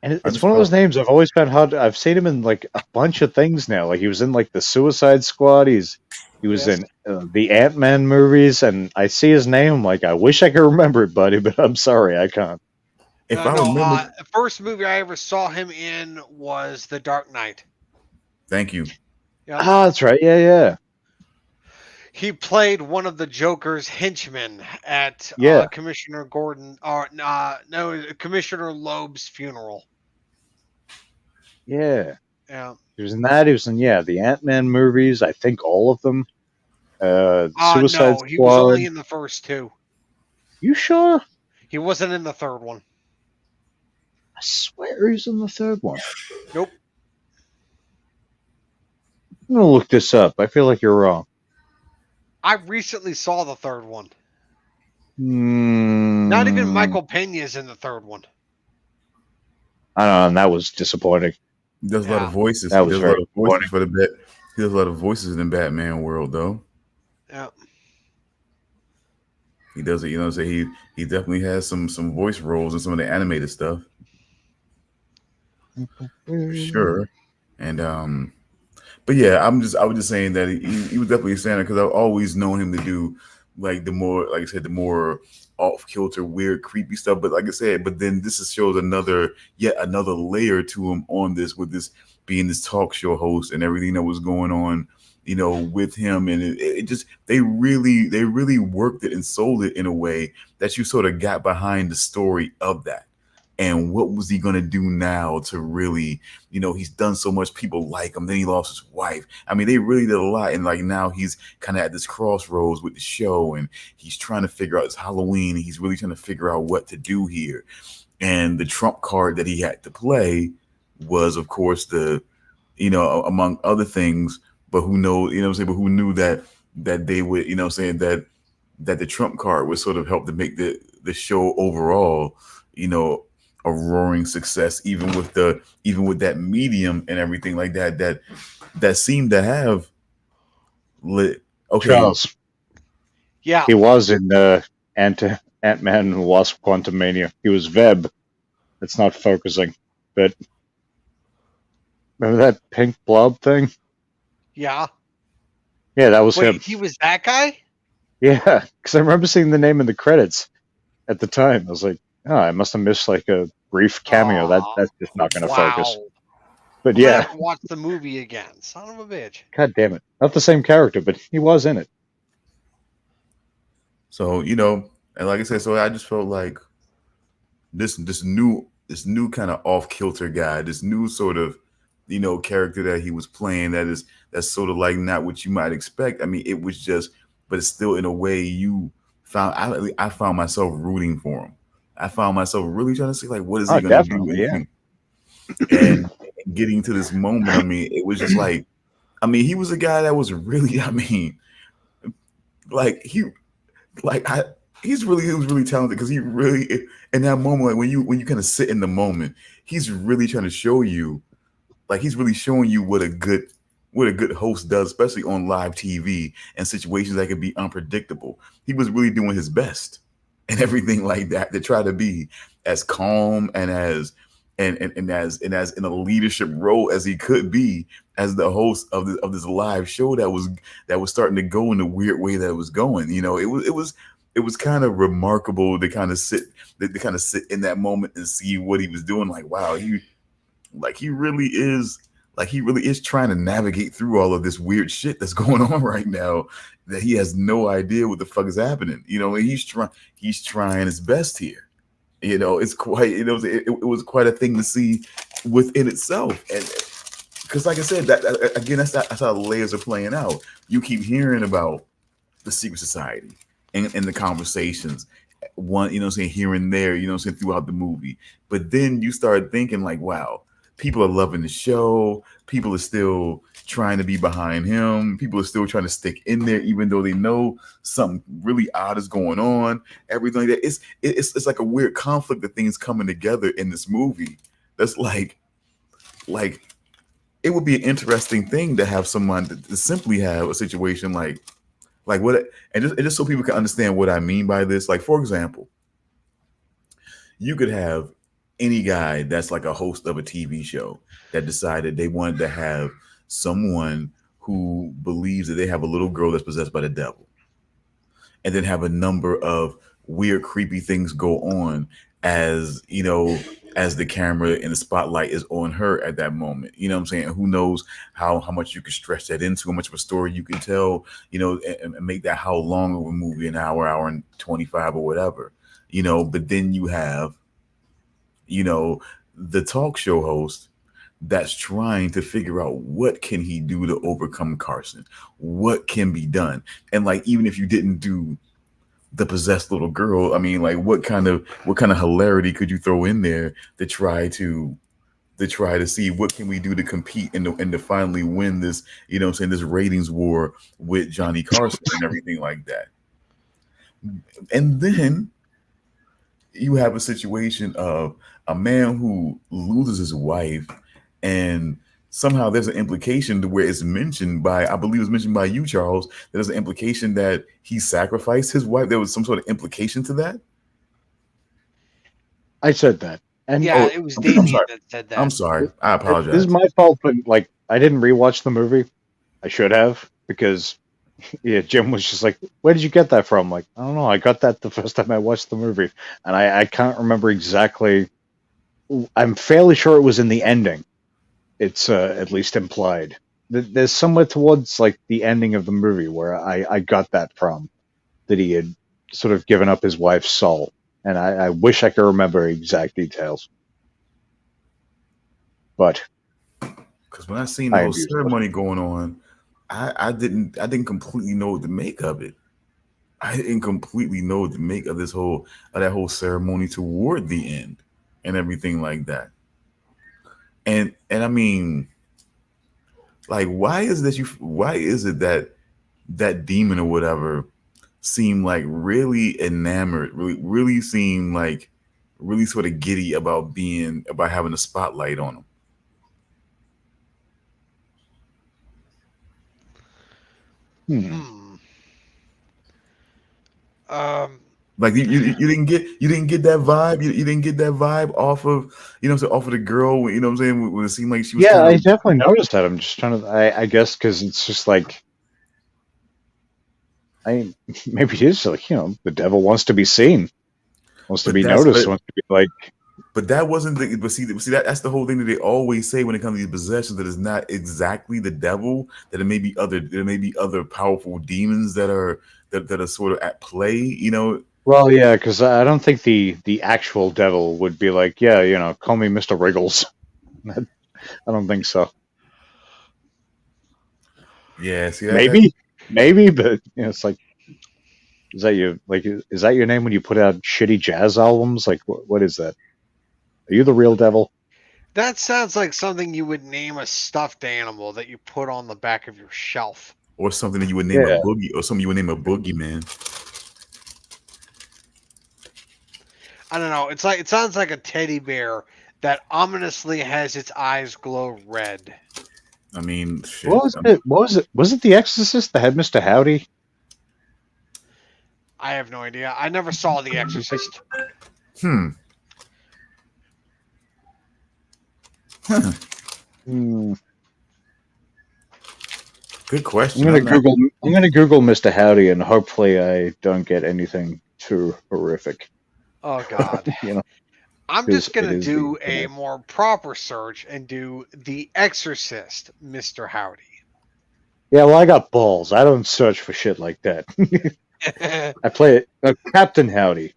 And it's one of those names I've always found hard. I've seen him in like a bunch of things now. Like he was in like the Suicide Squad. He was Yes. in the Ant-Man movies, and I see his name. I'm like, I wish I could remember it, buddy, but I'm sorry, I can't. if I remember, the first movie I ever saw him in was The Dark Knight. thank you. Yeah. Ah, that's right. Yeah. He played one of the Joker's henchmen at Yeah. Commissioner Commissioner Loeb's funeral. Yeah. Yeah. He was in that. He was in the Ant-Man movies. I think all of them. Suicide No, Squad. he was only in the first two. You sure? He wasn't in the third one. I swear he's in the third one. Nope. I'm gonna look this up. I feel like you're wrong. I recently saw the third one. Mm, Not even Michael Pena's in the third one. I don't know, and that was disappointing. He does a lot of voices. That He was does a lot very of voices for the bat. He does a lot of voices in the Batman world, though. Yeah. He does it. You know, so he definitely has some voice roles in some of the animated stuff, for sure. And but yeah, I was just saying that he was definitely a standard because I've always known him to do like the more, like I said, the more off kilter, weird, creepy stuff. But like I said, but then this shows yet another layer to him on this, with this being this talk show host and everything that was going on, you know, with him. And it just, they really worked it and sold it in a way that you sort of got behind the story of that. And what was he going to do now to really, you know, he's done so much, people like him, then he lost his wife. I mean, they really did a lot. And like now he's kind of at this crossroads with the show, and he's trying to figure out, it's Halloween, and he's really trying to figure out what to do here. And the trump card that he had to play was, of course, among other things, but who knows, you know what I'm saying, but who knew that they would, you know what I'm saying, that the trump card would sort of help to make the show overall, you know, a roaring success, even with that medium and everything like that seemed to have lit. Okay, Charles, Yeah, He was in Ant-Man and the Wasp: Quantumania. He was Veb. It's not focusing, but remember that pink blob thing? yeah. Yeah, that was him. Wait, he was that guy? Yeah, because I remember seeing the name in the credits at the time. I was like, oh, I must have missed like a brief cameo. Oh, That's just not going to focus. wow. But I'm gonna have yeah, to watch the movie again. Son of a bitch. god damn it, not the same character, but he was in it. So and like I said, so I just felt like this new kind of off kilter guy, this new sort of character that he was playing that's sort of like not what you might expect. I mean, it was just, but it's still in a way you found. I found myself rooting for him. I found myself really trying to see like what is he Oh, gonna do, definitely, yeah. and getting to this moment. I mean, it was just like, I mean, he was a guy that was really, I mean, like like I he was really talented because he really in that moment like, when you kind of sit in the moment, he's really trying to show you like he's really showing you what a good host does, especially on live TV and situations that could be unpredictable. He was really doing his best and everything like that to try to be as calm and as in a leadership role as he could be as the host of this live show that was starting to go in the weird way that it was going. It was kind of remarkable to kind of sit in that moment and see what he was doing. Like, wow, he really is trying to navigate through all of this weird shit that's going on right now that he has no idea what the fuck is happening. And he's trying his best here. It's quite it was quite a thing to see within itself. And because like I said, that again, that's how the layers are playing out. You keep hearing about the secret society and the conversations, one, saying, here and there, saying, throughout the movie. But then you start thinking like, wow, people are loving the show. People are still trying to be behind him. People are still trying to stick in there, even though they know something really odd is going on. Everything like that. It's like a weird conflict of things coming together in this movie. That's like it would be an interesting thing to have someone to simply have a situation like what, and just so people can understand what I mean by this. Like, for example, you could have any guy that's like a host of a TV show that decided they wanted to have someone who believes that they have a little girl that's possessed by the devil, and then have a number of weird, creepy things go on as the camera and the spotlight is on her at that moment. You know what I'm saying? Who knows how much you can stretch that into, how much of a story you can tell, and make that how long of a movie, an hour and 25 or whatever. But then you have, the talk show host that's trying to figure out what can he do to overcome Carson, what can be done. And like, even if you didn't do the possessed little girl, I mean, like, what kind of hilarity could you throw in there to try to see what can we do to compete and to finally win this, what I'm saying, this ratings war with Johnny Carson and everything like that. And then you have a situation of a man who loses his wife, and somehow there's an implication to where it's mentioned by, I believe it's mentioned by you, Charles, that there's an implication that he sacrificed his wife. There was some sort of implication to that. I said that, and Yeah, Oh, it was I'm Damian sorry. that said I'm that. sorry. I this is apologize. my fault. But like, I didn't rewatch the movie. I should have, because yeah, Jim was just like, "Where did you get that from?" Like, I don't know. I got that the first time I watched the movie, and I can't remember exactly. I'm fairly sure it was in the ending. It's at least implied. There's somewhere towards like the ending of the movie where I got that from, that he had sort of given up his wife's soul, and I wish I could remember exact details, but Because when I seen the I whole am useless. ceremony going on, I didn't completely know what to make of it. I didn't completely know what to make of that whole ceremony toward the end and everything like that. And I mean, like, why is it that that demon or whatever seemed like really enamored, really seemed like really sort of giddy about having a spotlight on him. Hmm. Hmm. Um, Like you didn't get that vibe. You didn't get that vibe off of off of the girl. You know what I'm saying? When it seemed like she was Yeah, kind I of. definitely noticed that. I'm just trying to. I guess because it's just like I maybe it is like the devil wants to be seen, wants to But be that's noticed, wants to be like. but that wasn't the. But see that's the whole thing that they always say when it comes to these possessions, that it's not exactly the devil. That there may be other powerful demons that are sort of at play. Well, yeah, because I don't think the actual devil would be like, yeah, call me Mr. Wriggles. I don't think so. Yeah. See that. Maybe, but it's like, is that your name when you put out shitty jazz albums? Like, what is that? Are you the real devil? that sounds like something you would name a stuffed animal that you put on the back of your shelf. Or something that you would name a Yeah. boogie, or something you would name a boogeyman. I don't know. It sounds like a teddy bear that ominously has its eyes glow red. I mean, What shit. was it? What was it? Was it The Exorcist that had Mr. Howdy? I have no idea. I never saw The Exorcist. Hmm. Huh. Hmm. Good I'm question. gonna I'm not. Google. I'm gonna Google Mr. Howdy, and hopefully I don't get anything too horrific. Oh God. You know, I'm because just it gonna is the do a internet. more proper search and do The Exorcist, Mr. Howdy. Yeah, well, I got balls. I don't search for shit like that. I play it. Captain Howdy.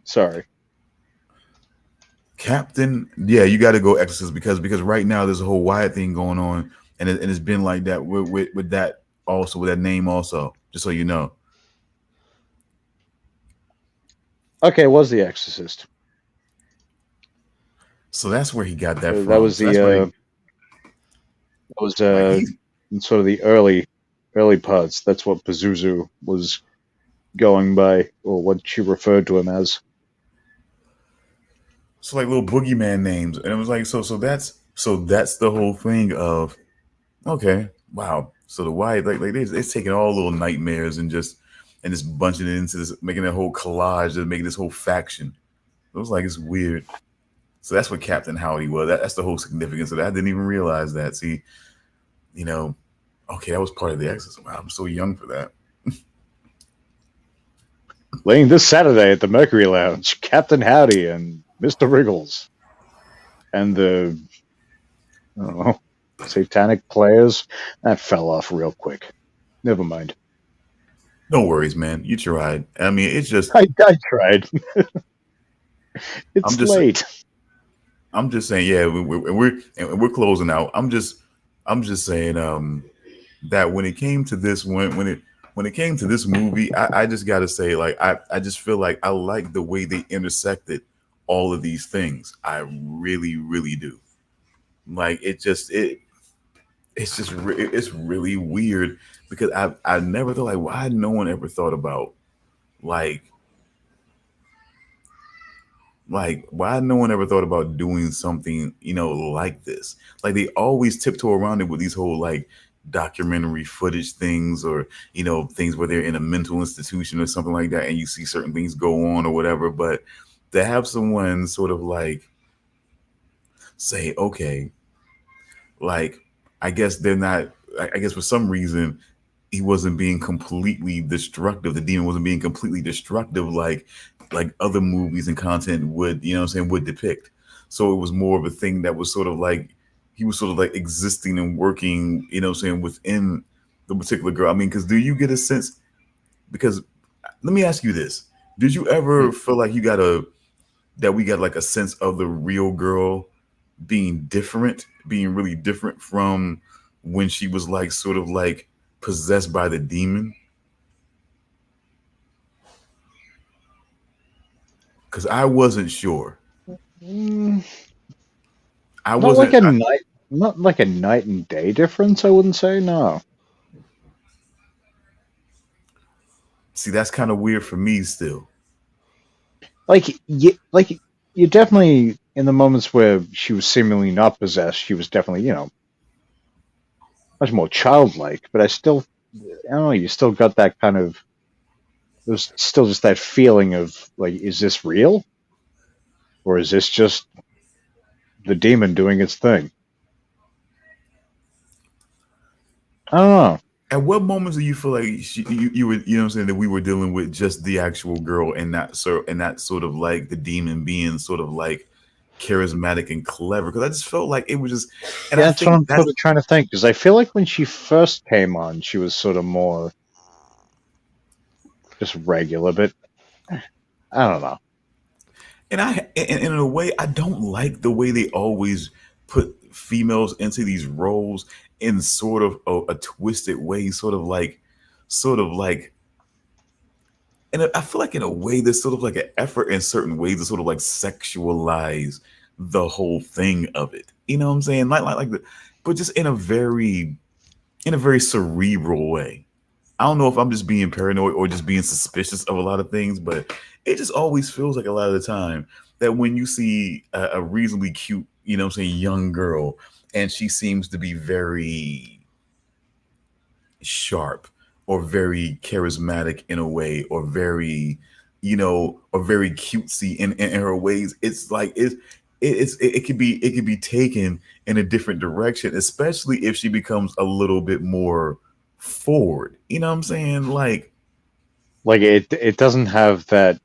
Sorry. Captain, yeah, you got to go Exorcist because right now there's a whole Wyatt thing going on, and it's been like that with that also with that name also. Just so you know, Okay, it was The Exorcist. so that's where he got that That from. was So that's where he that was like he's in sort of the early parts. That's what Pazuzu was going by, or what she referred to him as. so like little boogeyman names, and it was like so that's the whole thing of okay, wow. So the Wyatt like it's taking all little nightmares and just bunching it into this, making that whole collage, and making this whole faction. It was like it's weird. So that's what Captain Howdy was. That's the whole significance of that. I didn't even realize that. See, you know, okay, that was part of the exercise. Wow, I'm so young for that. Playing this Saturday at the Mercury Lounge, Captain Howdy and Mr. Wriggles. And the, I don't know, satanic players. That fell off real quick. Never mind. No worries, man. You tried. I mean, it's just I tried. I'm It's just late. I'm just saying, yeah, we're closing out. I'm just saying that when it came to this when it came to this movie, I just gotta say, like, I just feel like I like the way they intersected all of these things. I really, really do. Like it's really weird because I never thought, like, why no one ever thought about like why no one ever thought about doing something like this. Like they always tiptoe around it with these whole like documentary footage things, or things where they're in a mental institution or something like that, and you see certain things go on or whatever. But to have someone sort of like say, okay, like I guess they're not, I guess for some reason he wasn't being completely destructive. The demon wasn't being completely destructive like other movies and content would, would depict. So it was more of a thing that was sort of like he was sort of like existing and working, within the particular girl. I mean, because do you get a sense? Because let me ask you this: did you ever feel like we got like a sense of the real girl being really different from when she was like sort of like possessed by the demon? Because I wasn't sure. Mm, I not like wasn't. a night, not like a night and day difference. I wouldn't say no. See, that's kind of weird for me still. You definitely in the moments where she was seemingly not possessed, she was definitely much more childlike. But I don't know. You still got that kind of there's still just that feeling of like, is this real, or is this just the demon doing its thing? I don't know. At what moments do you feel like you were, you know what I'm saying, that we were dealing with just the actual girl and not sort of like the demon being sort of like charismatic and clever? Because I just felt like it was just, and Yeah, I that's what think I'm that's, sort of trying to think, because I feel like when she first came on, she was sort of more just regular, but I don't know. and in a way, I don't like the way they always put females into these roles in sort of a twisted way, sort of like, and I feel like in a way there's sort of like an effort in certain ways to sort of like sexualize the whole thing of it. You know what I'm saying? Like the, but just in a very cerebral way. I don't know if I'm just being paranoid or just being suspicious of a lot of things, but it just always feels like a lot of the time that when you see a reasonably cute, you know what I'm saying, young girl, and she seems to be very sharp or very charismatic in a way, or very, or very cutesy in her ways, it's like it could be taken in a different direction, especially if she becomes a little bit more forward. You know what I'm saying? Like it doesn't have that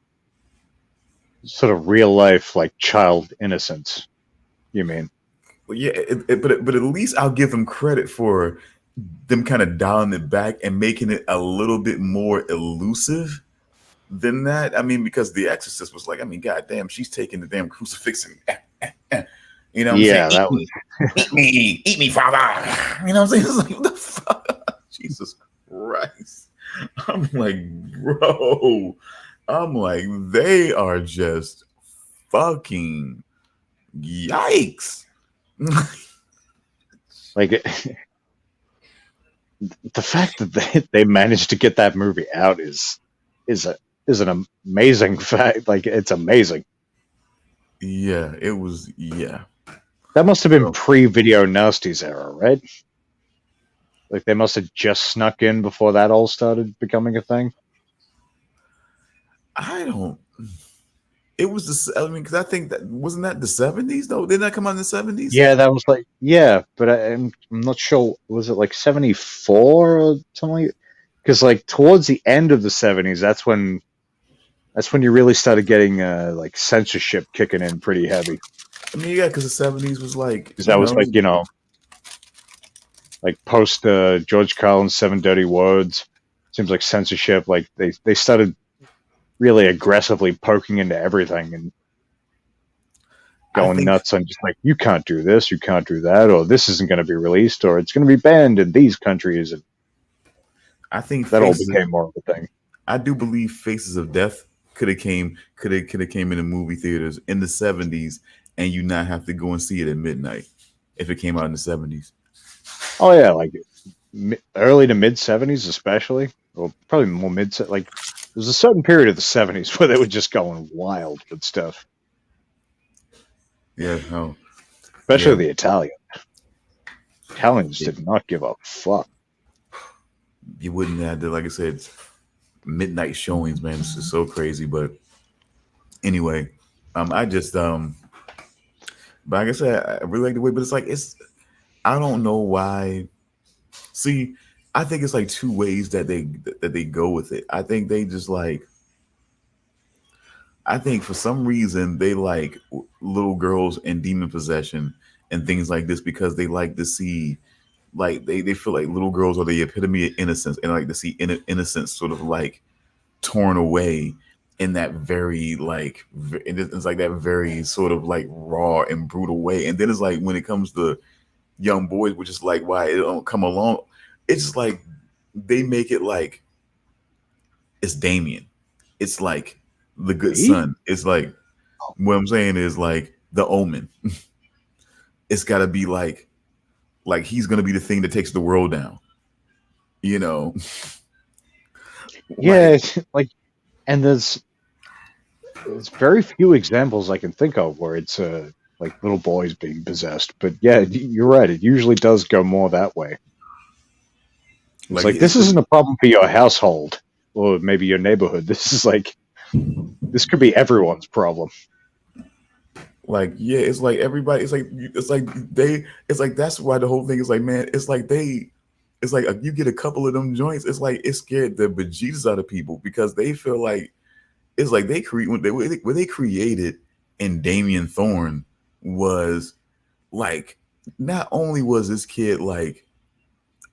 sort of real life like child innocence. You mean? Yeah, but at least I'll give them credit for them kind of dialing it back and making it a little bit more elusive than that. I mean, because The Exorcist was like, I mean, goddamn, she's taking the damn crucifix and, you know what I'm saying? Yeah, that was. Eat me, Father. You know what I'm saying? It's like, what the fuck? Jesus Christ. I'm like, bro. I'm like, they are just fucking yikes. Like the fact that they managed to get that movie out is a is an amazing fact. Like it's amazing. Yeah, it was. Yeah. That must have been So, pre-Video Nasties era, right? Like they must have just snuck in before that all started becoming a thing. I don't. It was the. I mean, because I think that wasn't that the '70s though. Didn't that come out in the '70s? Yeah, that was like yeah, but I'm not sure. Was it like 74 or something? Because like towards the end of the 70s, that's when you really started getting like censorship kicking in pretty heavy. I mean, yeah, because the '70s was like, Because that was like like post George Carlin's Seven Dirty Words. Seems like censorship. Like they started really aggressively poking into everything and I going think nuts on just like you can't do this, you can't do that, or this isn't going to be released, or it's going to be banned in these countries, and I think that all Faces. became more of a thing. I do believe Faces of Death could have came into movie theaters in the '70s, and you not have to go and see it at midnight if it came out in the '70s. Oh yeah, like early to mid 70s, especially, or probably more mid. Like there's a certain period of the 70s where they were just going wild with stuff, Yeah. Oh. especially Yeah. the Italians did not give a fuck. You wouldn't have to, like I said, midnight showings, man. It's just so crazy. But anyway, I just but like I said, I really like the way, but it's like I don't know why. See, I think it's like two ways that they go with it. I think they just like, I think for some reason they like little girls and demon possession and things like this because they like to see, like they feel like little girls are the epitome of innocence and like to see innocence sort of like torn away in that very like it's like that very sort of like raw and brutal way. And then it's like when it comes to young boys, which is like why it don't come along. It's just like they make it like it's Damian. It's like the good Me? son. It's like what I'm saying is like the omen. It's got to be like he's gonna be the thing that takes the world down. You know, Yeah, like it's like, and there's very few examples I can think of where it's like little boys being possessed. But yeah, you're right. It usually does go more that way. It's like like this isn't a problem for your household. or maybe your neighborhood. This could be everyone's problem. Like, yeah, it's like everybody. It's like that's why the whole thing is like, man, it's like you get a couple of them joints. It's like it scared the bejesus out of people because they feel like it's like they create when they created and Damian Thorne was like, not only was this kid like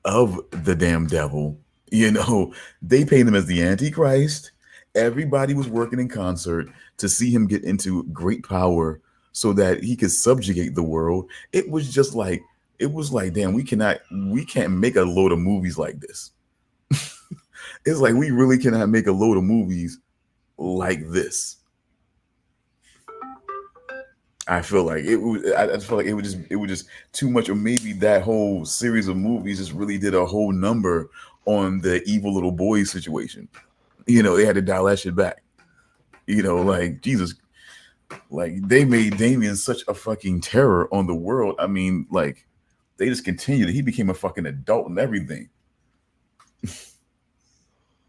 of the damn devil, they paint him as the Antichrist. Everybody was working in concert to see him get into great power so that he could subjugate the world. It was like, damn, we can't make a load of movies like this. It's like we really cannot make a load of movies like this. I feel like it was. I just feel like it was just too much, or maybe that whole series of movies just really did a whole number on the evil little boy situation. They had to dial that shit back. Like Jesus, like they made Damian such a fucking terror on the world. I mean, like they just continued. He became a fucking adult and everything.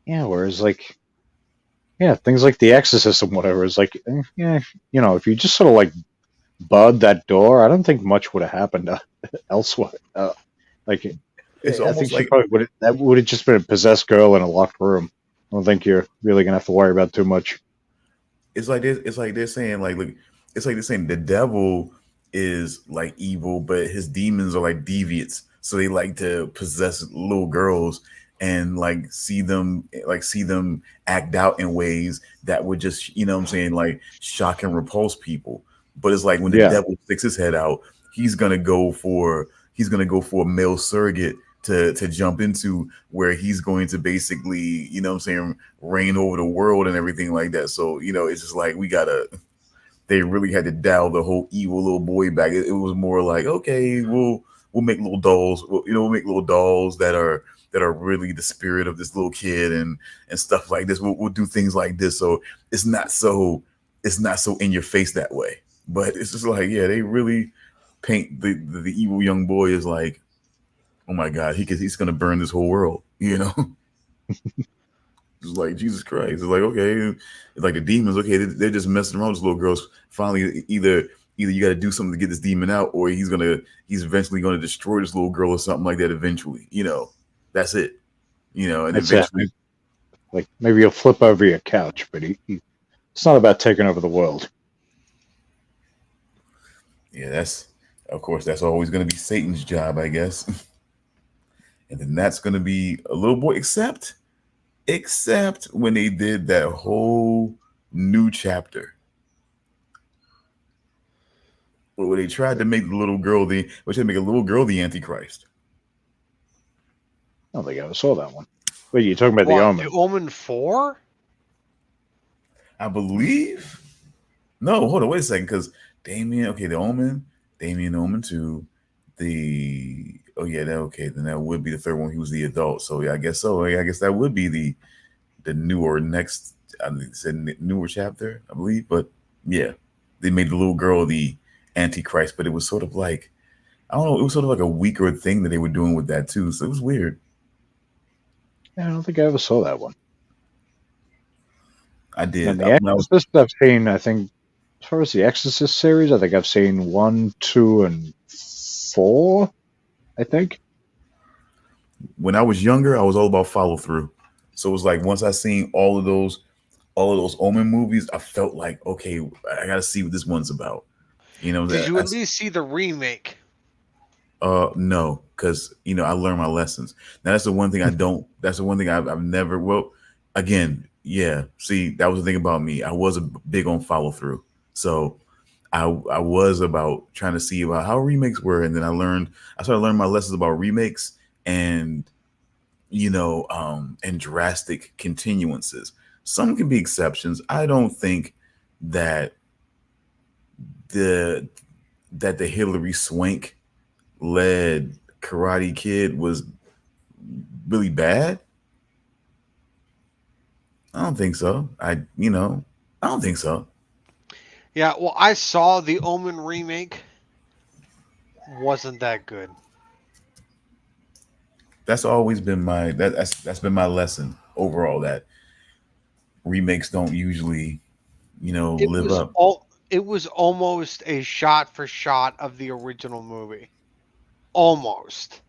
Yeah, whereas things like The Exorcist and whatever is like, yeah, if you just sort of like barred that door, I don't think much would have happened elsewhere. Like, It's I think almost she like probably would have just been a possessed girl in a locked room. I don't think you're really gonna have to worry about too much. it's like this. It's like they're saying like, look, it's like they're saying the devil is like evil, but his demons are like deviants. So they like to possess little girls and see them act out in ways that would just, what I'm saying, like shock and repulse people. But it's like when the Yeah, devil sticks his head out, he's gonna go for a male surrogate to jump into, where he's going to basically, what I'm saying, reign over the world and everything like that. So, it's just like they really had to dial the whole evil little boy back. It was more like, okay, we'll make little dolls. We'll make little dolls that are really the spirit of this little kid and stuff like this. We'll do things like this, so it's not so in your face that way. But it's just like, yeah, they really paint the evil young boy as like, oh my god, he's gonna burn this whole world. It's like Jesus Christ. It's like, okay, it's like the demons. Okay, they're just messing around with this little girls. Finally, either you got to do something to get this demon out, or he's eventually gonna destroy this little girl or something like that. Eventually, that's it. And that's it. eventually, Like maybe you'll flip over your couch, but it's not about taking over the world. yeah, that's of course that's always gonna be Satan's job, I guess. And then that's gonna be a little boy, except when they did that whole new chapter where they tried to make a little girl the Antichrist. I don't think I ever saw that one. Wait, you're talking about The What? The Omen? Omen 4? I believe. No, hold on, wait a second, because Damien, okay, the Omen, Damien Omen 2, then that would be the third one. He was the adult, so yeah, I guess so. Yeah, I guess that would be the newer next, I mean, said newer chapter, I believe. But yeah, they made the little girl the Antichrist, but it was sort of like, I don't know, it was sort of like a weaker thing that they were doing with that too. So it was weird. Yeah, I don't think I ever saw that one. I And did. The When I was Exorcist, I've seen. I think as far as the Exorcist series, I think I've seen 1, 2, and 4. I think. when I was younger, I was all about follow through. So it was like once I seen all of those Omen movies, I felt like, okay, I got to see what this one's about. Did That you at least see the remake? no, because I learned my lessons. Now that's the one thing I don't. That's the one thing I've never. Well, again, yeah. See, that was the thing about me. I was a big on follow through. So I was about trying to see about how remakes were, and then I started learning my lessons about remakes and and drastic continuances. Some can be exceptions. I don't think that the the Hillary Swank led Karate Kid was really bad. I don't think so. I don't think so. Yeah, well, I saw the Omen remake. Wasn't that good. That's always been that's been my lesson overall. That remakes don't usually, It live was up. all. It was almost a shot for shot of the original movie, almost,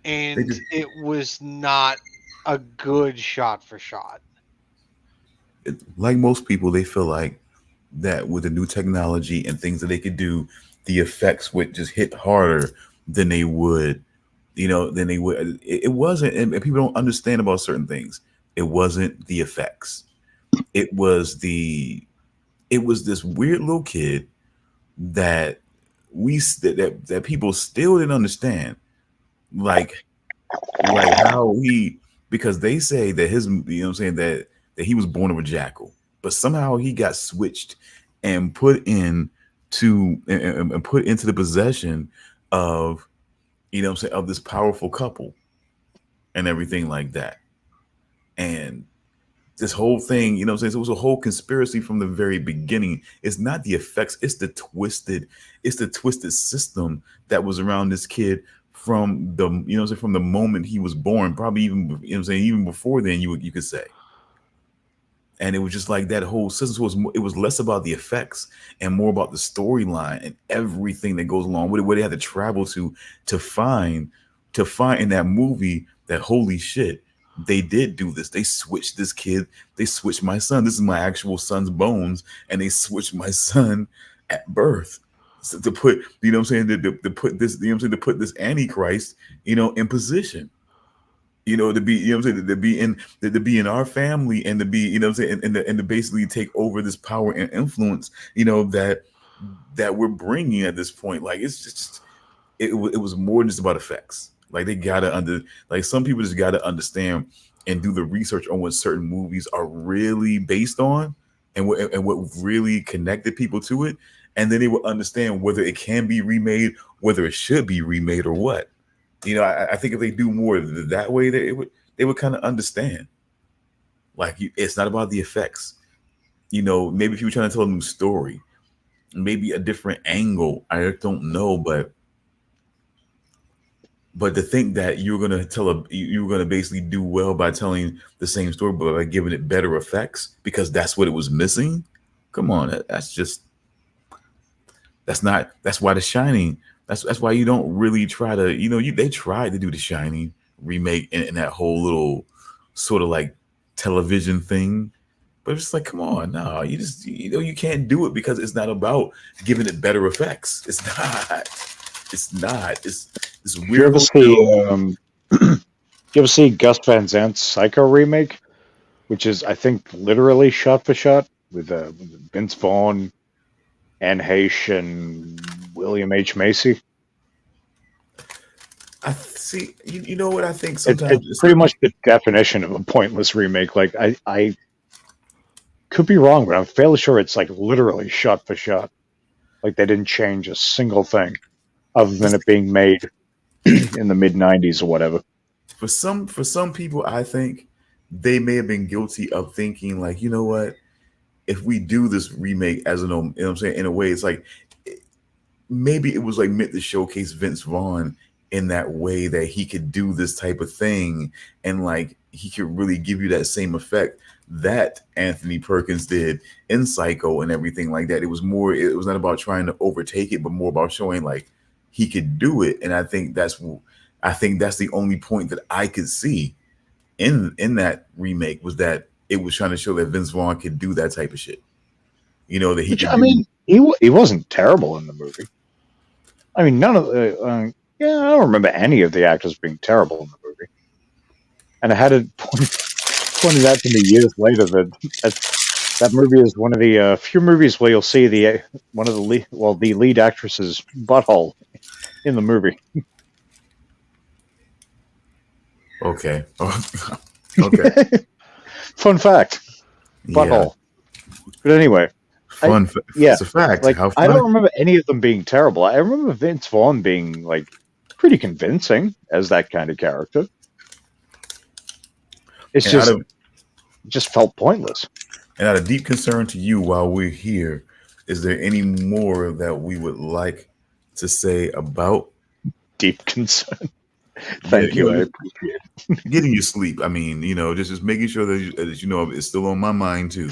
They and just, it was not a good shot for shot. like most people, they feel like that with the new technology and things that they could do, the effects would just hit harder than they would, than they would. It wasn't, and people don't understand about certain things. It wasn't the effects. It was it was this weird little kid that that people still didn't understand, like how he, because they say that his, what I'm saying, that he was born of a jackal, but somehow he got switched and put in to and put into the possession of, what I'm saying, of this powerful couple and everything like that. And this whole thing, what I'm saying, so it was a whole conspiracy from the very beginning. It's not the effects, it's the twisted system that was around this kid from the, what I'm saying, from the moment he was born, probably even, what I'm saying, even before then, you could say. And it was just like that whole system was, it was less about the effects and more about the storyline and everything that goes along with it, where they had to travel to find in that movie that, holy shit, they did do this. They switched this kid. They switched my son. This is my actual son's bones, and they switched my son at birth. So to put, what I'm saying, to put this, what I'm saying, to put this Antichrist, in position, to be, what I'm saying, to be in our family, and to be, what I'm saying, and to basically take over this power and influence, that we're bringing at this point. Like, it's just, it was more than just about effects. Like, they gotta like, some people just gotta understand and do the research on what certain movies are really based on, and what really connected people to it, and then they will understand whether it can be remade, whether it should be remade, or what. I think if they do more that way, they would kind of understand. Like, it's not about the effects. Maybe if you were trying to tell a new story, maybe a different angle, I don't know, but to think that you're gonna basically do well by telling the same story, but by giving it better effects because that's what it was missing. Come on, that's why The Shining. That's why you don't really try to, they tried to do The Shining remake and that whole little sort of like television thing, but it's like, come on, no, you just, you can't do it because it's not about giving it better effects. It's not. It's not. It's this Did you weird ever little see? show. You ever see Gus Van Sant's Psycho remake, which is, I think, literally shot for shot with Vince Vaughn, Anne Heche, and William H Macy? I see. You know what I think It's sometimes it's, pretty much the definition of a pointless remake. Like, I could be wrong, but I'm fairly sure it's like literally shot for shot. Like, they didn't change a single thing other than it being made in the mid '90s or whatever. for some people, I think they may have been guilty of thinking like, you know what, if we do this remake as an, what I'm saying, in a way, it's like, maybe it was like meant to showcase Vince Vaughn in that way, that he could do this type of thing, and like he could really give you that same effect that Anthony Perkins did in Psycho and everything like that. It was not about trying to overtake it, but more about showing like he could do it. And I think that's the only point that I could see in that remake, was that it was trying to show that Vince Vaughn could do that type of shit. That he Which, could I do. mean, he wasn't terrible in the movie. I mean, none of the yeah, I don't remember any of the actors being terrible in the movie. And I had it pointed out to me years later that movie is one of the few movies where you'll see the lead actress's butthole in the movie. Okay. Okay. Fun fact, Yeah. butthole. But anyway, yeah, It's a fact. like, How I fun. don't remember any of them being terrible. I remember Vince Vaughn being like pretty convincing as that kind of character. It's And just felt pointless. out of deep concern to you, while we're here, is there any more that we would like to say about? Deep concern. Yeah, Thank you. I appreciate it. getting your sleep. I mean, just making sure that it's still on my mind too.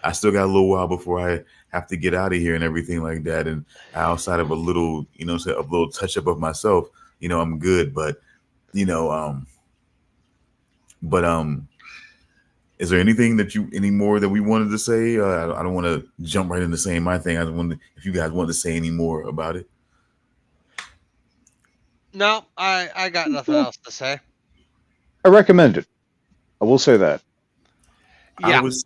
I still got a little while before I have to get out of here and everything like that. And outside of a little, a little touch up of myself, I'm good. But you know, but is there anything any more that we wanted to say? I don't want to jump right into saying my thing. I just wanted, if you guys want to say any more about it. No, I got nothing Yeah, else to say. I recommend it. I will say that. I Yeah. was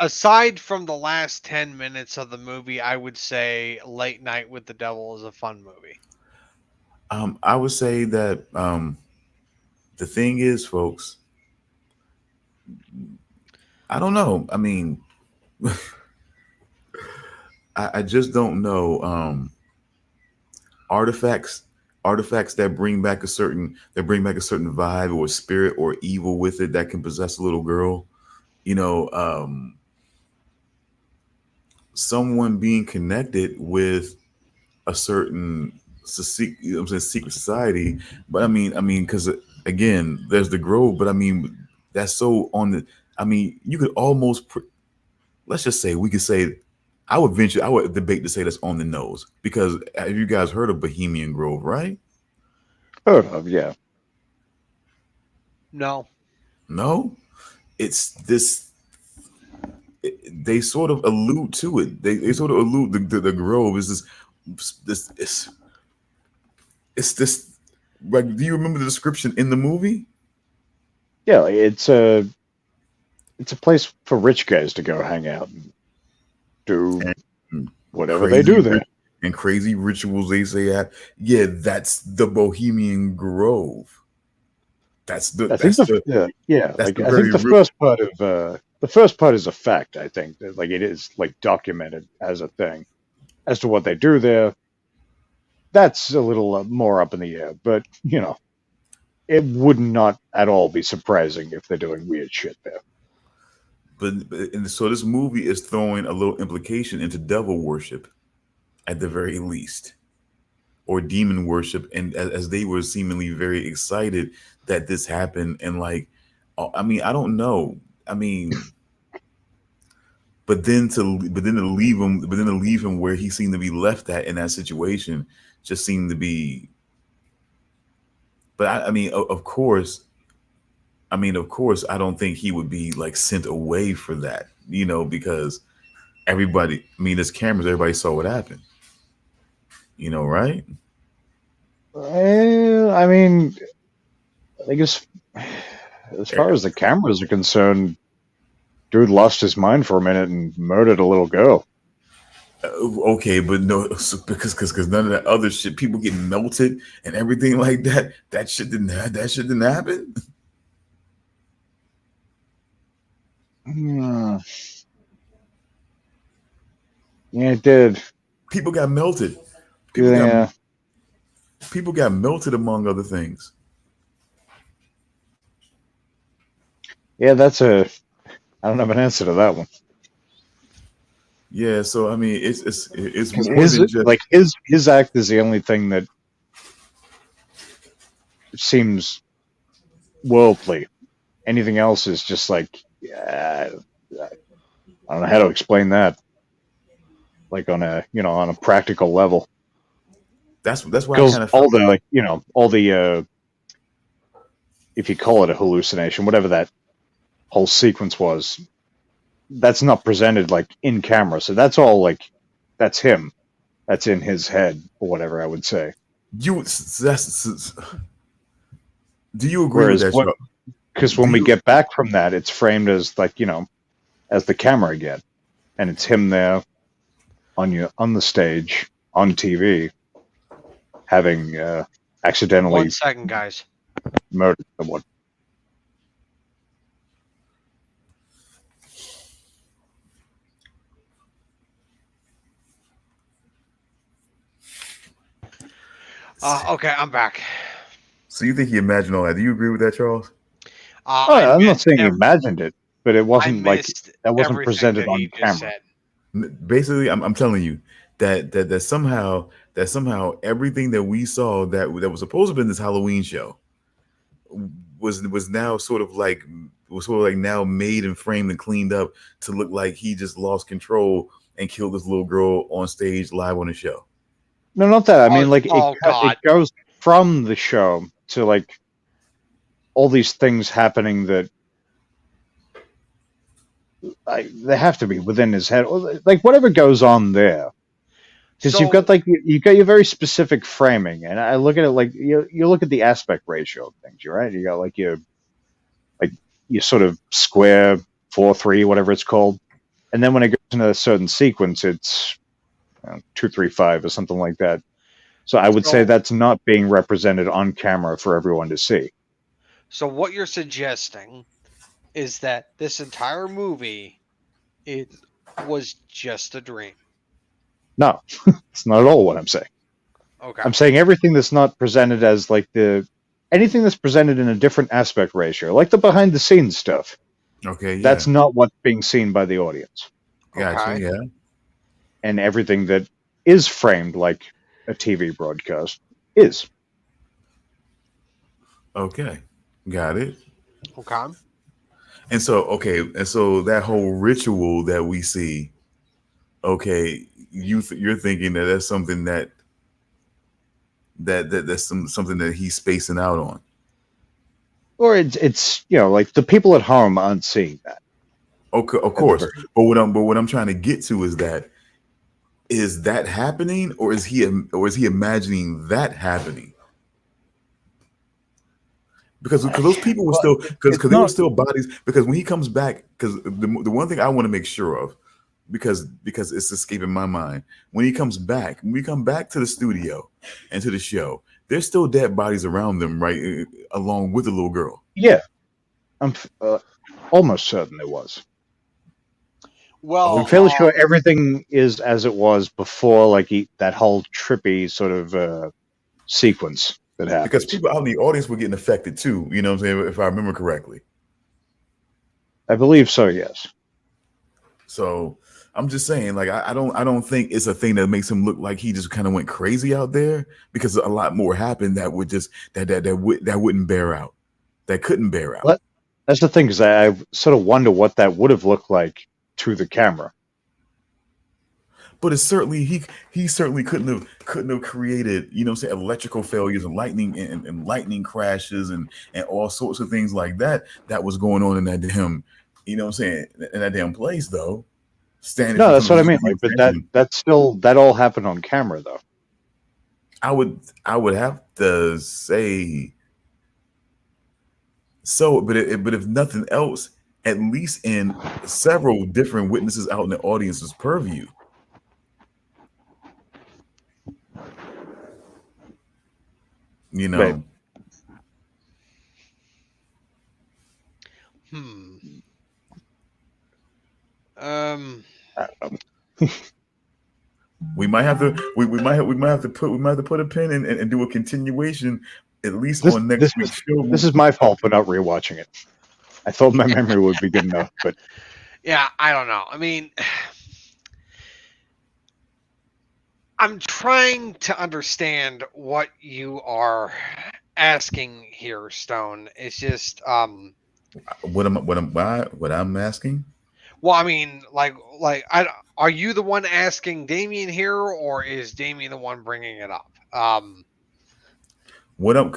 Aside from the last 10 minutes of the movie, I would say Late Night with the Devil is a fun movie. I would say that the thing is, folks, I don't know. I mean, I just don't know. Artifacts artifacts that bring back a certain vibe or spirit or evil with it that can possess a little girl. You know, someone being connected with a certain secret society. But because again, there's the Grove, but I mean, that's so on the. I mean, you could almost. Let's just say we could say. I would debate to say that's on the nose because have you guys heard of Bohemian Grove, right? Heard of, yeah. No. No, it's this. They sort of allude to it. They sort of allude the Grove is this it's this. Like, do you remember the description in the movie? Yeah, like, it's a place for rich guys to go hang out and do And whatever they do there. and crazy rituals they say have. Yeah, that's the Bohemian Grove. I think That's like the I think very real. the first part is a fact. I think that, like it is like documented as a thing. As to what they do there, that's a little more up in the air. But it would not at all be surprising if they're doing weird shit there. And so this movie is throwing a little implication into devil worship at the very least, or demon worship, and as they were seemingly very excited that this happened, and like, I mean, I don't know. I mean, but then to leave him where he seemed to be left at in that situation just seemed to be. But I mean, of course, of course, I don't think he would be like sent away for that, because everybody. I mean, there's cameras. Everybody saw what happened. Right? I mean, I guess as far as the cameras are concerned, dude lost his mind for a minute and murdered a little girl. Okay, but no, because none of that other shit, people get melted and everything like that. That shit didn't happen. Hmm. Yeah, it did. People got melted. People got Yeah, people got melted among other things. yeah. I don't have an answer to that one. Yeah, so I mean, it's Because more than just. his act is the only thing that seems worldly. Anything else is just like, yeah, I don't know how to explain that. Like on a practical level, That's why I because kind of all felt. the all the if you call it a hallucination, whatever that whole sequence was, that's not presented like in camera. So that's all like that's him. That's in his head or whatever I would say. You that's Do you agree with Whereas that, Charles? because Do when we you? get back from that, it's framed as like as the camera again, and it's him there on the stage on TV having accidentally 1 second, guys. murdered someone. Okay, I'm back. So you think he imagined all that? Do you agree with that, Charles? Oh, I I'm not missed saying he imagined it, but it I wasn't like missed that wasn't everything presented that on he just camera. said. Basically, I'm telling you that somehow everything that we saw that was supposed to be in this Halloween show was now sort of like now made and framed and cleaned up to look like he just lost control and killed this little girl on stage live on the show. No, not that. I mean, like Oh God. it goes from the show to like all these things happening that they have to be within his head. Like whatever goes on there, because you've got like you've got your very specific framing, and I look at it like you look at the aspect ratio of things. You're right. You got like your sort of square 4:3, whatever it's called, and then when it goes into a certain sequence, it's 2:3:5 or something like that. So I would say that's not being represented on camera for everyone to see. So what you're suggesting is that this entire movie was just a dream. No, it's not at all what I'm saying. Okay. I'm saying everything that's not presented as like anything that's presented in a different aspect ratio, like the behind the scenes stuff. Okay, yeah. That's not what's being seen by the audience. Gotcha, yeah. And everything that is framed like a TV broadcast is. Okay, got it. Okay. And so that whole ritual that we see, okay, you're thinking that that's something that's something that he's spacing out on. Or it's like the people at home aren't seeing that. Okay, of course. But what I'm trying to get to is that happening, or is he imagining that happening? Because those people were still because they were still bodies. Because when he comes back, because the one thing I want to make sure of, because it's escaping my mind, when we come back to the studio and to the show, there's still dead bodies around them, right, along with the little girl. Yeah, I'm almost certain it was. Well, I'm fairly sure everything is as it was before, like that whole trippy sort of sequence that happened. Because people out in the audience were getting affected too. You know what I'm saying? If I remember correctly. I believe so. Yes. So I'm just saying, like, I don't think it's a thing that makes him look like he just kind of went crazy out there, because a lot more happened that would just that wouldn't bear out, that couldn't bear out. That's the thing, because I sort of wonder what that would have looked like to the camera. But it's certainly he certainly couldn't have created, you know what I'm saying, electrical failures and lightning crashes and all sorts of things like that was going on in that damn, you know what I'm saying, in that damn place though. No, that's what I mean. Like, but that all happened on camera though. I would have to say so, but if nothing else, at least in several different witnesses out in the audience's purview. You know. Right. We might have to put a pin in and do a continuation, at least on next week's show. This is my fault for not rewatching it. I thought my memory would be good enough, but yeah, I don't know. I mean, I'm trying to understand what you are asking here, Stone. It's just what I'm asking. Well, I mean, are you the one asking Damian here, or is Damian the one bringing it up?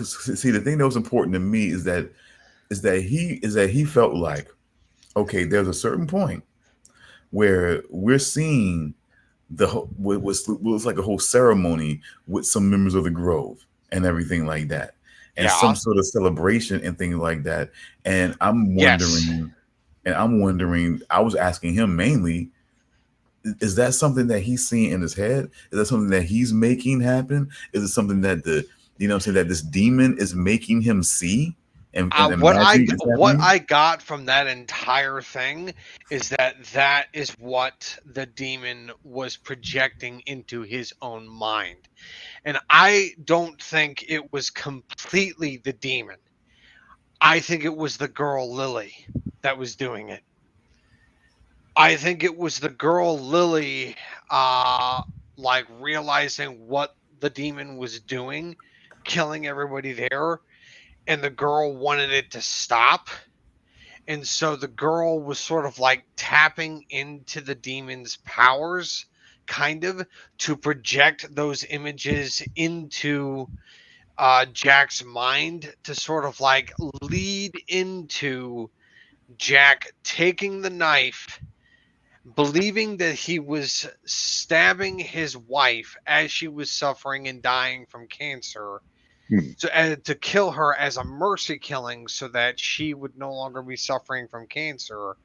See, the thing that was important to me is that he felt like, okay, there's a certain point where we're seeing what was like a whole ceremony with some members of the Grove and everything like that, and some sort of celebration and things like that. And I'm wondering. Yes. I was asking him mainly, is that something that he's seeing in his head? Is that something that he's making happen? Is it something that that this demon is making him see? And what I got from that entire thing is that is what the demon was projecting into his own mind. And I don't think it was completely the demon. I think it was the girl Lily that was doing it. I think it was the girl Lily like realizing what the demon was doing, killing everybody there, and the girl wanted it to stop. And so the girl was sort of like tapping into the demon's powers, kind of, to project those images into Jack's mind to sort of like lead into Jack taking the knife, believing that he was stabbing his wife as she was suffering and dying from cancer, to kill her as a mercy killing so that she would no longer be suffering from cancer.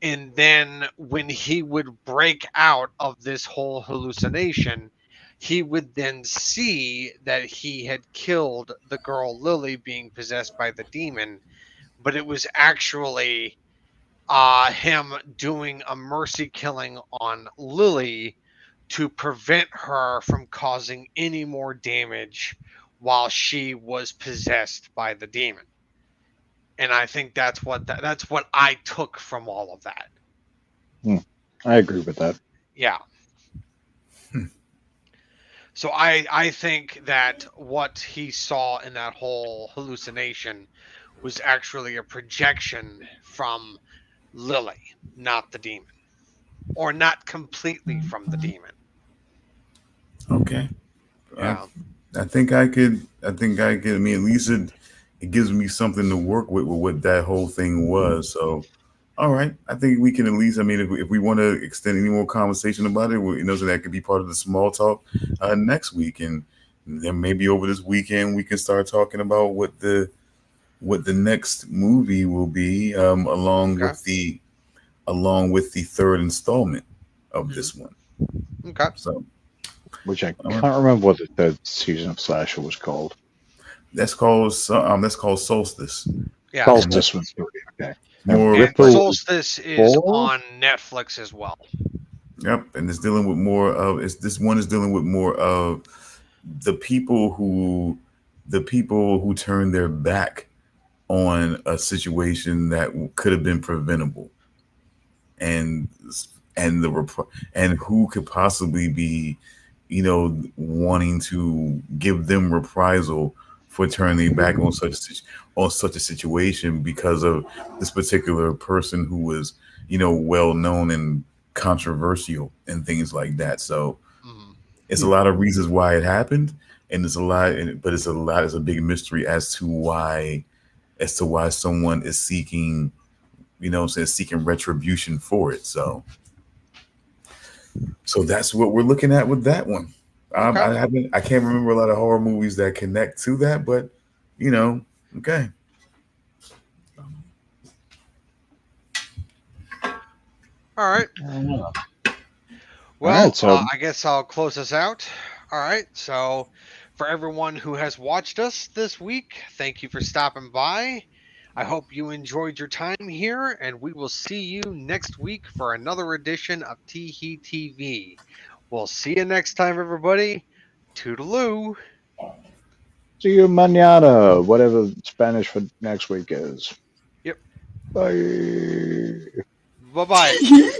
And then when he would break out of this whole hallucination, he would then see that he had killed the girl Lily being possessed by the demon, but it was actually him doing a mercy killing on Lily to prevent her from causing any more damage while she was possessed by the demon. And I think that's what I took from all of that. I agree with that. Yeah. So I think that what he saw in that whole hallucination was actually a projection from Lily, not the demon, or not completely from the demon. Okay. Yeah. I think I could. I think I could. I mean, at least it gives me something to work with what that whole thing was. So, all right. I think we can at least. I mean, if we want to extend any more conversation about it, so that could be part of the small talk next week, and then maybe over this weekend we can start talking about what the next movie will be, along Okay. with the third installment of this one. Okay. So. Which I can't remember what the third season of Slasher was called. That's called Solstice. Yeah. Solstice was okay. More And Ripple Solstice is 4? on Netflix as well. Yep, and it's dealing with more of this one is dealing with more of the people who turn their back on a situation that could have been preventable, and and who could possibly be, wanting to give them reprisal for turning back on such a situation because of this particular person who was, well known and controversial and things like that. So it's a lot of reasons why it happened, and it's a big mystery as to why someone is seeking, seeking retribution for it. So that's what we're looking at with that one. Okay. I can't remember a lot of horror movies that connect to that, but okay. All right. Well, Well, so I guess I'll close us out. All right. So, for everyone who has watched us this week, thank you for stopping by. I hope you enjoyed your time here, and we will see you next week for another edition of TEE TV. We'll see you next time, everybody. Toodaloo. see you mañana, whatever Spanish for next week is. Yep. Bye. Bye-bye.